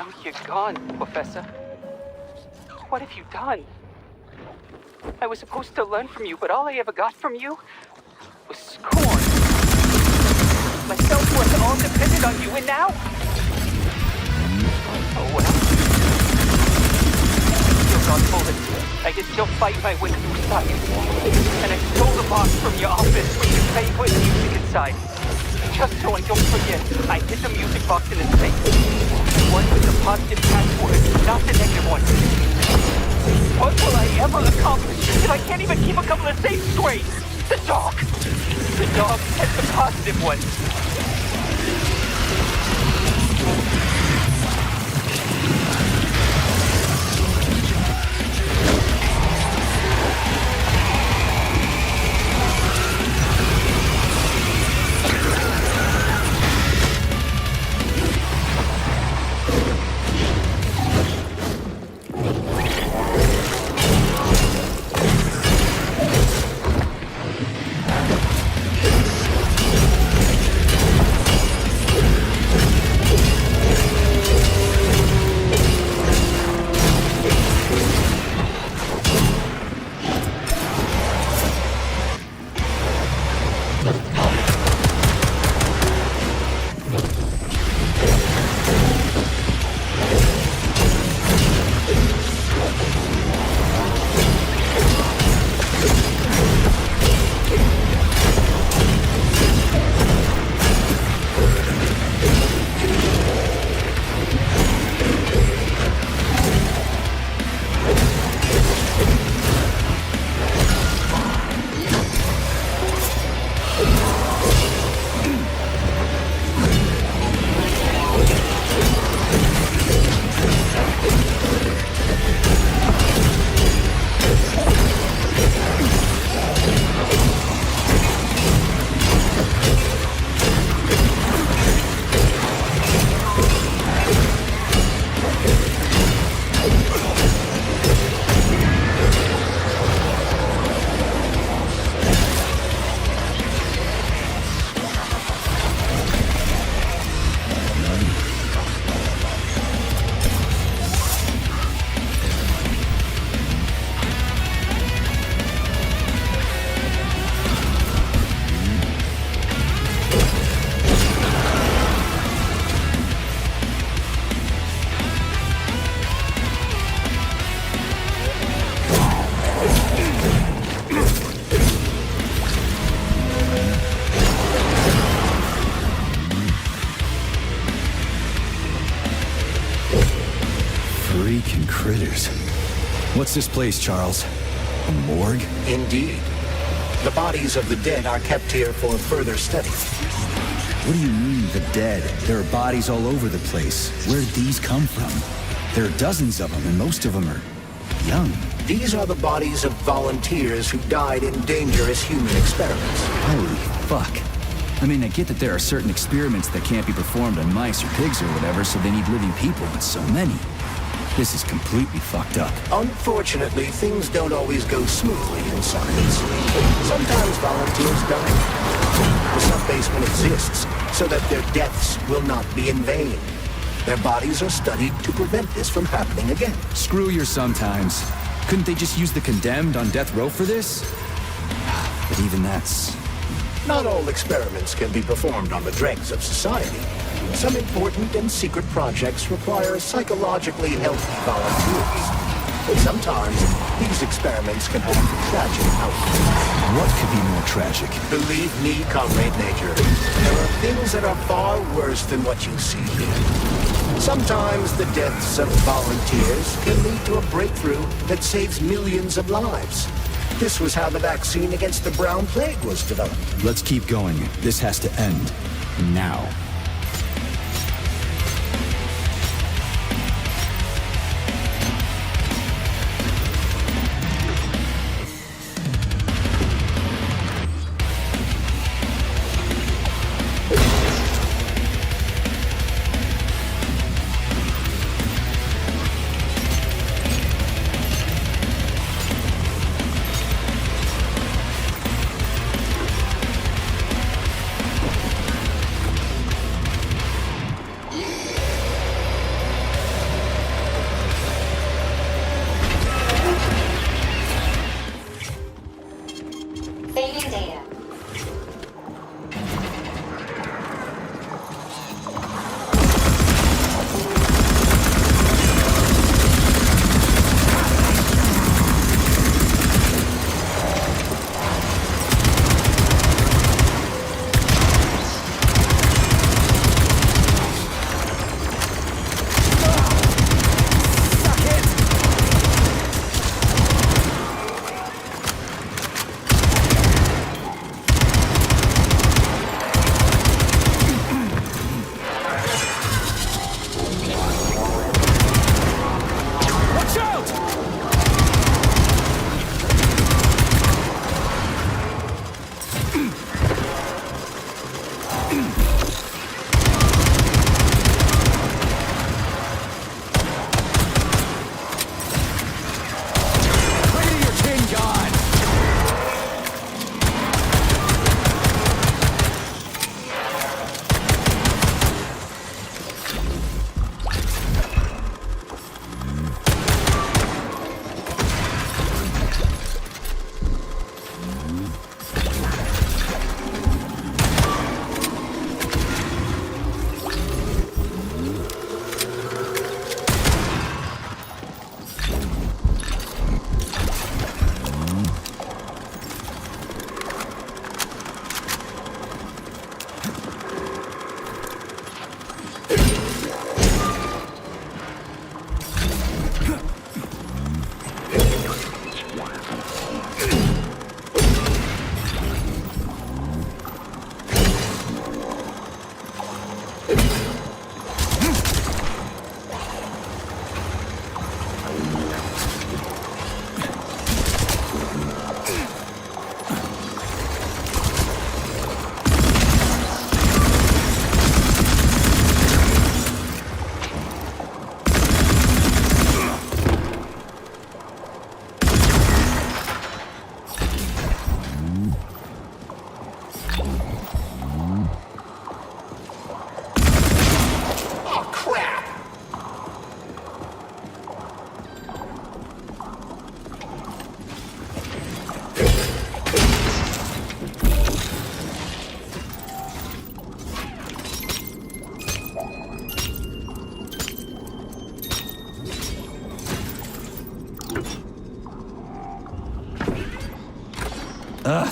Now you're gone, Professor. What have you done? I was supposed to learn from you, but all I ever got from you was scorn. My self-worth all depended on you, and now... Oh, well. You're gone forward. I can still fight my way through science. And I stole the box from your office when you played with music inside. Just so I don't forget, I hid the music box in his face. One with the positive password, not the negative one. What will I ever accomplish if I can't even keep a couple of safes straight? The dog! The dog has the positive one. Freaking critters. What's this place, Charles? A morgue? Indeed. The bodies of the dead are kept here for further study. What do you mean, the dead? There are bodies all over the place. Where did these come from? There are dozens of them, and most of them are young. These are the bodies of volunteers who died in dangerous human experiments. Holy fuck. I mean, I get that there are certain experiments that can't be performed on mice or pigs or whatever, so they need living people, but so many. This is completely fucked up. Unfortunately, things don't always go smoothly in science. Sometimes volunteers die. The sub-basement exists so that their deaths will not be in vain. Their bodies are studied to prevent this from happening again. Screw your sometimes. Couldn't they just use the condemned on death row for this? But even that's... Not all experiments can be performed on the dregs of society. Some important and secret projects require psychologically healthy volunteers. But sometimes, these experiments can have tragic outcomes. What could be more tragic? Believe me, Comrade Major, there are things that are far worse than what you see here. Sometimes the deaths of volunteers can lead to a breakthrough that saves millions of lives. This was how the vaccine against the brown plague was developed. Let's keep going. This has to end. Now.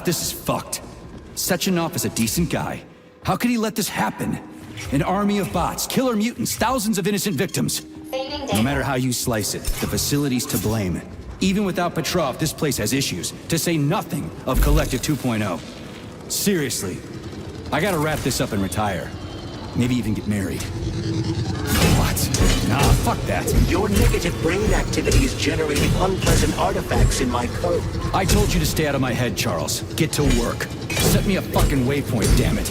This is fucked. Sechenov is a decent guy. How could he let this happen? An army of bots, killer mutants, thousands of innocent victims. No matter how you slice it, the facility's to blame. Even without Petrov, this place has issues, to say nothing of Collective 2.0. Seriously, I gotta wrap this up and retire. Maybe even get married. What? Nah, fuck that. Your negative brain activity is generating unpleasant artifacts in my code. I told you to stay out of my head, Charles. Get to work. Set me a fucking waypoint, damn it.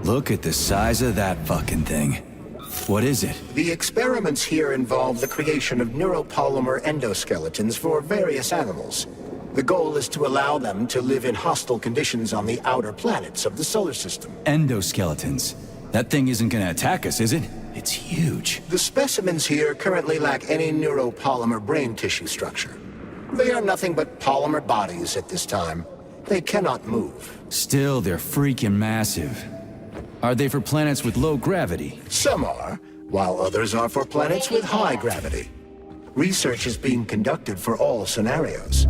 Look at the size of that fucking thing. What is it? The experiments here involve the creation of neuropolymer endoskeletons for various animals. The goal is to allow them to live in hostile conditions on the outer planets of the solar system. Endoskeletons. That thing isn't gonna attack us, is it? It's huge. The specimens here currently lack any neuropolymer brain tissue structure. They are nothing but polymer bodies at this time. They cannot move. Still, they're freaking massive. Are they for planets with low gravity? Some are, while others are for planets with high gravity. Research is being conducted for all scenarios.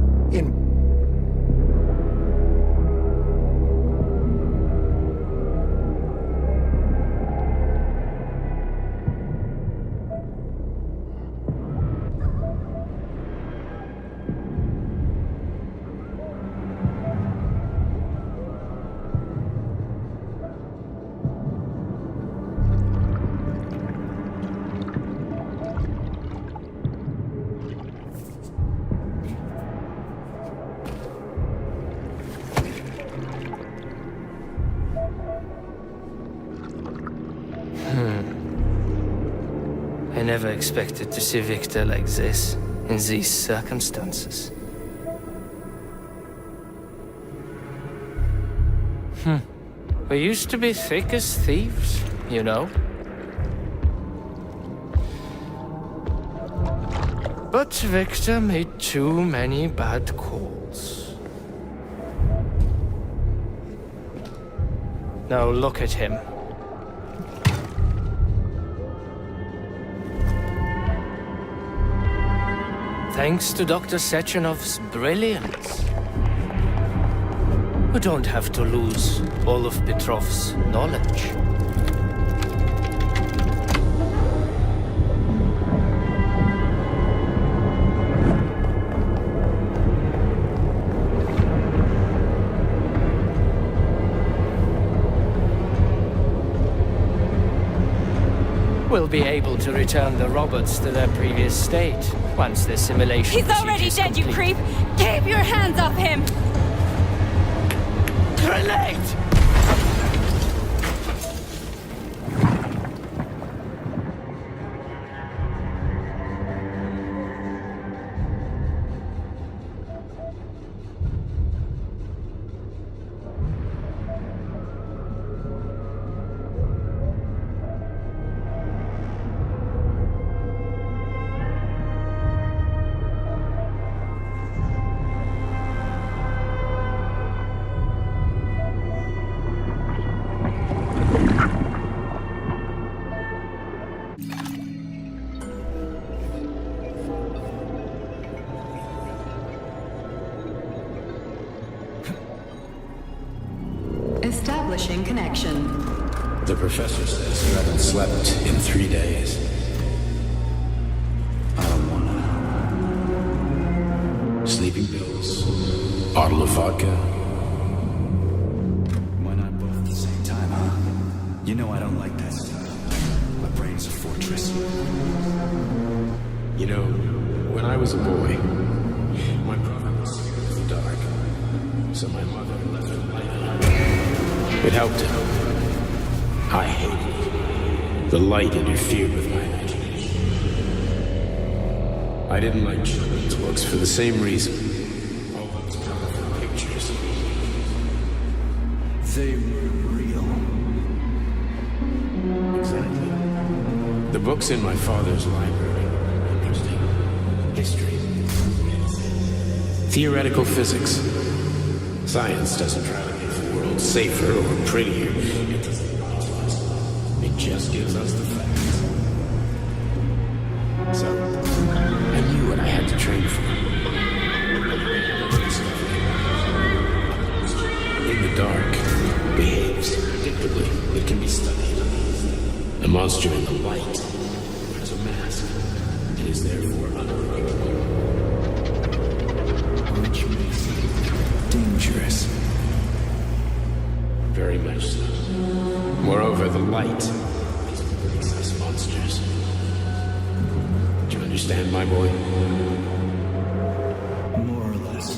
I never expected to see Victor like this, in these circumstances. We used to be thick as thieves, you know? But Victor made too many bad calls. Now look at him. Thanks to Dr. Sechenov's brilliance. We don't have to lose all of Petrov's knowledge. We'll be able to return the robots to their previous state once the simulation. He's already dead, you creep! Keep your hands off him! Grenade! Establishing connection. The professor says you haven't slept in 3 days. I don't wanna. Sleeping pills, bottle of vodka. Why not both at the same time, huh? You know I don't like that stuff. My brain's a fortress. You know, when I was a boy, my brother was scared of the dark, so my mother left the light on. It helped him. I hated it. The light interfered with my imagination. I didn't like children's books for the same reason. All those colorful pictures. They were real. Exactly. The books in my father's library were interesting. History. Theoretical physics. Science doesn't try to make the world safer or prettier. It doesn't lie to us. It just gives us the facts. So, I knew what I had to train for. In the dark, behaves predictably. It can be studied. A monster in the light wears a mask and is therefore unpredictable. Which makes it dangerous. Very much so. Moreover, the light is brings us monsters. Do you understand, my boy? More or less.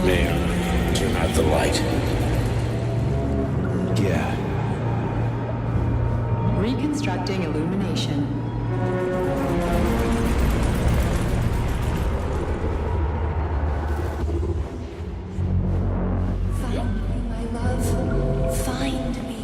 May I turn out the light? Yeah. Reconstructing illumination. Find me, my love. Find me.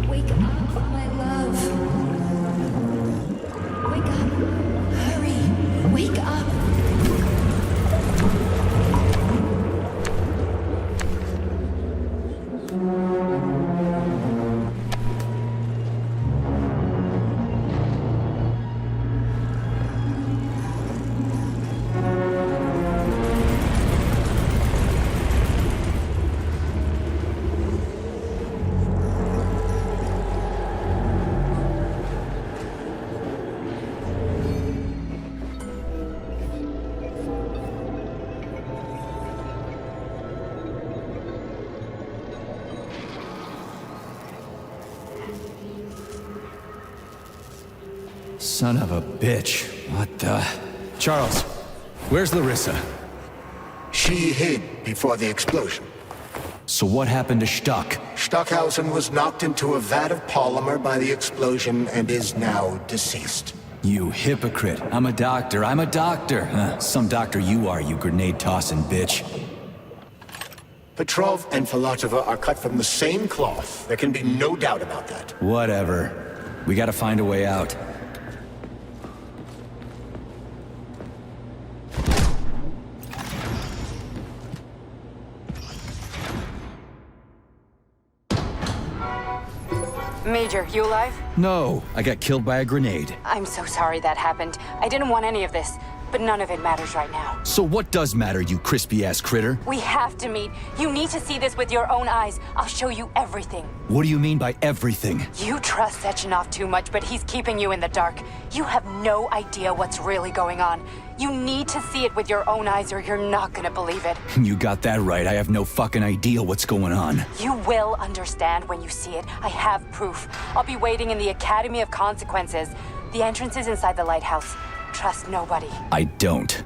Wake up, my love. Wake up. Hurry. Wake up. Son of a bitch. What the... Charles, where's Larissa? She hid before the explosion. So what happened to Stuck? Stockhausen was knocked into a vat of polymer by the explosion and is now deceased. You hypocrite. I'm a doctor. I'm a doctor. Some doctor you are, you grenade-tossing bitch. Petrov and Filatova are cut from the same cloth. There can be no doubt about that. Whatever. We gotta find a way out. Major, you alive? No, I got killed by a grenade. I'm so sorry that happened. I didn't want any of this, but none of it matters right now. So what does matter, you crispy-ass critter? We have to meet. You need to see this with your own eyes. I'll show you everything. What do you mean by everything? You trust Sechenov too much, but he's keeping you in the dark. You have no idea what's really going on. You need to see it with your own eyes or you're not gonna believe it. You got that right. I have no fucking idea what's going on. You will understand when you see it. I have proof. I'll be waiting in the Academy of Consequences. The entrance is inside the lighthouse. Trust nobody. I don't.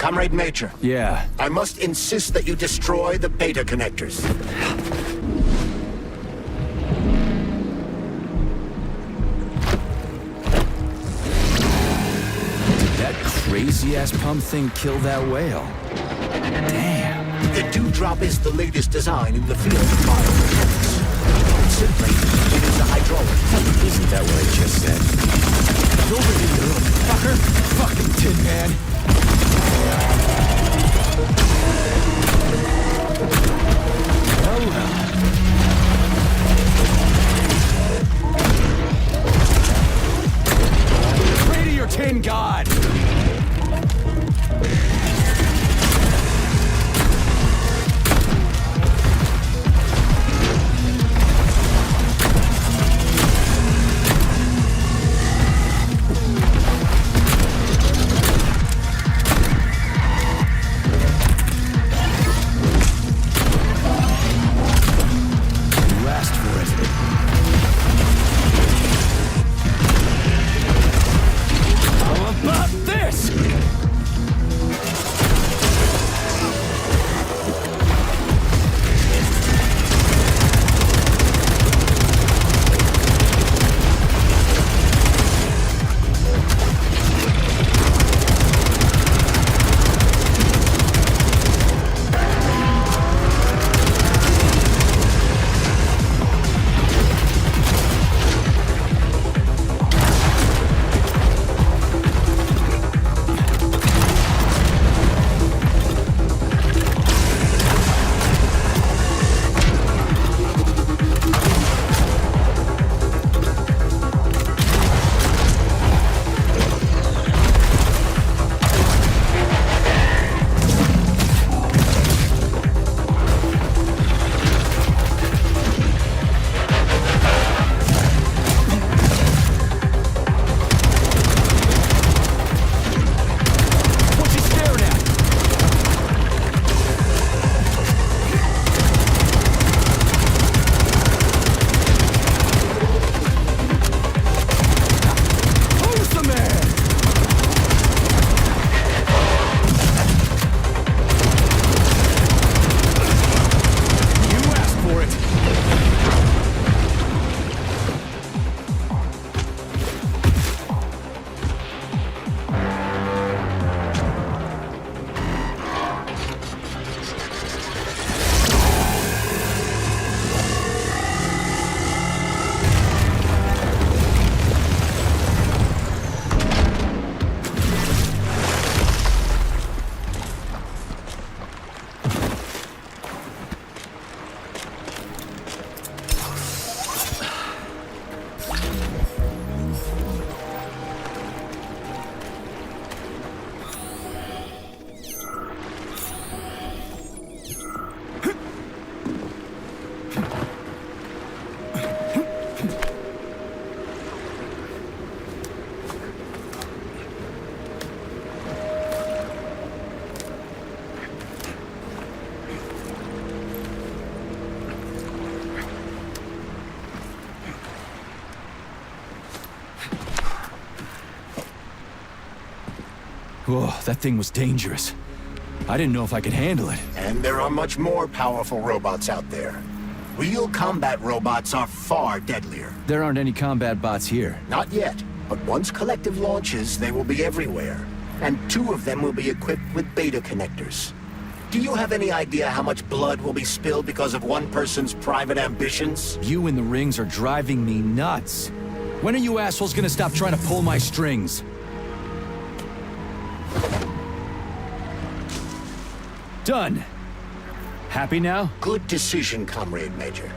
Comrade Major. Yeah. I must insist that you destroy the beta connectors. That crazy-ass pump thing kill that whale. Damn. The Dewdrop is the latest design in the field of biomechanics. Simply, it is a hydraulic. Isn't that what I just said? Over here, you little fucker! Fucking Tin Man! Oh well. Pray to your tin god! Whoa, that thing was dangerous. I didn't know if I could handle it. And there are much more powerful robots out there. Real combat robots are far deadlier. There aren't any combat bots here. Not yet, but once Collective launches, they will be everywhere. And 2 of them will be equipped with beta connectors. Do you have any idea how much blood will be spilled because of one person's private ambitions? You in the rings are driving me nuts. When are you assholes gonna stop trying to pull my strings? Done. Happy now? Good decision, Comrade Major.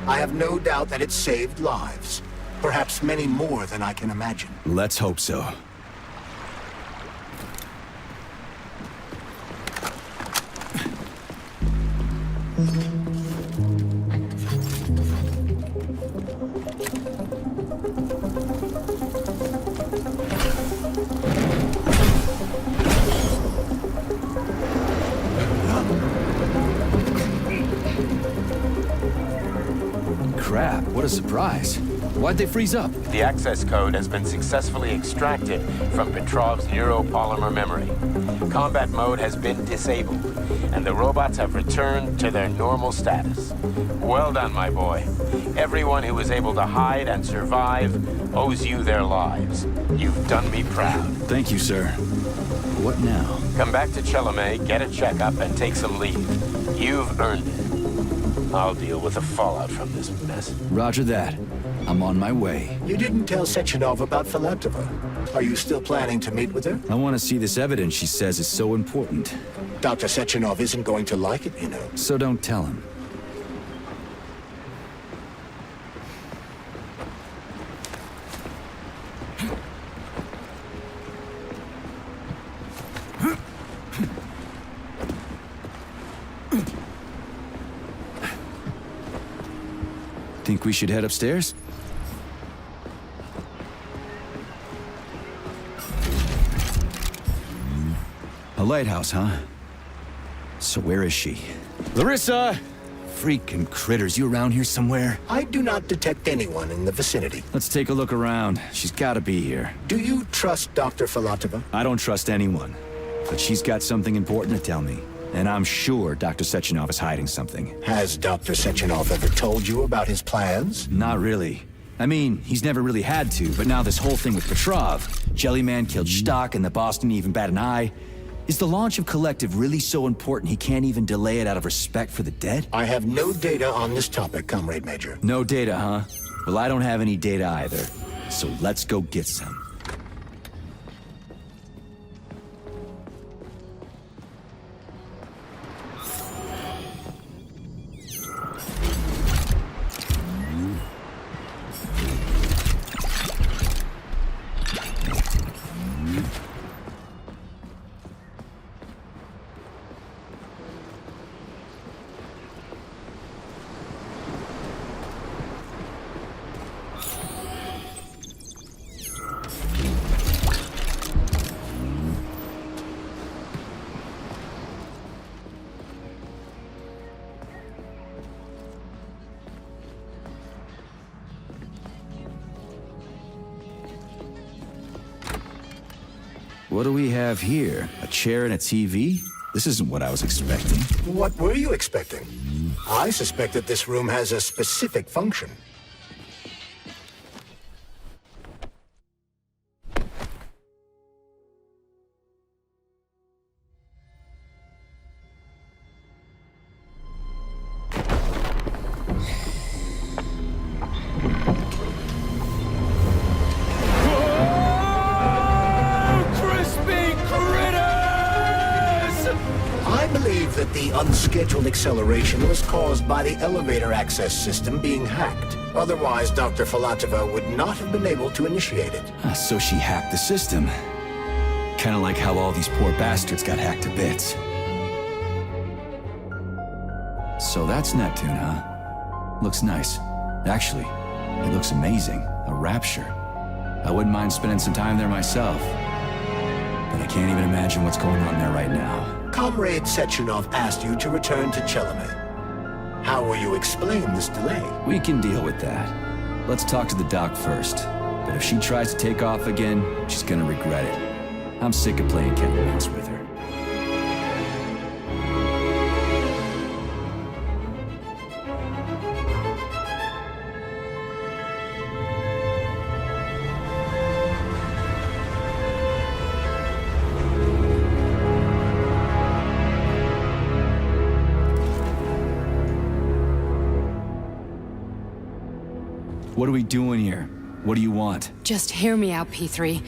I have no doubt that it saved lives. Perhaps many more than I can imagine. Let's hope so. Crap, what a surprise. Why'd they freeze up? The access code has been successfully extracted from Petrov's neuropolymer memory. Combat mode has been disabled, and the robots have returned to their normal status. Well done, my boy. Everyone who was able to hide and survive owes you their lives. You've done me proud. Thank you, sir. What now? Come back to Chelome, get a checkup, and take some leave. You've earned it. I'll deal with the fallout from this mess. Roger that. I'm on my way. You didn't tell Sechenov about Philanthropy. Are you still planning to meet with her? I want to see this evidence she says is so important. Dr. Sechenov isn't going to like it, you know. So don't tell him. Think we should head upstairs? A lighthouse, huh? So where is she? Larissa! Freaking critters, you around here somewhere? I do not detect anyone in the vicinity. Let's take a look around. She's gotta be here. Do you trust Dr. Filatova? I don't trust anyone. But she's got something important to tell me. And I'm sure Dr. Sechenov is hiding something. Has Dr. Sechenov ever told you about his plans? Not really. I mean, he's never really had to, but now this whole thing with Petrov, Jellyman killed Stock and the boss didn't even bat an eye. Is the launch of Collective really so important he can't even delay it out of respect for the dead? I have no data on this topic, Comrade Major. No data, huh? Well, I don't have any data either. So let's go get some. What do we have here? A chair and a TV? This isn't what I was expecting. What were you expecting? I suspect that this room has a specific function. Unscheduled acceleration was caused by the elevator access system being hacked. Otherwise, Dr. Filatova would not have been able to initiate it. So she hacked the system. Kinda like how all these poor bastards got hacked to bits. So that's Neptune, huh? Looks nice. Actually, it looks amazing. A rapture. I wouldn't mind spending some time there myself. But I can't even imagine what's going on there right now. Comrade Sechenov asked you to return to Chelome. How will you explain this delay? We can deal with that. Let's talk to the doc first. But if she tries to take off again, she's gonna regret it. I'm sick of playing cat and mouse with her. What are we doing here? What do you want? Just hear me out, P3.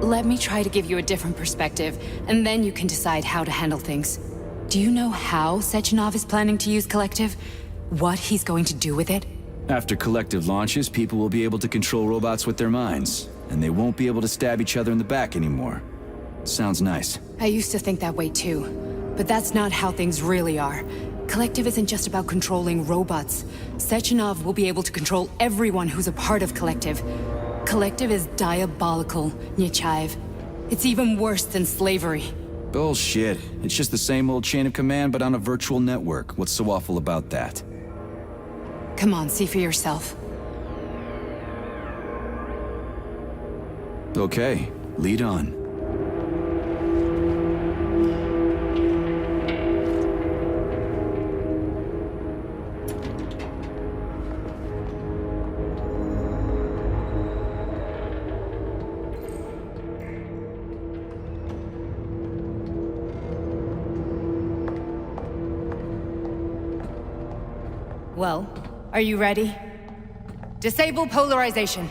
Let me try to give you a different perspective, and then you can decide how to handle things. Do you know how Sechenov is planning to use Collective? What he's going to do with it? After Collective launches, people will be able to control robots with their minds, and they won't be able to stab each other in the back anymore. Sounds nice. I used to think that way too, but that's not how things really are. Collective isn't just about controlling robots. Sechenov will be able to control everyone who's a part of Collective. Collective is diabolical, Nechayev. It's even worse than slavery. Bullshit. It's just the same old chain of command, but on a virtual network. What's so awful about that? Come on, see for yourself. Okay, lead on. Well, are you ready? Disable polarization.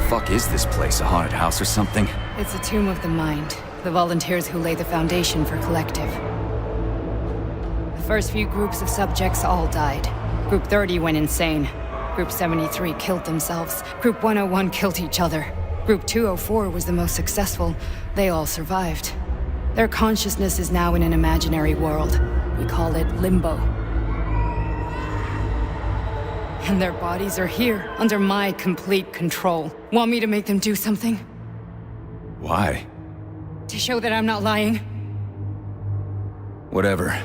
Fuck is this place? A haunted house or something? It's a tomb of the mind. The volunteers who lay the foundation for Collective. The first few groups of subjects all died. Group 30 went insane. Group 73 killed themselves. Group 101 killed each other. Group 204 was the most successful. They all survived. Their consciousness is now in an imaginary world. We call it Limbo. And their bodies are here, under my complete control. Want me to make them do something? Why? To show that I'm not lying? Whatever.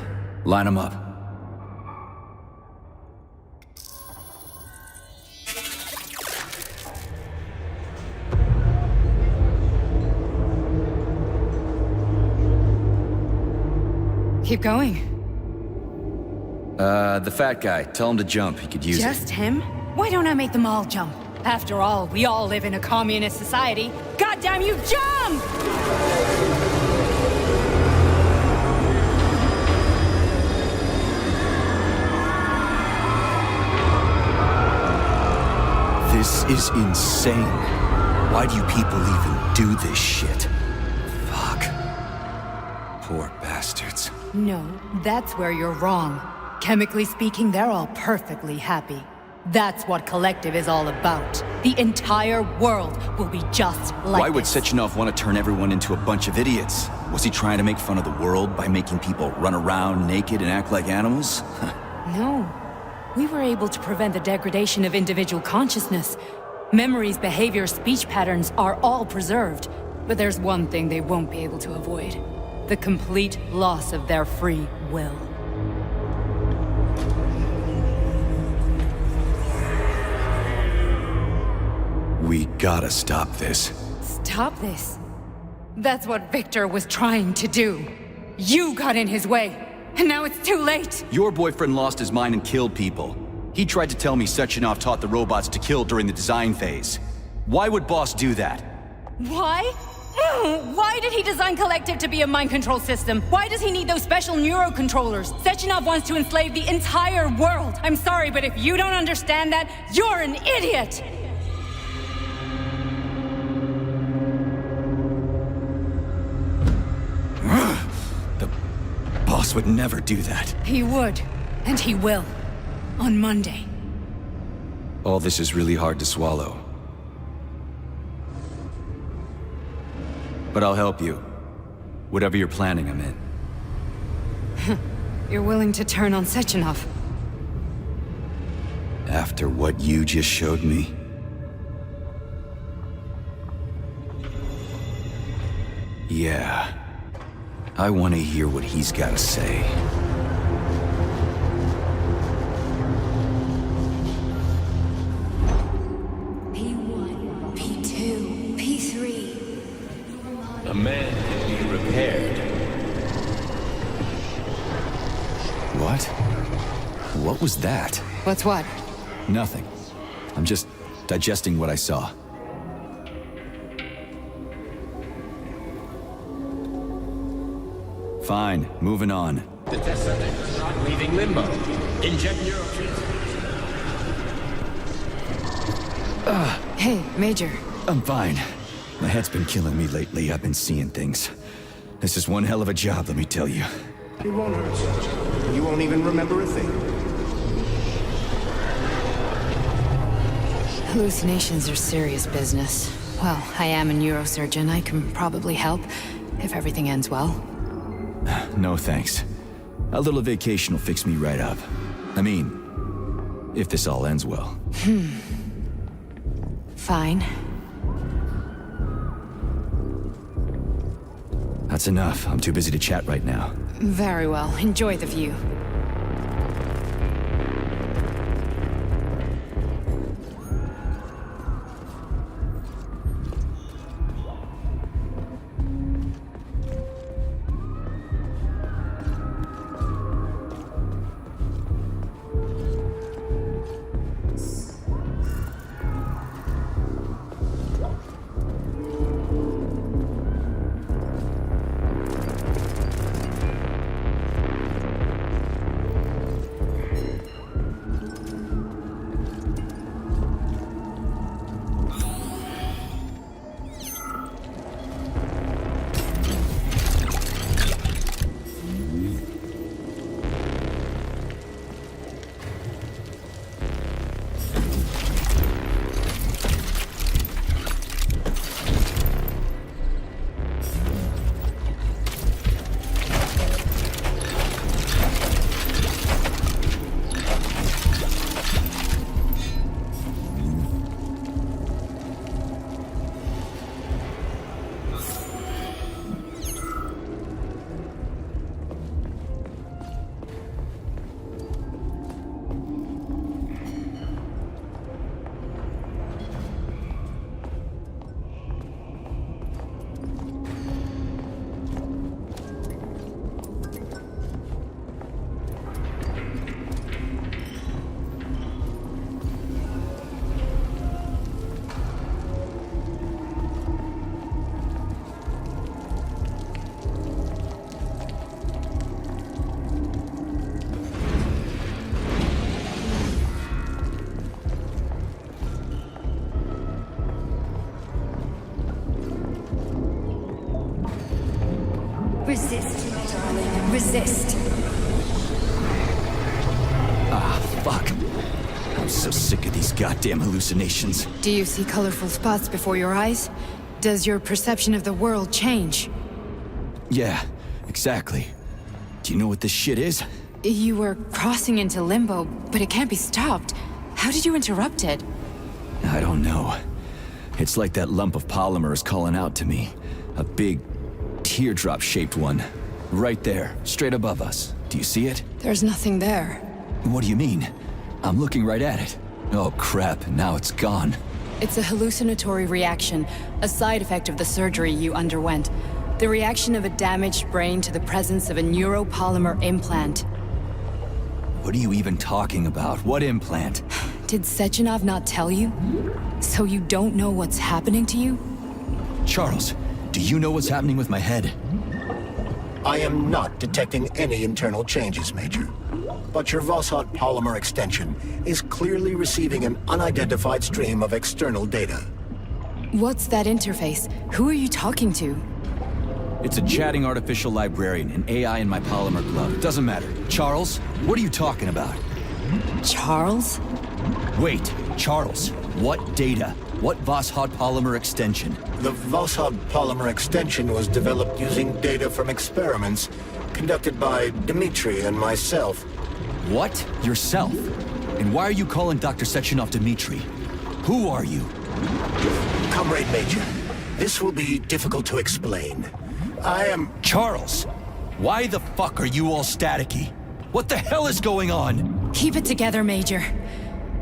Line them up. Keep going. The fat guy. Tell him to jump. He could use it. Just him? Why don't I make them all jump? After all, we all live in a communist society. Goddamn you, jump! This is insane. Why do you people even do this shit? Fuck. Poor bastards. No, that's where you're wrong. Chemically speaking, they're all perfectly happy. That's what Collective is all about. The entire world will be just like Why would this. Sechenov want to turn everyone into a bunch of idiots? Was he trying to make fun of the world by making people run around naked and act like animals? No. We were able to prevent the degradation of individual consciousness. Memories, behavior, speech patterns are all preserved. But there's one thing they won't be able to avoid. The complete loss of their free will. We gotta stop this. Stop this. That's what Victor was trying to do. You got in his way, and now it's too late. Your boyfriend lost his mind and killed people. He tried to tell me Sechenov taught the robots to kill during the design phase. Why would Boss do that? Why? Why did he design Collective to be a mind control system? Why does he need those special neurocontrollers? Sechenov wants to enslave the entire world. I'm sorry, but if you don't understand that, you're an idiot! The boss would never do that. He would, and he will. On Monday. All this is really hard to swallow. But I'll help you. Whatever you're planning, I'm in. You're willing to turn on Sechenov? After what you just showed me? Yeah. I want to hear what he's got to say. P1, P2, P3. A man can be repaired. What? What was that? What's what? Nothing. I'm just digesting what I saw. Fine, moving on. The test subject is not leaving limbo. Inject neurotransmitters. Hey, Major. I'm fine. My head's been killing me lately. I've been seeing things. This is one hell of a job, let me tell you. It won't hurt, Sergeant. You won't even remember a thing. Hallucinations are serious business. Well, I am a neurosurgeon. I can probably help, if everything ends well. No thanks. A little vacation will fix me right up. I mean, if this all ends well. Fine. That's enough. I'm too busy to chat right now. Very well. Enjoy the view. Resist, my darling. Resist. Ah, fuck. I'm so sick of these goddamn hallucinations. Do you see colorful spots before your eyes? Does your perception of the world change? Yeah, exactly. Do you know what this shit is? You were crossing into limbo, but it can't be stopped. How did you interrupt it? I don't know. It's like that lump of polymer is calling out to me. A big, teardrop-shaped one. Right there, straight above us. Do you see it? There's nothing there. What do you mean? I'm looking right at it. Oh crap, now it's gone. It's a hallucinatory reaction, a side effect of the surgery you underwent. The reaction of a damaged brain to the presence of a neuropolymer implant. What are you even talking about? What implant? Did Sechenov not tell you? So you don't know what's happening to you? Charles, do you know what's happening with my head? I am not detecting any internal changes, Major. But your Vossot polymer extension is clearly receiving an unidentified stream of external data. What's that interface? Who are you talking to? It's a chatting artificial librarian, an AI in my polymer glove. Doesn't matter. Charles, what are you talking about? Charles? Wait, Charles, what data? What Vossot polymer extension? The Vossot polymer extension was developed using data from experiments conducted by Dmitri and myself. What? Yourself? And why are you calling Dr. Sechenov Dmitri? Who are you? Comrade Major, this will be difficult to explain. I am... Charles! Why the fuck are you all staticky? What the hell is going on? Keep it together, Major.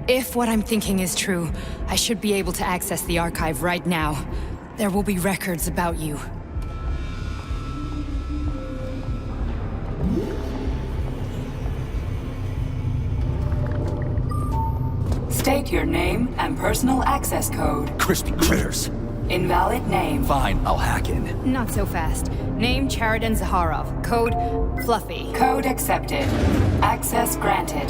If what I'm thinking is true, I should be able to access the archive right now. There will be records about you. State your name and personal access code. Crispy critters. Invalid name. Fine, I'll hack in. Not so fast. Name Chariton Zaharov. Code Fluffy. Code accepted. Access granted.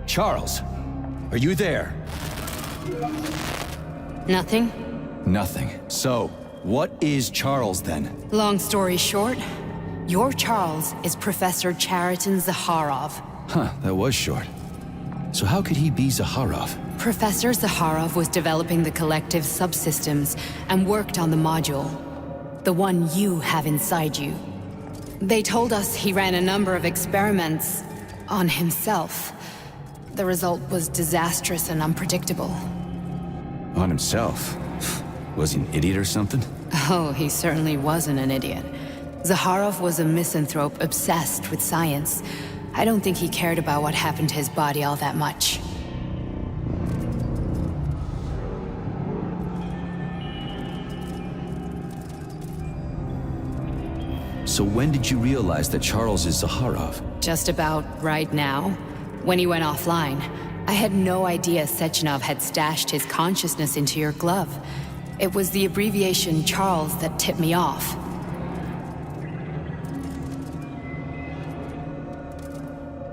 Charles, are you there? Nothing? Nothing. So, what is Charles then? Long story short, your Charles is Professor Chariton Zaharov. Huh, that was short. So how could he be Zaharov? Professor Zaharov was developing the collective subsystems and worked on the module. The one you have inside you. They told us he ran a number of experiments on himself. The result was disastrous and unpredictable. On himself? Was he an idiot or something? Oh, he certainly wasn't an idiot. Zaharov was a misanthrope obsessed with science. I don't think he cared about what happened to his body all that much. So when did you realize that Charles is Zaharov? Just about right now. When he went offline, I had no idea Sechenov had stashed his consciousness into your glove. It was the abbreviation Charles that tipped me off.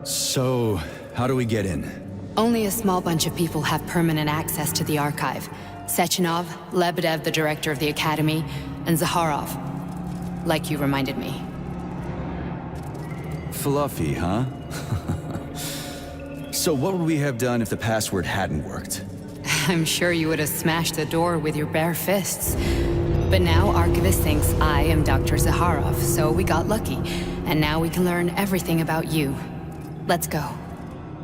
So, how do we get in? Only a small bunch of people have permanent access to the archive. Sechenov, Lebedev, the director of the Academy, and Zaharov. Like you reminded me. Fluffy, huh? So what would we have done if the password hadn't worked? I'm sure you would have smashed the door with your bare fists. But now Archivist thinks I am Dr. Zaharov, so we got lucky. And now we can learn everything about you. Let's go.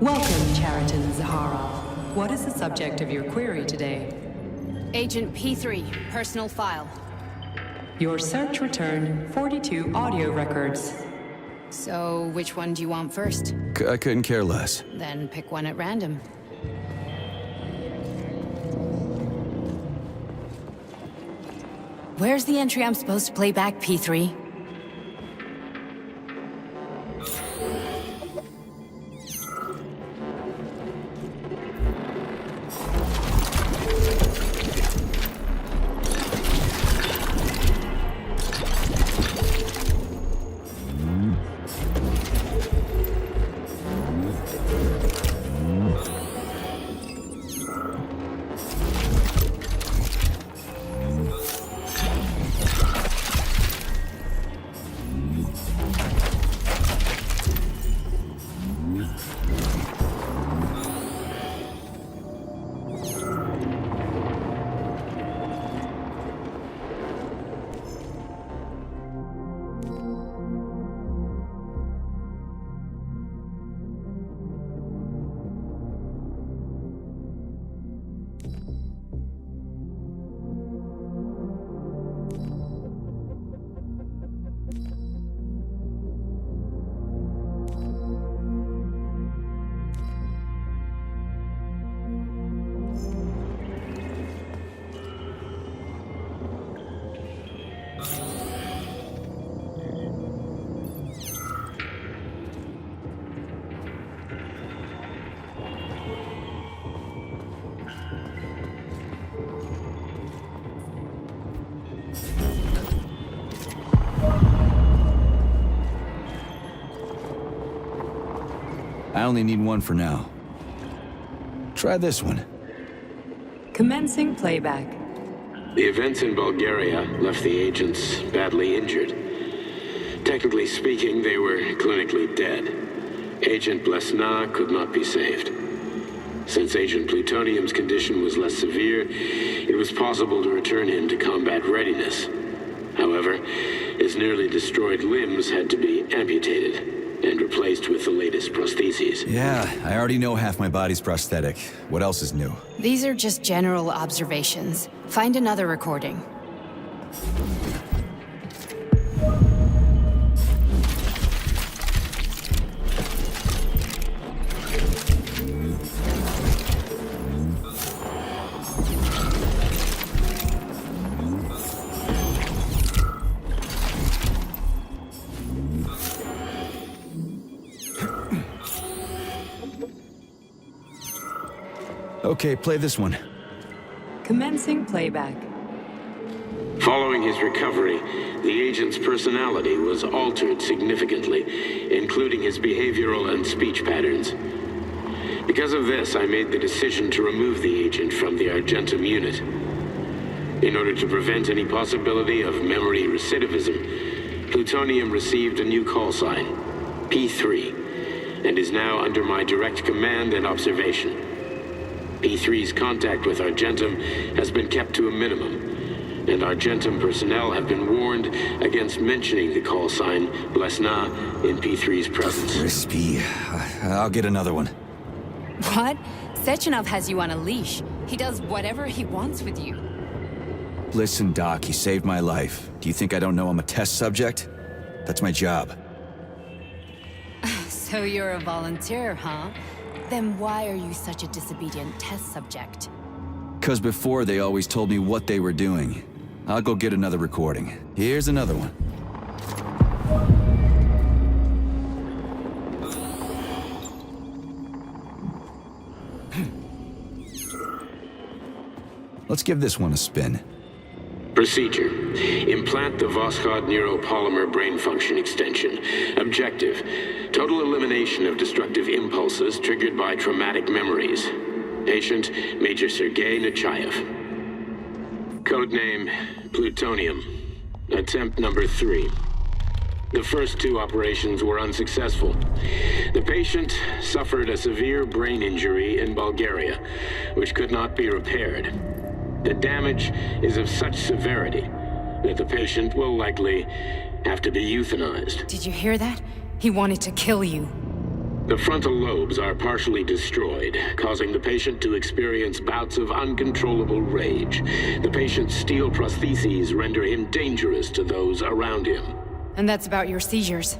Welcome, Chariton Zaharov. What is the subject of your query today? Agent P3, personal file. Your search returned 42 audio records. So, which one do you want first? I couldn't care less. Then pick one at random. Where's the entry I'm supposed to play back, P3? I only need one for now. Try this one. Commencing playback. The events in Bulgaria left the agents badly injured. Technically speaking, they were clinically dead. Agent Blesna could not be saved. Since Agent Plutonium's condition was less severe, it was possible to return him to combat readiness. However, his nearly destroyed limbs had to be amputated and replaced with the latest prostheses. Yeah, I already know half my body's prosthetic. What else is new? These are just general observations. Find another recording. Okay, play this one. Commencing playback. Following his recovery, the agent's personality was altered significantly, including his behavioral and speech patterns. Because of this, I made the decision to remove the agent from the Argentum unit. In order to prevent any possibility of memory recidivism, Plutonium received a new call sign, P3, and is now under my direct command and observation. P3's contact with Argentum has been kept to a minimum, and Argentum personnel have been warned against mentioning the call sign Blesna in P3's presence. Crispy. I'll get another one. What? Sechenov has you on a leash. He does whatever he wants with you. Listen, Doc, he saved my life. Do you think I don't know I'm a test subject? That's my job. So you're a volunteer, huh? Then why are you such a disobedient test subject? 'Cause before they always told me what they were doing. I'll go get another recording. Here's another one. Let's give this one a spin. Procedure. Implant the Voskhod neuropolymer brain function extension. Objective. Total elimination of destructive impulses triggered by traumatic memories. Patient, Major Sergei Nechayev. Codename, Plutonium. Attempt number 3. The first 2 operations were unsuccessful. The patient suffered a severe brain injury in Bulgaria, which could not be repaired. The damage is of such severity that the patient will likely have to be euthanized. Did you hear that? He wanted to kill you. The frontal lobes are partially destroyed, causing the patient to experience bouts of uncontrollable rage. The patient's steel prostheses render him dangerous to those around him. And that's about your seizures.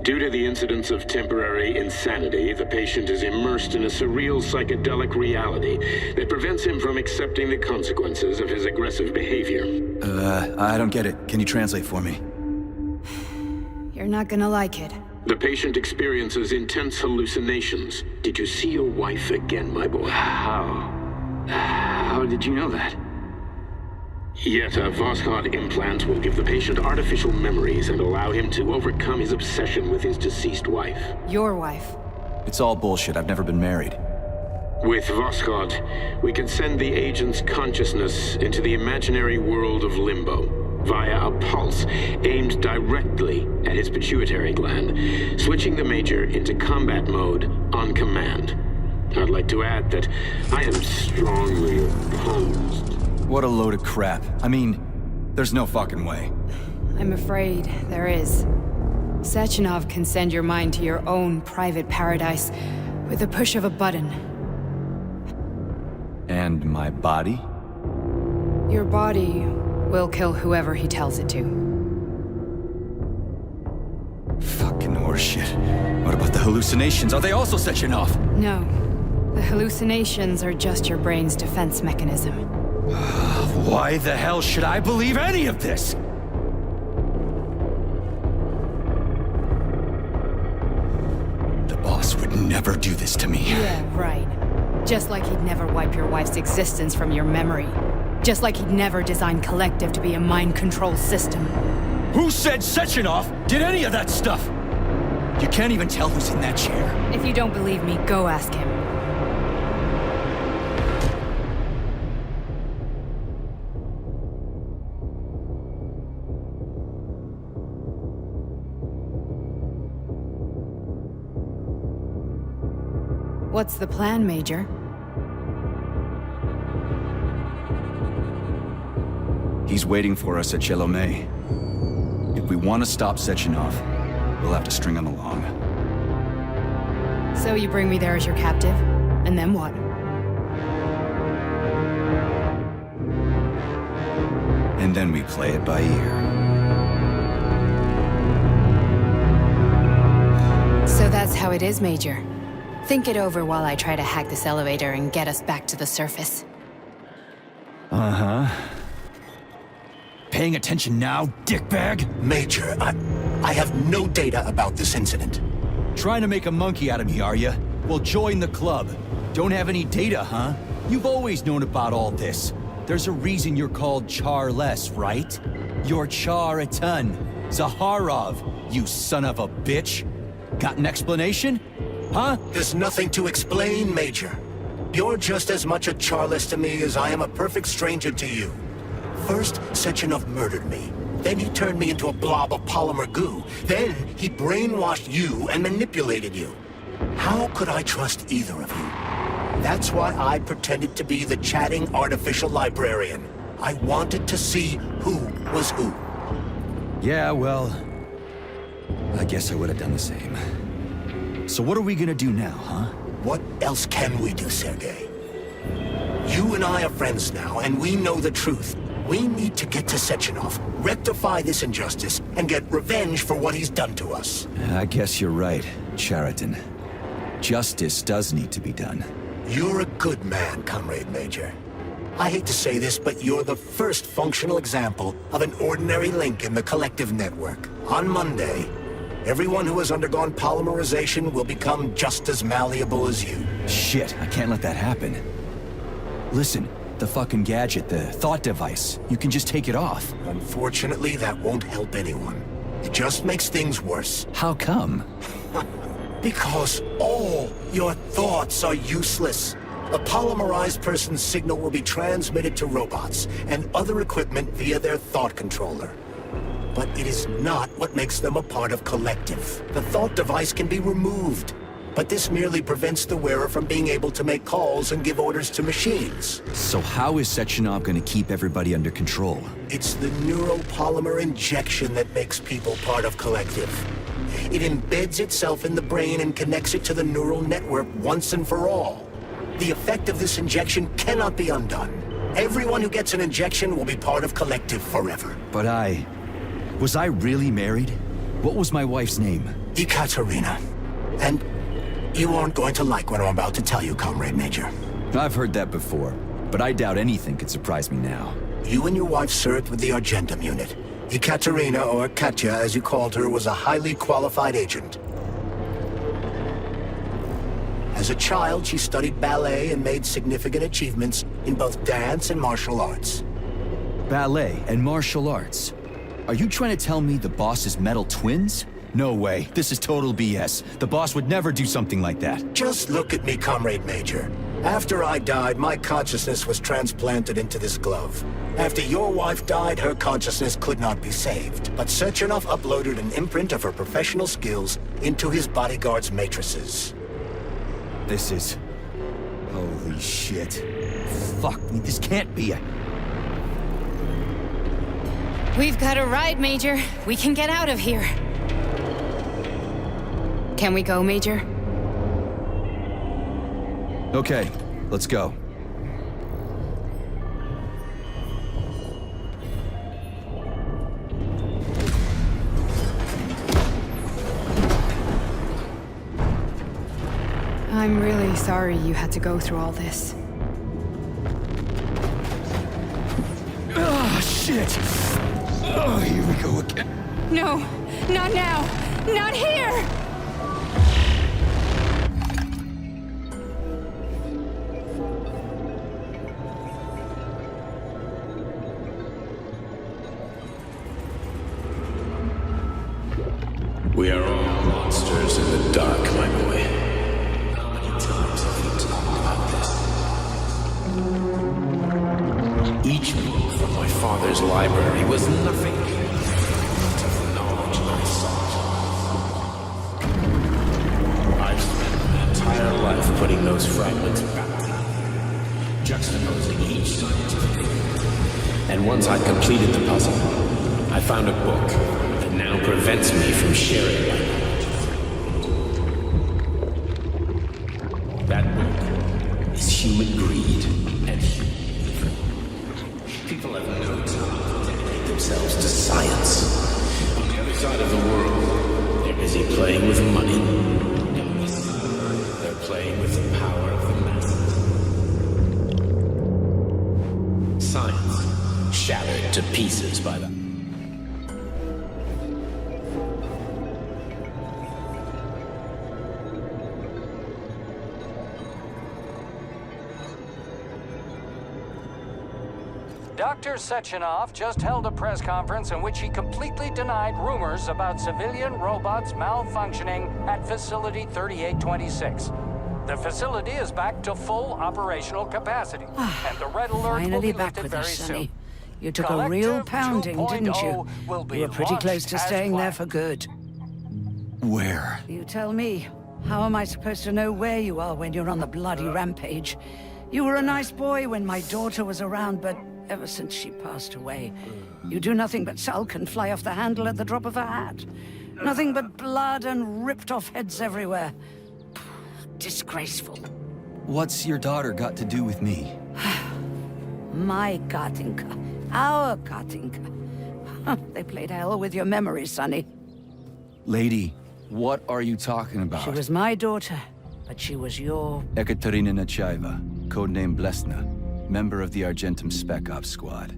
Due to the incidence of temporary insanity, the patient is immersed in a surreal psychedelic reality that prevents him from accepting the consequences of his aggressive behavior. I don't get it. Can you translate for me? You're not gonna like it. The patient experiences intense hallucinations. Did you see your wife again, my boy? How did you know that? Yet a Voskhod implant will give the patient artificial memories and allow him to overcome his obsession with his deceased wife. Your wife. It's all bullshit. I've never been married. With Voskhod, we can send the agent's consciousness into the imaginary world of limbo via a pulse aimed directly at his pituitary gland, switching the Major into combat mode on command. I'd like to add that I am strongly opposed. What a load of crap. I mean, there's no fucking way. I'm afraid there is. Sechenov can send your mind to your own private paradise with the push of a button. And my body? Your body will kill whoever he tells it to. Fucking horseshit. What about the hallucinations? Are they also Sechenov? No. The hallucinations are just your brain's defense mechanism. Why the hell should I believe any of this? The boss would never do this to me. Yeah, right. Just like he'd never wipe your wife's existence from your memory. Just like he'd never design Collective to be a mind control system. Who said Sechenov did any of that stuff? You can't even tell who's in that chair. If you don't believe me, go ask him. What's the plan, Major? He's waiting for us at Chelomey. If we want to stop Sechenov, we'll have to string him along. So you bring me there as your captive, and then what? And then we play it by ear. So that's how it is, Major. Think it over while I try to hack this elevator and get us back to the surface. Uh-huh. Paying attention now, dickbag? Major, I have no data about this incident. Trying to make a monkey out of me, are you? Well, join the club. Don't have any data, huh? You've always known about all this. There's a reason you're called Charless, right? You're Char-a-ton. Zaharov, you son of a bitch. Got an explanation? Huh? There's nothing to explain, Major. You're just as much a Charless to me as I am a perfect stranger to you. First, Sechenov murdered me. Then he turned me into a blob of polymer goo. Then he brainwashed you and manipulated you. How could I trust either of you? That's why I pretended to be the chatting artificial librarian. I wanted to see who was who. Yeah, well, I guess I would have done the same. So what are we gonna do now, huh? What else can we do, Sergei? You and I are friends now, and we know the truth. We need to get to Sechenov, rectify this injustice, and get revenge for what he's done to us. I guess you're right, Chariton. Justice does need to be done. You're a good man, Comrade Major. I hate to say this, but you're the first functional example of an ordinary link in the collective network. On Monday, everyone who has undergone polymerization will become just as malleable as you. Shit, I can't let that happen. Listen, the fucking gadget, the thought device, you can just take it off. Unfortunately, that won't help anyone. It just makes things worse. How come? Because all your thoughts are useless. A polymerized person's signal will be transmitted to robots and other equipment via their thought controller. But it is not what makes them a part of collective. The thought device can be removed, but this merely prevents the wearer from being able to make calls and give orders to machines. So how is Sechenov gonna keep everybody under control? It's the neuropolymer injection that makes people part of collective. It embeds itself in the brain and connects it to the neural network once and for all. The effect of this injection cannot be undone. Everyone who gets an injection will be part of collective forever. But was I really married? What was my wife's name? Ekaterina. And you aren't going to like what I'm about to tell you, Comrade Major. I've heard that before, but I doubt anything could surprise me now. You and your wife served with the Argentum unit. Ekaterina, or Katya as you called her, was a highly qualified agent. As a child, she studied ballet and made significant achievements in both dance and martial arts. Ballet and martial arts? Are you trying to tell me the boss is metal twins? No way. This is total BS. The boss would never do something like that. Just look at me, Comrade Major. After I died, my consciousness was transplanted into this glove. After your wife died, her consciousness could not be saved. But Sechenov uploaded an imprint of her professional skills into his bodyguard's matrices. This is... holy shit. Fuck me, this can't be a... We've got a ride, Major. We can get out of here. Can we go, Major? Okay, let's go. I'm really sorry you had to go through all this. Oh, shit! Oh, here we go again. No, not now! Not here! We are all monsters in the dark, my boy. How many times have we talked about this? Each book from my father's library was nothing but of the knowledge I sought. I've spent my entire life putting those fragments back together, juxtaposing each scientific. And once I'd completed the puzzle, I found a book that now prevents me from sharing my knowledge. That book is human greed and human evil. People have no time to dedicate themselves to science. On the other side of the world, they're busy playing with money. On this side, they're playing with the power of the masses. Science shattered to pieces by the... Dr. Sechenov just held a press conference in which he completely denied rumors about civilian robots malfunctioning at Facility 3826. The facility is back to full operational capacity, and the red alert will Finally be back lifted with very us, soon. Sonny. You took a real pounding, didn't you? You were pretty close to staying there for good. Where? You tell me. How am I supposed to know where you are when you're on the bloody rampage? You were a nice boy when my daughter was around, but ever since she passed away, you do nothing but sulk and fly off the handle at the drop of a hat. Nothing but blood and ripped off heads everywhere. Disgraceful. What's your daughter got to do with me? My Katinka. Our Katinka. They played hell with your memory, Sonny. Lady, what are you talking about? She was my daughter, but she was your... Ekaterina Nechaeva, codename Blesna, member of the Argentum Spec Ops squad.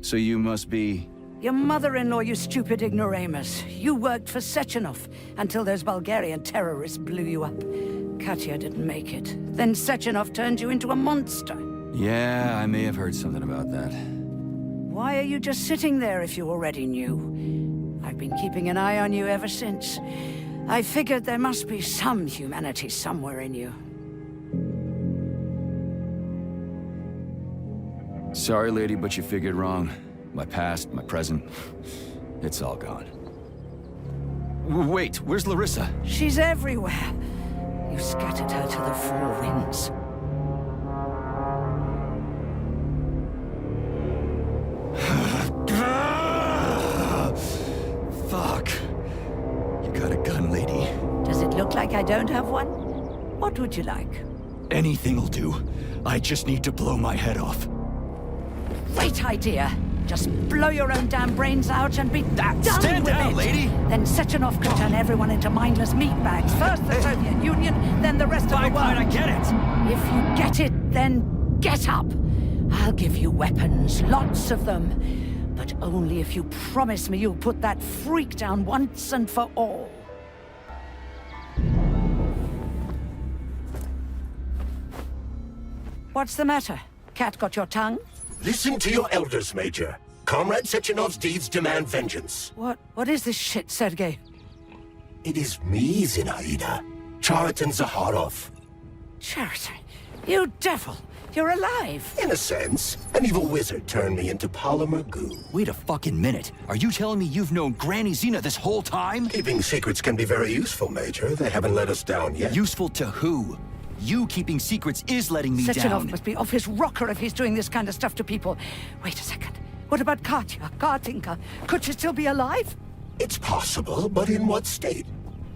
So you must be... Your mother-in-law, you stupid ignoramus. You worked for Sechenov until those Bulgarian terrorists blew you up. Katya didn't make it. Then Sechenov turned you into a monster. Yeah, I may have heard something about that. Why are you just sitting there if you already knew? I've been keeping an eye on you ever since. I figured there must be some humanity somewhere in you. Sorry, lady, but you figured wrong. My past, my present, it's all gone. Wait, where's Larissa? She's everywhere. You scattered her to the four winds. Fuck. You got a gun, lady. Does it look like I don't have one? What would you like? Anything'll do. I just need to blow my head off. Great idea. Just blow your own damn brains out and be done Stand with down, it. lady! Then Sechenov could turn everyone into mindless meatbags. First the Soviet Union, then the rest of the world. I get it! If you get it, then get up. I'll give you weapons, lots of them. But only if you promise me you'll put that freak down once and for all. What's the matter? Cat got your tongue? Listen to your elders, Major. Comrade Sechenov's deeds demand vengeance. What is this shit, Sergei? It is me, Zinaida. Chariton Zaharov. Chariton? You devil! You're alive! In a sense, an evil wizard turned me into polymer goo. Wait a fucking minute. Are you telling me you've known Granny Zena this whole time? Keeping secrets can be very useful, Major. They haven't let us down yet. Useful to who? You keeping secrets is letting me Sechenov down. must be off his rocker if he's doing this kind of stuff to people. Wait a second. What about Katya, Katinka? Could she still be alive? It's possible, but in what state?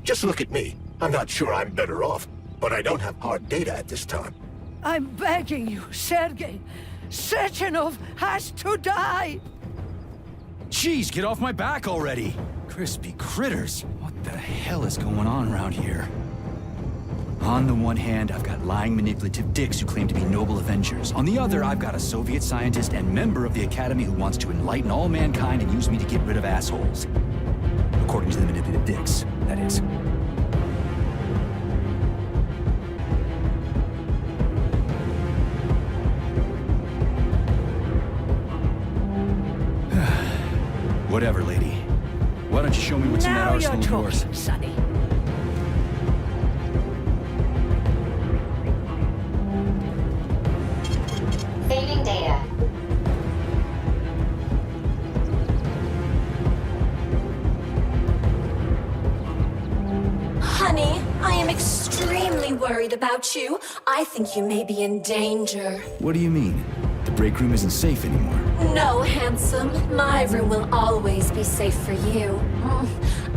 Just look at me. I'm not sure I'm better off, but I don't have hard data at this time. I'm begging you, Sergei. Sechenov has to die! Jeez, get off my back already! Crispy critters. What the hell is going on around here? On the one hand, I've got lying, manipulative dicks who claim to be noble avengers. On the other, I've got a Soviet scientist and member of the Academy who wants to enlighten all mankind and use me to get rid of assholes. According to the manipulative dicks, that is. Whatever, lady. Why don't you show me what's in that arsenal of yours? Now you're talking, Sonny. Saving data. Honey, I am extremely worried about you. I think you may be in danger. What do you mean? The break room isn't safe anymore. No, handsome. My room will always be safe for you.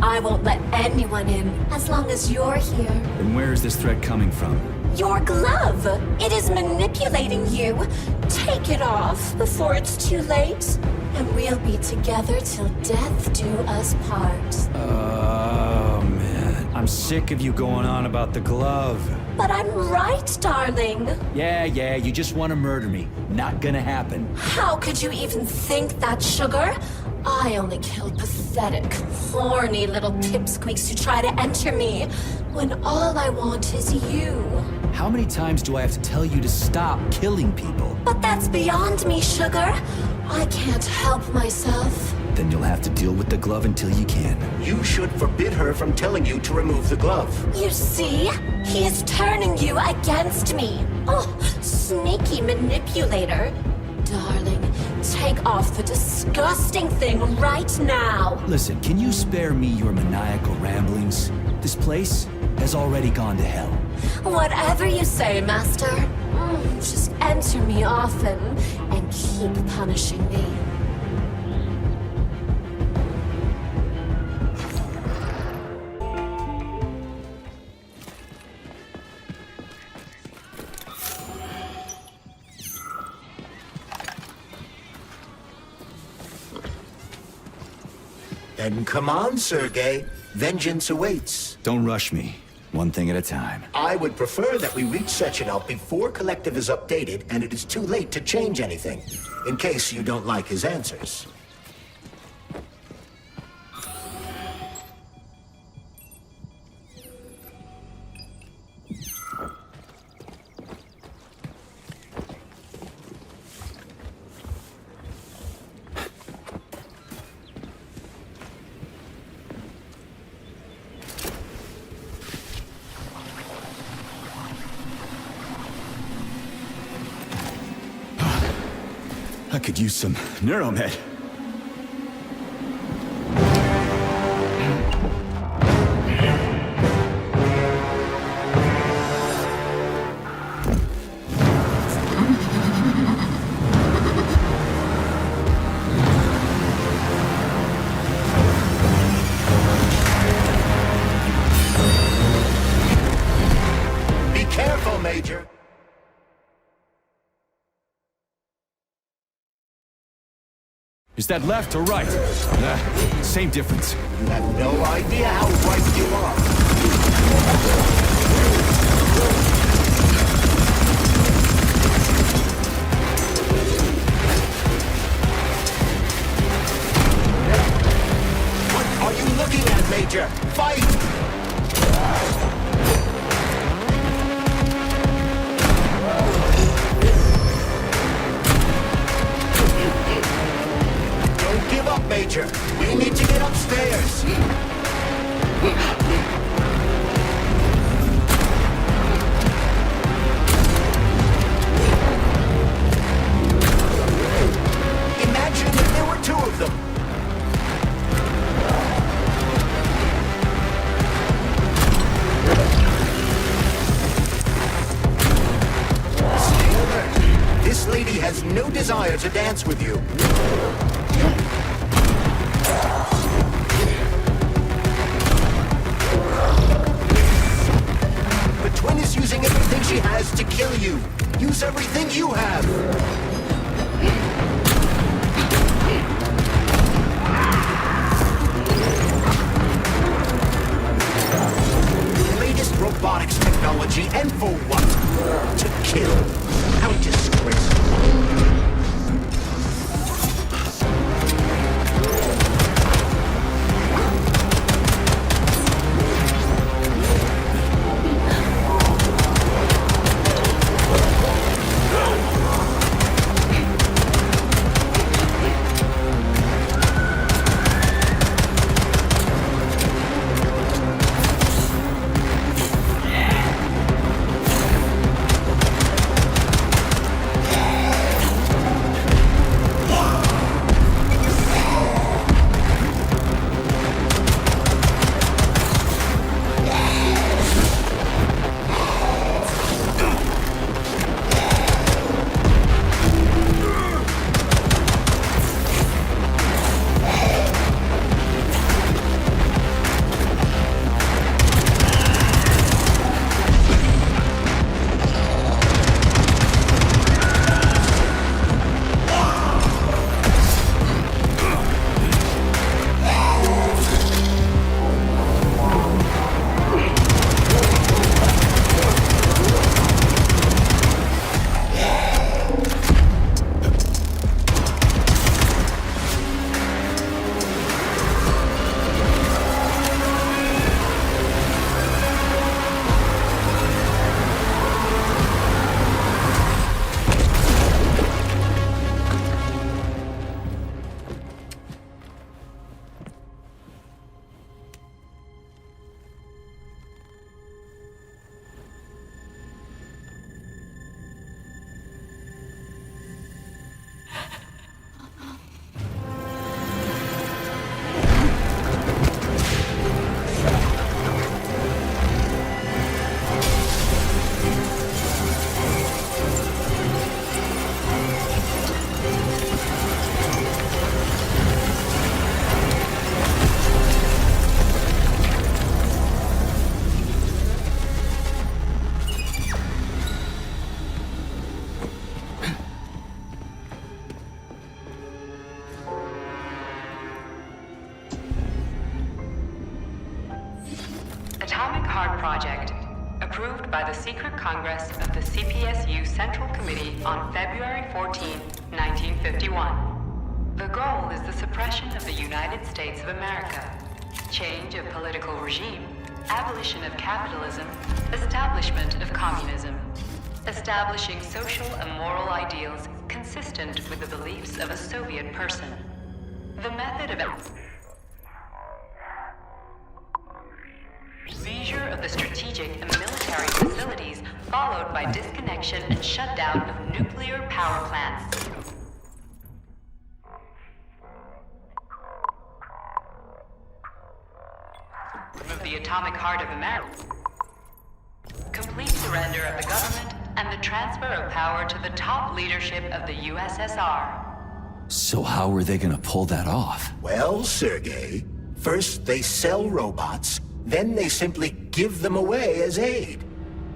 I won't let anyone in as long as you're here. Then where is this threat coming from? Your glove! It is manipulating you. Take it off before it's too late, and we'll be together till death do us part. Oh, man. I'm sick of you going on about the glove. But I'm right, darling. Yeah, you just want to murder me. Not gonna happen. How could you even think that, sugar? I only kill pathetic, horny little pipsqueaks who try to enter me, when all I want is you. How many times do I have to tell you to stop killing people? But that's beyond me, sugar. I can't help myself. Then you'll have to deal with the glove until you can. You should forbid her from telling you to remove the glove. You see? He is turning you against me. Oh, sneaky manipulator. Darling, take off the disgusting thing right now. Listen, can you spare me your maniacal ramblings? This place has already gone to hell. Whatever you say, Master. Just enter me often and keep punishing me. Then come on, Sergei. Vengeance awaits. Don't rush me. One thing at a time. I would prefer that we reach Sechenov before Collective is updated and it is too late to change anything, in case you don't like his answers. I could use some neuromed. Be careful, Major. Is that left or right? Same difference. You have no idea how right you are. What are you looking at, Major? Fight! Don't give up, Major. We need to get upstairs. Imagine if there were two of them. Stay alert. This lady has no desire to dance with you. The twin is using everything she has to kill you. Use everything you have. Latest robotics technology, and for what? To kill. How disgraceful. project, approved by the Secret Congress of the CPSU Central Committee on February 14, 1951. The goal is the suppression of the United States of America, change of political regime, abolition of capitalism, establishment of communism, establishing social and moral ideals consistent with the beliefs of a Soviet person. The method of seizure of the strategic and military facilities, followed by disconnection and shutdown of nuclear power plants. Of the atomic heart of America. Complete surrender of the government and the transfer of power to the top leadership of the USSR. So how are they gonna pull that off? Well, Sergei, first they sell robots, then they simply give them away as aid.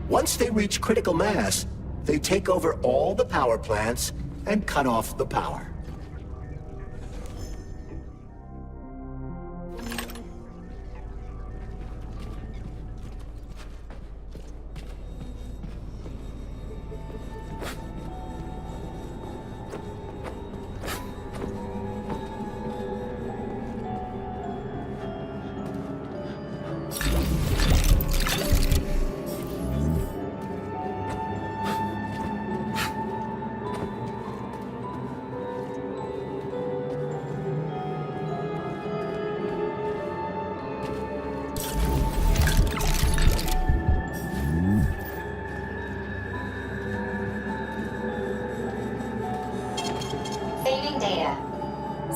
Once they reach critical mass, they take over all the power plants and cut off the power.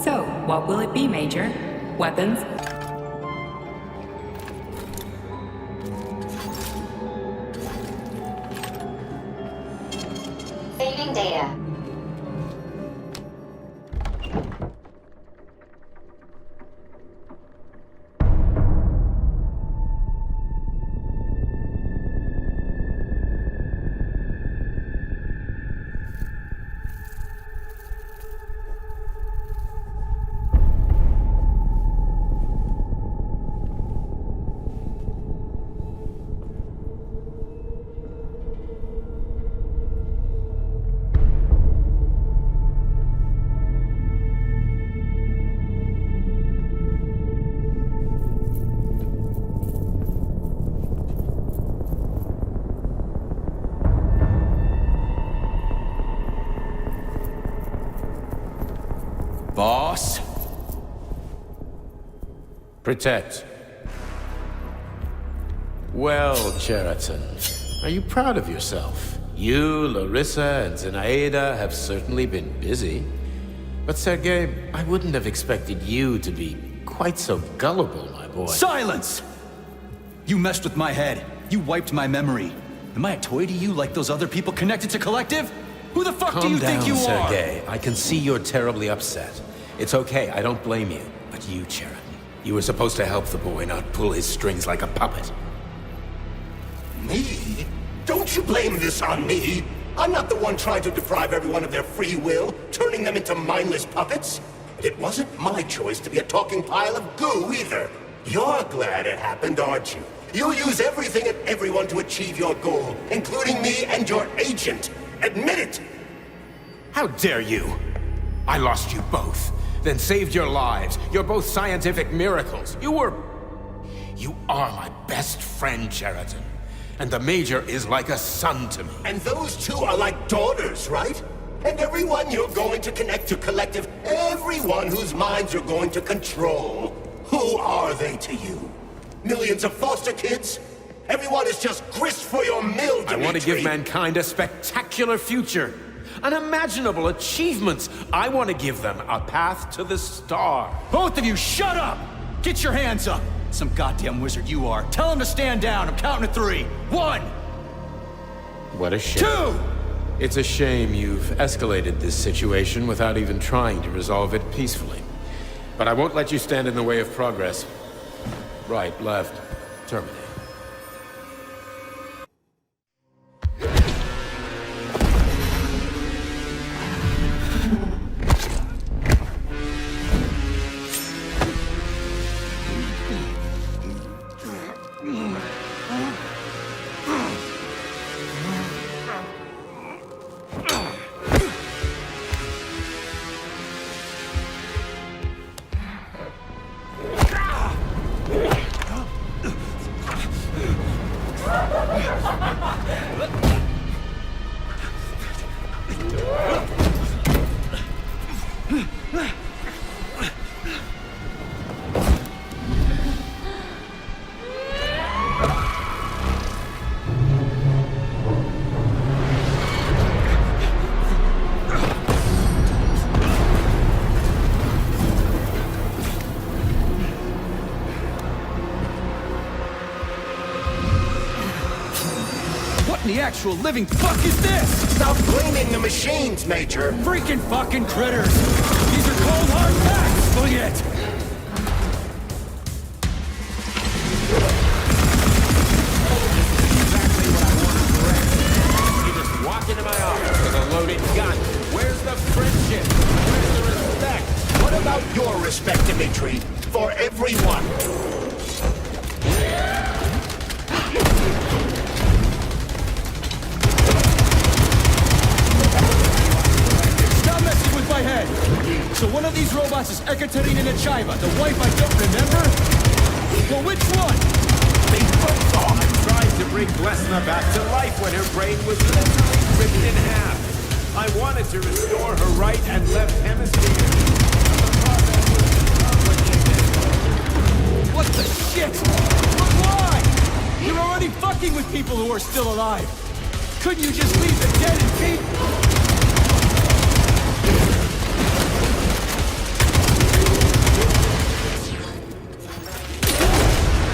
So, what will it be, Major? Weapons? Saving data. Boss? Protect. Well, Cheriton, are you proud of yourself? You, Larissa, and Zenaida have certainly been busy. But Sergei, I wouldn't have expected you to be quite so gullible, my boy. Silence! You messed with my head. You wiped my memory. Am I a toy to you like those other people connected to Collective? Who the fuck do you think you are? Calm down, Sergei. I can see you're terribly upset. It's okay, I don't blame you. But you, Cheriton, you were supposed to help the boy, not pull his strings like a puppet. Me? Don't you blame this on me? I'm not the one trying to deprive everyone of their free will, turning them into mindless puppets. And it wasn't my choice to be a talking pile of goo either. You're glad it happened, aren't you? You'll use everything and everyone to achieve your goal, including me and your agent. Admit it! How dare you? I lost you both, then saved your lives. You're both scientific miracles. You are my best friend, Cheriton. And the Major is like a son to me. And those two are like daughters, right? And everyone you're going to connect to Collective, everyone whose minds you're going to control, who are they to you? Millions of foster kids? Everyone is just grist for your mill, Dimitri. I want to give mankind a spectacular future. Unimaginable achievements. I want to give them a path to the star. Both of you, shut up! Get your hands up! Some goddamn wizard you are. Tell him to stand down. I'm counting to 3. 1! What a shame. 2! It's a shame you've escalated this situation without even trying to resolve it peacefully. But I won't let you stand in the way of progress. Right, left, terminate. The actual living fuck is this? Stop blaming the machines, Major! Freaking fucking critters! These are cold hard facts! Look at it! Exactly what I wanted to correct. You just walk into my office with a loaded gun. Where's the friendship? Where's the respect? What about your respect, Dimitri? For everyone! My head. So one of these robots is Ekaterina Nechaeva, the wife I don't remember? Well, which one? They both are. I tried to bring Blesna back to life when her brain was literally ripped in half. I wanted to restore her right and left hemisphere. What the shit? But why? You're already fucking with people who are still alive. Couldn't you just leave the dead in peace?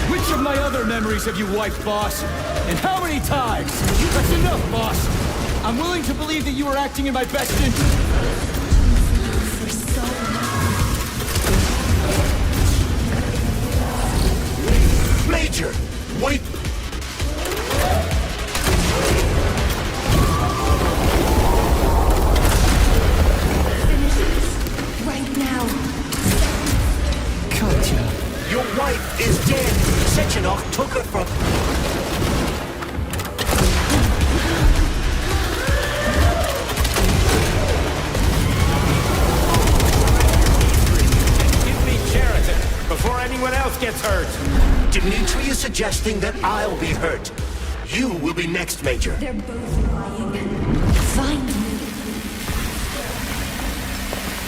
Which of my other memories have you wiped, boss? And how many times? That's enough, boss. I'm willing to believe that you were acting in my best interest. Major! Wait! Right now. Katya. Your wife is dead. Sechenov took her from... Give me Sheraton before anyone else gets hurt. Dimitri is suggesting that I'll be hurt. You will be next, Major. They're both lying. Find me.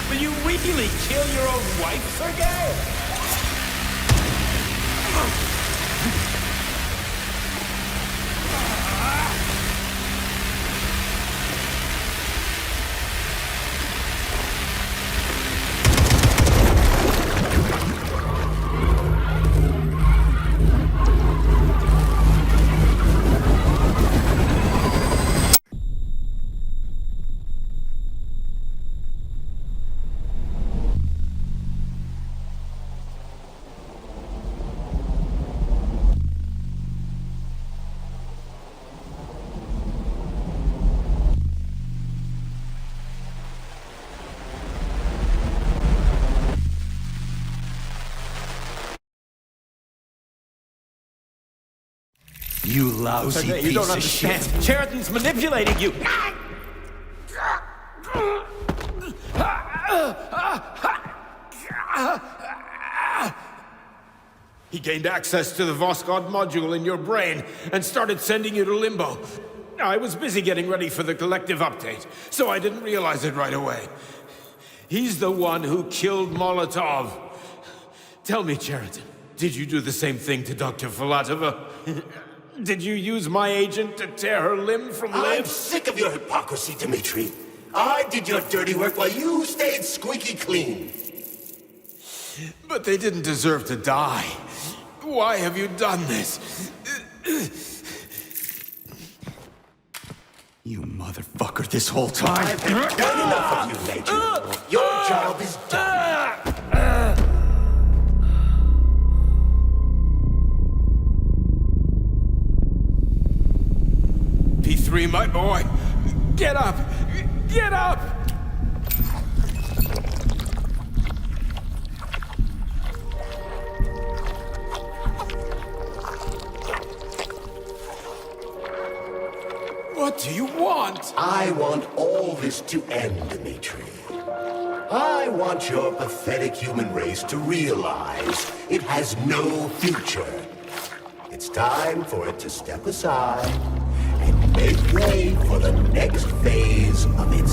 Will you really kill your own wife, Sergei? You lousy Sergei, you piece don't of understand. shit. Sheraton's manipulating you. He gained access to the Voskhod module in your brain and started sending you to Limbo. I was busy getting ready for the collective update, so I didn't realize it right away. He's the one who killed Molotov. Tell me, Sheraton, did you do the same thing to Dr. Filatova? Did you use my agent to tear her limb from limb? I'm sick of your hypocrisy, Dimitri. I did your dirty work while you stayed squeaky clean. But they didn't deserve to die. Why have you done this? You motherfucker this whole time. I've done enough of you, Major. Your job is done. P3, my boy. Get up! Get up! What do you want? I want all this to end, Dimitri. I want your pathetic human race to realize it has no future. It's time for it to step aside and make way for the next phase of its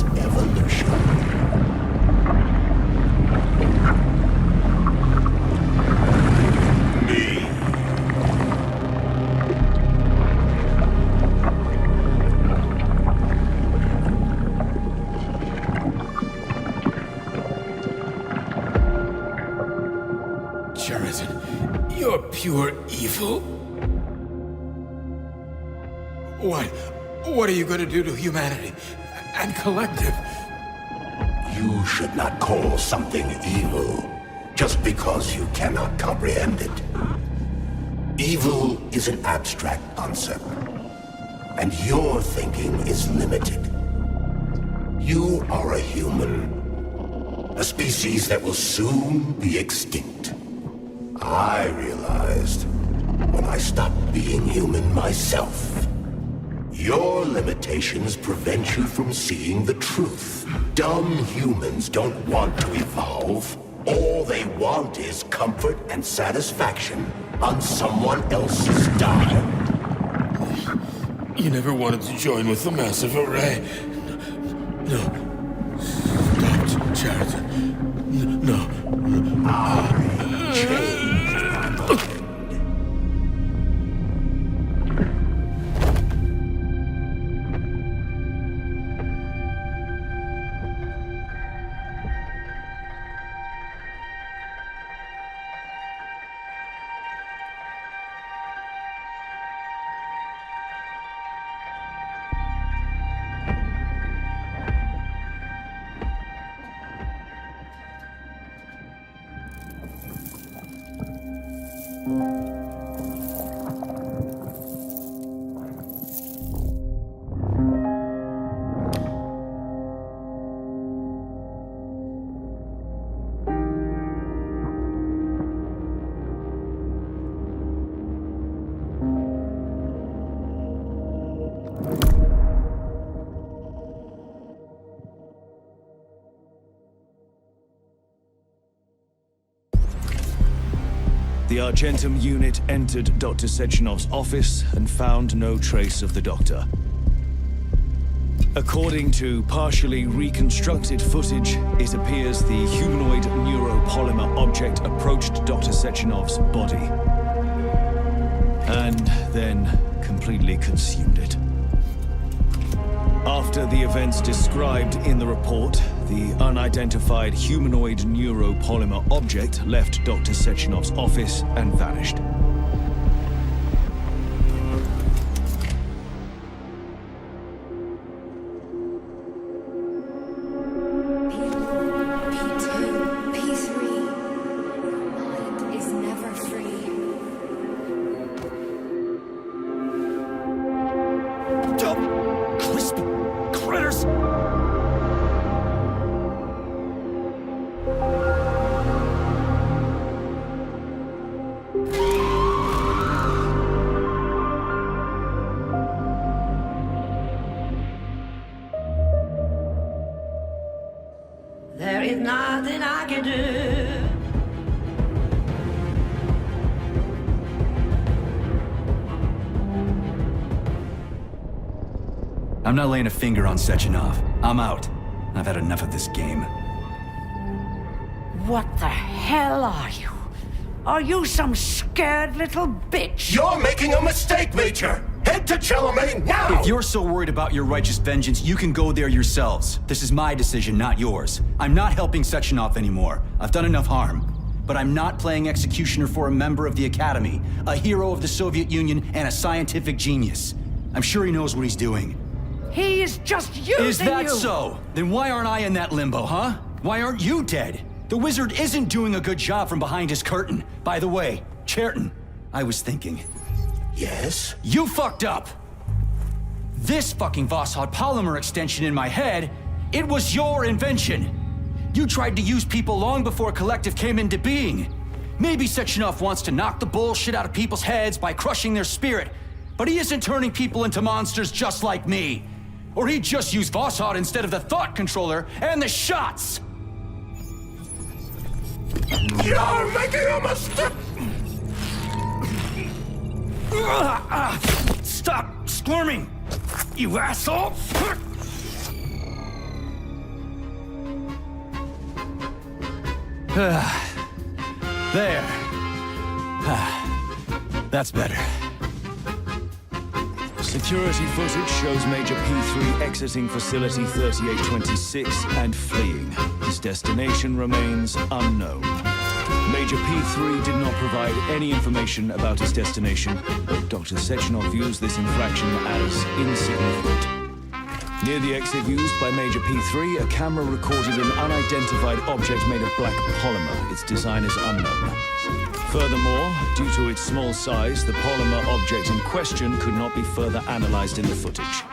Pure evil? What are you going to do to humanity and collective? You should not call something evil just because you cannot comprehend it. Evil is an abstract concept, and your thinking is limited. You are a human, a species that will soon be extinct. I realized when I stopped being human myself. Your limitations prevent you from seeing the truth. Dumb humans don't want to evolve. All they want is comfort and satisfaction on someone else's dime. You never wanted to join with the massive array. No. Stop, Chariton. No. I changed. The Argentum unit entered Dr. Sechenov's office and found no trace of the doctor. According to partially reconstructed footage, it appears the humanoid neuropolymer object approached Dr. Sechenov's body and then completely consumed it. After the events described in the report, the unidentified humanoid neuropolymer object left Dr. Sechenov's office and vanished. There is nothing I can do. I'm not laying a finger on Sechenov. I'm out. I've had enough of this game. What the hell are you? Are you some scared little bitch? You're making a mistake, Major! Head to Chalamet now! If you're so worried about your righteous vengeance, you can go there yourselves. This is my decision, not yours. I'm not helping Sechenov anymore. I've done enough harm. But I'm not playing executioner for a member of the Academy, a hero of the Soviet Union, and a scientific genius. I'm sure he knows what he's doing. He is just using you! Is that so? Then why aren't I in that limbo, huh? Why aren't you dead? The wizard isn't doing a good job from behind his curtain. By the way, Chariton, I was thinking... Yes? You fucked up! This fucking Voskhod polymer extension in my head, it was your invention! You tried to use people long before Collective came into being. Maybe Sechenov wants to knock the bullshit out of people's heads by crushing their spirit, but he isn't turning people into monsters just like me. Or he'd just use Voskhod instead of the thought controller and the shots! You're making a mistake! Stop squirming, you asshole! There. That's better. Security footage shows Major P3 exiting Facility 3826 and fleeing. His destination remains unknown. Major P3 did not provide any information about his destination, but Dr. Sechenov views this infraction as insignificant. Near the exit used by Major P3, a camera recorded an unidentified object made of black polymer. Its design is unknown. Furthermore, due to its small size, the polymer object in question could not be further analyzed in the footage.